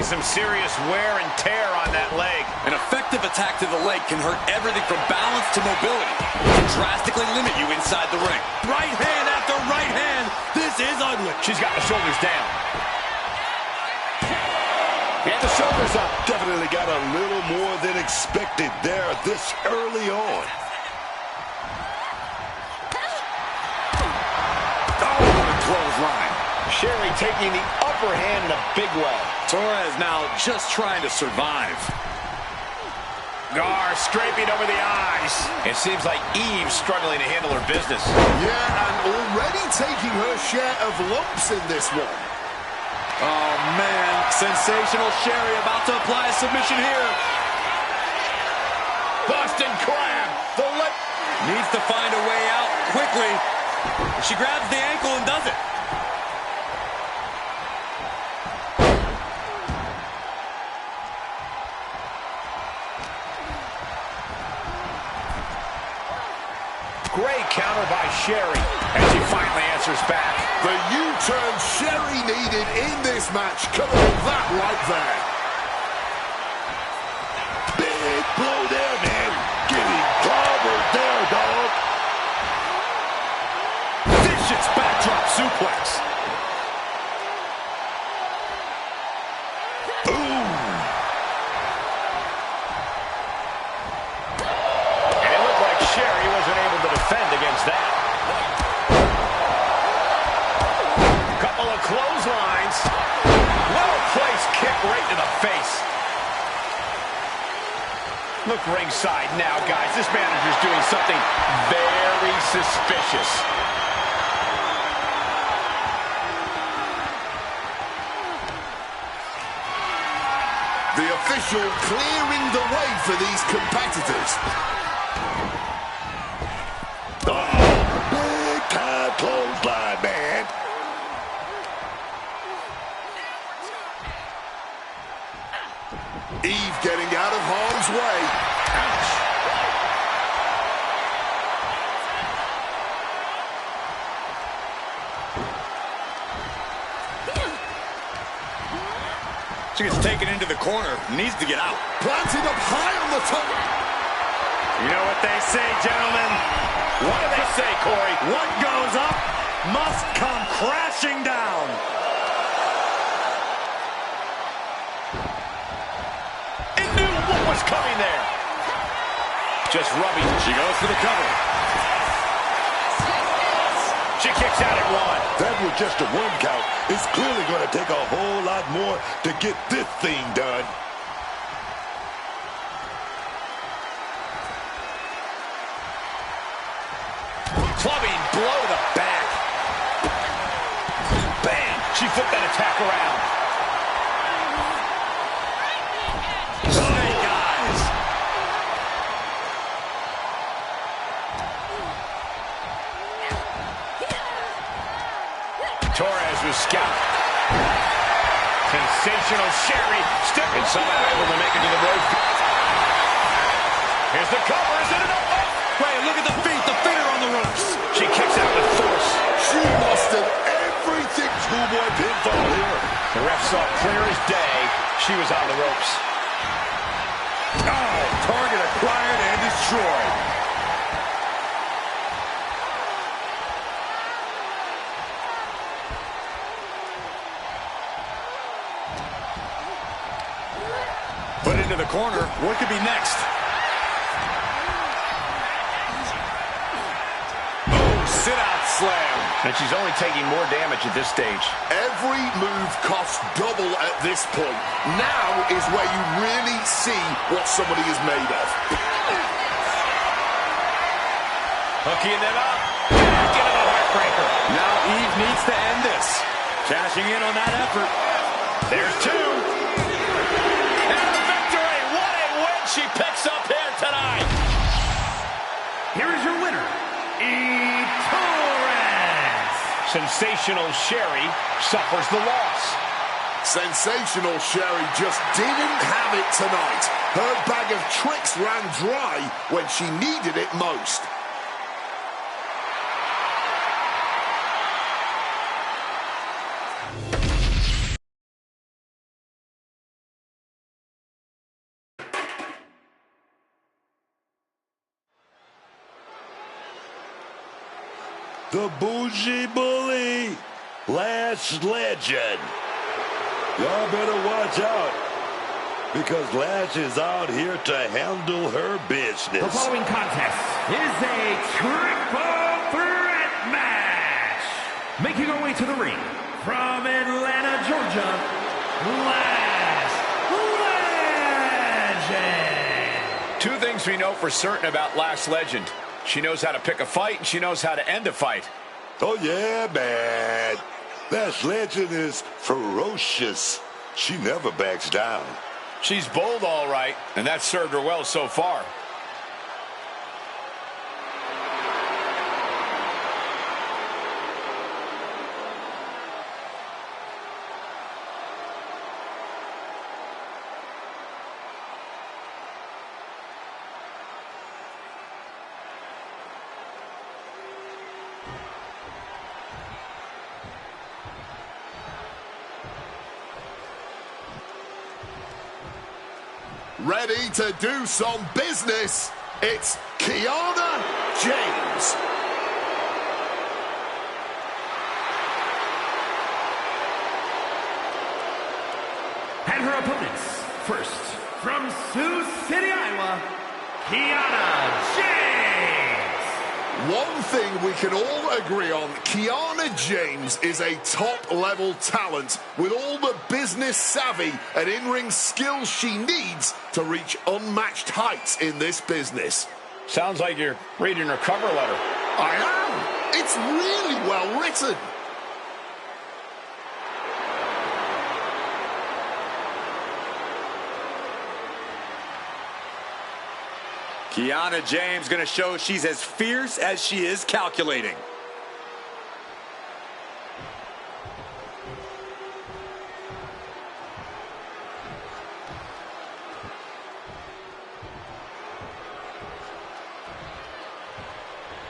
Some serious wear and tear on that leg. An effective attack to the leg can hurt everything from balance to mobility. It can drastically limit you inside the ring. Right hand after right hand. This is ugly. She's got the shoulders down. And the shoulders up. Definitely got a little more than expected there this early on. Oh, clothesline. Sherry taking the upper hand in a big way. Torres now just trying to survive. Gar scraping over the eyes. It seems like Eve's struggling to handle her business. Yeah, and already taking her share of lumps in this one. Oh, man. Sensational Sherry about to apply a submission here. Boston Crab. The lip. Needs to find a way out quickly. She grabs the ankle and does it. Great counter by Sherry, and she finally answers back. The U-turn Sherry needed in this match. Covered that right there. Big blow there, man. Getting clobbered there, dog. Vicious back suplex. Defend against that. Couple of clotheslines. Well-placed kick right to the face. Look ringside now, guys. This manager's doing something very suspicious. The official clearing the way for these competitors. Big time clothesline, man. Eve getting out of harm's way. Ouch. She gets taken into the corner. Needs to get out. Planted up high on the top. You know what they say, gentlemen? What do they say, Corey? What goes up must come crashing down. It knew what was coming there. Just rubbing. She goes for the cover. She kicks out at one. That was just a one count. It's clearly going to take a whole lot more to get this thing done. Clubbing blow to the back. Bam! She flipped that attack around. Snake eyes. Torres was scouted. Sensational Sherry stepping somehow able to make it to the rope. Here's the cover. Is it enough? Wait, look at the feet. The feet are on the ropes. She kicks out with force. She mustered everything. Schoolboy pinfall here. The ref saw clear as day. She was on the ropes. Oh, target acquired and destroyed. Put into the corner. What could be next? Sit-out slam. And she's only taking more damage at this stage. Every move costs double at this point. Now is where you really see what somebody is made of. Hooking them up. Back into the heartbreaker. Now Eve needs to end this. Cashing in on that effort. There's two. And a victory. What a win she picks up here tonight. Here is your winner, Torres. Sensational Sherry suffers the loss. Sensational Sherry just didn't have it tonight. Her bag of tricks ran dry when she needed it most. The Bougie Bully, Lash Legend. Y'all better watch out, because Lash is out here to handle her business. The following contest is a triple threat match. Making her way to the ring from Atlanta, Georgia, Lash Legend. Two things we know for certain about Lash Legend. She knows how to pick a fight, and she knows how to end a fight. Oh, yeah, man. Lash Legend is ferocious. She never backs down. She's bold, all right, and that's served her well so far. Ready to do some business, it's Kiana James. City, Iowa, Kiana James. One thing we can all agree on, Kiana James is a top-level talent with all the business savvy and in-ring skills she needs to reach unmatched heights in this business. Sounds like you're reading her cover letter. I am. It's really well written. Kiana James going to show she's as fierce as she is calculating.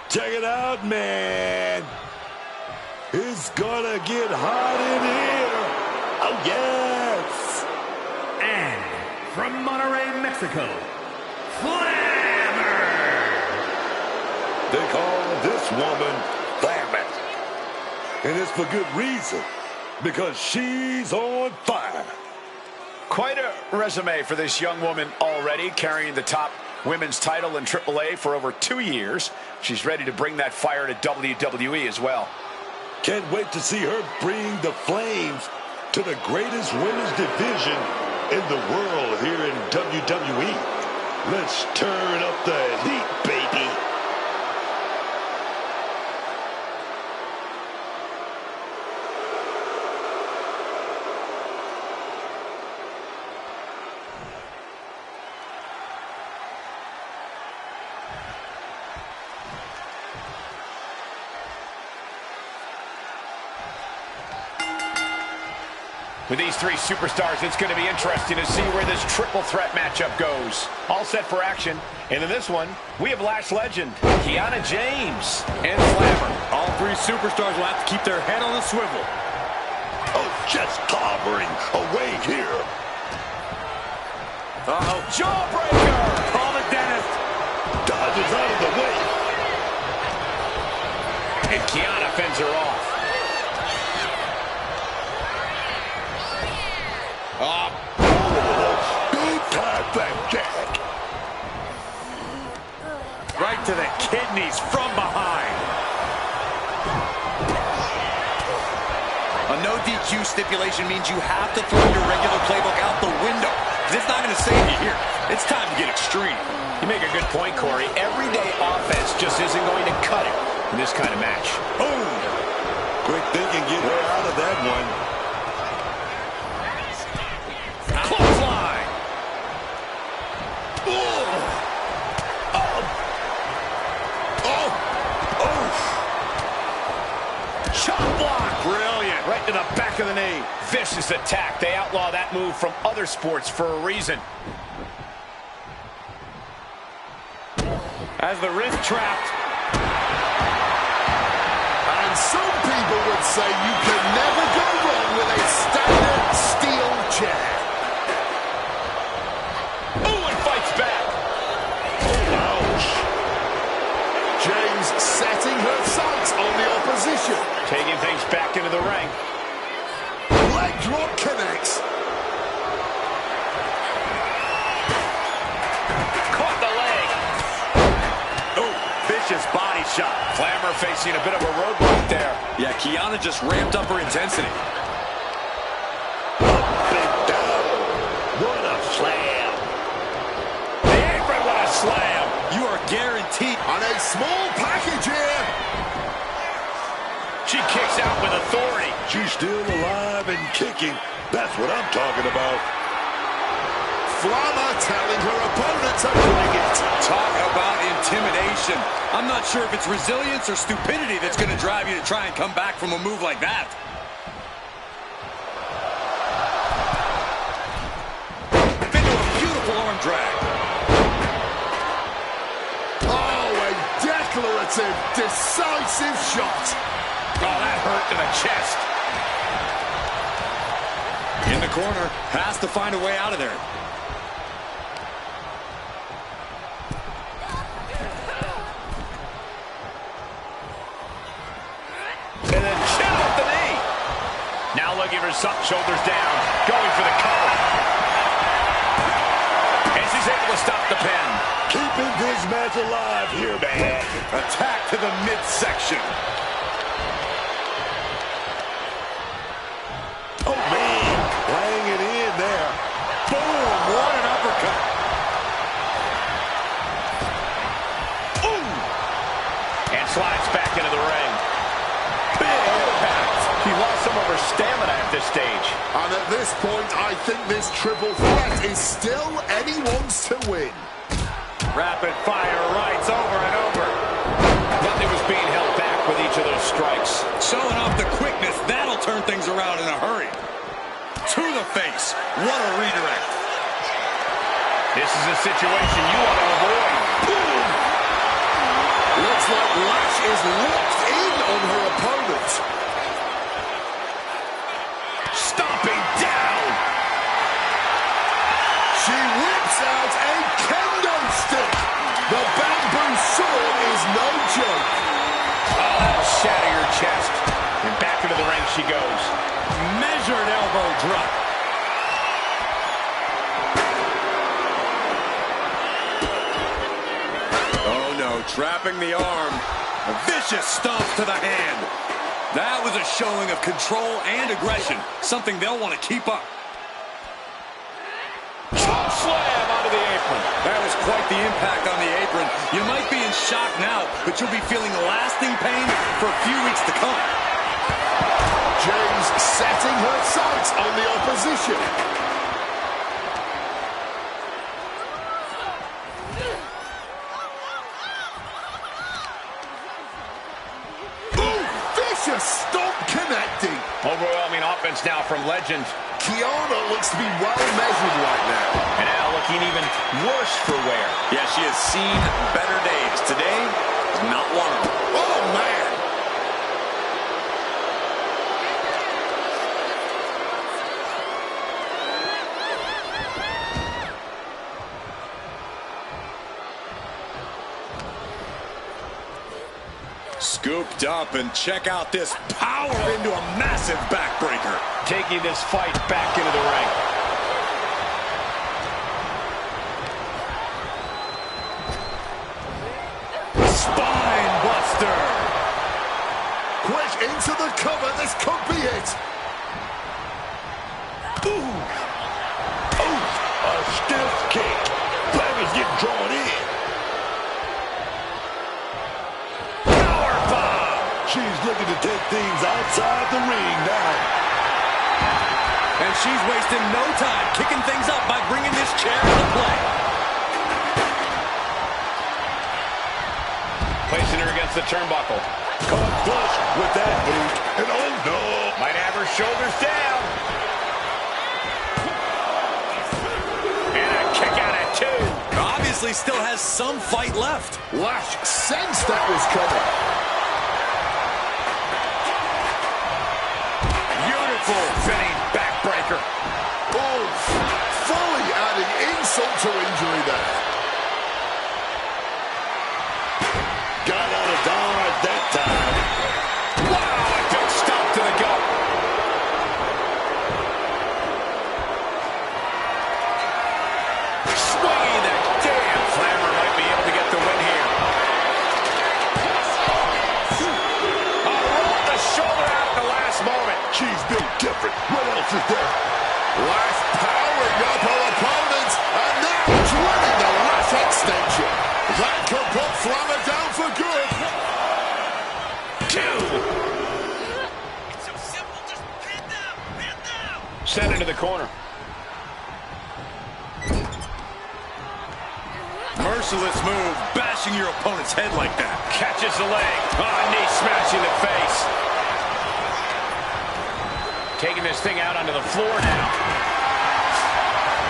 Check it out, man. It's gonna get hot in here. Oh, yes. And from Monterrey, Mexico, They call this woman Flamin'. And it's for good reason. Because she's on fire. Quite a resume for this young woman already, carrying the top women's title in AAA for over 2 years. She's ready to bring that fire to WWE as well. Can't wait to see her bring the flames to the greatest women's division in the world here in WWE. Let's turn up the heat, baby. With these three superstars, it's going to be interesting to see where this triple threat matchup goes. All set for action. And in this one, we have Lash legend, Kiana James, and Flammer. All three superstars will have to keep their head on a swivel. Oh, just clobbering away here. Uh-oh, jawbreaker! Call the dentist. Dodges out of the way. And Kiana fends her off. Big time blackjack. Right to the kidneys from behind. A no DQ stipulation means you have to throw your regular playbook out the window. It's not going to save you here. It's time to get extreme. You make a good point, Corey. Everyday offense just isn't going to cut it in this kind of match. Boom. Quick thinking, get her out of that one. Clothesline. Chop block. Brilliant. Right to the back of the knee. Vicious attack. They outlaw that move from other sports for a reason. As the wrist trapped. And some people would say you can never go wrong with a standard steel chair. Oh, and fights back. Ouch. James setting her sights on the opposition. Taking things back into the ring. Leg drop connects. Caught the leg. Oh, vicious body shot. Flammer facing a bit of a roadblock there. Yeah, Kiana just ramped up her intensity. Up and down. What a slam. The apron, what a slam. You are guaranteed. And a small package here. She kicks out with authority. She's still alive and kicking. That's what I'm talking about. Flammer telling her opponent to bring it. Talk about intimidation. I'm not sure if it's resilience or stupidity that's going to drive you to try and come back from a move like that. Into a beautiful arm drag. Oh, a declarative, decisive shot. Oh, that hurt to the chest. In the corner, has to find a way out of there. And then chin up the knee. Now looking for something, shoulders down, going for the cover. And she's She's able to stop the pin. Keeping this match alive here, man. Attack to the midsection. Oh, man. Laying it in there. Boom, what an uppercut. Ooh. And slides back into the ring. Big impact. She lost some of her stamina at this stage. And at this point, I think this triple threat is still anyone's to win. Rapid fire rights over and over. Nothing was being held back with each of those strikes. Showing off the quickness, that'll turn things around in a hurry. To the face. What a redirect. This is a situation you want to avoid. Boom. Looks like Lash is locked in on her opponent. Stomping down. She whips out a kendo stick. The bamboo sword is no joke. Oh, that'll shatter your chest. And back into the ring she goes. Measured elbow drop. Oh no, trapping the arm. A vicious stomp to the hand. That was a showing of control and aggression, something they'll want to keep up. Choke slam onto the apron. That was quite the impact on the apron. You might be in shock now, but you'll be feeling lasting pain for a few weeks to come. James setting her sights on the opposition. Ooh, vicious stomp connecting. Overwhelming offense now from Legend. Kiana looks to be well measured right now. And now looking even worse for wear. Yeah, she has seen better days. Today is not one of them. Oh, man. Scooped up, and check out this power into a massive backbreaker. Taking this fight back into the ring. Spine buster. Quick into the cover. This could be it. Ooh. Oh, a stiff kick. Bangers get drawn in. She's looking to take things outside the ring now. And she's wasting no time kicking things up by bringing this chair into play. Placing her against the turnbuckle. Caught flush with that boot. And oh no. Might have her shoulders down. And a kick out at two. Obviously still has some fight left. Lash sensed that was coming. Spinning backbreaker. Oh, fully adding insult to injury there. Got out of dodge that time. Wow, a big stop to the gut. Swinging the damn slammer might be able to get the win here. Rolled the shoulder out at the last moment. She's built different. What else is there? Lash powering up her opponent, and now drilling the lash extension. That could put Flammer down for good. Two. It's so simple, just pin down. Send into the corner. Merciless move, bashing your opponent's head like that. Catches the leg. Knee smashing the face. Taking this thing out onto the floor now.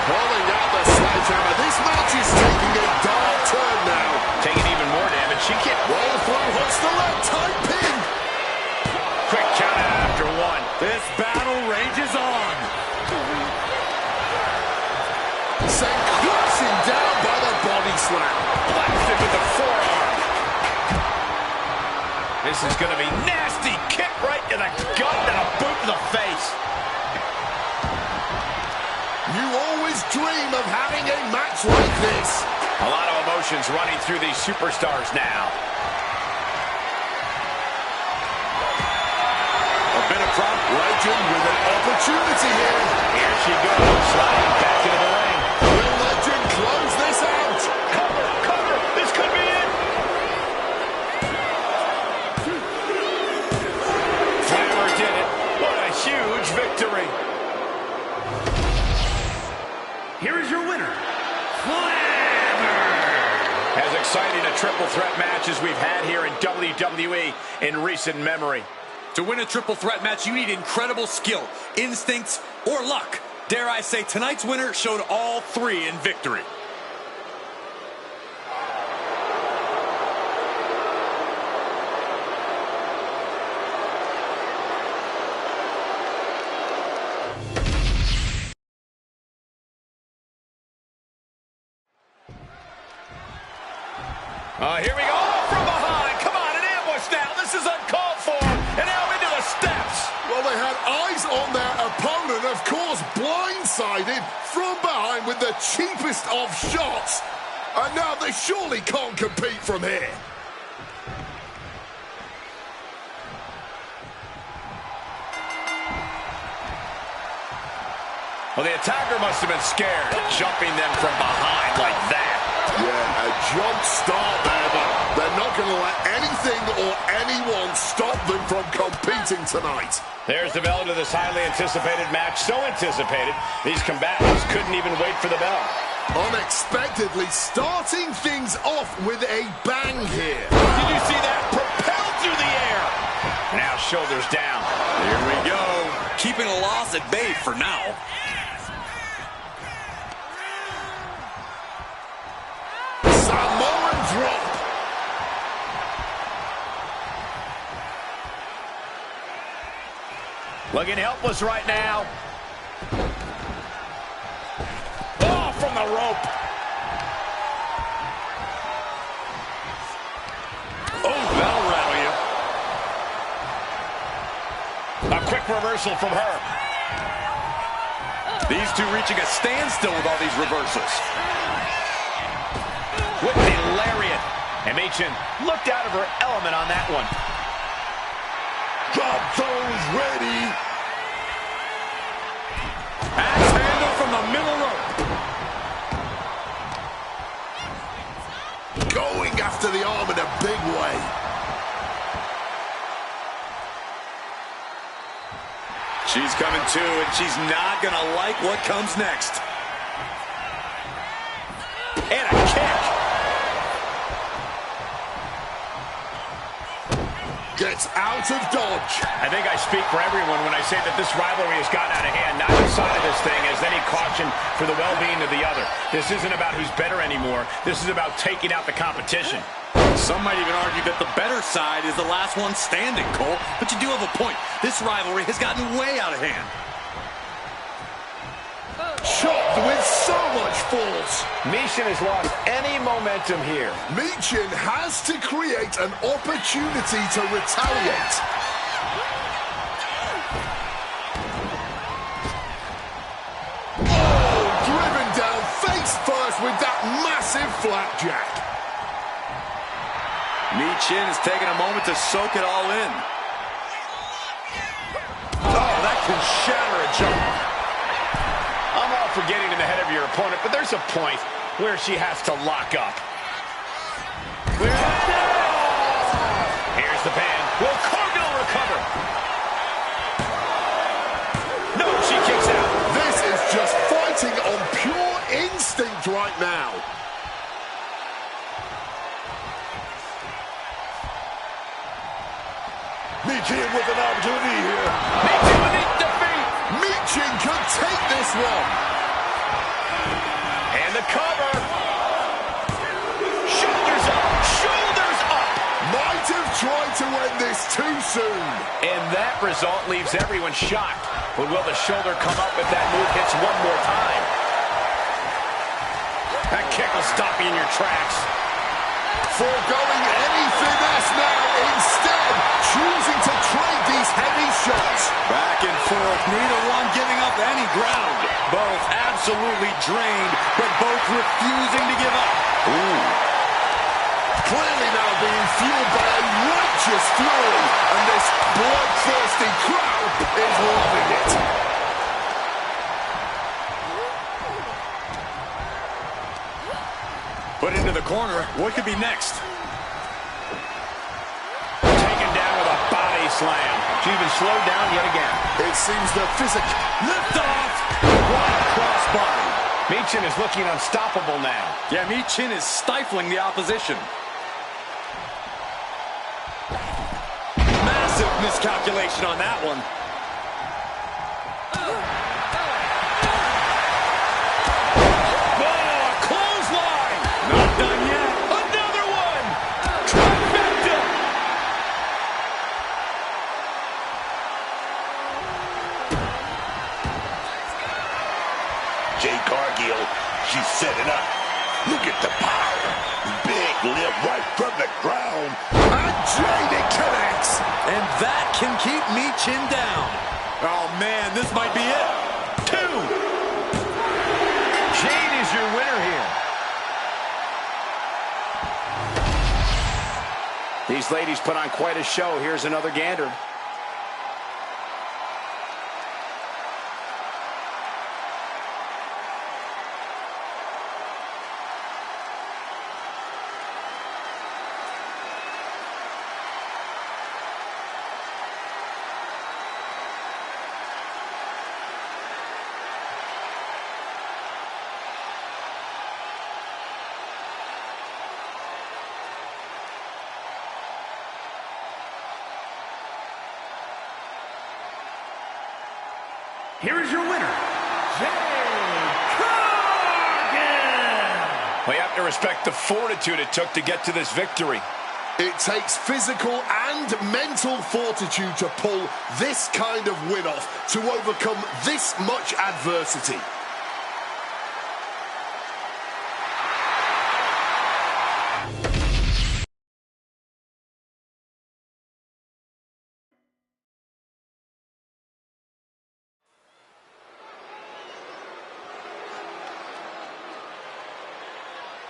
Pulling out the sledgehammer. This match is taking a dark turn now. Taking even more damage. She can't roll through, hooks the leg, tight pin. Quick count out after one. This battle rages on. Sent crashing down by the body slam. Blasted with the forearm. This is going to be nasty. Kick right to the gut and a boot to the face. You always dream of having a match like this. A lot of emotions running through these superstars now. A bit of prop. Legend with an opportunity here. Here she goes, sliding back into the ring. Will Legend close this out? Cover, cover, this could be it. Flammer did it. What a huge victory. Here is your winner, Flammer. As exciting a triple threat match as we've had here in WWE in recent memory. To win a triple threat match, you need incredible skill, instincts, or luck. Dare I say, tonight's winner showed all three in victory. Here we go, from behind. Come on, an ambush now. This is uncalled for. And now into the steps. Well, they had eyes on their opponent, of course, blindsided from behind with the cheapest of shots. And now they surely can't compete from here. Well, the attacker must have been scared, jumping them from behind like that. Yeah, a jump start there, but they're not going to let anything or anyone stop them from competing tonight. There's the bell to this highly anticipated match. So anticipated, these combatants couldn't even wait for the bell. Unexpectedly starting things off with a bang here. Did you see that? Propelled through the air. Now shoulders down. Here we go. Keeping a loss at bay for now. Samoan drop. Looking helpless right now. Oh, from the rope. Oh, that'll rattle you. A quick reversal from her. These two reaching a standstill with all these reversals. With the lariat. And Machin looked out of her element on that one. Drop those ready. Axe handle from the middle rope. Going after the arm in a big way. She's coming to, and she's not going to like what comes next. And a kick. Gets out of dodge. I think I speak for everyone when I say that this rivalry has gotten out of hand. Neither side of this thing has any caution for the well-being of the other. This isn't about who's better anymore. This is about taking out the competition. Some might even argue that the better side is the last one standing, Cole. But you do have a point. This rivalry has gotten way out of hand. Chopped with so much force. Machin has lost any momentum here. Machin has to create an opportunity to retaliate. Oh, driven down face first with that massive flapjack. Machin is taking a moment to soak it all in. Oh, that can shatter a jump. I'm all for getting in the head of your opponent, but there's a point where she has to lock up. Here's the pin. Will Cargill recover? No, she kicks out. This is just fighting on pure instinct right now. Machin with an opportunity here. Machin with the defeat. Machin could take this one. And the cover. Shoulders up. Shoulders up. Might have tried to end this too soon. And that result leaves everyone shocked. But will the shoulder come up if that move hits one more time? That kick will stop you in your tracks. Foregoing any finesse now, instead choosing to trade these heavy shot. Back and forth, neither one giving up any ground. Both absolutely drained, but both refusing to give up. Ooh. Clearly now being fueled by a righteous fury, and this bloodthirsty crowd is loving it. Put into the corner. What could be next? Taken down with a body slam. She's been slowed down yet again. It seems the physical... Lift off! Right crossbody. Michin is looking unstoppable now. Yeah, Michin is stifling the opposition. Massive miscalculation on that one. She's setting up. Look at the power. Big lift right from the ground. And Jade connects. And that can keep Michin down. Oh, man, this might be it. 2. Jade is your winner here. These ladies put on quite a show. Here's another gander. Here is your winner, Jade Cargill. Well, you have to respect the fortitude it took to get to this victory. It takes physical and mental fortitude to pull this kind of win off, to overcome this much adversity.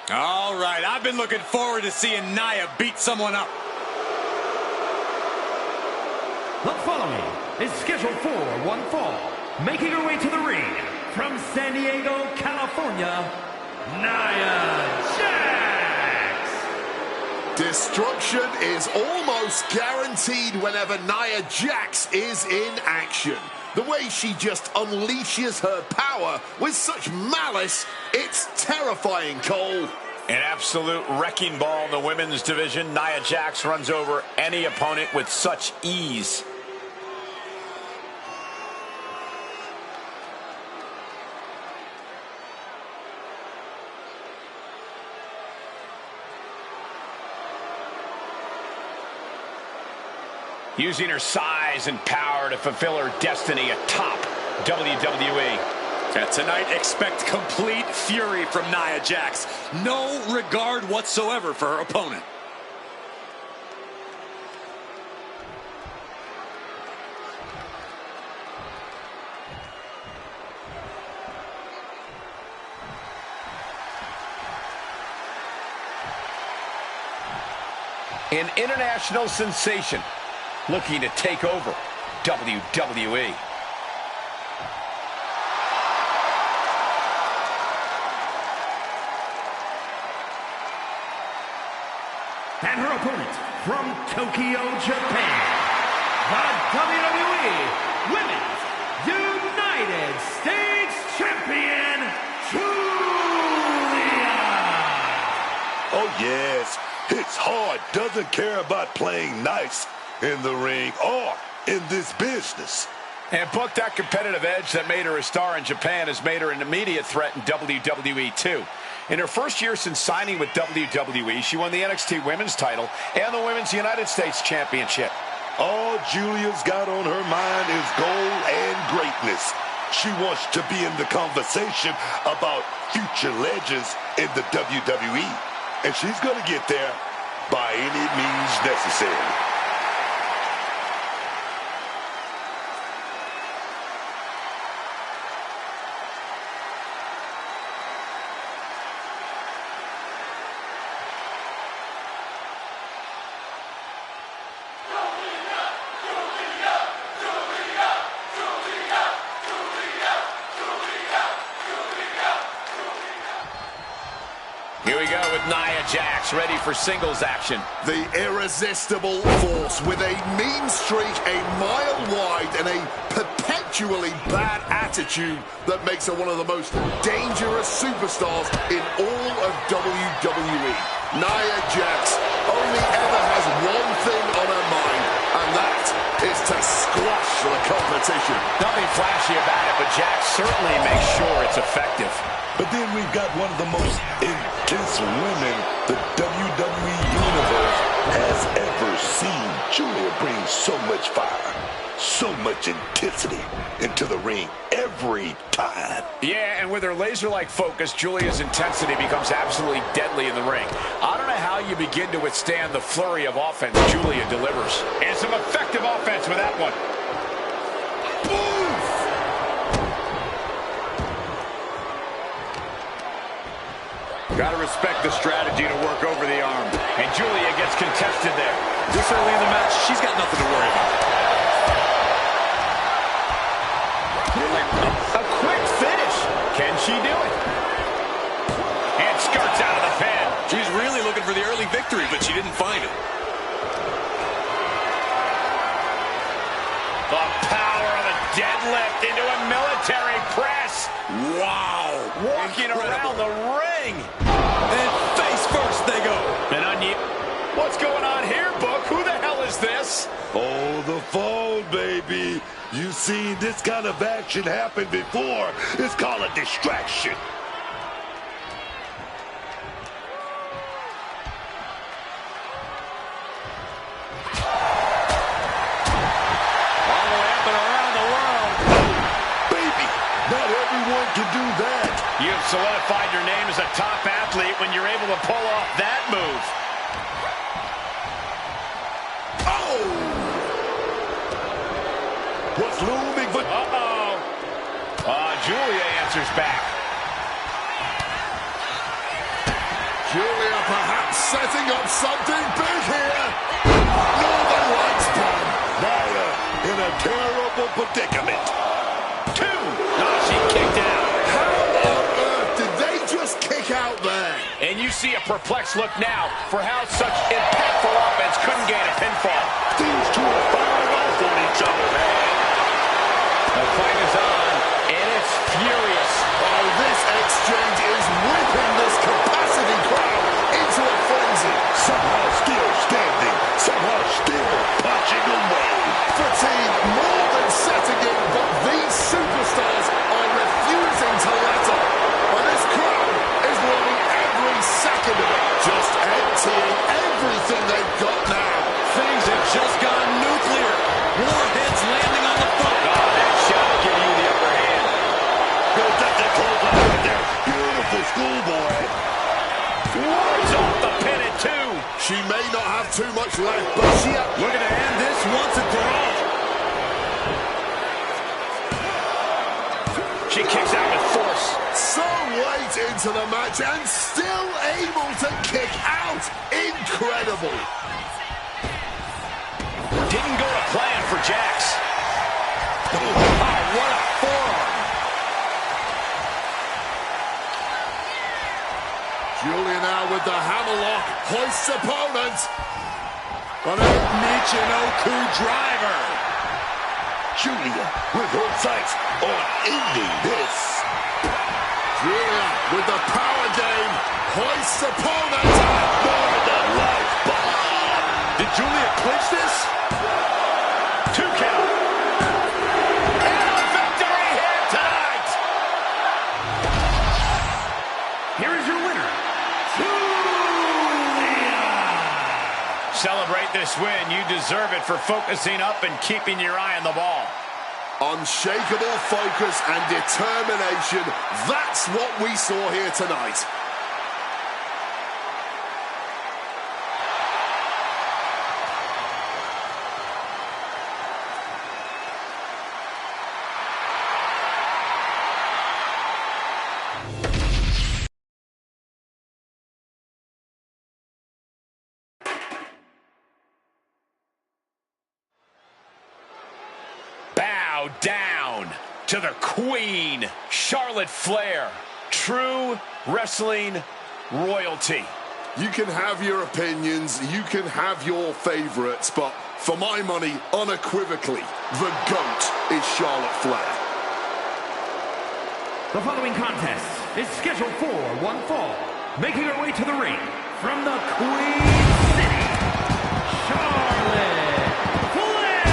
All right, I've been looking forward to seeing Nia beat someone up. The following is scheduled for one fall. Making her way to the ring from San Diego, California, Nia Jax. Destruction is almost guaranteed whenever Nia Jax is in action. The way she just unleashes her power with such malice, it's terrifying, Cole. An absolute wrecking ball in the women's division. Nia Jax runs over any opponent with such ease. Using her size and power to fulfill her destiny atop WWE. Tonight, expect complete fury from Nia Jax. No regard whatsoever for her opponent. An international sensation looking to take over WWE. And her opponent from Tokyo, Japan, the WWE Women's United States Champion, Julia. Oh, yes. Hits hard. Doesn't care about playing nice in the ring or in this business. And book that competitive edge that made her a star in Japan has made her an immediate threat in WWE too. In her first year since signing with WWE, she won the NXT Women's title and the Women's United States Championship. All Julia's got on her mind is gold and greatness. She wants to be in the conversation about future legends in the WWE. And she's going to get there by any means necessary. Here we go with Nia Jax, ready for singles action. The irresistible force with a mean streak a mile wide and a perpetually bad attitude that makes her one of the most dangerous superstars in all of WWE. Nia Jax only ever has one thing on her mind, and that is to squash the competition. Nothing flashy about it, but Jax certainly makes sure it's effective. But then we've got one of the most intense women the WWE Universe has ever seen. Julia brings so much fire, so much intensity into the ring every time. Yeah, and with her laser-like focus, Julia's intensity becomes absolutely deadly in the ring. I don't know how you begin to withstand the flurry of offense Julia delivers. And some effective offense with that one. Gotta respect the strategy to work over the arm. And Julia gets contested there. This early in the match, she's got nothing to worry about. A quick finish. Can she do it? And skirts out of the pin. She's really looking for the early victory, but she didn't find it. The power of a deadlift into a military press. Wow. Walking around the ring. And face first they go. What's going on here, Book? Who the hell is this? Oh, the phone, baby. You've seen this kind of action happen before. It's called a distraction. All the way up and around the world. Baby, not everyone can do that. You've solidified your name as a top athlete when you're able to pull off that move. Oh! What's looming for... Julia answers back. Julia perhaps setting up something big here. Northern Lights bomb. Nia in a terrible predicament. Two. She kicked out. How on earth did they just kick out there? And you see a perplexed look now for how such impactful offense couldn't gain a pinfall. These two are firing off on each other, man. The fight is on, and it's furious. Oh, this exchange is whipping this capacity crowd into a frenzy. Somehow still standing, somehow still punching away. Fatigue more than setting in, but these superstars are refusing to let up. And this crowd is loving every second of it, just emptying everything they've got now. Things have just gone nuclear. Warheads landing on the phone. That shot will give you the upper hand. Goes up to close on right there. Beautiful schoolboy. Wards off the pin at two. She may not have too much left, but she... Looking to end this once and for all. She kicks out with force. So late into the match and still able to kick out. Incredible. Didn't go to plan for Jax. Oh, what a forearm. Julia now with the hammerlock, hoists opponent. On a Michinoku driver. Julia with her sights on ending this. Julia with the power game, hoists opponent. Northern Lights bomb. Did Julia clinch this? 2 count. And a victory here tonight. Here is your winner, Celebrate this win. You deserve it for focusing up and keeping your eye on the ball. Unshakable focus and determination. That's what we saw here tonight. Bow down to the Queen, Charlotte Flair. True wrestling royalty. You can have your opinions, you can have your favorites, but for my money, unequivocally, the GOAT is Charlotte Flair. The following contest is scheduled for one fall. Making her way to the ring from the Queen City, Charlotte Flair!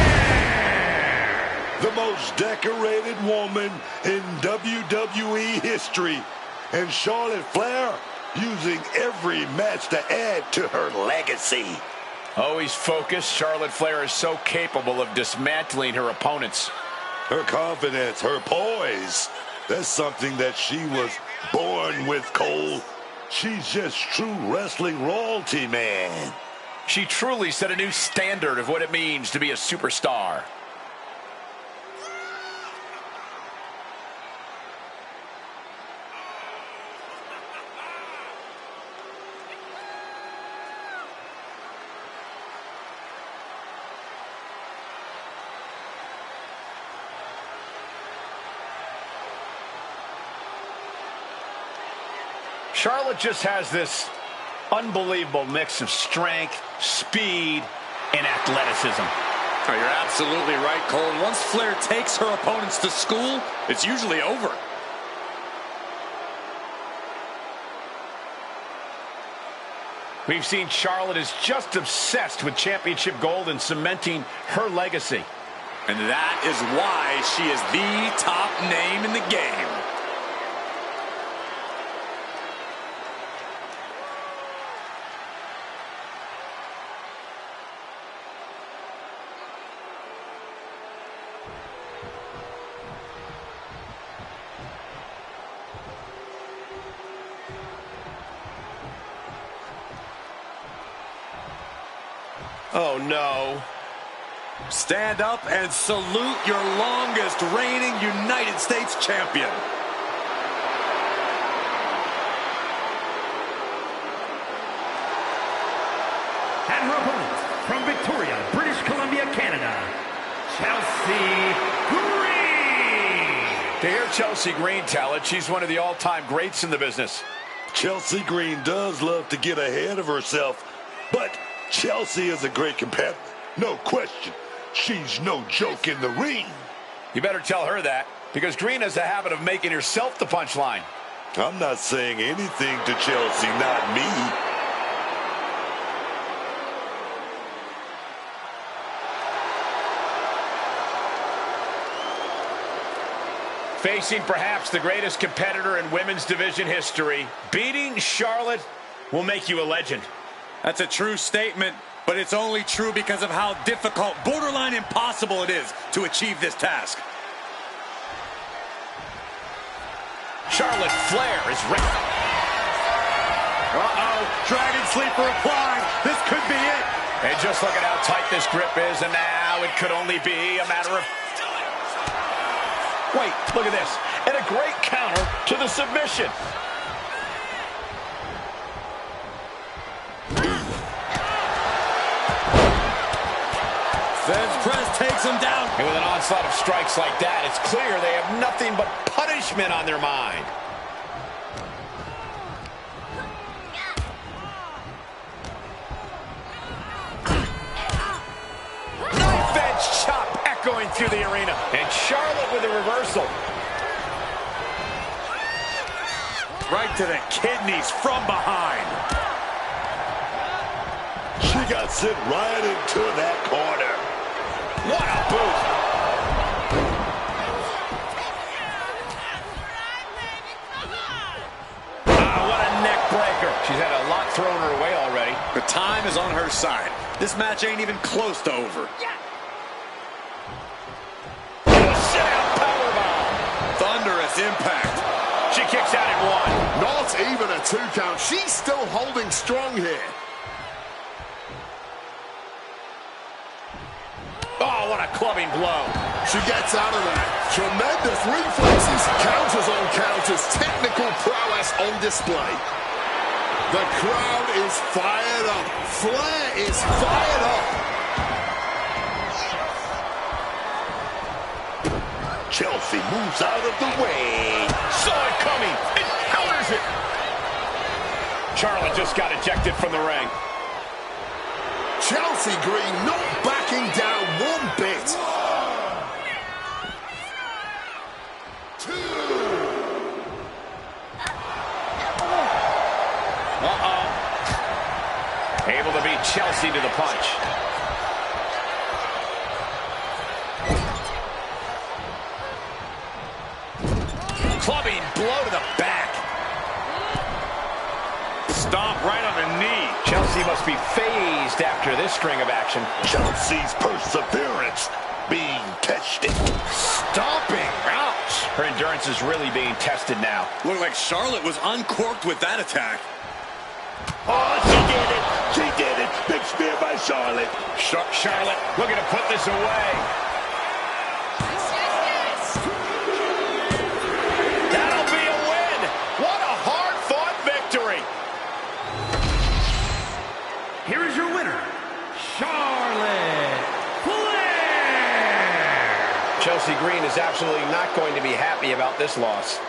The most decorated woman in WWE history. And Charlotte Flair using every match to add to her legacy. Always focused, Charlotte Flair is so capable of dismantling her opponents. Her confidence, her poise, that's something that she was born with, Cole. She's just true wrestling royalty, man. She truly set a new standard of what it means to be a superstar. Charlotte just has this unbelievable mix of strength, speed, and athleticism. Oh, you're absolutely right, Cole. Once Flair takes her opponents to school, it's usually over. We've seen Charlotte is just obsessed with championship gold and cementing her legacy. And that is why she is the top name in the game. Oh, no. Stand up and salute your longest reigning United States champion. And her opponent, from Victoria, British Columbia, Canada, Chelsea Green. To hear Chelsea Green tell it, she's one of the all-time greats in the business. Chelsea Green does love to get ahead of herself, but Chelsea is a great competitor, no question. She's no joke in the ring. You better tell her that, because Green has a habit of making herself the punchline. I'm not saying anything to Chelsea, not me. Facing perhaps the greatest competitor in women's division history, beating Charlotte will make you a legend. That's a true statement, but it's only true because of how difficult, borderline impossible it is to achieve this task. Charlotte Flair is ready. Uh-oh, Dragon Sleeper applied. This could be it. And just look at how tight this grip is, and now it could only be a matter of... Wait, look at this. And a great counter to the submission. Fence press takes him down. And with an onslaught of strikes like that, it's clear they have nothing but punishment on their mind. Knife edge chop echoing through the arena. And Charlotte with a reversal. Right to the kidneys from behind. She got sent right into that corner. What a boot. What a neck breaker. She's had a lot thrown her way already. The time is on her side. This match ain't even close to over. Sit-out powerbomb. Thunderous impact. She kicks out at one. Not even a 2 count. She's still holding strong here. Oh, what a clubbing blow. She gets out of that. Tremendous reflexes, counters on counters, technical prowess on display. The crowd is fired up. Flair is fired up. Chelsea moves out of the way. Saw it coming. It counters it. Charlotte just got ejected from the ring. Chelsea Green not backing down one bit. 2. Able to beat Chelsea to the punch. Clubbing blow to the back. Stomp right on the knee. Chelsea must be phased after this string of action. Chelsea's perseverance being tested. Stomping. Ouch. Her endurance is really being tested now. Looked like Charlotte was uncorked with that attack. Oh, she did it. She did it. Big spear by Charlotte. Charlotte looking to put this away. That'll be a win. What a hard-fought victory. Here is your winner, Charlotte Flair. Chelsea Green is absolutely not going to be happy about this loss.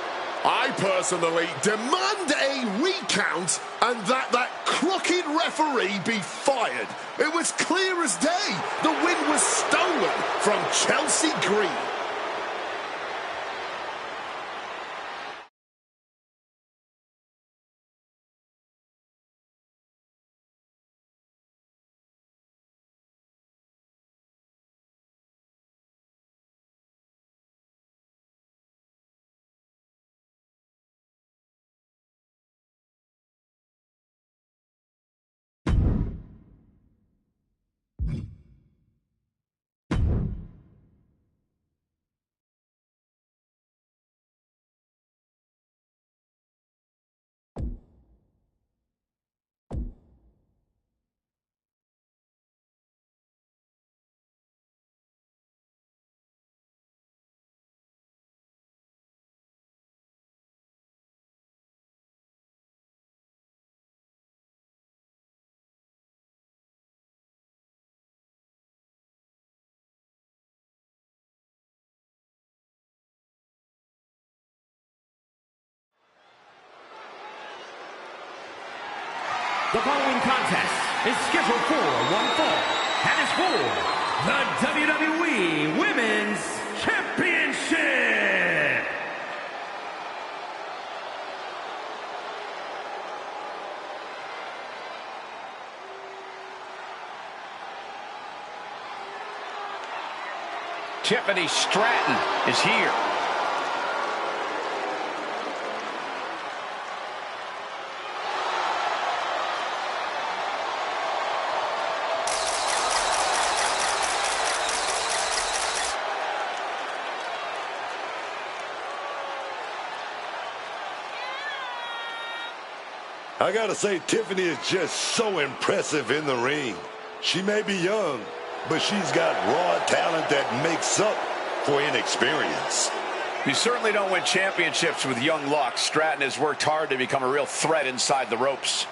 I personally demand a recount and that crooked referee be fired. It was clear as day. The win was stolen from Chelsea Green. The following contest is scheduled for one fall and is for the WWE Women's Championship. Tiffany Stratton is here. I gotta say, Tiffany is just so impressive in the ring. She may be young, but she's got raw talent that makes up for inexperience. You certainly don't win championships with young luck. Stratton has worked hard to become a real threat inside the ropes.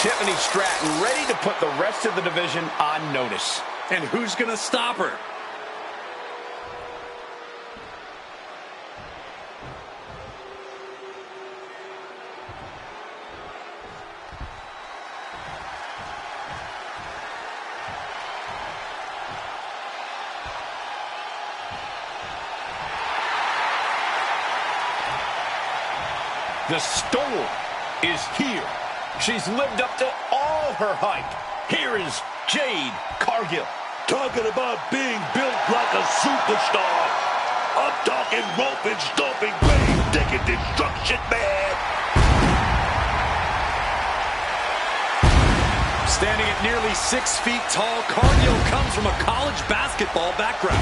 Tiffany Stratton ready to put the rest of the division on notice. And who's going to stop her? The storm is here. She's lived up to all her hype. Here is Jade Cargill. Talking about being built like a superstar. I'm talking rope and stomping, grave digging destruction, man. Standing at nearly 6 feet tall, Cargill comes from a college basketball background.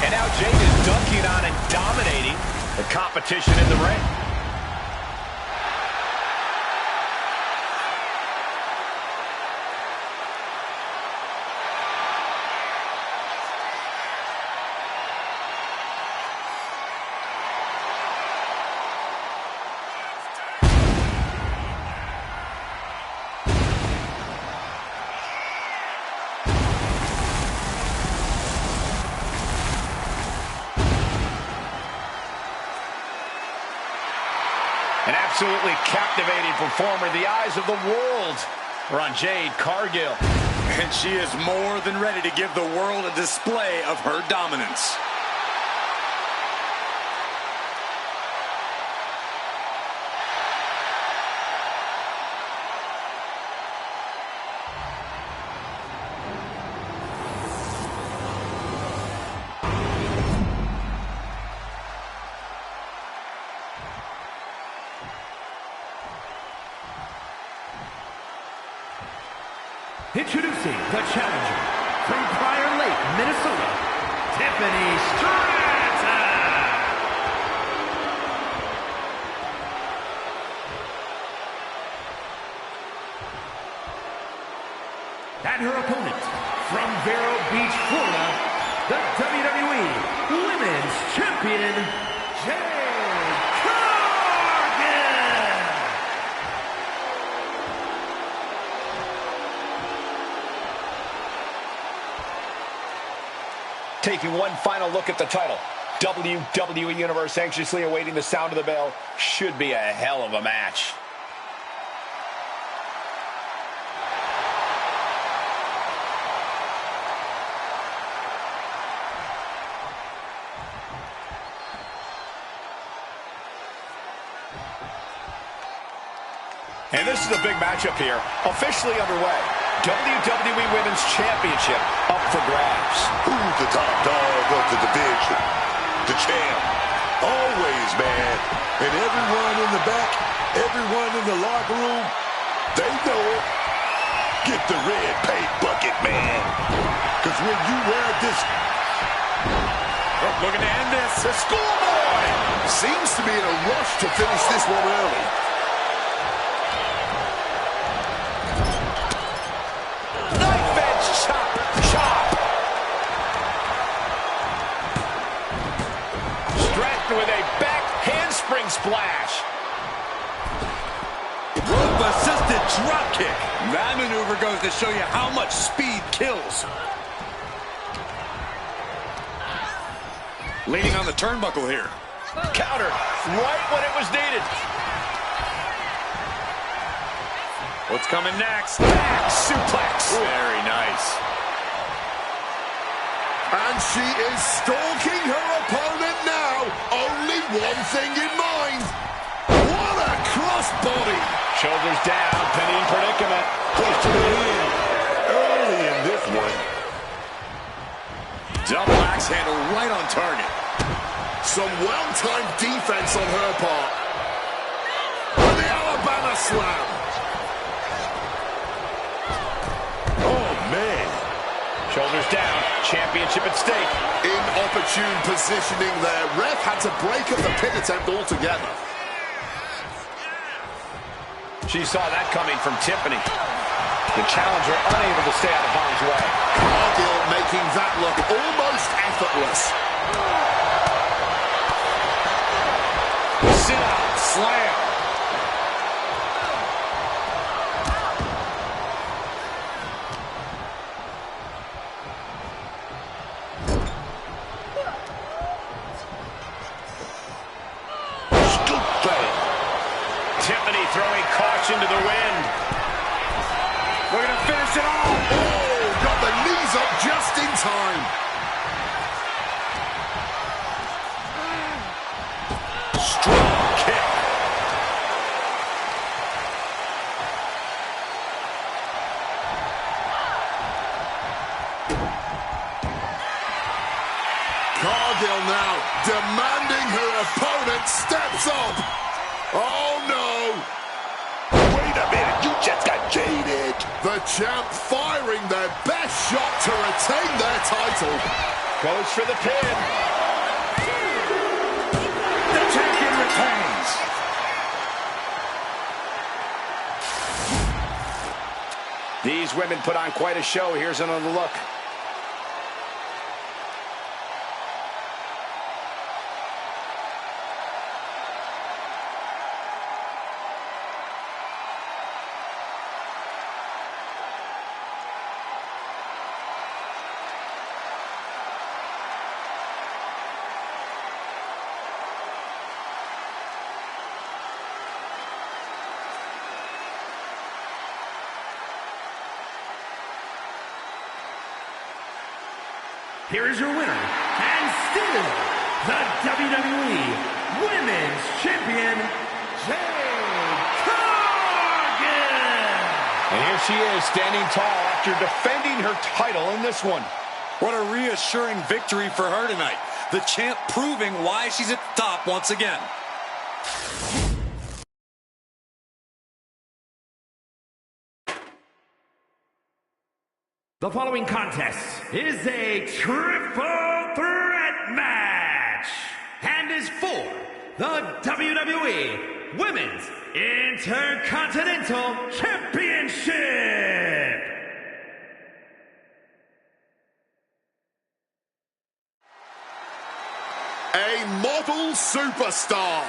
And now Jade is dunking on and dominating the competition in the ring. absolutely captivating performer. The eyes of the world are on Jade Cargill. And she is more than ready to give the world a display of her dominance. Introducing the challenger from Prior Lake, Minnesota, Tiffany Stratton. And her opponent from Vero Beach, Florida, the WWE Women's Champion, Jade Cargill. Taking one final look at the title. WWE Universe anxiously awaiting the sound of the bell. Should be a hell of a match. And this is a big matchup here, officially underway. WWE Women's Championship up for grabs. Who's the top dog of the division? The champ. Always, man. And everyone in the back, everyone in the locker room, they know it. Get the red paint bucket, man. Because when you wear this... Looking to end this. The schoolboy Seems to be in a rush to finish this one early. Knife edge chop, chop. Stratton with a back handspring splash. Rope-assisted drop kick. That maneuver goes to show you how much speed kills. Leaning on the turnbuckle here. Counter right when it was needed. What's coming next? Back suplex. Very nice. And she is stalking her opponent now. Only one thing in mind. What a crossbody. Shoulders down, pinning predicament. Push to the end. Early in this one. Double axe handle right on target. Some well-timed defense on her part. And the Alabama slam. Oh, man. Shoulders down, championship at stake. Inopportune positioning there. Ref had to break up the pin attempt altogether. She saw that coming from Tiffany. The challenger unable to stay out of harm's way. Cargill making that look almost effortless. Sit out, slam. Scoop bang. Tiffany throwing caution to the wind. We're going to finish it off. Oh, got the knees up just in time. Strong kick. Cargill now demanding her opponent steps up. Oh, no. Wait a minute, you just got jaded. The champ firing their best shot to retain their title. Goes for the pin. The champion retains. These women put on quite a show. Here's another look. here is your winner, and still the WWE Women's Champion, Jade Cargill. And here she is, standing tall after defending her title in this one. What a reassuring victory for her tonight. The champ proving why she's at the top once again. The following contest is a triple threat match and is for the WWE Women's Intercontinental Championship. A model superstar.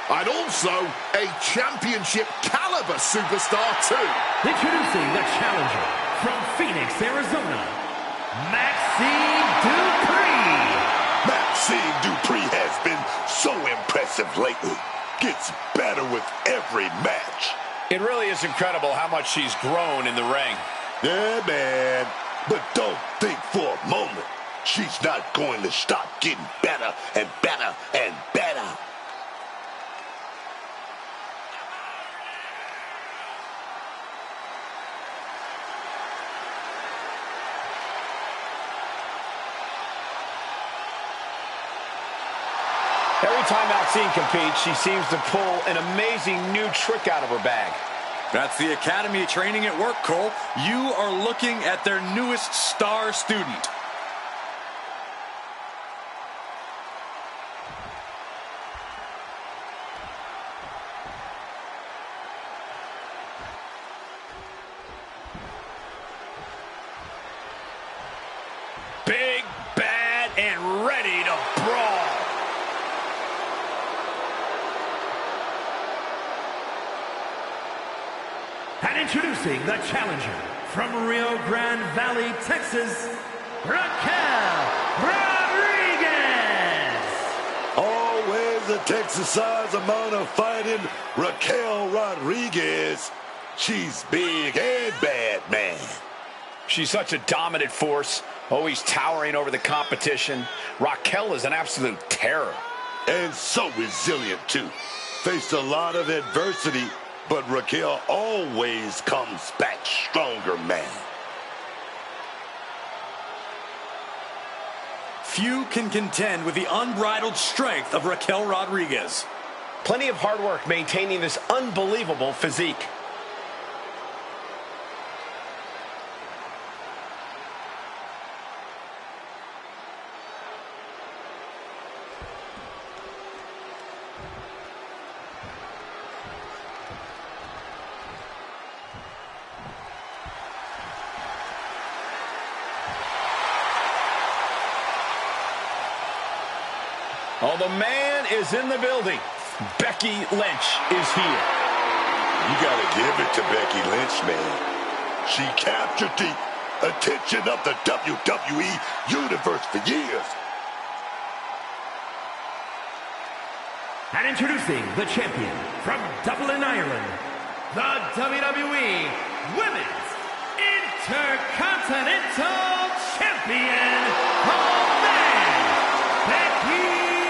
And also a championship caliber superstar too. Introducing the challenger from Phoenix, Arizona, Maxine Dupree. Maxine Dupree has been so impressive lately. Gets better with every match. It really is incredible how much she's grown in the ring. Yeah, man. But don't think for a moment she's not going to stop getting better and better and better. Every time Maxine competes, she seems to pull an amazing new trick out of her bag. That's the Academy training at work, Cole. You are looking at their newest star student. Big, bad, and ready to brawl. And introducing the challenger from Rio Grande Valley, Texas, Raquel Rodriguez. Always a Texas-sized amount of fighting. Raquel Rodriguez. She's big and bad, man. She's such a dominant force, always towering over the competition. Raquel is an absolute terror. And so resilient, too. Faced a lot of adversity, but Raquel always comes back stronger, man. Few can contend with the unbridled strength of Raquel Rodriguez. Plenty of hard work maintaining this unbelievable physique. Oh, the man is in the building. Becky Lynch is here. You gotta give it to Becky Lynch, man. She captured the attention of the WWE Universe for years. And introducing the champion from Dublin, Ireland, the WWE Women's Intercontinental Champion of Men, Becky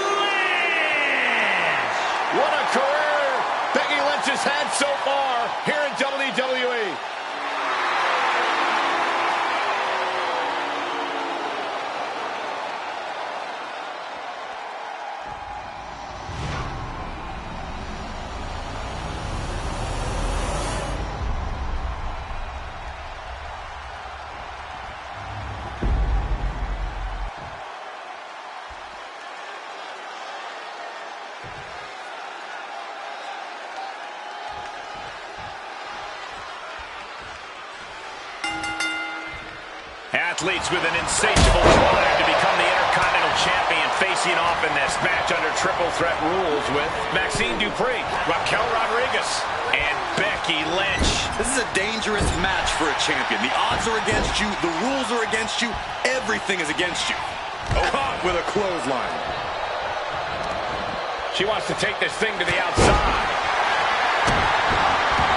Lynch. What a career Becky Lynch has had so far here in WWE. Athletes with an insatiable drive to become the Intercontinental Champion facing off in this match under triple threat rules with Maxine Dupree, Raquel Rodriguez, and Becky Lynch. This is a dangerous match for a champion. The odds are against you. The rules are against you. Everything is against you. Caught with a clothesline. She wants to take this thing to the outside.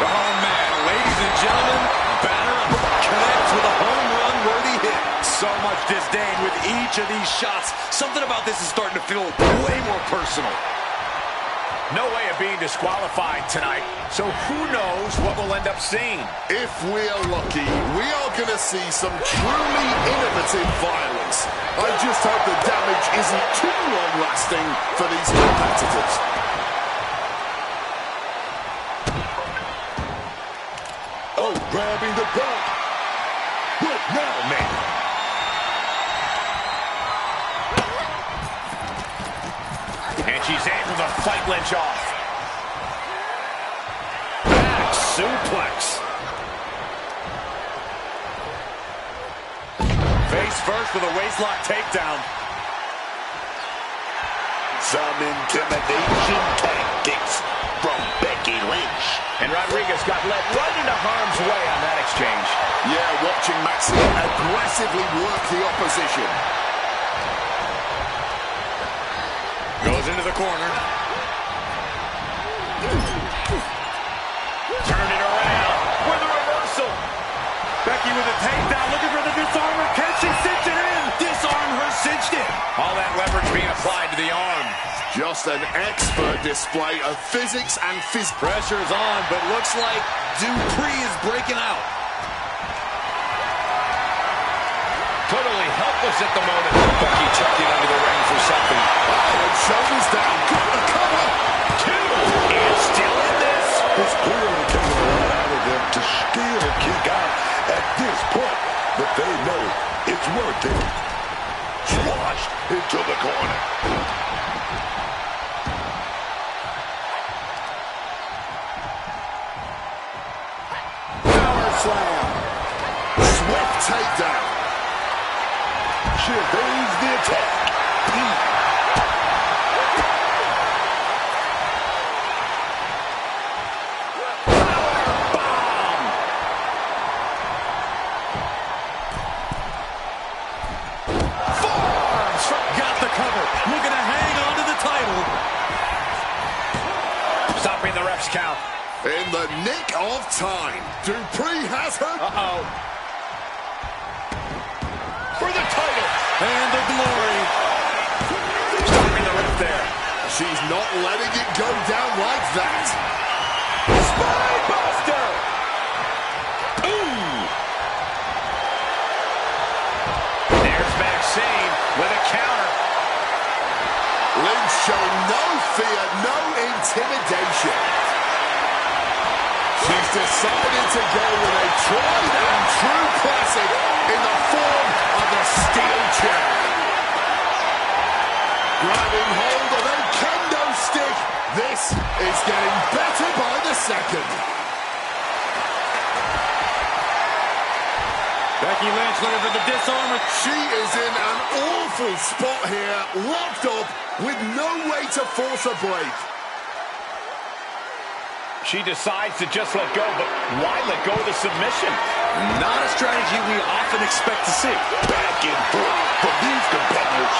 Oh, man. Ladies and gentlemen, batter up. Connects with a home run worthy hit. So so much disdain with each of these shots. Something about this is starting to feel way more personal. No way of being disqualified tonight, so who knows what we'll end up seeing. If we're lucky, we are going to see some truly innovative violence. I just hope the damage isn't too long-lasting for these competitors. Oh, grabbing the belt. What now, man? And she's able to fight Lynch off. Back suplex. Face first with a waistlock takedown. Some intimidation tactics from Becky Lynch. And Rodriguez got led right into harm's way on that exchange. Yeah, watching Maxine aggressively work the opposition. Goes into the corner. Turn it around with a reversal. Becky with a takedown, looking for the disarmer. Can she cinch it in? Disarm her, cinched it. All that leverage being applied to the arm. Just an expert display of physics and Pressure's on, but looks like Dupree is breaking out. Totally helpless at the moment. Becky chucked it under the ring for something. Oh, and shoulders down. Got the cover. Two. And still in this. It's clearly taking a lot out of them to still kick out at this point, but they know it's worth it. Squashed into the corner. Power slam. Swift takedown. She evades the attack. Got the cover. Looking to hang on to the title. Stopping the ref's count. In the nick of time, Dupree has her. Uh-oh. For the title. And the glory. Stopping the ref there. She's not letting it go down like that. Spinebuster. Ooh. There's Maxine with a counter. Lynch showing no fear, no intimidation. She's decided to go with a tried and true classic in the form of the steel chair. Grabbing hold of a kendo stick. This is getting better by the second. Becky Lynch looking for the disarmer. She is in an awful spot here, locked up with no way to force a break. She decides to just let go, but why let go of the submission? Not a strategy we often expect to see. Back and forth from these competitors.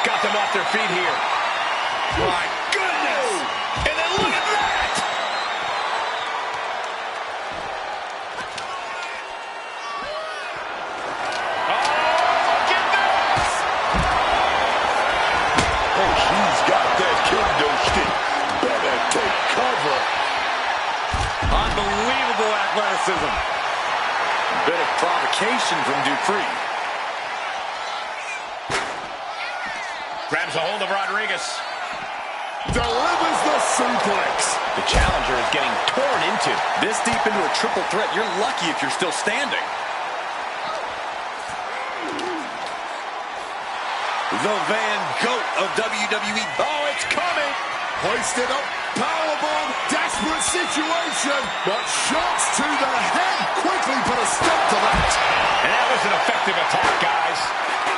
Got them off their feet here. My goodness! And then look at that! Oh, look at this! Oh, she's got that kendo stick. Better take cover. Unbelievable athleticism. A bit of provocation from Dupree. Grabs a hold of Rodriguez. Delivers the suplex. The challenger is getting torn into. This deep into a triple threat, you're lucky if you're still standing. The Van Goat of WWE. Oh, it's coming! Hoisted up, powerbomb, desperate situation, but shots to the head quickly put a stop to that. And that was an effective attack, guys.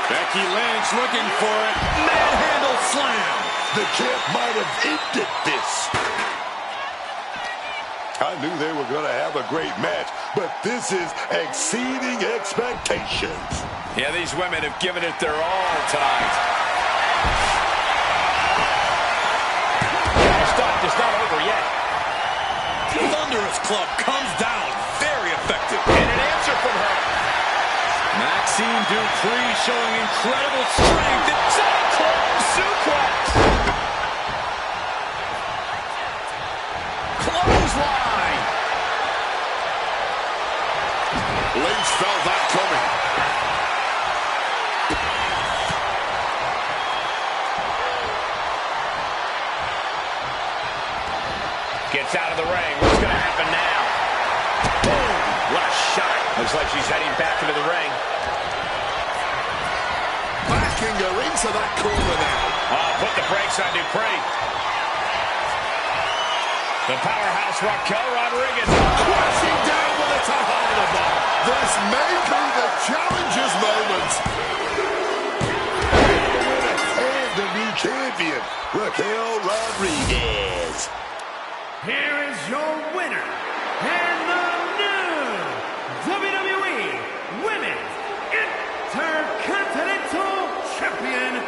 Becky Lynch looking for it. Manhandle slam. The champ might have ended this. I knew they were going to have a great match, but this is exceeding expectations. Yeah, these women have given it their all tonight. Stop, it's not over yet. Thunderous Club comes down effective. And an answer from her. Maxine Dupree showing incredible strength. It's a close suplex. Clothesline. Lynch felt that coming. Gets out of the ring. What's going to happen now? Boom. What a shot. Looks like she's heading back into the ring. Backing her into that corner now. Oh, put the brakes on Dupree. The powerhouse Raquel Rodriguez. Crashing down with a Tejada bomb. This may be the challenger's moment. And the new champion, Raquel Rodriguez. Here is your winner, and the new WWE Women's Intercontinental Champion,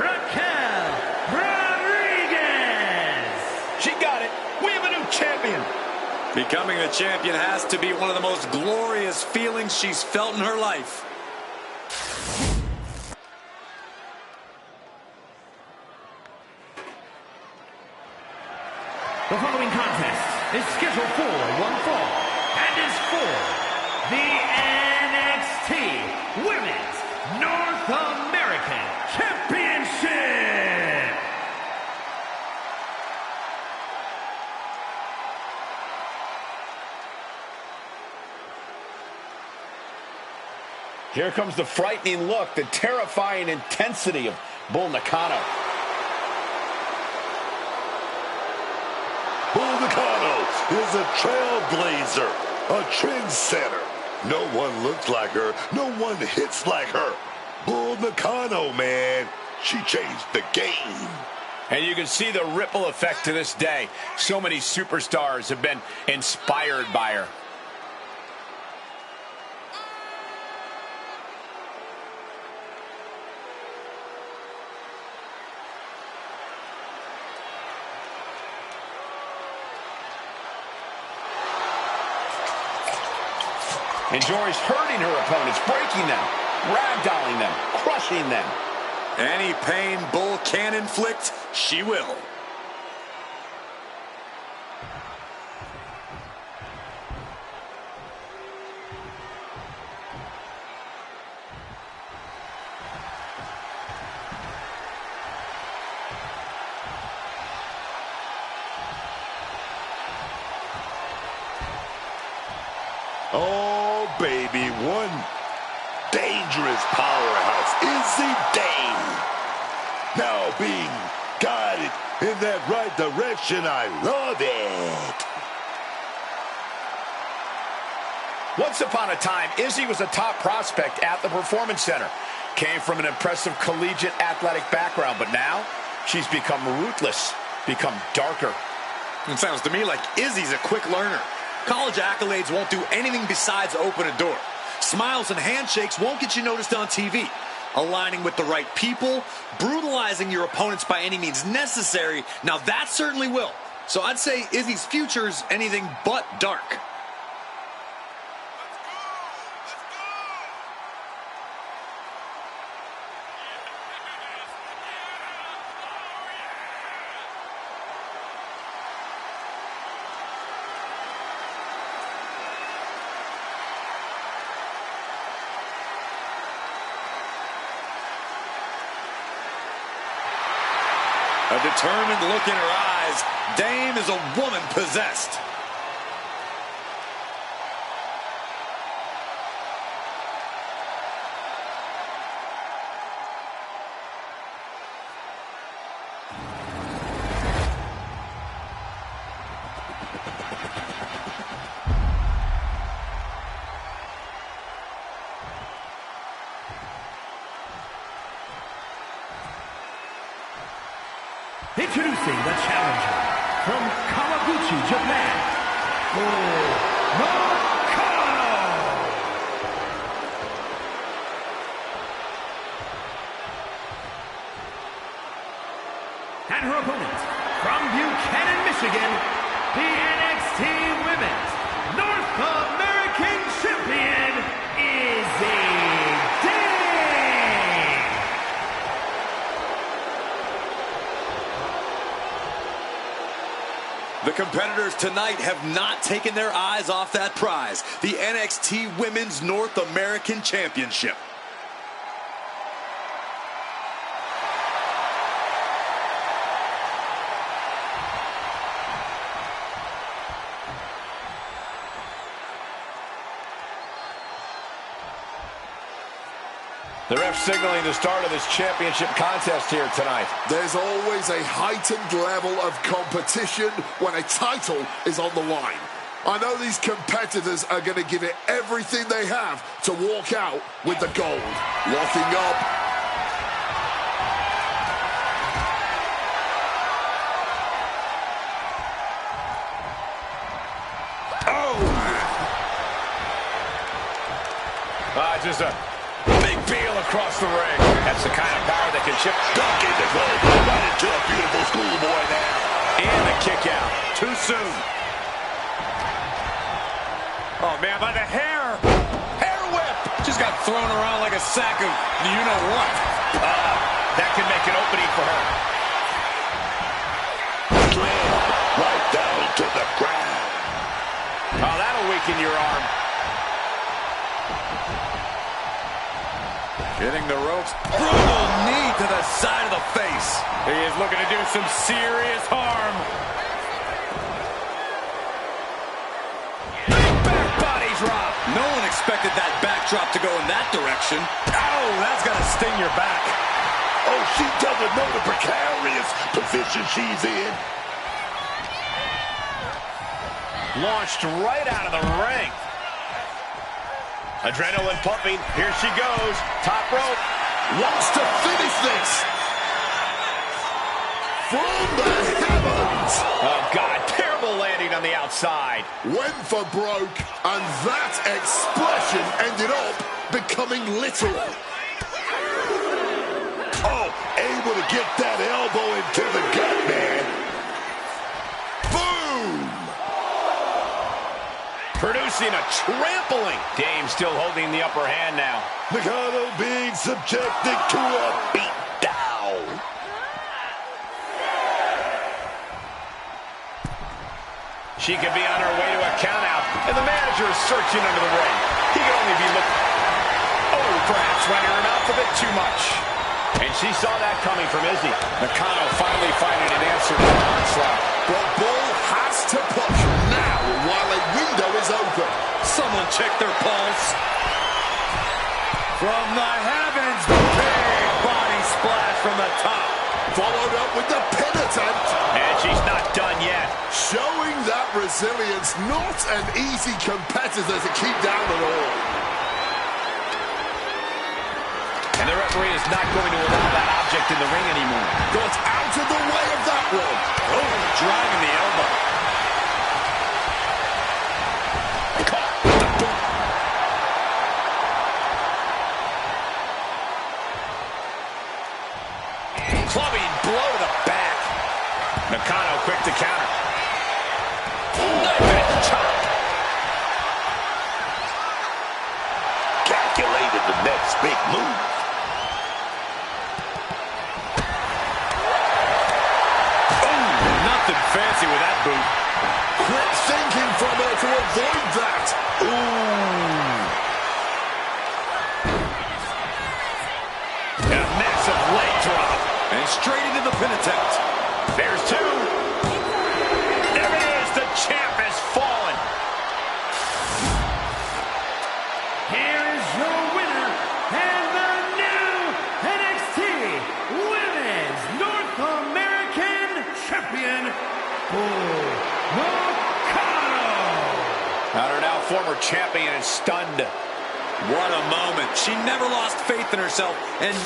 Raquel Rodriguez. She got it. We have a new champion. Becoming a champion has to be one of the most glorious feelings she's felt in her life. The following contest is scheduled for one fall and is for the NXT Women's North American Championship. Here comes the frightening look, the terrifying intensity of Bull Nakano. Bull Nakano is a trailblazer, a trendsetter. No one looks like her. No one hits like her. Bull Nakano, man. She changed the game. And you can see the ripple effect to this day. So many superstars have been inspired by her. Enjoys hurting her opponents, breaking them, ragdolling them, crushing them. Any pain Bull can inflict, she will. Oh, baby, one dangerous powerhouse. Izzy Dane. Now being guided in that right direction. I love it. Once upon a time, Izzy was a top prospect at the Performance Center. Came from an impressive collegiate athletic background, but now she's become ruthless, become darker. It sounds to me like Izzy's a quick learner. College accolades won't do anything besides open a door. Smiles and handshakes won't get you noticed on TV. Aligning with the right people, brutalizing your opponents by any means necessary, now that certainly will. So I'd say Izzy's future's anything but dark. A determined look in her eyes. Dame is a woman possessed. Introducing the challenger from Kawaguchi, Japan, Bull Nakano. And her opponent from Buchanan, Michigan, the NXT Women's North American competitors tonight have not taken their eyes off that prize, the NXT Women's North American Championship. The ref signaling the start of this championship contest here tonight. There's always a heightened level of competition when a title is on the line. I know these competitors are going to give it everything they have to walk out with the gold. Locking up. Just a big peel across the ring. That's the kind of power that can chip. Duck into gold. Right into a beautiful schoolboy now. And a kick out. Too soon. Oh, man, by the hair. Hair whip. Just got thrown around like a sack of you-know-what. That could make an opening for her. Slam right down to the ground. Oh, that'll weaken your arm. Hitting the ropes. Brutal knee to the side of the face. He is looking to do some serious harm. Big back body drop. No one expected that backdrop to go in that direction. Oh, that's going to sting your back. Oh, she doesn't know the precarious position she's in. Launched right out of the ring. Adrenaline pumping. Here she goes. Top rope. Wants to finish this. From the heavens. Oh, God. Terrible landing on the outside. Went for broke, and that expression ended up becoming literal. Oh, able to get that elbow into the gut, man. Boom! Producing a trampling. Dame still holding the upper hand now. Nakano being subjected to a beatdown. She could be on her way to a countout, and the manager is searching under the ring. He could only be looking. Oh, perhaps running her mouth a bit too much. And she saw that coming from Izzy. Nakano finally finding an answer to the onslaught. But Bull has to push now while a window is open. Someone check their pulse. From the heavens, the big body splash from the top. Followed up with the pin attempt. And she's not done yet. Showing that resilience, not an easy competitor to keep down at all. And the referee is not going to allow that object in the ring anymore. Got out of the way of that one. Oh, driving the elbow. Clubbing blow to the back. Nakano quick to counter. Knife edge chop. Calculated the next big move. Nothing fancy with that boot. Quick thinking from her to avoid that. And a massive leg drop. And straight into the pin attempt. There's two. There it is. The champ has fallen. Here is your winner and the new NXT Women's North American Champion, Bull Nakano. And our now former champion is stunned. What a moment. She never lost faith in herself. And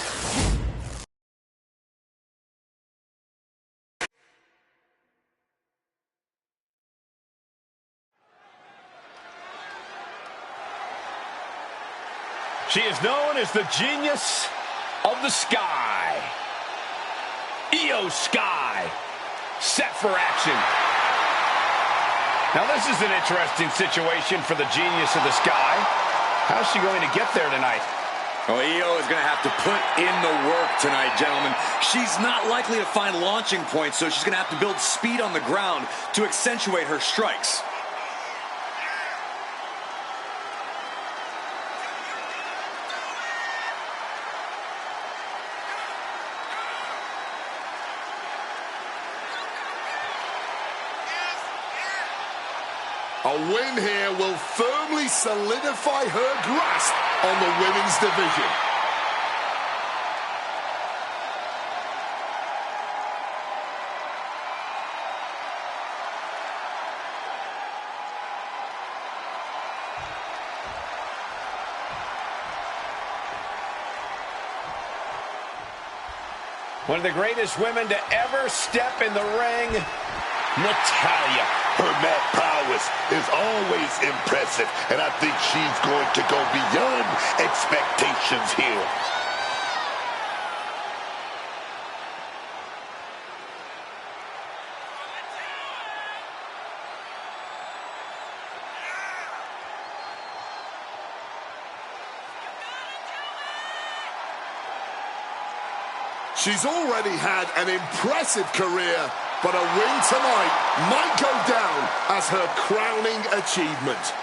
she is known as the Genius of the Sky. Io Sky, set for action. Now this is an interesting situation for the Genius of the Sky. How's she going to get there tonight? Well, Io is going to have to put in the work tonight, gentlemen. She's not likely to find launching points, so she's going to have to build speed on the ground to accentuate her strikes. A win here will firmly solidify her grasp on the women's division. One of the greatest women to ever step in the ring, Natalya. Her mat prowess is always impressive, and I think she's going to go beyond expectations here. She's already had an impressive career, but a win tonight might go down as her crowning achievement.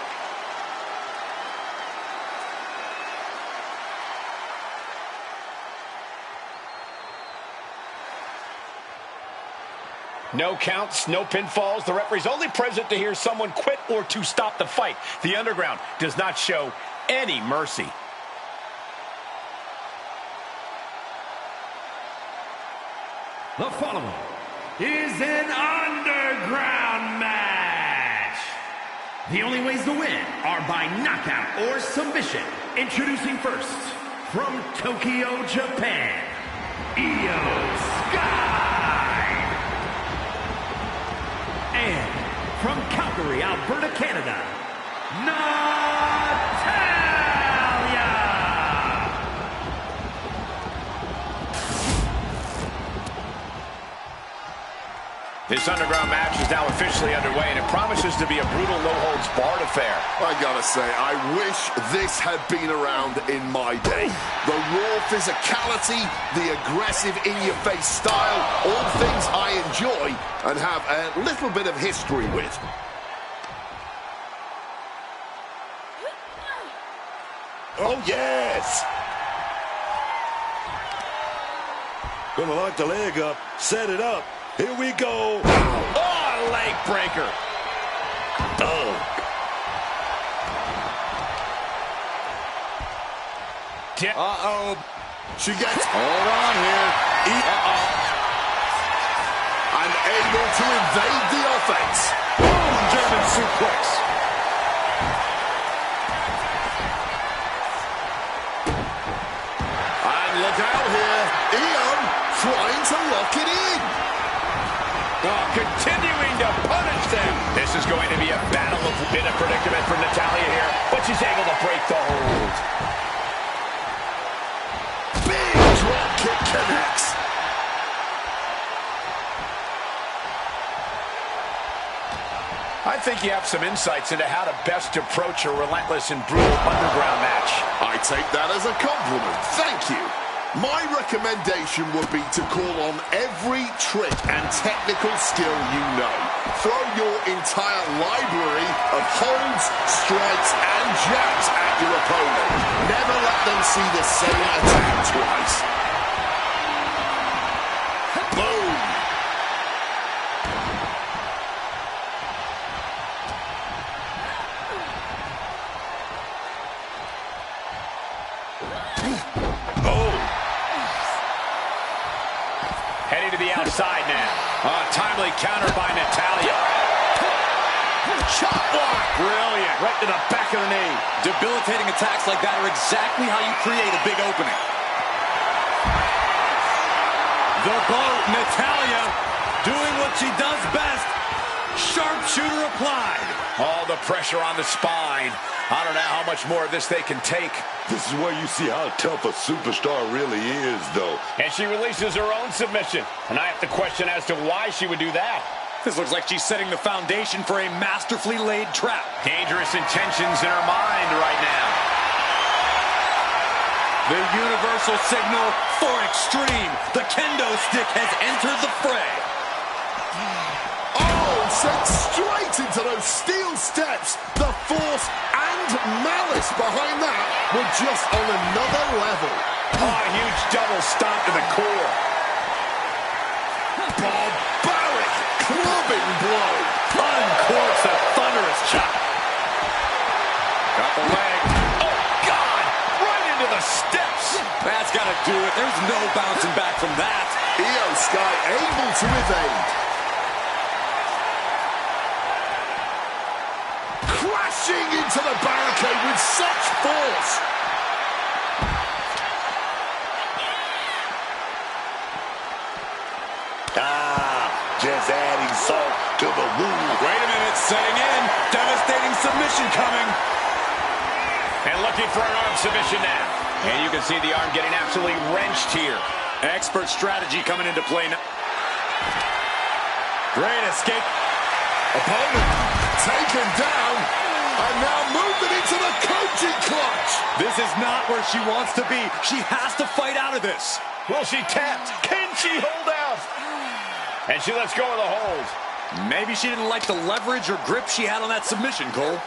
No counts, no pinfalls. The referee's only present to hear someone quit or to stop the fight. The Underground does not show any mercy. The following is an underground match. The only ways to win are by knockout or submission. Introducing first, from Tokyo, Japan, Io Sky. And from Calgary, Alberta, Canada, Natalya. This Underground match is now officially underway, and it promises to be a brutal, no-holds-barred affair. I gotta say, I wish this had been around in my day. The raw physicality, the aggressive in-your-face style, all things I enjoy and have a little bit of history with. Oh, yes! Gonna lock the leg up, set it up. Here we go. Oh, leg breaker. Oh. Uh-oh. She gets... Hold on here. And able to evade the offense. Boom, German suplex. And look out here. Io trying to lock it in. Oh, continuing to punish them. This is going to be a battle of bit of predicament for Natalya here, but she's able to break the hold. Big drop kick connects. I think you have some insights into how to best approach a relentless and brutal Underground match. I take that as a compliment. Thank you. My recommendation would be to call on every trick and technical skill you know. Throw your entire library of holds, strikes, and jabs at your opponent. Never let them see the same attack twice. Boom! Heading to the outside now. Timely counter by Natalya. Chop block. Brilliant. Right to the back of the knee. Debilitating attacks like that are exactly how you create a big opening. The boat, Natalya, doing what she does best. Sharpshooter applied. All the pressure on the spine. I don't know how much more of this they can take. This is where you see how tough a superstar really is, though. And she releases her own submission. And I have to question as to why she would do that. This looks like she's setting the foundation for a masterfully laid trap. Dangerous intentions in her mind right now. The universal signal for extreme. The kendo stick has entered the fray. Oh, sent straight into those steel steps. The force and malice behind that were just on another level. Oh, a huge double stomp to the core. Barbaric clubbing blow. Uncorks a thunderous chop. Got the leg. Oh, God! Right into the steps. That's got to do it. There's no bouncing back from that. Io Sky able to evade. Crashing into the barricade with such force. Just adding salt to the wound. Wait a minute, setting in. Devastating submission coming. And looking for an arm submission now. And you can see the arm getting absolutely wrenched here. Expert strategy coming into play now. Great escape. Opponent taken down. And now moving into the coaching clutch. This is not where she wants to be. She has to fight out of this. Will she tap? Can she hold out? And she lets go of the hold. Maybe she didn't like the leverage or grip she had on that submission, Cole.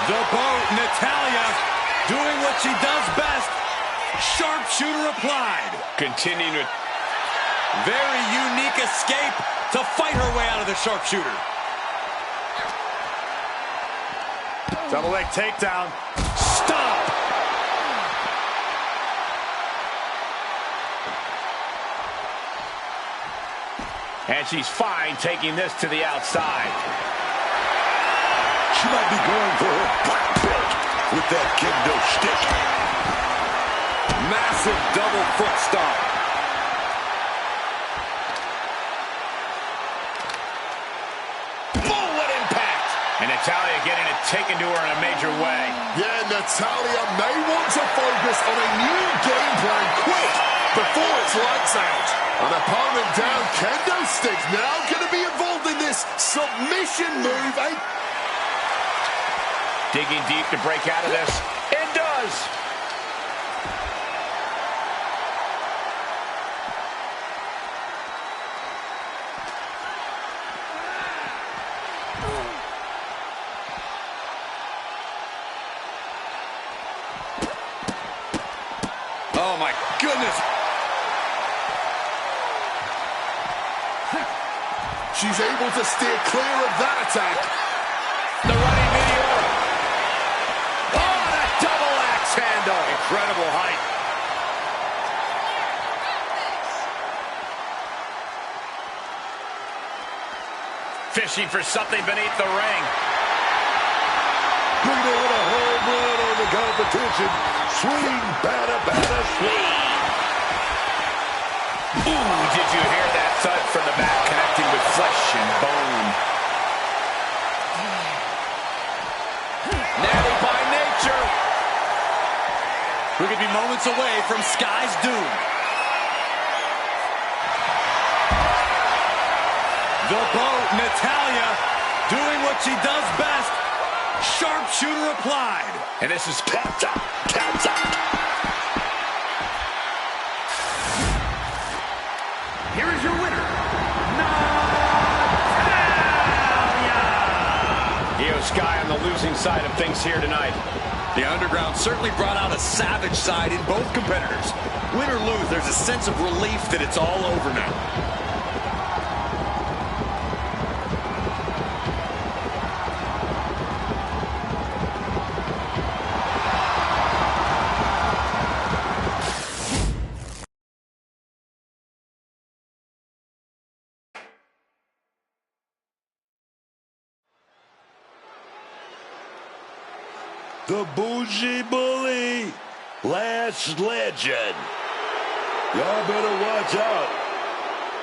The boat, Natalya, doing what she does best. Sharpshooter applied. Continuing to... Very unique escape to fight her way out of the sharpshooter. Double leg takedown. Stop. And she's fine taking this to the outside. She might be going for her black belt with that kendo stick. Massive double foot stomp. Bullet impact. And Natalya getting it taken to her in a major way. Yeah, Natalya may want to focus on a new game plan quick before it's lights out. An opponent down, kendo stick now going to be involved in this submission move. Digging deep to break out of this. It does. Oh, my goodness. She's able to steer clear of that attack. The running meteor. Oh, that double axe handle. Incredible height. Fishing for something beneath the ring. Look at what a home run on the competition. Swing, batter, batter, swing. Ooh, did you hear that thud from the back, connecting with flesh and bone? Natty by nature. We could be moments away from Sky's doom. The boat, Natalya, doing what she does best. Sharpshooter applied. And this is Taps out, taps out. Here is your winner, Io Sky on the losing side of things here tonight. The Underground certainly brought out a savage side in both competitors. Win or lose, there's a sense of relief that it's all over now. The Bougie Bully, Lash Legend. Y'all better watch out,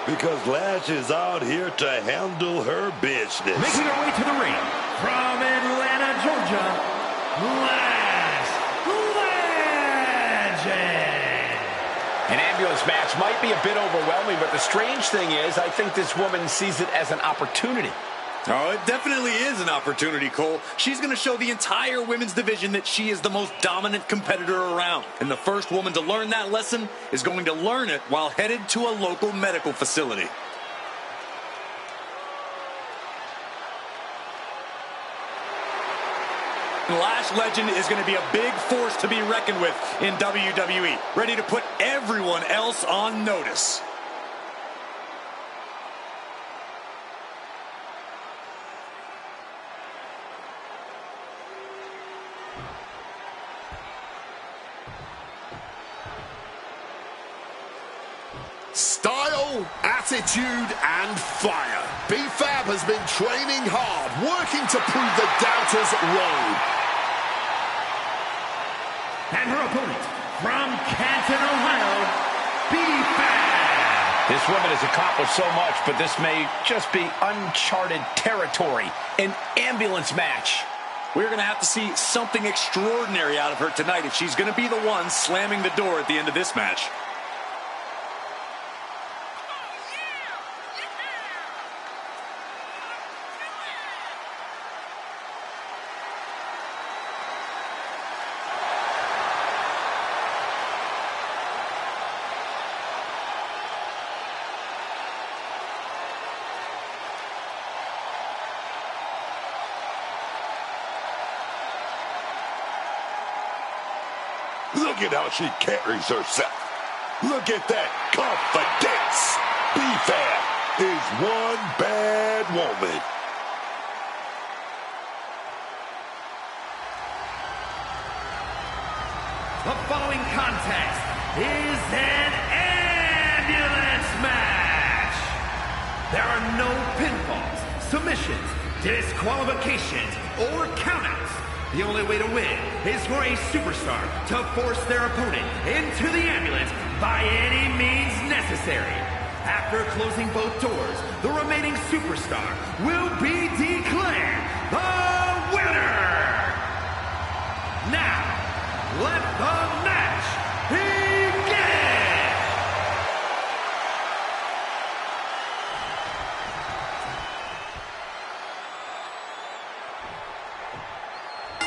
because Lash is out here to handle her business. making her way to the ring from Atlanta, Georgia, Lash Legend. An ambulance match might be a bit overwhelming, but the strange thing is, I think this woman sees it as an opportunity. Oh, it definitely is an opportunity, Cole. She's going to show the entire women's division that she is the most dominant competitor around. And the first woman to learn that lesson is going to learn it while headed to a local medical facility. Lash Legend is going to be a big force to be reckoned with in WWE, ready to put everyone else on notice. Style, attitude, and fire. B-Fab has been training hard, working to prove the doubters wrong. And her opponent, from Canton, Ohio, B-Fab. This woman has accomplished so much, but this may just be uncharted territory. An ambulance match. We're going to have to see something extraordinary out of her tonight if she's going to be the one slamming the door at the end of this match. Look at how she carries herself. Look at that confidence. B-Fab is one bad woman. The following contest is an ambulance match. There are no pinfalls, submissions, disqualifications, or countouts. The only way to win is for a superstar to force their opponent into the ambulance by any means necessary. After closing both doors, the remaining superstar will be declared the winner. Now, let the match begin!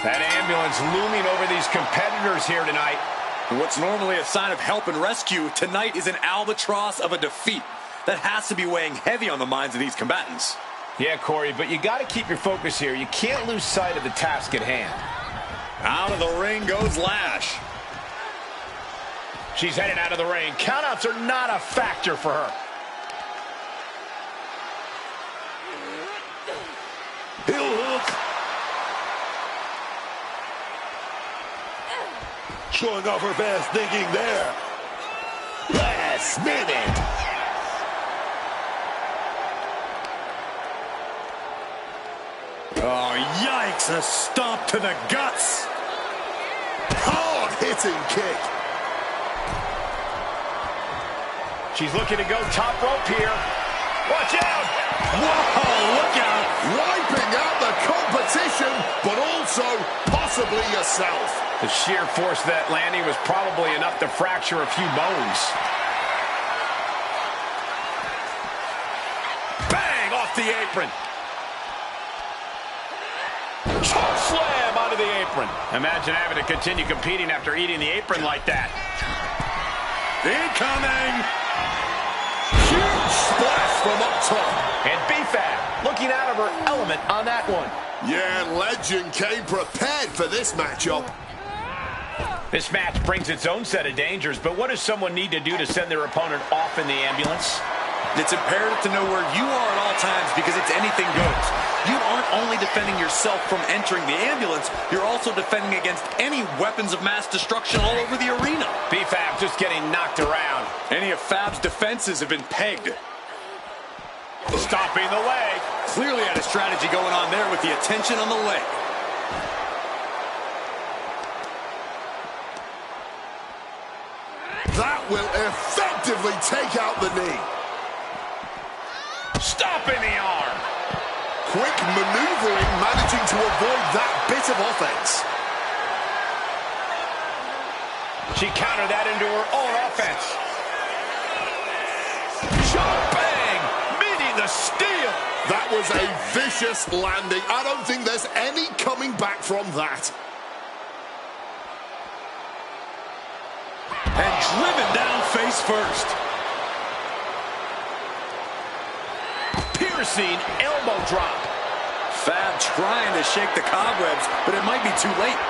That ambulance looming over these competitors here tonight. What's normally a sign of help and rescue, tonight is an albatross of a defeat. That has to be weighing heavy on the minds of these combatants. Yeah, Corey, but you got to keep your focus here. You can't lose sight of the task at hand. Out of the ring goes Lash. She's heading out of the ring. Countouts are not a factor for her. Heel hook. Showing off her best thinking there. Last minute. Oh, yikes. A stomp to the guts. Hard-hitting kick. She's looking to go top rope here. Watch out! Whoa, look out. Wiping out the competition, but also possibly yourself. The sheer force of that landing was probably enough to fracture a few bones. Bang! Off the apron. Choke slam onto the apron. Imagine having to continue competing after eating the apron like that. Incoming. Huge splash from up top. And B-Fab looking out of her element on that one. Yeah, Legend came prepared for this matchup. This match brings its own set of dangers, but what does someone need to do to send their opponent off in the ambulance? It's imperative to know where you are at all times because it's anything goes. You aren't only defending yourself from entering the ambulance, you're also defending against any weapons of mass destruction all over the arena. B-Fab just getting knocked around. Any of Fab's defenses have been pegged. Stopping the leg. Clearly had a strategy going on there with the attention on the leg. That will effectively take out the knee. Stopping the arm. Quick maneuvering, managing to avoid that bit of offense. She countered that into her own offense. Jumping, meeting the steel. That was a vicious landing. I don't think there's any coming back from that. And driven down face first. Piercing elbow drop. Fab trying to shake the cobwebs, but it might be too late.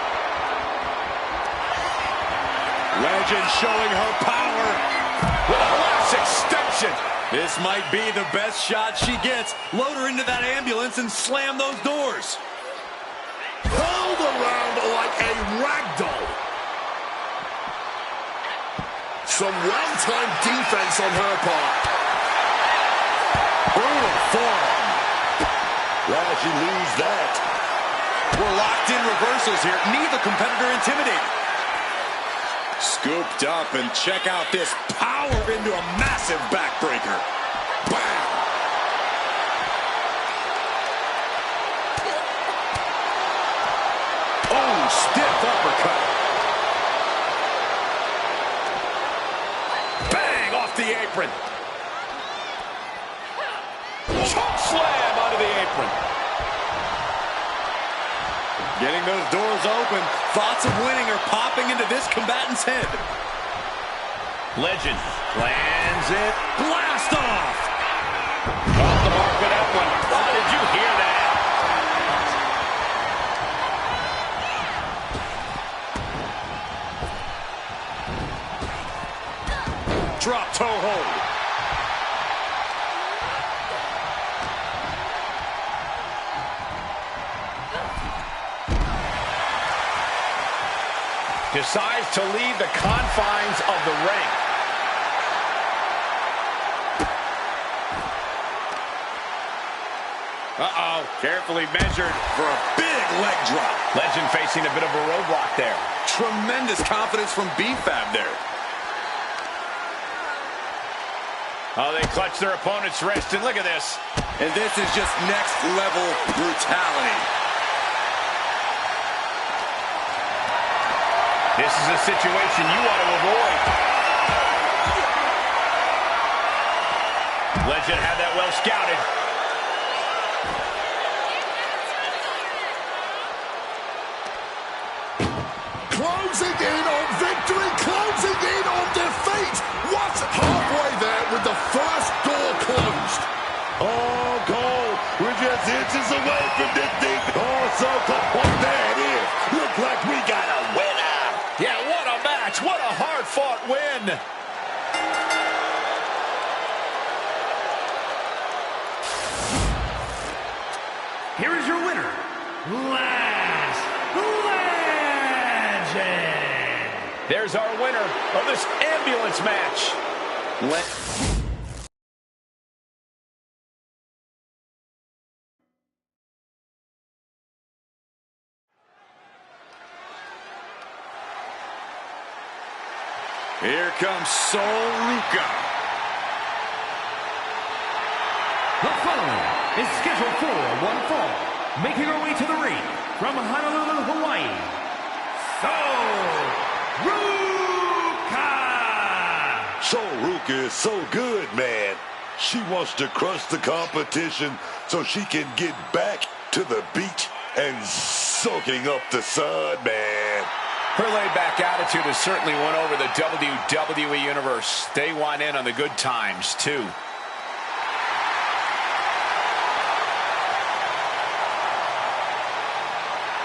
Legend showing her power with a lash extension. This might be the best shot she gets. Load her into that ambulance and slam those doors. Hurled around like a ragdoll. Some well-timed defense on her part. Brutal forearm. Well, she lose that. We're locked in reversals here. Neither competitor intimidated. Scooped up, and check out this power into a massive backbreaker. Bam! Oh, stiff uppercut. Bang, off the apron. Choke slam onto the apron. Getting those doors open. Thoughts of winning are popping into this combatant's head. Legend plans it. Blast off! Off the mark with that one. Oh, did you hear that? Drop toe hold. Decides to leave the confines of the ring. Uh-oh, carefully measured for a big leg drop. Legend facing a bit of a roadblock there. Tremendous confidence from B-Fab there. Oh, they clutch their opponent's wrist, and look at this. And this is just next level brutality. This is a situation you want to avoid. Legend had that well scouted. Closing in on victory, closing in on defeat. What? Halfway there with the first door closed. Oh, Cole, we're just inches away from this thing. Oh, so close. Oh, there it is. Looks like we got a winner. Yeah, what a match. What a hard-fought win. Here is your winner, Last Legend. There's our winner of this ambulance match. Here comes Sol Ruca. The following is scheduled for one fall, making her way to the ring from Honolulu, Hawaii, Sol Ruca. Sol Ruca is so good, man. She wants to crush the competition so she can get back to the beach and soaking up the sun, man. Her laid-back attitude has certainly won over the WWE Universe. They want in on the good times, too.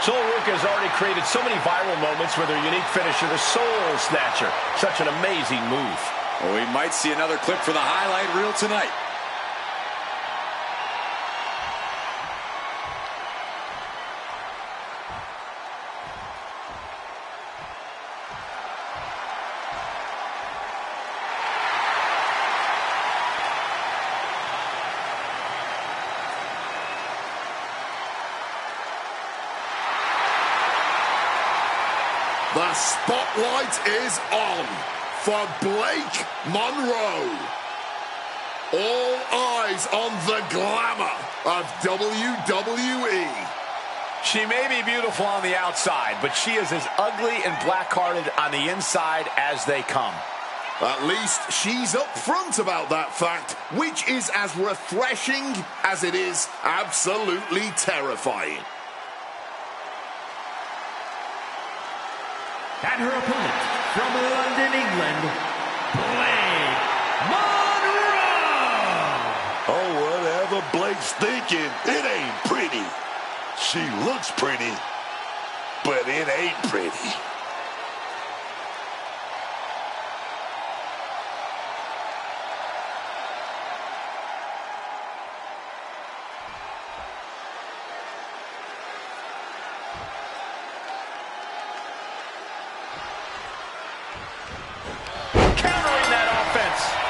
Sol Ruca has already created so many viral moments with her unique finisher, the Soul Snatcher. Such an amazing move. Well, we might see another clip for the highlight reel tonight. The spotlight is on for Blake Monroe. All eyes on the glamour of WWE. She may be beautiful on the outside, but she is as ugly and black-hearted on the inside as they come. At least she's up front about that fact, which is as refreshing as it is absolutely terrifying. And her opponent from London, England, Blake Monroe. Oh, whatever Blake's thinking, it ain't pretty. She looks pretty, but it ain't pretty.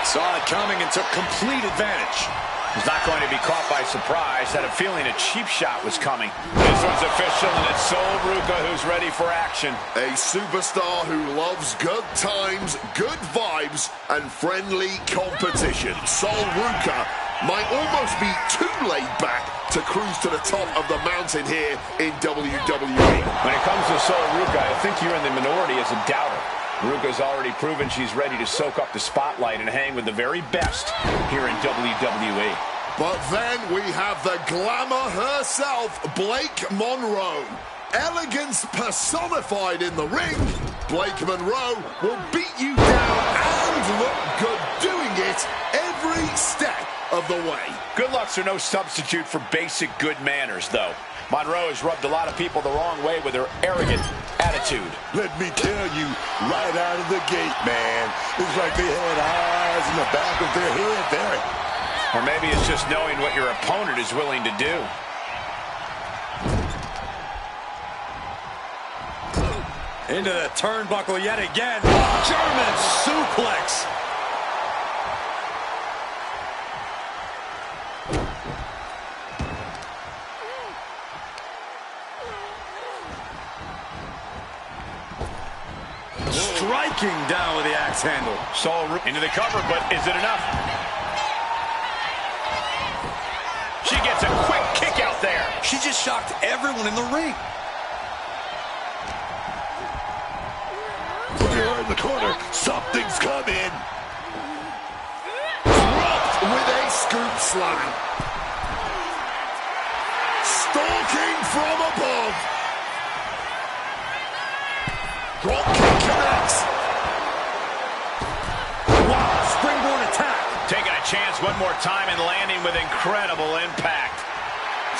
Saw it coming and took complete advantage. He's not going to be caught by surprise. Had a feeling a cheap shot was coming. This one's official, and it's Sol Ruca who's ready for action. A superstar who loves good times, good vibes, and friendly competition. Sol Ruca might almost be too laid back to cruise to the top of the mountain here in WWE. When it comes to Sol Ruca, I think you're in the minority as a doubter. Ruca's already proven she's ready to soak up the spotlight and hang with the very best here in WWE. But then we have the glamour herself, Blake Monroe. Elegance personified in the ring. Blake Monroe will beat you down and look good doing it every step of the way. Good looks are no substitute for basic good manners, though. Monroe has rubbed a lot of people the wrong way with her arrogant attitude. Let me tell you, right out of the gate, man, it's like they had eyes in the back of their head there. Or maybe it's just knowing what your opponent is willing to do. Into the turnbuckle yet again. German suplex. Striking down with the axe handle. Sol into the cover, but is it enough? She gets a quick kick out there. She just shocked everyone in the ring. They're in the corner. Something's coming. Dropped with a scoop slam. Stalking from above. Drop kick connects. Wow, springboard attack. Taking a chance one more time and landing with incredible impact.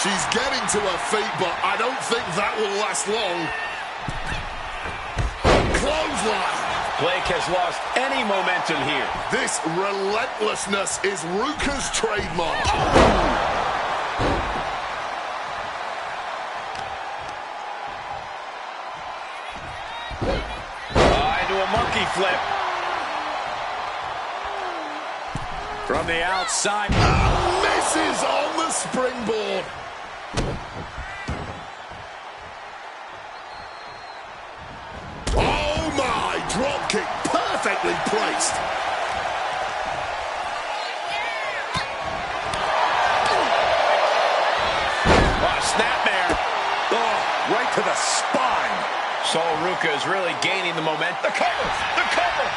She's getting to her feet, but I don't think that will last long. Clothesline. Blake has lost any momentum here. This relentlessness is Ruca's trademark. Into a monkey flip. From the outside. Misses on the springboard. Oh my, drop kick perfectly placed. Oh, snapmare. Oh, right to the spine. Sol Ruca is really gaining the momentum. The cover! The cover!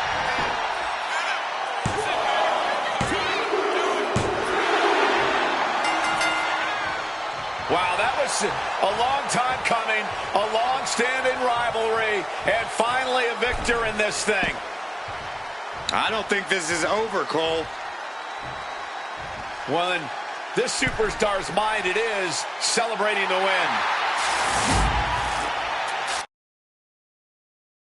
Wow, that was a long time coming, a long-standing rivalry, and finally a victor in this thing. I don't think this is over, Cole. Well, in this superstar's mind, it is celebrating the win.